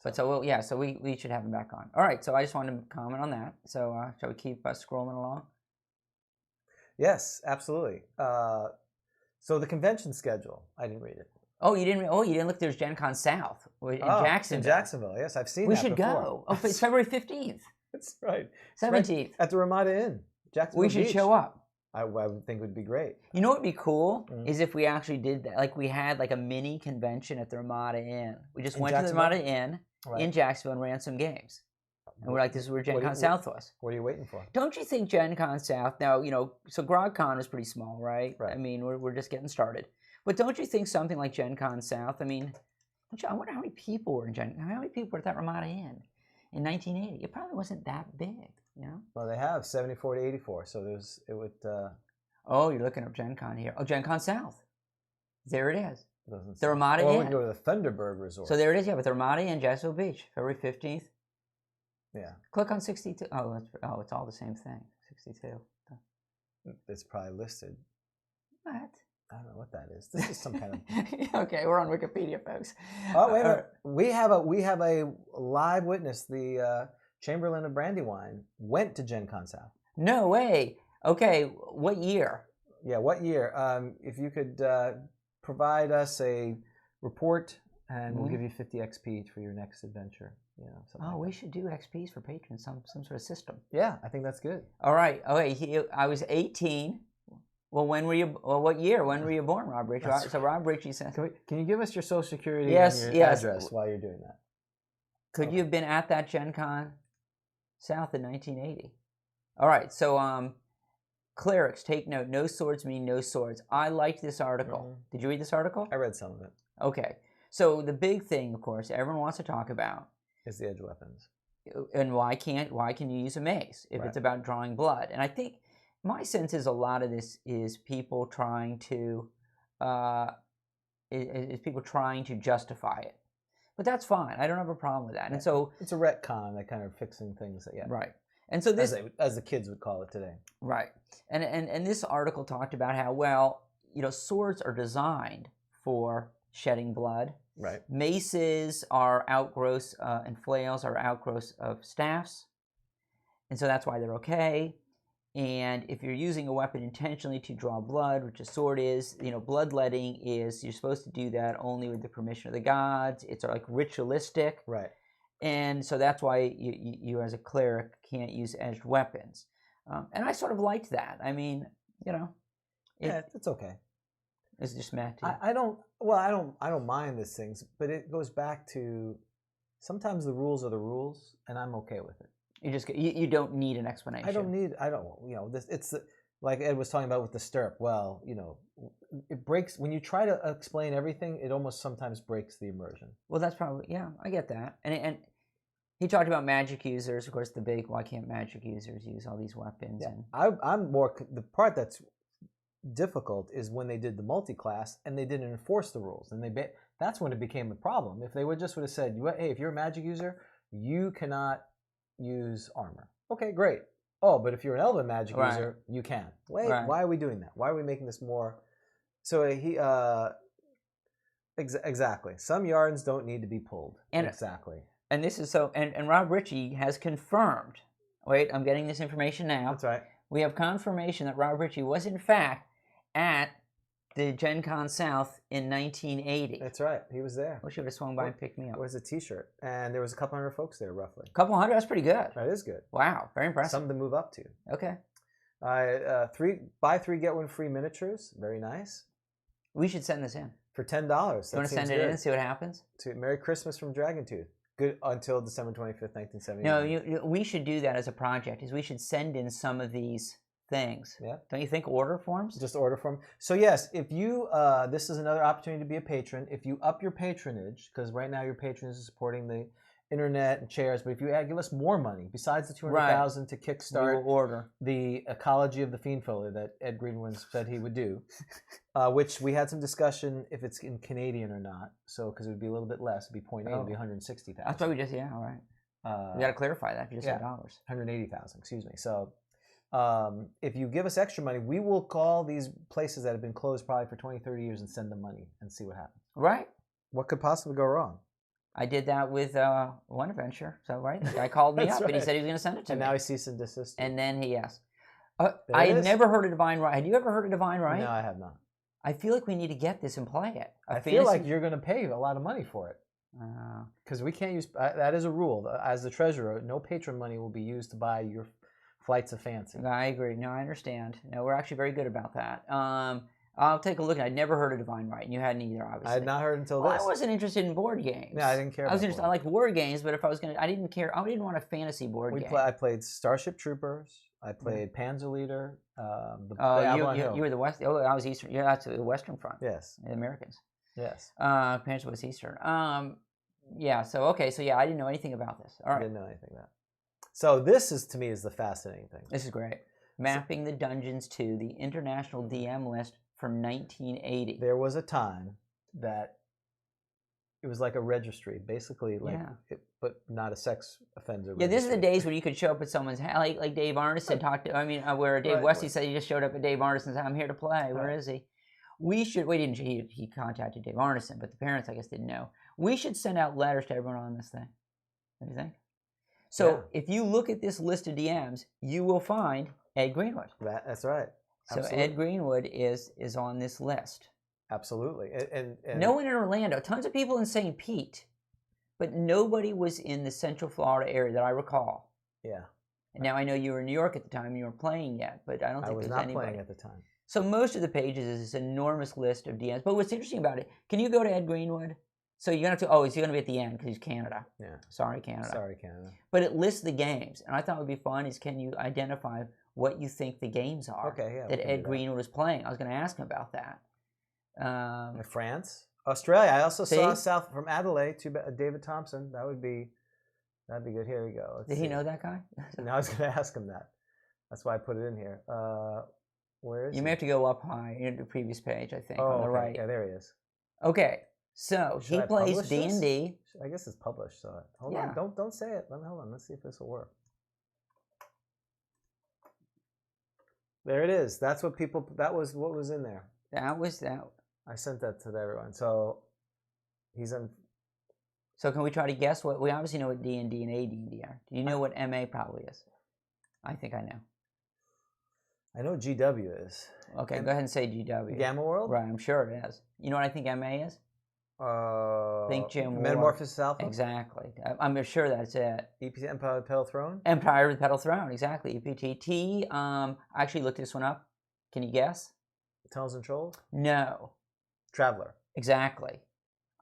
But so we should have him back on. All right. So I just wanted to comment on that. So shall we keep scrolling along? Yes, absolutely. So the convention schedule, I didn't read it. Oh, you didn't look. There's Gen Con South in Jacksonville. In Jacksonville, yes, I've seen. We that should before. go. Oh, it's February 15th. That's right. 17th. Right at the Ramada Inn, Jacksonville We should Beach. show up. I would think it would be great. You know what would be cool is if we actually did that. Like we had like a mini convention at the Ramada Inn. We just went to the Ramada Inn in Jacksonville and ran some games. And we're like, this is where Gen Con South was. What are you waiting for? Don't you think Gen Con South, now, so GROGTALK is pretty small, right? Right. I mean, we're just getting started. But don't you think something like Gen Con South, I mean, I wonder how many people were how many people were at that Ramada Inn in 1980? It probably wasn't that big, Well, they have 74 to 84, so it would... Oh, you're looking up Gen Con here. Oh, Gen Con South. There it is. The Ramada Inn. Inn. We can go to the Thunderbird Resort. So there it is, but the Ramada Inn, Jacksonville Beach, February 15th. Yeah. Click on 62. Oh, it's all the same thing. 62. It's probably listed. What? I don't know what that is. This is some kind of... Okay, we're on Wikipedia, folks. Oh, wait a minute. We have a live witness. The Chamberlain of Brandywine went to Gen Con South. No way. Okay, what year? Yeah, what year? If you could provide us a report, and we'll give you 50 XP for your next adventure. We should do XPs for patrons, some sort of system. Yeah, I think that's good. All right. Okay, I was 18. Well, what year? When were you born, Rob Ritchie? So Rob Ritchie says... Can you give us your social security and your address while you're doing that? Could you have been at that Gen Con South in 1980? All right, so clerics, take note. No swords mean no swords. I liked this article. Mm-hmm. Did you read this article? I read some of it. Okay. So the big thing, of course, everyone wants to talk about is the edge weapons. And why can you use a mace if it's about drawing blood? And I think my sense is a lot of this is people trying to justify it. But that's fine. I don't have a problem with that. And so it's a retcon, that kind of fixing things. Right. And so this, as the kids would call it today. Right. And this article talked about how, swords are designed for shedding blood. Right. Maces are outgrowths, and flails are outgrowths of staffs. And so that's why they're okay. And if you're using a weapon intentionally to draw blood, which a sword is, bloodletting is, you're supposed to do that only with the permission of the gods. It's like ritualistic. Right. And so that's why you as a cleric can't use edged weapons. And I sort of liked that. I mean, it's okay. It's just Matt. I don't mind these things, but it goes back to sometimes the rules are the rules, and I'm okay with it. You don't need an explanation. It's like Ed was talking about with the stirrup. Well, it breaks when you try to explain everything. It almost sometimes breaks the immersion. Well, that's probably, I get that. And he talked about magic users, of course. The big, why can't magic users use all these weapons? Yeah. I'm more the part that's difficult is when they did the multi-class and they didn't enforce the rules, and that's when it became a problem. If they would have said, hey, if you're a magic user, you cannot use armor. Okay, great. Oh, but if you're an Elven Magic Right. user, you can. Wait, Right. why are we doing that? Why are we making this more? So he exactly. Some yarns don't need to be pulled. And- Exactly. And this is so. And Rob Ritchie has confirmed. Wait, I'm getting this information now. That's right. We have confirmation that Rob Ritchie was in fact at the Gen Con South in 1980. That's right. He was there. Wish he would have swung by and picked me up. It was a T-shirt, and there was a couple hundred folks there, roughly. Couple hundred, that's pretty good. That is good. Wow, very impressive. Something to move up to. Okay. Buy three get one free miniatures. Very nice. We should send this in. For $10. You want to send it in and see what happens? Merry Christmas from Dragontooth. Good until December 25th, 1979. No, we should do that as a project. Is we should send in some of these things. Yeah. Don't you think? Order forms? Just order from. So yes, if you this is another opportunity to be a patron. If you up your patronage, because right now your patronage is supporting the internet and chairs, but if you give us more money besides the 200,000 to We kickstart will order. the ecology of the fiend filler that Ed Greenwood said he would do, which we had some discussion if it's in Canadian or not. So because it would be a little bit less, it'd be 0.8, it'd be 160,000. That's why we just all right. We got to clarify that. You just said dollars. 180,000. Excuse me. So. If you give us extra money, we will call these places that have been closed probably for 20, 30 years and send them money and see what happens. Right. What could possibly go wrong? I did that with one adventure. So right, the guy called me That's up and he right. said he was going to send it to And me. now he ceased and desisted. And then he asked. There I it had is. never heard of Divine Right. Had you ever heard of Divine Right? No, I have not. I feel like we need to get this and play it. I feel like you're going to pay a lot of money for it. Uh, Because we can't use, that is a rule. As the treasurer, no patron money will be used to buy your flights of fancy. I agree. No, I understand. No, we're actually very good about that. I'll take a look. I'd never heard of Divine Right, and you hadn't either, obviously. I had not heard until Well, this. I wasn't interested in board games. Yeah, I didn't care. I was about interested. board. I like war games, but if I was gonna, I didn't care. I didn't want a fantasy board game. I played Starship Troopers. I played Panzer Leader. The Oh, Avalon Hill. you were the West. Oh, I was Eastern. Yeah, that's the Western Front. Yes. The Americans. Yes. Panzer was Eastern. Yeah. So okay. So yeah, I didn't know anything about this. All I right. didn't know anything about that. So this is, to me, is the fascinating thing. This is great. Mapping the dungeons to the International DM list from 1980. There was a time that it was like a registry, basically, like, but not a sex offender. Yeah, this is the registry. days when you could show up at someone's house, like Dave Arneson talked to. I mean, where Dave Right, Wesley right. said he just showed up at Dave Arneson's house. I'm here to play. Where Right. is he? We should. We didn't. He contacted Dave Arneson, but the parents, I guess, didn't know. We should send out letters to everyone on this thing. What do you think? So if you look at this list of DMs, you will find Ed Greenwood. That's right. So Absolutely. Ed Greenwood is on this list. Absolutely. And No one in Orlando. Tons of people in St. Pete, but nobody was in the Central Florida area that I recall. Yeah. And now I know you were in New York at the time and you weren't playing yet, but I don't I think was there's not anybody. playing at the time. So most of the pages is this enormous list of DMs. But what's interesting about it, can you go to Ed Greenwood? So you're going to have to, he's going to be at the end because he's Canada. Yeah. Sorry, Canada. Sorry, Canada. But it lists the games. And I thought would be fun is can you identify what you think the games are Okay, yeah. that Ed Greenwood was playing? I was going to ask him about that. France, Australia. I also saw See? south from Adelaide to David Thompson. That'd be good. Here we go. Let's Did he see. know that guy? Now I was going to ask him that. That's why I put it in here. Where is You he? may have to go up high in the previous page, I think, Oh, on the okay. right. Yeah, there he is. Okay, so Should he I plays publish this? D&D. I guess it's published. So hold Yeah. on. Don't say it. Hold on. Let's see if this will work. There it is. That's what people. That was what was in there. That was that. I sent that to everyone. So he's in. So can we try to guess what we obviously know what D&D and AD&D are? Do you know what MA probably is? I think I know. I know what GW is. Okay, go ahead and say GW. Gamma World. Right, I'm sure it is. You know what I think MA is? Think Jim Ward. Metamorphosis Alpha. Exactly. I'm sure that's it. EPT Empire Petal Throne. Empire of the Petal Throne, exactly. EPTT. I actually looked this one up. Can you guess? Tunnels and Trolls. No. Traveler. Exactly.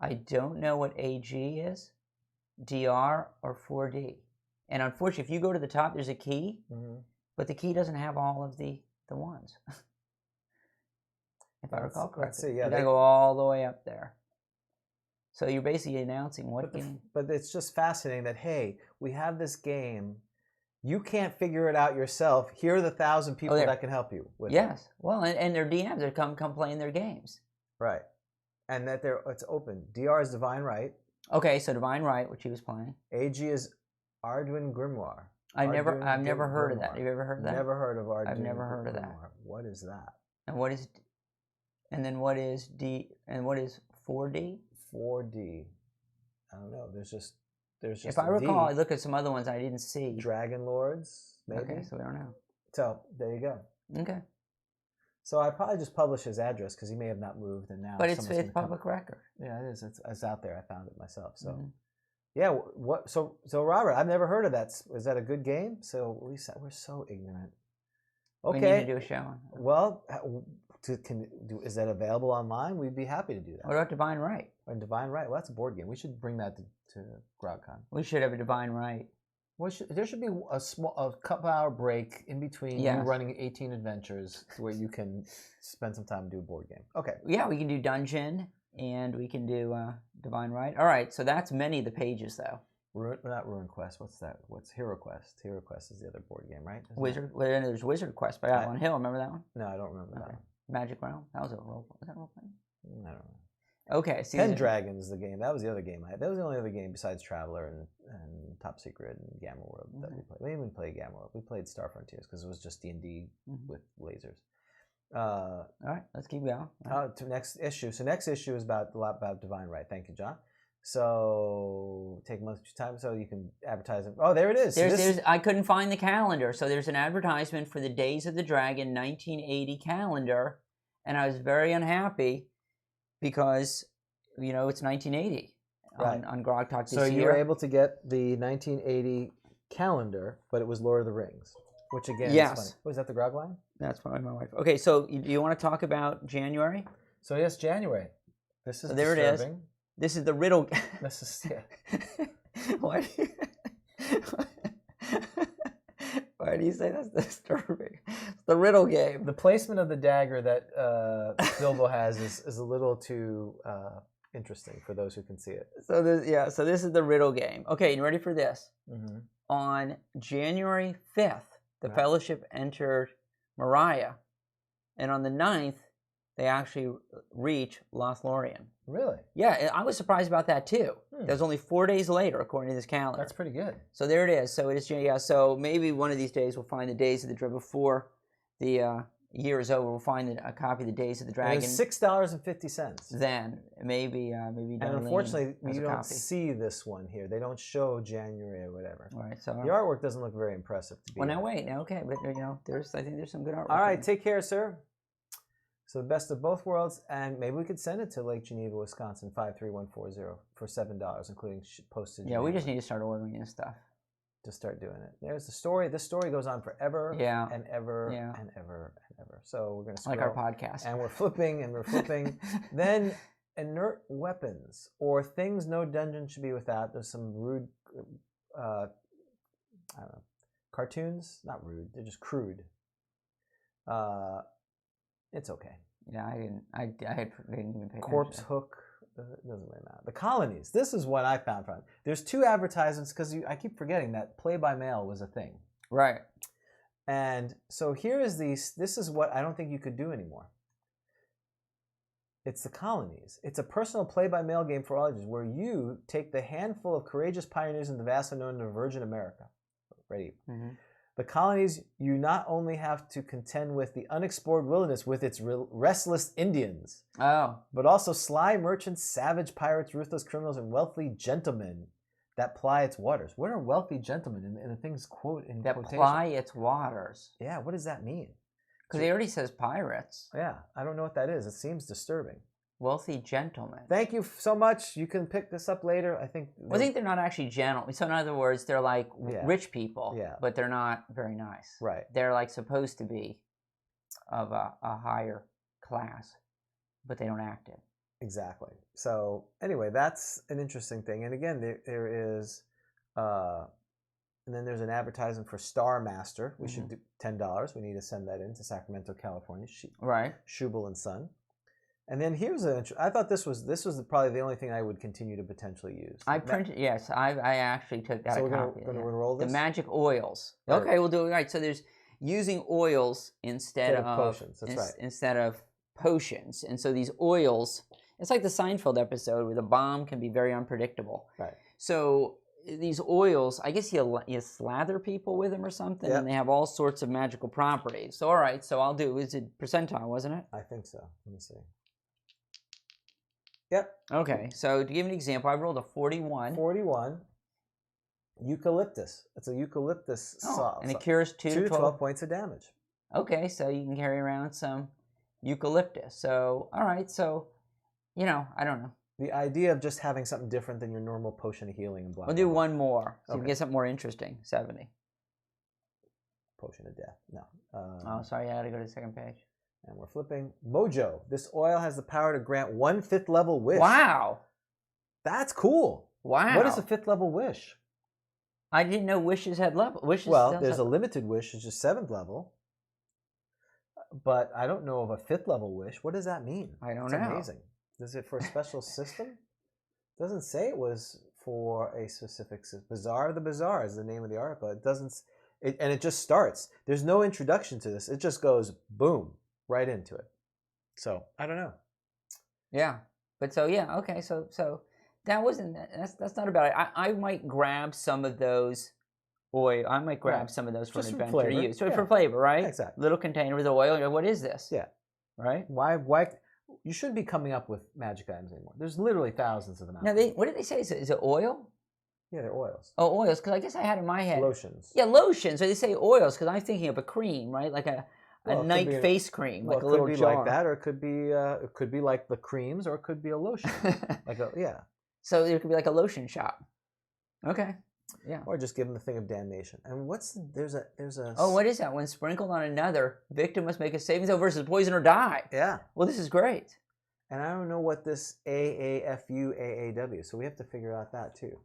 I don't know what AG is, DR, or 4D. And unfortunately, if you go to the top, there's a key, but the key doesn't have all of the ones. If I recall correctly. Let's see. Yeah, you gotta go all the way up there. So you're basically announcing what game. But it's just fascinating that, hey, we have this game. You can't figure it out yourself. Here are the 1,000 people that can help you with it. Yes. Well, and their DMs are come playing their games. Right. And that it's open. DR is Divine Right. Okay, so Divine Right, which he was playing. AG is Arduin Grimoire. I've never Ardun heard of Grimoire. that. Have you ever heard of that? Never heard of Ardun. I've never heard of that. Grimoire. What is that? And what is, and then what is D, and what is 4D? 4D. I don't know. There's just If I recall, I looked at some other ones I didn't see. Dragon Lords, maybe. Okay, so we don't know. So there you go. Okay. So I probably just publish his address because he may have not moved, and now. But it's someone's gonna come. public record. Yeah, it is. It's out there. I found it myself. So. Mhm. Yeah, what? So Robert, I've never heard of that. Is that a good game? So we're so ignorant. Okay. We need to do a show on. Well, is that available online? We'd be happy to do that. What about Divine Right? And Divine Right. Well, that's a board game. We should bring that to GROGTALK. We should have a Divine Right. Well, there should be a couple-hour break in between you running 18 adventures where you can spend some time and do a board game. Okay. Yeah, we can do Dungeon and we can do Divine Right. All right, so that's many of the pages though. Not Ruin Quest. What's that? What's Hero Quest? Hero Quest is the other board game, right? Wizard. Well, then there's Wizard Quest by Avalon Hill. Remember that one? No, I don't remember that one. Magic Realm. That was a role. Was that role playing? I don't know. Okay. Pendragon's the game. That was the other game I had. That was the only other game besides Traveler and Top Secret and Gamma World that we played. We didn't even play Gamma World. We played Star Frontiers because it was just D&D with lasers. All right, let's keep going. To next issue. So next issue is about Divine Right. Thank you, John. So take a month's time so you can advertise it. Oh, there it is. I couldn't find the calendar, so there's an advertisement for the Days of the Dragon 1980 calendar, and I was very unhappy because it's 1980 on GROGTALK this year. So you were able to get the 1980 calendar, but it was Lord of the Rings, which again is funny. Was that the Grog line? That's probably my wife. Okay, so you want to talk about January? So yes, January. This is there disturbing. It is. This is the riddle. This is Why do you say that's disturbing? It's the riddle game. The placement of the dagger that Bilbo has is a little too interesting for those who can see it. So this is the riddle game. Okay, you ready for this? Mm-hmm. On January 5th, the Fellowship entered Moria, and on the 9th, they actually reach Lothlorien. Really? Yeah, I was surprised about that too. That was only 4 days later, according to this calendar. That's pretty good. So there it is. So it is. Yeah. So maybe one of these days we'll find the Days of the Dragon before the year is over. We'll find a copy of the Days of the Dragon. It's $6.50. Then maybe. And unfortunately, you don't see this one here. They don't show January or whatever. All right. So the artwork doesn't look very impressive. Well, now wait. Now okay, but I think there's some good artwork. All right. Take care, sir. So the best of both worlds, and maybe we could send it to Lake Geneva, Wisconsin, 53140 for $7, including postage. Yeah, we just need to start ordering this stuff. Just start doing it. There's the story. This story goes on forever and ever and ever and ever. So we're going to scroll. Like our podcast. And we're flipping and we're flipping. Then inert weapons or things no dungeon should be without. There's some rude, I don't know, cartoons. Not rude. They're just crude. It's okay. Yeah, I didn't even pay Corpse attention. Hook. It doesn't really matter. The Colonies. This is what I found fun. There's 2 advertisements because I keep forgetting that play-by-mail was a thing. Right. And so here is this is what I don't think you could do anymore. It's the Colonies. It's a personal play-by-mail game for all ages where you take the handful of courageous pioneers in the vast unknown of Virgin America. Ready? Mm-hmm. The Colonies, you not only have to contend with the unexplored wilderness with its restless Indians, but also sly merchants, savage pirates, ruthless criminals, and wealthy gentlemen that ply its waters. What are wealthy gentlemen in the things quotation? That ply its waters. Yeah, what does that mean? Because he already says pirates. Yeah, I don't know what that is. It seems disturbing. Wealthy gentlemen. Thank you so much. You can pick this up later. I think they're not actually gentle. So in other words, they're like rich people, but they're not very nice. Right. They're like supposed to be of a higher class, but they don't act it. Exactly. So anyway, that's an interesting thing. And again, there is, and then there's an advertisement for Star Master. We should do $10. We need to send that in to Sacramento, California. Right. Schubel and Son. And then here's I thought this was probably the only thing I would continue to potentially use. I printed. Yes, I actually took that. So we're going to roll this. The magic oils. Okay, we'll do it right. So there's using oils instead of potions. That's right. Instead of potions, and so these oils. It's like the Seinfeld episode where the bomb can be very unpredictable. Right. So these oils, I guess you slather people with them or something, Yep. and they have all sorts of magical properties. So, all right, so I'll do, is it percentile, wasn't it? I think so. Let me see. Yep. Okay, so to give an example, I rolled a 41. 41. Eucalyptus. It's a eucalyptus salt. And it cures 2 to to 12 points of damage. Okay, so you can carry around some eucalyptus. So, all right, so, I don't know. The idea of just having something different than your normal potion of healing and blah. We'll blah, do blah. one more, so we Okay. can get something more interesting. 70. Potion of death. No. Oh, sorry, I had to go to the second page. And we're flipping. Mojo. This oil has the power to grant 1 5th level wish. Wow. That's cool. Wow. What is a 5th level wish? I didn't know wishes had level. Wishes. Well, there's a limited wish, which is 7th level. But I don't know of a 5th level wish. What does that mean? I don't It's know. amazing. Is it for a special system? Doesn't say it was for a specific system. Bazaar of the Bazaar is the name of the article. It doesn't, and it just starts. There's no introduction to this. It just goes boom right into it. So I don't know. Yeah, but so yeah, okay, so that wasn't that's not about it. I might grab some of those oil. I might grab Right. some of those for Just an for adventure to flavor. use. So Yeah. for flavor, right? Exactly. Little container with oil. What is this? Yeah. Right. Why? You shouldn't be coming up with magic items anymore. There's literally thousands of them out Now, there. what did they say? Is it oil? Yeah, they're oils. Oh, oils. Because I guess I had in my head. Lotions. Yeah, lotion. So they say oils because I'm thinking of a cream, right? Like a Well, it could night be face cream, Well, like a it little could be jar. like that, or it could be like the creams, or it could be a lotion. Yeah. So it could be like a lotion shop. Okay. Yeah. Or just give them the thing of damnation. And there's a Oh, what is that? When sprinkled on another, victim must make a saving throw versus poison or die. Yeah. Well, this is great. And I don't know what this AAFU so we have to figure out that too.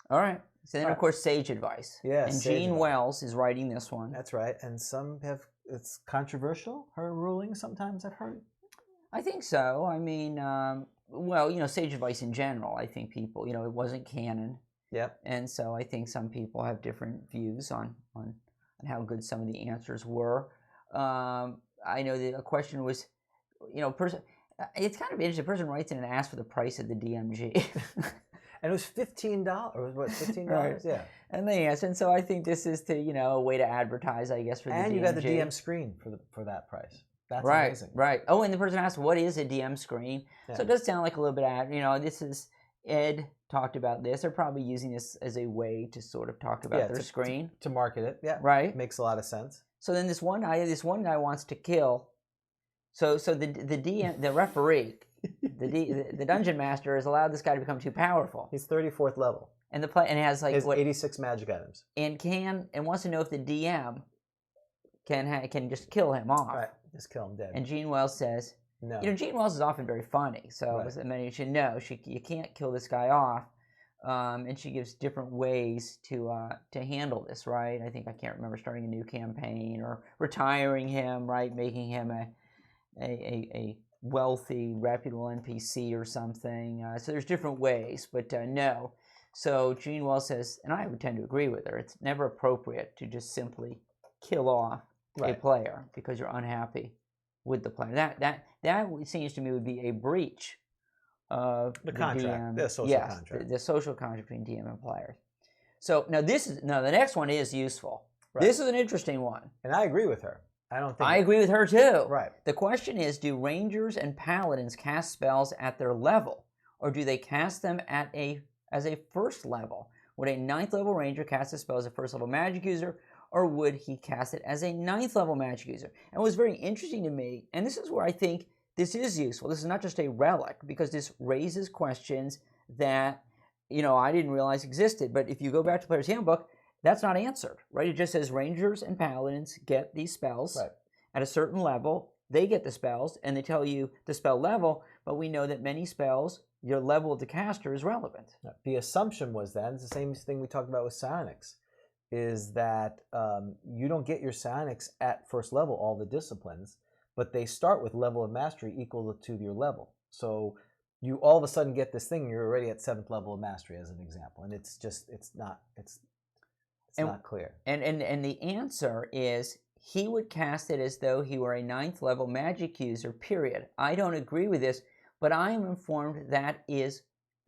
All right. So then, All of right. course, sage advice. Yeah, And sage Jean advice. Wells is writing this one. That's right. And some have it's controversial. Her ruling sometimes I've heard. I think so. I mean, well, sage advice in general. I think people, it wasn't canon, Yep. and so I think some people have different views on how good some of the answers were. I know that a question was, person. It's kind of interesting. A person writes in and asks for the price of the DMG. And it was $15. Or what, $15? Right. Yeah. And they answer. And so I think this is to, a way to advertise, I guess, for the DMG. And you got the DM screen for that price. That's right, amazing. Right. Oh, and the person asked, what is a DM screen? Yeah. So it does sound like a little bit this is, Ed talked about this. They're probably using this as a way to sort of talk about their screen. To market it. Yeah. Right. Makes a lot of sense. So then this one guy wants to kill. So the DM, the referee, the dungeon master has allowed this guy to become too powerful. He's 34th level. And and it has like He has what 86 magic items. and wants to know if the DM can just kill him off. Right. Just kill him dead. And Jean Wells says, no. Jean Wells is often very funny, so Right. as many of you should know, you can't kill this guy off, and she gives different ways to handle this, right? I can't remember starting a new campaign or retiring him, right, making him a wealthy, reputable NPC or something. So there's different ways, but no. So Jean Wells says, and I would tend to agree with her, it's never appropriate to just simply kill off a player because you're unhappy with the player. That seems to me would be a breach of the DM. contract, the social contract. The social contract between DM and players. So now the next one is useful. Right. This is an interesting one. And I agree with her. I agree with her too. Right. The question is, do rangers and paladins cast spells at their level, or do they cast them as a first level? Would a 9th level ranger cast a spell as a first level magic user, or would he cast it as a 9th level magic user? And it was very interesting to me, and this is where I think this is useful. This is not just a relic, because this raises questions that I didn't realize existed. But if you go back to Player's Handbook, that's not answered, right? It just says rangers and paladins get these spells at a certain level. They get the spells, and they tell you the spell level, but we know that many spells, your level of the caster is relevant. The assumption was then, it's the same thing we talked about with psionics, is that you don't get your psionics at first level, all the disciplines, but they start with level of mastery equal to your level. So you all of a sudden get this thing, you're already at 7th level of mastery, as an example, and it's not clear. And the answer is he would cast it as though he were a 9th level magic user, period. I don't agree with this, but I am informed that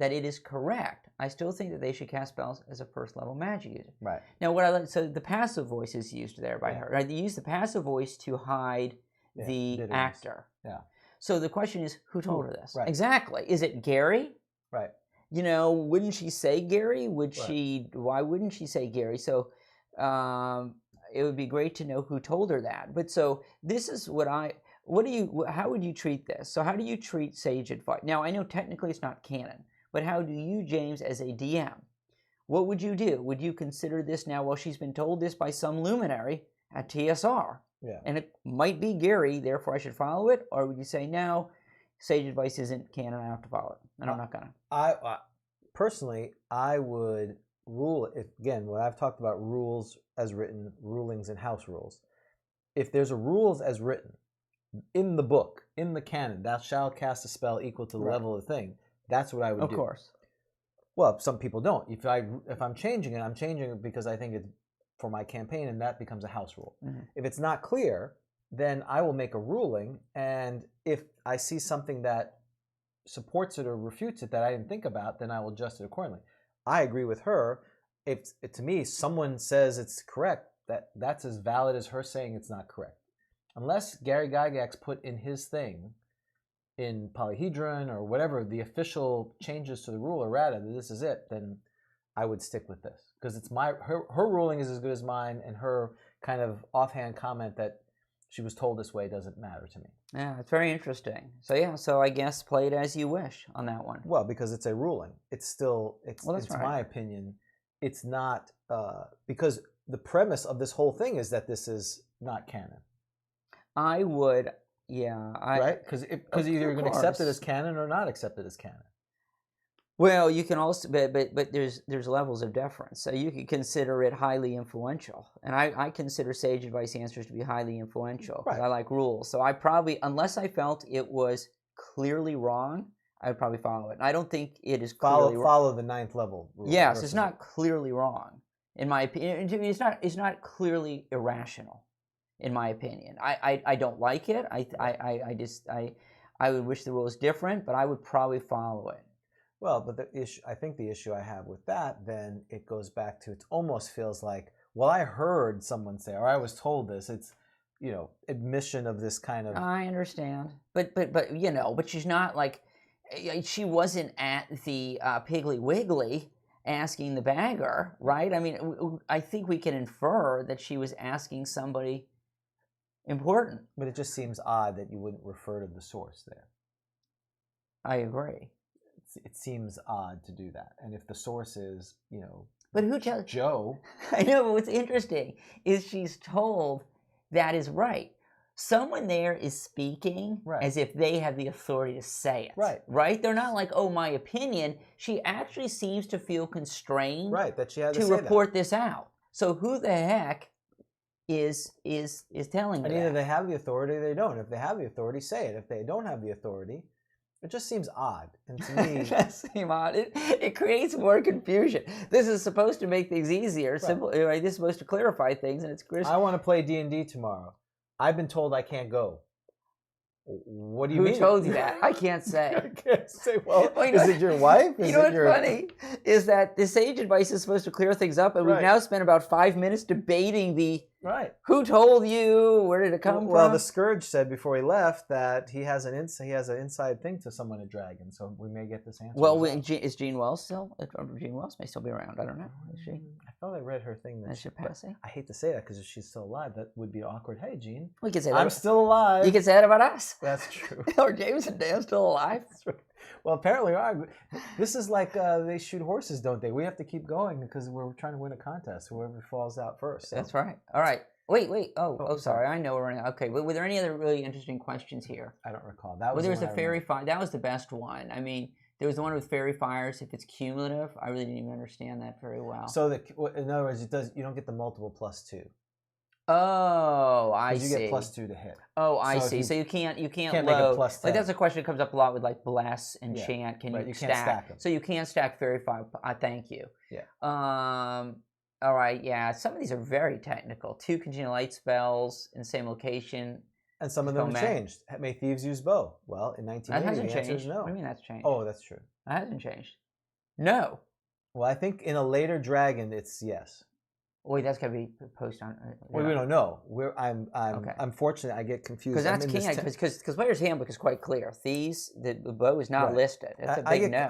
that it is correct, I still think that they should cast spells as a first level magic user. Right. Now, what I like, so the passive voice is used there by Yeah. her. Right? They use the passive voice to hide the bitterness. actor. Yeah. So the question is, who told her this? Right. Exactly. Is it Gary? Right. You know, wouldn't she say Gary? Would Right. she? Why wouldn't she say Gary? So it would be great to know who told her that. But so this is what how would you treat this? So how do you treat sage advice? Now, I know technically it's not canon, but how do you, James, as a DM, what would you do? Would you consider this now, well, she's been told this by some luminary at TSR, and it might be Gary, therefore I should follow it? Or would you say, no, sage advice isn't canon, I have to follow it, and I'm not going to? I personally, I would rule it. Again, when I've talked about rules as written, rulings and house rules, if there's a rules as written in the book, in the canon, thou shalt cast a spell equal to the level of the thing, that's what I would do. Of course. Well, some people don't. If I'm changing it, I'm changing it because I think it's for my campaign, and that becomes a house rule. Mm-hmm. If it's not clear, then I will make a ruling, and if I see something that supports it or refutes it that I didn't think about, then I will adjust it accordingly. I agree with her. If to me someone says it's correct, that's as valid as her saying it's not correct. Unless Gary Gygax put in his thing in Polyhedron or whatever the official changes to the rule, or rather this is it, then I would stick with this, because it's her ruling is as good as mine, and her kind of offhand comment that she was told this way doesn't matter to me. Yeah, it's very interesting. So I guess play it as you wish on that one. Well, because it's a ruling. It's still, well, that's right. my opinion. It's not, because the premise of this whole thing is that this is not canon. I would, right? Because either you're going to accept it as canon or not accept it as canon. Well, you can also, but there's levels of deference. So you could consider it highly influential, and I consider sage advice answers to be highly influential because I like rules. So I probably, unless I felt it was clearly wrong, I would probably follow it. And I don't think it is clearly follow the 9th level rule. Yes, it's not clearly wrong in my opinion. It's not clearly irrational, in my opinion. I don't like it. I would wish the rule was different, but I would probably follow it. Well, but I think the issue I have with that, then it goes back to, it almost feels like, well, I heard someone say, or I was told this. It's, admission of this kind of. I understand, but she's not like, she wasn't at the Piggly Wiggly asking the bagger, right? I mean, I think we can infer that she was asking somebody important. But it just seems odd that you wouldn't refer to the source there. I agree. It seems odd to do that. And if the source is, but who tells Joe? I know, but what's interesting is she's told that is right. Someone there is speaking as if they have the authority to say it. Right. Right? They're not like, oh, my opinion. She actually seems to feel constrained that she had to report this out. So who the heck is telling her and either that? they have the authority or they don't. If they have the authority, say it. If they don't have the authority, it just seems odd. And to me, it does seem odd. It creates more confusion. This is supposed to make things easier. Simple. Right? This is supposed to clarify things, and it's. I want to play D&D tomorrow. I've been told I can't go. What do you mean? Who told you that? I can't say. I can't say. Well, is it your wife? You know what's funny is that the sage advice is supposed to clear things up, and we've now spent about 5 minutes debating the who told you, where did it come from? Well, the Scourge said before he left that he has an inside thing to summon a dragon, so we may get this answer. Well, is Jean Wells still? Jean Wells may still be around. I don't know. Is she? I thought I read her thing that she's passing. I hate to say that because if she's still alive, that would be awkward. Hey, Jean. We can say that. I'm still alive. You can say that about us. That's true. Or James and Dan still alive. That's right. Well, apparently, this is like they shoot horses, don't they? We have to keep going because we're trying to win a contest. Whoever falls out first. So. That's right. All right. Wait. Oh, sorry. I know we're running. Okay. But were there any other really interesting questions here? I don't recall. That was. Well, there was the fairy fire. That was the best one. I mean, there was the one with fairy fires. If it's cumulative, I really didn't even understand that very well. So in other words, you don't get the multiple +2. Oh, I see. You get +2 to hit. Oh, I see. So you can't make load. it +10. Like that's a question that comes up a lot with like bless and chant. Can you can't stack them. So you can't stack fairy fire. Thank you. Yeah. All right. Yeah. Some of these are very technical. 2 congenial light spells in the same location. And some of them have changed. May thieves use bow? Well, in 1980, that hasn't the answer changed. is no. What do you mean that's changed? Oh, that's true. That hasn't changed. No. Well, I think in a later dragon, it's yes. Wait, that's gotta be posted on. Well, we don't know. Okay. I'm fortunate. I get confused. Because that's key. Because Player's Handbook is quite clear. Thieves, the bow is not Right. listed. It's a big no.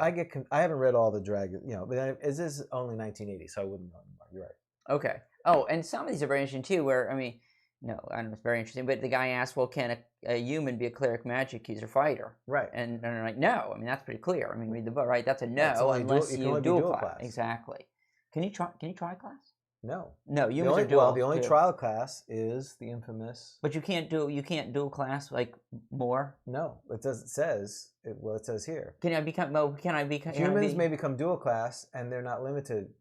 I haven't read all the dragon. But it is only 1980, so I wouldn't know anymore. You're right. Okay. Oh, and some of these are very interesting too. Where I don't know, it's very interesting. But the guy asked, "Well, can a human be a cleric, magic user, fighter?" Right. And they're like, "No." I mean, that's pretty clear. I mean, read the book, right? That's a no, only unless you can you only be dual dual class. class. Exactly. Can you try class? No. No, humans are dual. Well, the only too. trial class is the infamous. But you can't dual class like more. No, it says here. Can I become? Well, can I become? Humans may become dual class, and they're not limited,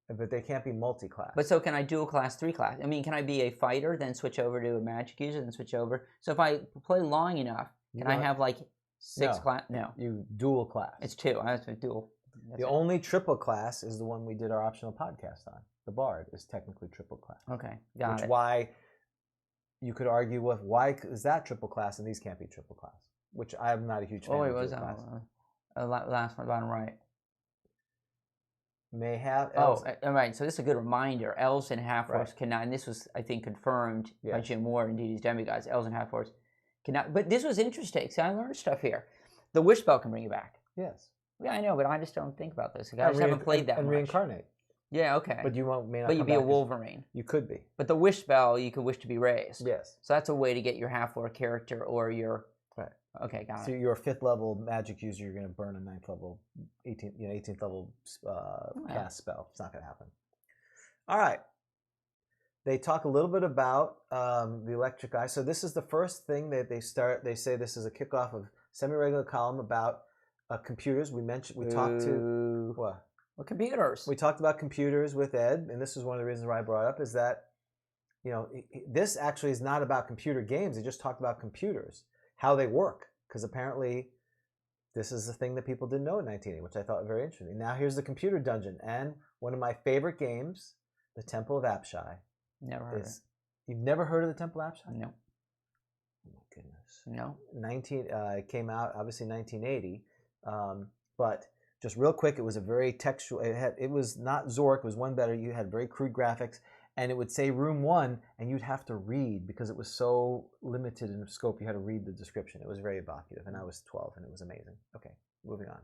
but they can't be multi-class. But so can I dual class, 3 class? I mean, can I be a fighter, then switch over to a magic user, then switch over? So if I play long enough, can I have like 6 class? No, you dual class. it's 2. That's a dual. That's the only triple class is the one we did our optional podcast on. The Bard is technically triple class. Okay, got it. Why you could argue with why is that triple class and these can't be triple class? Which I'm not a huge fan. Oh, of it was last one bottom right. May have. Elves. All right. So this is a good reminder. Elves and half-orcs cannot, and this was, I think, confirmed by Jim Ward in Duty's Demigods. Elves and half-orcs cannot. But this was interesting. See, I learned stuff here. The wish spell can bring you back. Yes. Yeah, I know, but I just don't think about this. I just haven't played that much. And reincarnate. Yeah, okay. But you may not. But you'd be a Wolverine. You could be. But the wish spell, you could wish to be raised. Yes. So that's a way to get your half-orc character or your. Right. Okay, got it. So you're a 5th level magic user. You're going to burn a 9th level, 18th level cast spell. It's not going to happen. All right. They talk a little bit about the electric eye. So this is the first thing that they start. They say this is a kickoff of semi-regular column about computers. We talked to what? Well, computers. We talked about computers with Ed, and this is one of the reasons why I brought up is that, this actually is not about computer games. They just talked about computers, how they work, because apparently this is the thing that people didn't know in 1980, which I thought was very interesting. Now here's the computer dungeon, and one of my favorite games, the Temple of Apshai. Never heard of it. You've never heard of the Temple of Apshai? No. Oh my goodness. No. It came out obviously 1980, but just real quick, it was a very textual. It was not Zork. It was one better. You had very crude graphics, and it would say room 1, and you'd have to read because it was so limited in scope. You had to read the description. It was very evocative, and I was 12, and it was amazing. Okay, moving on.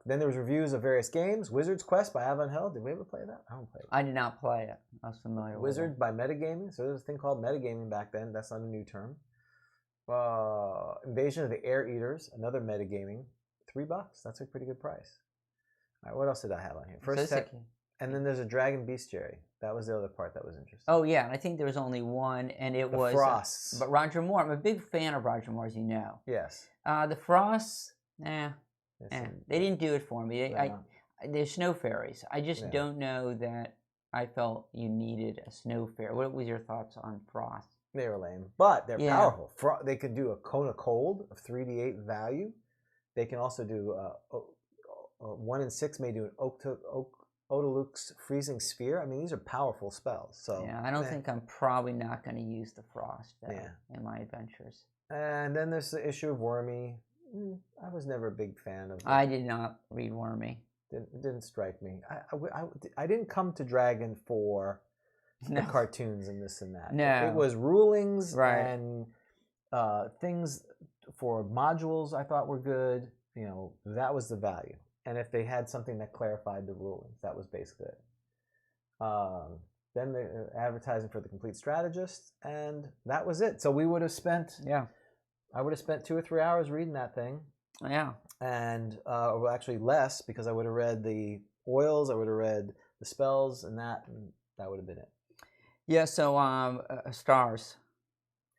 Then there was reviews of various games. Wizard's Quest by Avon Hill. Did we ever play that? I don't play it. I did not play it. I was familiar with it. Wizard by Metagaming. So there was a thing called Metagaming back then. That's not a new term. Invasion of the Air Eaters, another metagaming, $3. That's a pretty good price. All right, what else did I have on here? First tech, and then there's a Dragon Bestiary. That was the other part that was interesting. Oh yeah, and I think there was only one, and it was Frosts. But Roger Moore, I'm a big fan of Roger Moore, as you know. Yes. The Frosts, they didn't do it for me. They're snow fairies. I just don't know that I felt you needed a snow fairy. What was your thoughts on Frost? They were lame, but they're powerful. They can do a cone of cold of 3d8 value. They can also do 1 and 6 may do an Odaluk's freezing sphere. I mean, these are powerful spells. So yeah, I don't think I'm probably not going to use the Frost in my adventures. And then there's the issue of Wormy. I was never a big fan of. I did not read Wormy. Didn't strike me. I didn't come to Dragon for the cartoons and this and that. No. It was rulings and things for modules I thought were good. That was the value. And if they had something that clarified the rulings, that was basically it. Then the advertising for the complete strategist, and that was it. So we would have spent, I would have spent 2 or 3 hours reading that thing. Yeah. And well, actually less, because I would have read the oils, I would have read the spells, and that would have been it. Yeah, so stars.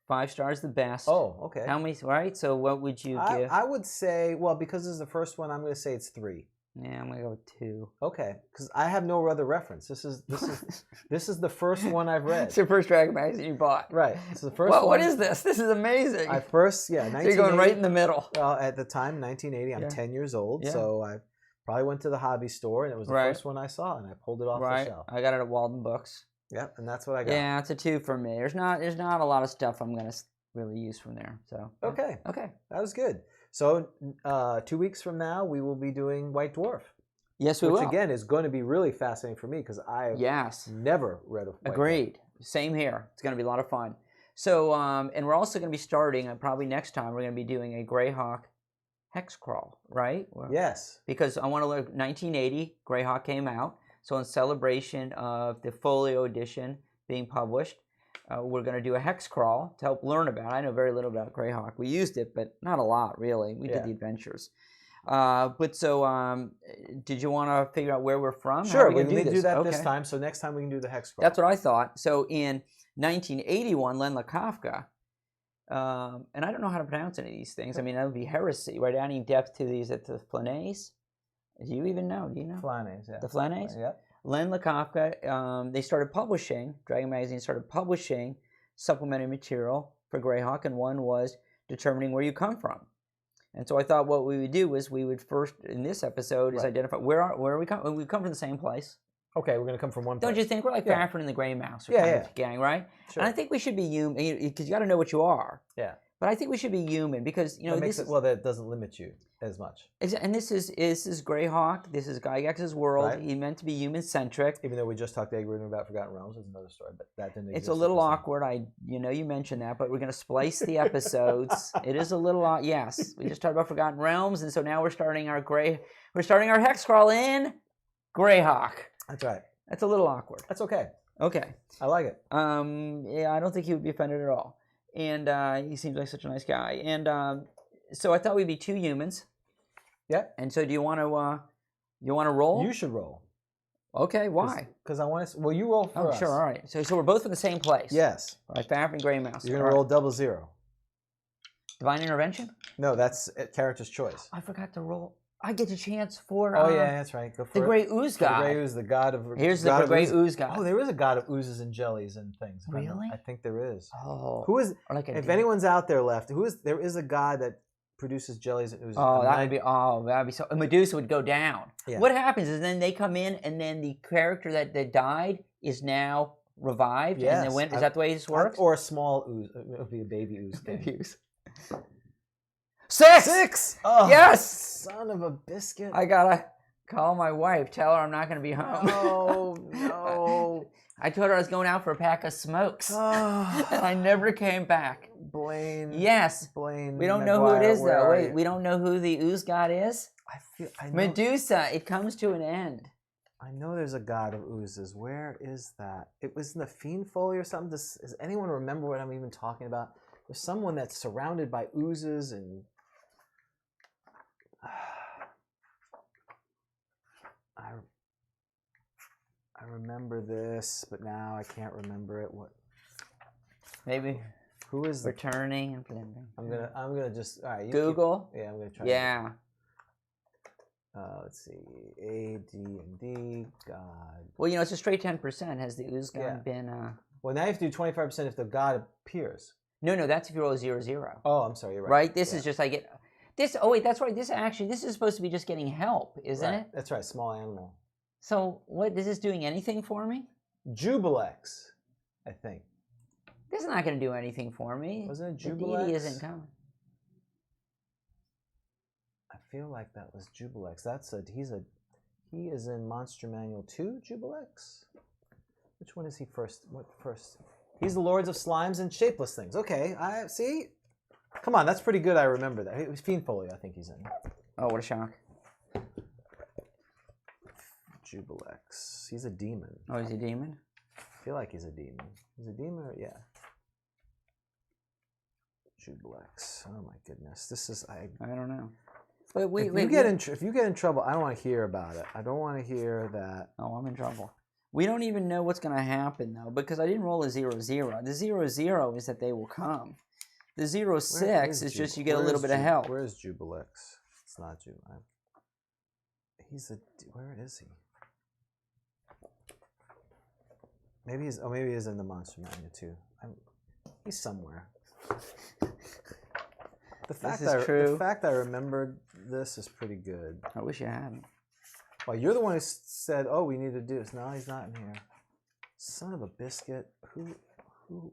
5 stars the best. Oh, okay. How many, right? So what would you give? I would say, well, because this is the first one, I'm going to say it's 3. Yeah, I'm going to go with 2. Okay, because I have no other reference. This is the first one I've read. It's your first Dragon magazine you bought. Right. It's the first one. What is this? This is amazing. So you're going right in the middle. Well, at the time, 1980, I'm 10 years old, so I probably went to the hobby store, and it was the first one I saw, and I pulled it off the shelf. I got it at Walden Books. Yep, and that's what I got. Yeah, it's a 2 for me. There's not a lot of stuff I'm going to really use from there. So Okay, that was good. So 2 weeks from now, we will be doing White Dwarf. Yes, we which will. again is going to be really fascinating for me because I've never read a White Agreed. Dwarf. Same here. It's going to be a lot of fun. So, and we're also going to be starting, probably next time, we're going to be doing a Greyhawk hex crawl, right? Yes. Because I want to learn, 1980, Greyhawk came out. So in celebration of the folio edition being published, we're going to do a hex crawl to help learn about it. I know very little about Greyhawk. We used it, but not a lot, really. We did the adventures. But so, did you want to figure out where we're from? Sure, we can do that this time. So next time we can do the hex crawl. That's what I thought. So in 1981, Len LeKafka, and I don't know how to pronounce any of these things. I mean, that would be heresy, right? Adding depth to these at the Flanays. Do you even know? Do you know? Flanays, yeah. The Flanays? Yeah. Len LeKafka, they started publishing, Dragon Magazine started publishing supplementary material for Greyhawk, and one was determining where you come from. And so I thought what we would do is we would first, in this episode, is identify where we come. We come from the same place. Okay, we're going to come from one place. Don't you think? We're like Fafford and the Grey Mouse gang, right? Sure. And I think we should be human, because you got to know what you are. Yeah. But I think we should be human because, you know, that doesn't limit you as much. And this is Greyhawk. This is Gygax's world. Right. He's meant to be human-centric. Even though we just talked to Ed Greenwood about Forgotten Realms, is another story, but that didn't exist. It's a little awkward. You mentioned that, but we're going to splice the episodes. It is a little yes. We just talked about Forgotten Realms, and so now we're starting our hex crawl in Greyhawk. That's right. That's a little awkward. That's okay. Okay. I like it. Yeah, I don't think he would be offended at all. And he seems like such a nice guy. And so I thought we'd be two humans. Yeah. And so do you want to roll? You should roll. Okay. Why? Because I want to. Well, you roll for us. Sure. All right. So we're both in the same place. Yes. All right. Faff and Grey Mouse. You're gonna roll 00. Divine Intervention? No, that's character's choice. I forgot to roll. I get a chance for. Oh yeah, that's right. Go for the Great Ooze God. The Great Ooze, the god of. Here's the Great Ooze God. Oh, there is a god of oozes and jellies and things. Really? I think there is. Oh. Who is? If anyone's out there left, who is? There is a god that produces jellies and oozes. Oh, that'd be so. Medusa would go down. Yeah. What happens is then they come in, and then the character that died is now revived. Yes. And then is that the way this works? Or a small ooze. It would be a baby ooze. Baby ooze. 6! Oh, yes! Son of a biscuit. I gotta call my wife, tell her I'm not gonna be home. Oh, no. I told her I was going out for a pack of smokes. Oh. And I never came back. Blaine. Yes. Blaine. We don't know who it is, though. Wait, we don't know who the ooze god is? I know. Medusa. It comes to an end. I know there's a god of oozes. Where is that? It was in the Fiend Folio or something. Does anyone remember what I'm even talking about? There's someone that's surrounded by oozes and... I remember this, but now I can't remember it. What? Maybe. Who is returning and blending? I'm gonna just Google. Yeah, I'm gonna try. Yeah. Let's see. AD&D God. Well, it's a straight 10%. Has the ooze god been? Well, now you have to do 25% if the god appears. No, that's if you roll 0-0. Oh, I'm sorry. You're right. Right. This is just I get. This. Oh wait, that's right. This is supposed to be just getting help, isn't it? That's right. Small animal. So what is this doing anything for me? Jubilex, I think. This is not going to do anything for me. Wasn't it Jubilex? The deity isn't coming. I feel like that was Jubilex. He is in Monster Manual 2, Jubilex? Which one is he first? What first? He's the Lords of Slimes and Shapeless Things. Okay, I see. Come on, that's pretty good. I remember that. It was Fiend Folio, I think he's in. Oh, what a shock. Jubilex. He's a demon. Oh, he's a demon? I feel like he's a demon. He's a demon, yeah. Jubilex. Oh my goodness, this is I don't know. If you get in trouble, I don't want to hear about it. I don't want to hear that. Oh, I'm in trouble. We don't even know what's going to happen though, because I didn't roll a 0-0. The 0-0 is that they will come. The 0-6 is just you get a little bit of help. Where's Jubilex? It's not Jubilex. Where is he? Maybe he's in the Monster Manual too. He's somewhere. The fact I remembered this is pretty good. I wish you hadn't. Well, you're the one who said, "Oh, we need to do this." No, he's not in here. Son of a biscuit.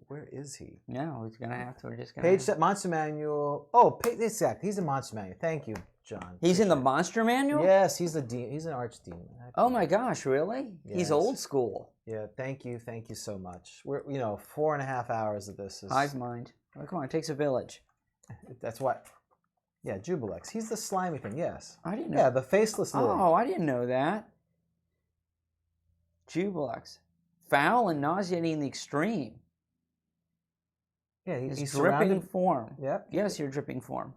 Where is he? No, he's gonna have to. We're just gonna. Page set Monster Manual. Oh, exactly. He's a Monster Manual. Thank you, John. He's in the Monster Manual. Yes, he's an archdemon. Oh my gosh, really? Yes. He's old school. Yeah. Thank you so much. We're 4.5 hours of this is. Hive mind. Oh, come on, it takes a village. That's what. Yeah, Jubilex. He's the slimy thing. Yes. I didn't know. Yeah, the faceless lily. Oh, I didn't know that. Jubilex. Foul and nauseating in the extreme. Yeah, His he's dripping surrounded. form. Yep. Yes, your dripping form.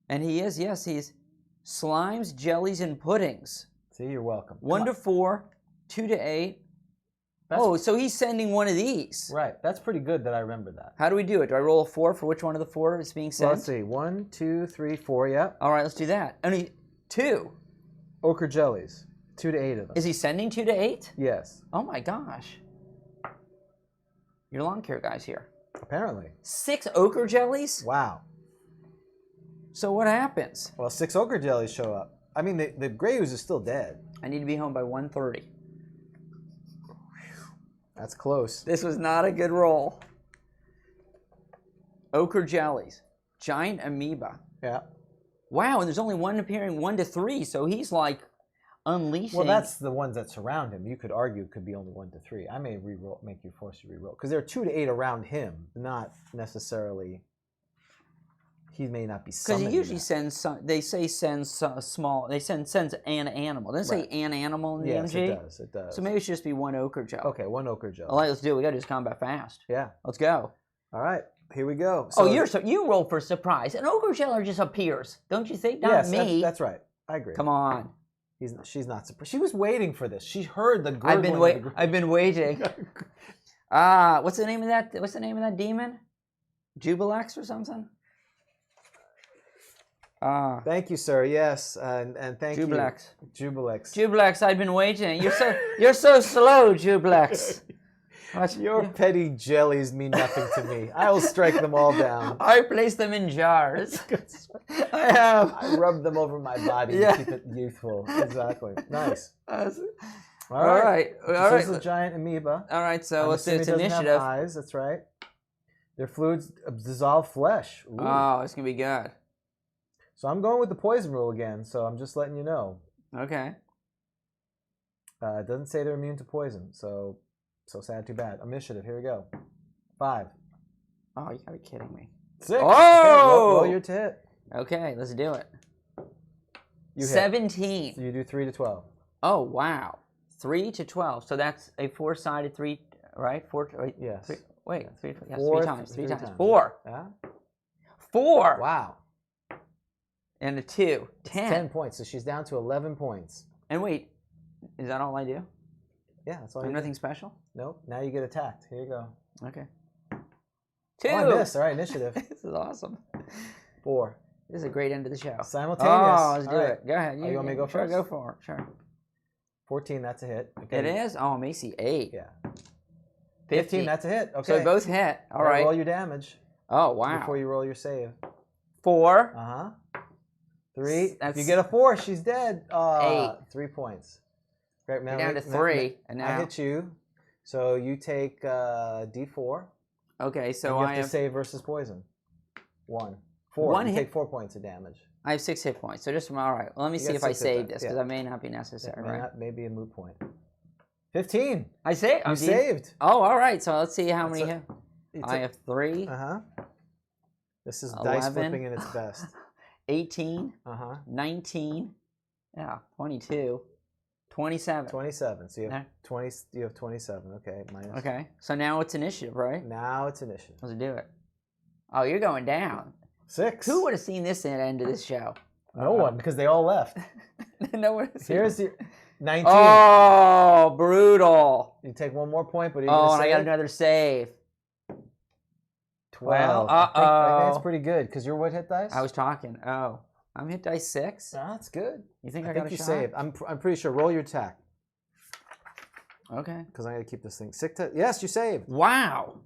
And he is, yes, he's slimes, jellies, and puddings. See, you're welcome. 1 to 4, 2 to 8. So he's sending one of these. Right. That's pretty good that I remember that. How do we do it? Do I roll a 4 for which one of the 4 is being sent? Well, let's see. 1, 2, 3, 4. Yep. All right, let's do that. Only 2. Ochre jellies. 2 to 8 of them. Is he sending 2 to 8? Yes. Oh my gosh. Your lawn care guy's here. Apparently. 6 ochre jellies? Wow. So what happens? Well, 6 ochre jellies show up. I mean, the gray ooze is still dead. I need to be home by 1:30. That's close. This was not a good roll. Ochre jellies. Giant amoeba. Yeah. Wow, and there's only one appearing 1 to 3, so he's like unleashing. Well, that's the ones that surround him. You could argue it could be only 1 to 3. I may make you force you re-roll because there are 2 to 8 around him, not necessarily. He may not be because summoning. he usually that. sends. They say sends small. They sends an animal. Doesn't Right. say an animal in the Yes, MG. it does. It does. So maybe it should just be 1 ochre jelly. Okay, 1 ochre jelly. All right, let's do it. We got to do this combat fast. Yeah. Let's go. All right. Here we go. Oh, you roll for surprise. An ochre jelly just appears, don't you think? Not yes, me. That's right. I agree. Come on. She's not surprised. She was waiting for this. She heard the gurgling. I've been waiting. What's the name of that? What's the name of that demon? Jubilex or something? Thank you, sir. Yes, and thank Jubilex. you, Jubilex. Jubilex, I've been waiting. You're so slow, Jubilex. Your petty jellies mean nothing to me. I will strike them all down. I place them in jars. I have. I rub them over my body to keep it youthful. Exactly. Nice. All right. All right. This is a giant amoeba. All right. So let's do It its doesn't have initiative. eyes. That's right. Their fluids dissolve flesh. Ooh. Oh, it's gonna be good. So I'm going with the poison rule again. So I'm just letting you know. Okay. It doesn't say they're immune to poison. So sad, too bad. Initiative. Here we go. 5. Oh, you gotta be kidding me. 6. Oh! Okay, roll your to hit. Okay, let's do it. You hit. 17. So you do 3 to 12. Oh wow. 3 to 12. So that's a 4-sided 3, right? 4. Wait, Yes. 3, wait, 3. Yes, Four, 3 times. 3 three times. times. 4. Yeah? 4. Wow. And a 2. It's 10. 10 points. So she's down to 11 points. And wait, is that all I do? Yeah, that's all I'm you do. nothing special? Nope. Now you get attacked. Here you go. Okay. 2. Oh, I missed. All right, initiative. This is awesome. 4. This is a great end of the show. Simultaneous. Oh, let's do All right. it. Go ahead. You want me to go sure, first? go for it. Sure. 14, that's a hit. Okay. It is? Oh, Macy, 8. Yeah. 15. 15, that's a hit. Okay. So we both hit. All right. Roll your damage Oh, wow. before you roll your save. 4. Uh-huh. 3. If That's- you get a 4, she's dead. 8. 3 points. Great. Now You're down to 3. And I now. hit you. So you take D4. Okay, so and you I have to have, save versus poison. 1. 4. One you hit- take 4 points of damage. I have 6 hit points. So just from, all right. Well, let me You see got if I 6 hit save points, this because yeah. that may not be necessary, right? Maybe a moot point. 15. I saved. You saved. Oh, all right. So let's see how That's many. a- You I have 3, Uh-huh. This is 11. dice flipping in its best. 18, Uh-huh. 19, yeah, 22, 27. 27. So you have No. 20. You have 27. Okay. Minus. Okay, so now it's initiative, right? Now it's initiative. Let's do it. Oh, you're going down. 6. Who would have seen this end of this show? No one, because they all left. No one. Has seen Here's your 19. Oh, brutal. You take one more point, but are you Oh, gonna and I got save? another save. 12. Well, I think uh-oh. that's pretty good, because you're what hit dice? I was talking. Oh, I'm hit dice 6. That's good. You think I I think got a you shot? saved. I'm pretty sure. Roll your attack, Okay. because I got to keep this thing. Yes, you saved. Wow.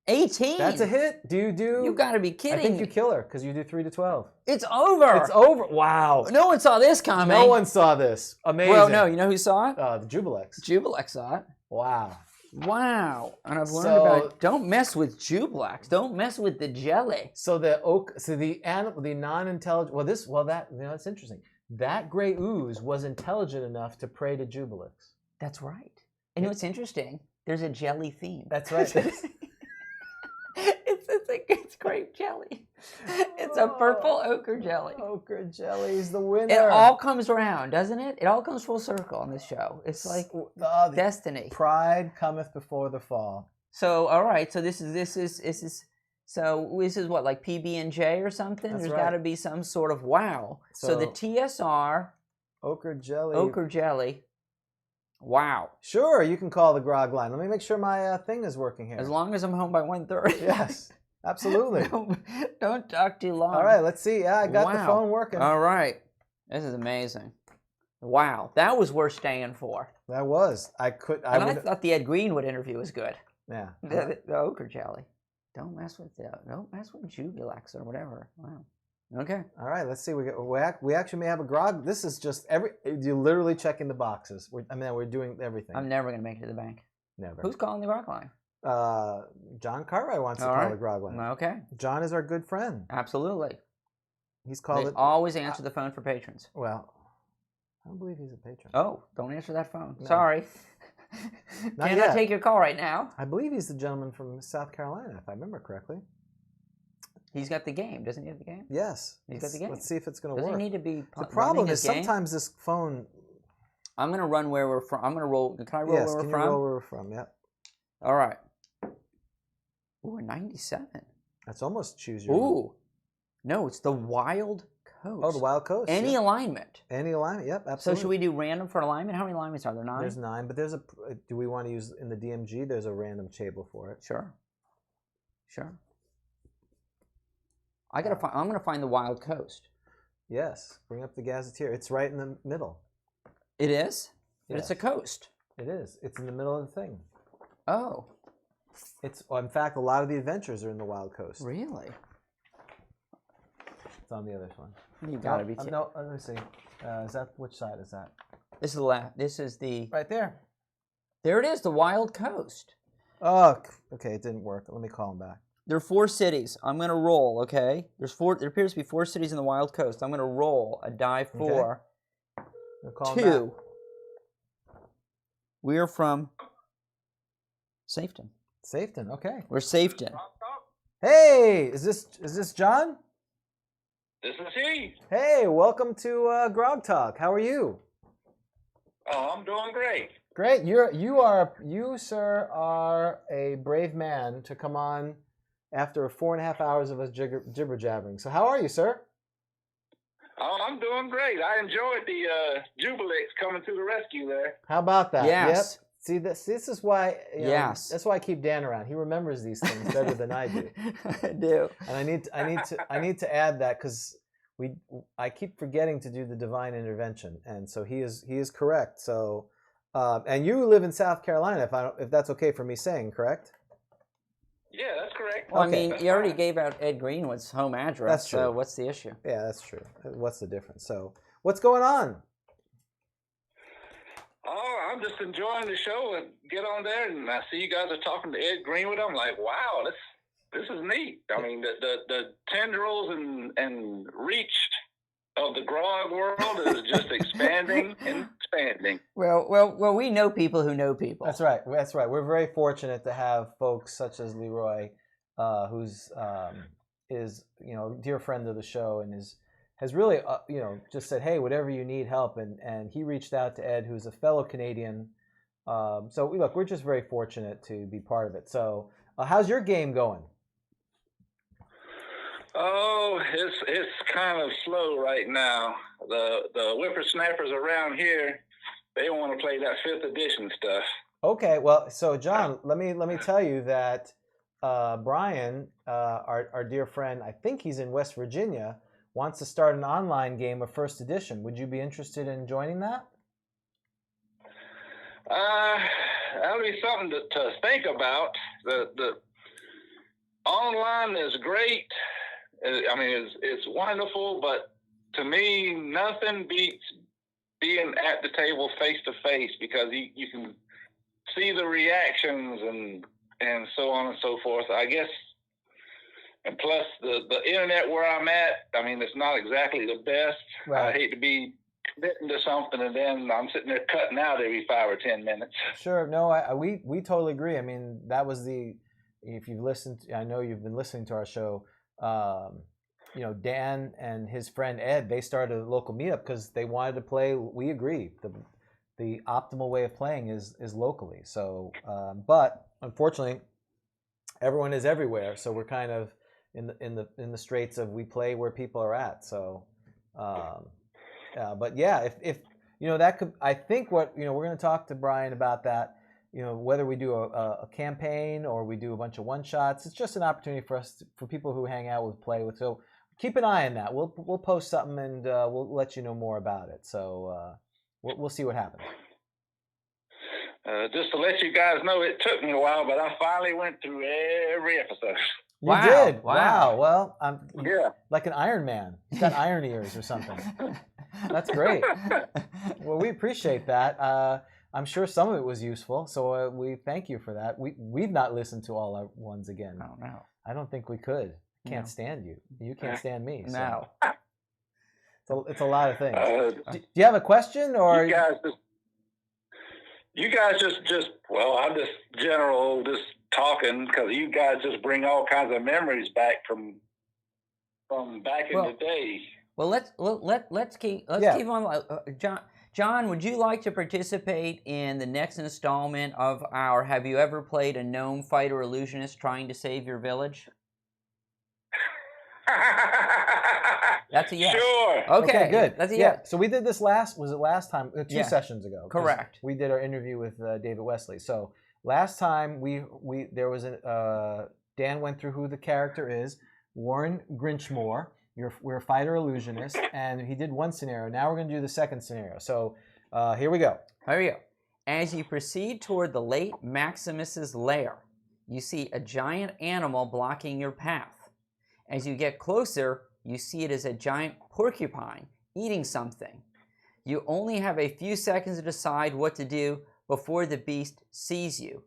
18. That's a hit. Do you do? You got to be kidding I think me. you kill her, because you do 3 to 12. It's over. It's over. Wow. No one saw this coming. No one saw this. Amazing. Well, no. You know who saw it? The Jubilex. Jubilex saw it. Wow. Wow. And I've learned So- about don't mess with Jublax. Don't mess with the jelly. So the non-intelligent. That's interesting. That gray ooze was intelligent enough to pray to Jubilix. That's right. And you know what's interesting? There's a jelly theme. That's right. It's grape jelly. It's a purple ochre jelly. Ochre jelly is the winner. It all comes around, doesn't it? It all comes full circle on this show. It's like the destiny. Pride cometh before the fall. So, all right. So this is what, like PB&J or something? That's There's right. got to be some sort of wow. So the TSR Ochre jelly. ochre jelly. Wow. Sure, you can call the grog line. Let me make sure my thing is working here. As long as I'm home by 1:30. Yes, absolutely. Don't talk too long. All right, let's see. Yeah, I got the Wow. phone working. All right. This is amazing. Wow. That was worth staying for. That was. I thought the Ed Greenwood interview was good. Yeah. The ochre jelly. Don't mess with Jubulax or whatever. Wow. Okay. All right, let's see. We actually may have a grog. This is just you're literally checking the boxes. We're doing everything. I'm never going to make it to the bank. Never. Who's calling the grog line? John Cartwright wants to All call right. the grog line. Okay. John is our good friend. Absolutely. He's called They it. always answer the phone for patrons. Well, I don't believe he's a patron. Oh, don't answer that phone. No. Sorry. Not Cannot yet. take your call right now. I believe he's the gentleman from South Carolina, if I remember correctly. He's got the game. Doesn't he have the game? Yes. He's got the game. Let's see if it's going to Doesn't work. he need to be The problem running is his game? sometimes this phone. I'm going to run where we're from. I'm going to roll. Can I roll Yes, where we're can from? you roll where we're from? Yep. All right. Ooh, a 97. That's almost choose your. Ooh. No, it's the Wild Coast. Oh, the Wild Coast. Any yep. alignment. Any alignment? Yep, So absolutely. should we do random for alignment? How many alignments are there? 9? There's 9, but there's a. Do we want to use in the DMG? There's a random table for it. Sure. Sure. I'm gonna find the Wild Coast. Yes. Bring up the gazetteer. It's right in the middle. It is? But Yes. it's a coast. It is. It's in the middle of the thing. Oh, In fact, a lot of the adventures are in the Wild Coast. really? It's on the other one. You gotta be. No, let me see. Is that which side is that? This is the left. This is the. Right there. There it is, the Wild Coast. Oh, okay. It didn't work. Let me call him back. There are 4 cities. I'm gonna roll. Okay. There appears to be 4 cities in the Wild Coast. I'm gonna roll a die for I'll call him 2. back. We are from Safeton. Safeton. Okay. We're Safeton. Hey, is this John? This is he. Hey, welcome to Grog Talk. How are you? Oh, I'm doing great. Great. You sir are a brave man to come on after 4.5 hours of us jibber jabbering. So how are you, sir? Oh, I'm doing great. I enjoyed the Jubilix coming to the rescue there. How about that? Yes. Yep. See, this is why. Yes. That's why I keep Dan around. He remembers these things better than I do. I do. And I need to add that because I keep forgetting to do the divine intervention, and so he is correct. So, and you live in South Carolina, if that's okay for me saying, correct? Yeah, that's correct. Well, Okay. I mean, you already gave out Ed Greenwood's home address. That's true. So what's the issue? Yeah, that's true. What's the difference? So, what's going on? Oh, I'm just enjoying the show and get on there, and I see you guys are talking to Ed Greenwood. I'm like, wow, this is neat. I mean, the tendrils and reach of the grog world is just expanding and expanding. Well, we know people who know people. That's right. That's right. We're very fortunate to have folks such as Leroy, who's is a dear friend of the show and has really just said, hey, whatever you need help, and he reached out to Ed, who's a fellow Canadian. So look, we're just very fortunate to be part of it. So how's your game going? Oh, it's kind of slow right now. The whippersnappers around here, they want to play that 5th edition stuff. Okay, well, so John, let me tell you that Brian, our dear friend, I think he's in West Virginia, wants to start an online game of 1st edition. Would you be interested in joining that? That'll be something to think about. The online is great. I mean, it's wonderful, but to me, nothing beats being at the table face to face, because you can see the reactions and so on and so forth. I guess, and plus the internet where I'm at, I mean, it's not exactly the best. Right. I hate to be committing to something and then I'm sitting there cutting out every 5 or 10 minutes. Sure. No, we totally agree. I mean, that was if you've listened, I know you've been listening to our show. You know, Dan and his friend Ed, they started a local meetup because they wanted to play. We agree. The optimal way of playing is locally. So, but unfortunately, everyone is everywhere. So we're kind of in the straits of we play where people are at. So, but yeah, if you know that could, I think what we're going to talk to Brian about that. You know, whether we do a campaign or we do a bunch of one shots, it's just an opportunity for us for people who hang out with play with. So keep an eye on that. We'll post something and we'll let you know more about it. So we'll see what happens. Just to let you guys know, it took me a while, but I finally went through every episode. You did? Wow. Well, I'm Yeah. like an Iron Man. He's got iron ears or something. That's great. Well, we appreciate that. I'm sure some of it was useful, so we thank you for that. We've not listened to all our ones again. Oh, no. I don't think we could. Can't stand you. You can't stand me. No. So it's a lot of things. Do you have a question, or you guys just well, I'm just talking because you guys just bring all kinds of memories back from back in the day. Well, let's keep on. John, would you like to participate in the next installment of our Have You Ever Played a Gnome Fighter Illusionist Trying to Save Your Village? That's a yes. Sure. Okay, good. That's a yes. So we did this last time? 2 sessions ago. Correct. We did our interview with David Wesley. So last time there was Dan went through who the character is, Warren Grinchmore. We're a fighter illusionist, and he did one scenario. Now we're going to do the second scenario. So here we go. Here we go. As you proceed toward the late Maximus's lair, you see a giant animal blocking your path. As you get closer, you see it as a giant porcupine eating something. You only have a few seconds to decide what to do before the beast sees you.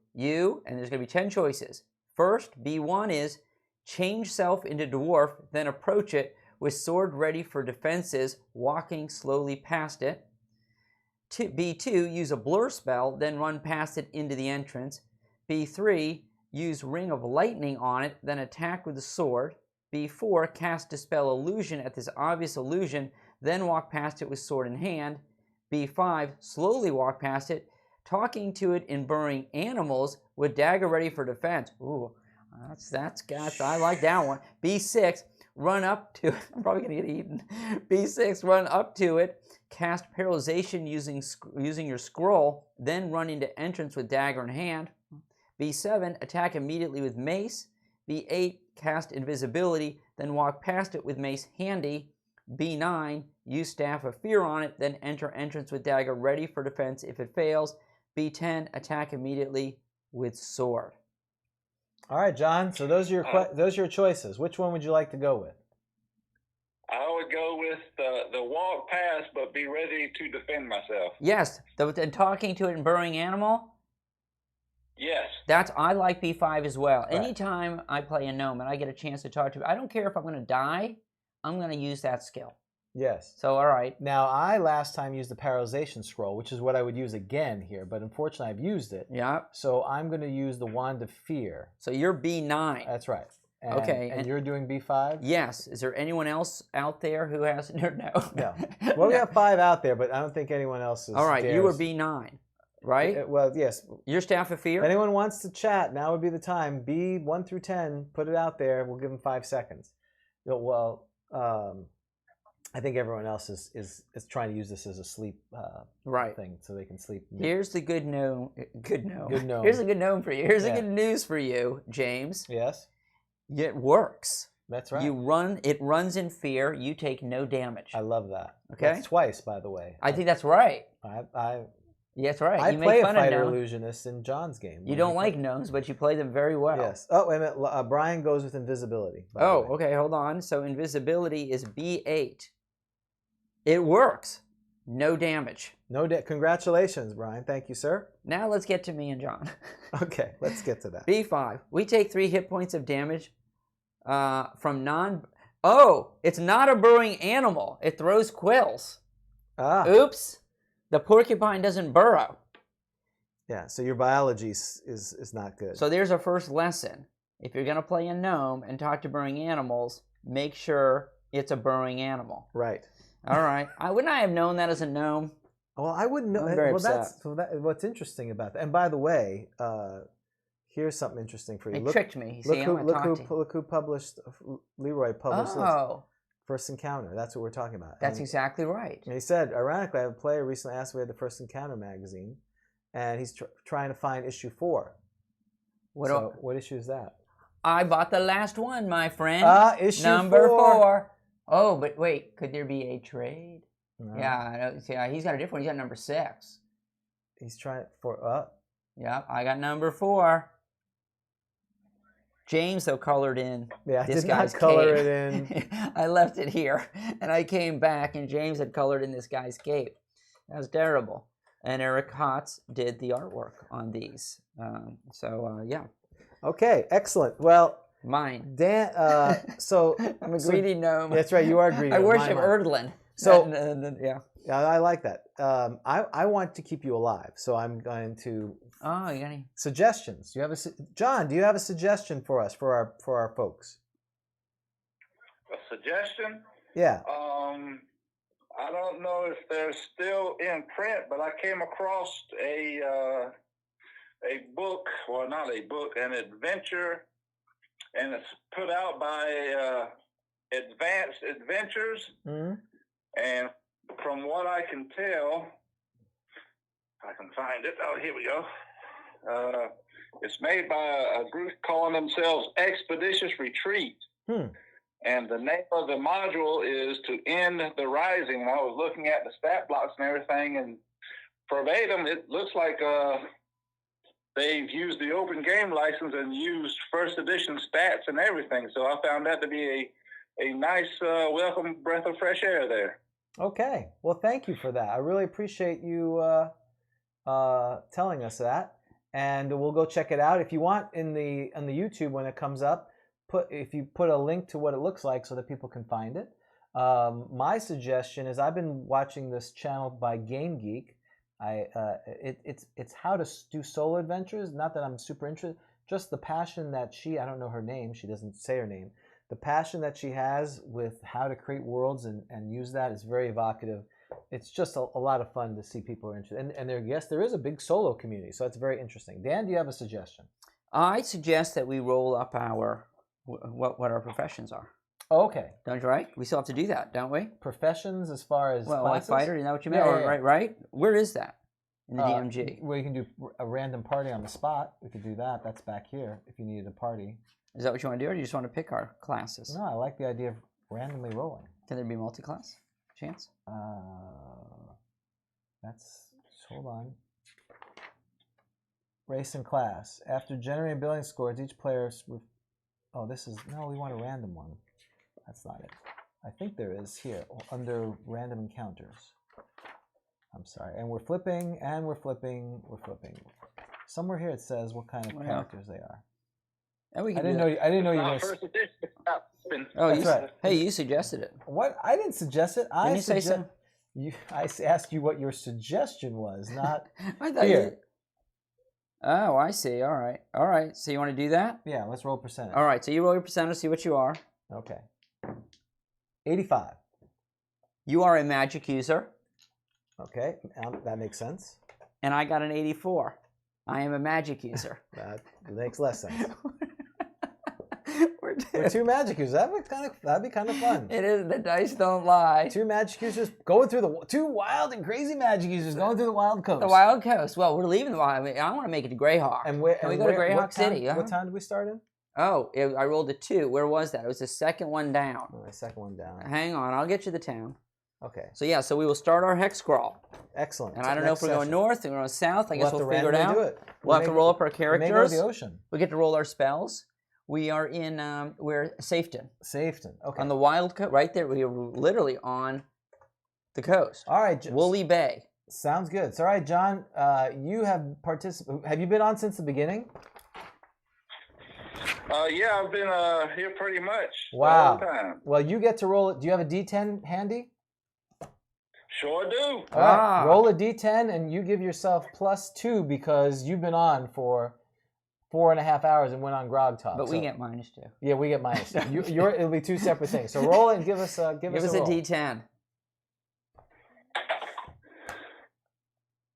And there's going to be 10 choices. First, B1 is change self into dwarf, then approach it with sword ready for defenses, walking slowly past it. B2, use a blur spell, then run past it into the entrance. B3, use ring of lightning on it, then attack with the sword. B4, cast dispel illusion at this obvious illusion, then walk past it with sword in hand. B5, slowly walk past it, talking to it in burrowing animals with dagger ready for defense. Ooh. I like that one. B6, run up to it. I'm probably going to get eaten. B6, run up to it. Cast paralyzation using your scroll. Then run into entrance with dagger in hand. B7, attack immediately with mace. B8, cast invisibility. Then walk past it with mace handy. B9, use staff of fear on it. Then enter entrance with dagger ready for defense if it fails. B10, attack immediately with sword. All right, John. So those are your choices. Which one would you like to go with? I would go with the walk past, but be ready to defend myself. Yes, and talking to it and burrowing animal. Yes. I like B5 as well. Right. Anytime I play a gnome and I get a chance to talk to it, I don't care if I'm going to die. I'm going to use that skill. Yes. So, all right. Now, I last time used the paralyzation scroll, which is what I would use again here, but unfortunately I've used it. Yeah. So I'm going to use the Wand of Fear. So you're B9. That's right. Okay. And you're doing B5? Yes. Is there anyone else out there who has... No. No. Well, we have 5 out there, but I don't think anyone else is. All right. You were B9, right? Well, yes. Your Staff of Fear? If anyone wants to chat, now would be the time. B1 through 10, put it out there. We'll give them 5 seconds. Well, I think everyone else is trying to use this as a sleep thing, so they can sleep. Here's the good gnome. Good gnome. Good gnome. Here's the good gnome for you. Here's the good news for you, James. Yes. It works. That's right. It runs in fear. You take no damage. I love that. Okay. That's twice, by the way. I think that's right. Yeah, that's right. I you play make a fun fighter of illusionist in John's game. You don't like gnomes, but you play them very well. Yes. Oh, wait a minute. Brian goes with invisibility. Oh, okay. Hold on. So invisibility is B8. It works. No damage. Congratulations, Brian. Thank you, sir. Now let's get to me and John. Okay, let's get to that. B5. We take 3 hit points of damage from non... Oh, it's not a burrowing animal. It throws quills. Ah. Oops. The porcupine doesn't burrow. Yeah, so your biology is not good. So there's our first lesson. If you're going to play a gnome and talk to burrowing animals, make sure it's a burrowing animal. Right. All right. Wouldn't I have known that as a gnome? Well, I wouldn't know. I'm very well, upset. what's interesting about that. And by the way, here's something interesting for you. He tricked me. See, Look who published. Leroy published this. First Encounter. That's what we're talking about. That's exactly right. And he said, ironically, I have a player recently asked if we had the First Encounter magazine, and he's trying to find issue 4. What issue is that? I bought the last one, my friend. Issue number 4. Oh, but wait, could there be a trade? No. Yeah, see, he's got a different one. He's got number 6. He's trying for Yeah, I got number 4. James, though, colored in this guy's color cape. it in. I left it here, and I came back, and James had colored in this guy's cape. That was terrible. And Eric Hotz did the artwork on these. Yeah. Okay, excellent. Well, mine. Dan, so I'm a greedy gnome. That's right, you are greedy. I worship Erdlin. So yeah. I like that. I want to keep you alive, so I'm going to. Oh, you got any suggestions? John? Do you have a suggestion for us for our folks? A suggestion? Yeah. I don't know if they're still in print, but I came across a book, well, not a book, an adventure, and it's put out by Advanced Adventures. Mm-hmm. And from what I can tell, if I can find it. Oh, here we go. It's made by a group calling themselves Expeditious Retreat. And the name of the module is To End the Rising. And I was looking at the stat blocks and everything, and verbatim, it looks like they've used the open game license and used first edition stats and everything. So I found that to be a nice welcome breath of fresh air there. Okay. Well, thank you for that. I really appreciate you telling us that. And we'll go check it out. If you want, on the YouTube when it comes up, if you put a link to what it looks like so that people can find it. My suggestion is I've been watching this channel by Game Geek. It's how to do solo adventures. Not that I'm super interested, just the passion that I don't know her name, she doesn't say her name. The passion that she has with how to create worlds and use that is very evocative. It's just a lot of fun to see people are interested. And there is a big solo community, so that's very interesting. Dan, do you have a suggestion? I suggest that we roll up what our professions are. Oh, okay. Don't you, right? We still have to do that, don't we? Professions as far as like classes? fighter, is that what you meant? Yeah. Right? Where is that in the DMG? Well, you can do a random party on the spot. We could do that. That's back here if you needed a party. Is that what you want to do, or do you just want to pick our classes? No, I like the idea of randomly rolling. Can there be multi-class chance? Hold on. Race and class. After generating building scores, each player... we want a random one. That's not it. I think there is here, under random encounters. I'm sorry. And we're flipping. Somewhere here it says what kind of characters they are. And we can I didn't know you were... First edition. Oh, that's right. Hey, you suggested it. What? I didn't suggest it. Didn't you say so? I asked you what your suggestion was, not I thought here. Oh, I see. All right. So you want to do that? Yeah, let's roll percentage. All right. So you roll your percentage, see what you are. Okay. 85. You are a magic user. Okay, that makes sense. And I got an 84. I am a magic user. That makes less sense. We're 2 magic users. That'd be kind of fun. It is. The dice don't lie. 2 magic users going through 2 wild and crazy magic users going through the Wild Coast. The Wild Coast. Well, we're leaving the Wild. I want to make it to Greyhawk. Can we go to Greyhawk City? What time did we start in? Oh, I rolled a 2. Where was that? It was the second one down. Oh, the second one down. Hang on. I'll get you the town. Okay. So we will start our hex crawl. Excellent. And I don't know if we're going north or going south. I guess we'll figure it out. We'll have to roll up our characters. We may go to the ocean. We get to roll our spells. We are in, we're Safeton. Okay. On the Wild Coast, right there. We are literally on the coast. All right. Woolly Bay. Sounds good. So, all right, John, you have Have you been on since the beginning? Yeah, I've been here pretty much Wow. the whole time. Well, you get to roll it. Do you have a D10 handy? Sure do. All right. Roll a D10 and you give yourself +2 because you've been on for 4.5 hours and went on GROGTALK. But we get -2. Yeah, we get -2. It'll be two separate things. So roll it and give us a Give us a roll. D10.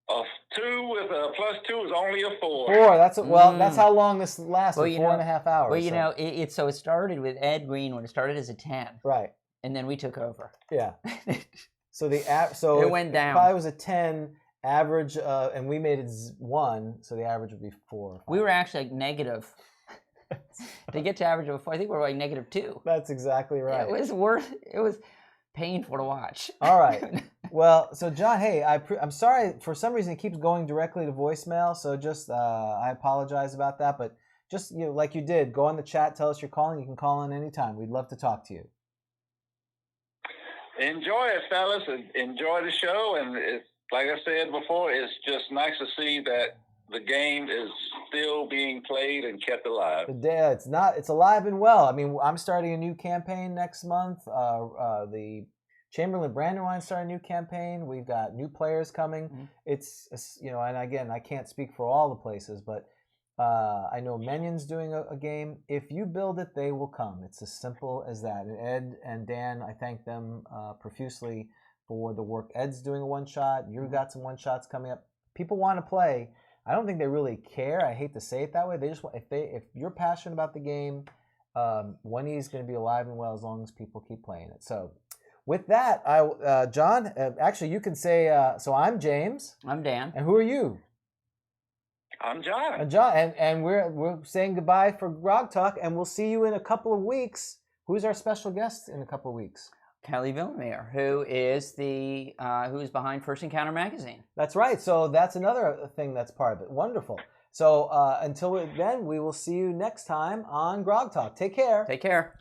A 2 with a +2 is only a 4. 4. That's how long this lasted. Well, you 4.5 hours. Well, you know, it started with Ed Greenwood. It started as a 10, Right. and then we took over. Yeah. So it went down. Probably was a 10 average, and we made it 1, so the average would be 4. We were actually like negative. To get to average of a 4, I think we were like -2. That's exactly right. It was painful to watch. All right. Well, so John, hey, I'm sorry, for some reason it keeps going directly to voicemail, so just I apologize about that, but just, you know, like you did, go on the chat, tell us you're calling. You can call in anytime. We'd love to talk to you. Enjoy it, fellas, and enjoy the show. And it's, like I said before, it's just nice to see that the game is still being played and kept alive. It's alive and well. I mean, I'm starting a new campaign next month. The Chamberlain Brandywine started a new campaign. We've got new players coming. Mm-hmm. It's, you know, and again, I can't speak for all the places, but I know Menion's doing a game. If you build it, they will come. It's as simple as that. And Ed and Dan, I thank them profusely for the work. Ed's doing a one-shot. You've got some one-shots coming up. People want to play. I don't think they really care. I hate to say it that way. They just want, if you're passionate about the game, 1E's going to be alive and well as long as people keep playing it. So with that, John, actually you can say, so I'm James. I'm Dan. And who are you? I'm John. John, and we're saying goodbye for GROGTALK, and we'll see you in a couple of weeks. Who's our special guest in a couple of weeks? Kelly Villamere, who is behind First Encounter magazine. That's right. So that's another thing that's part of it. Wonderful. So until then, we will see you next time on GROGTALK. Take care. Take care.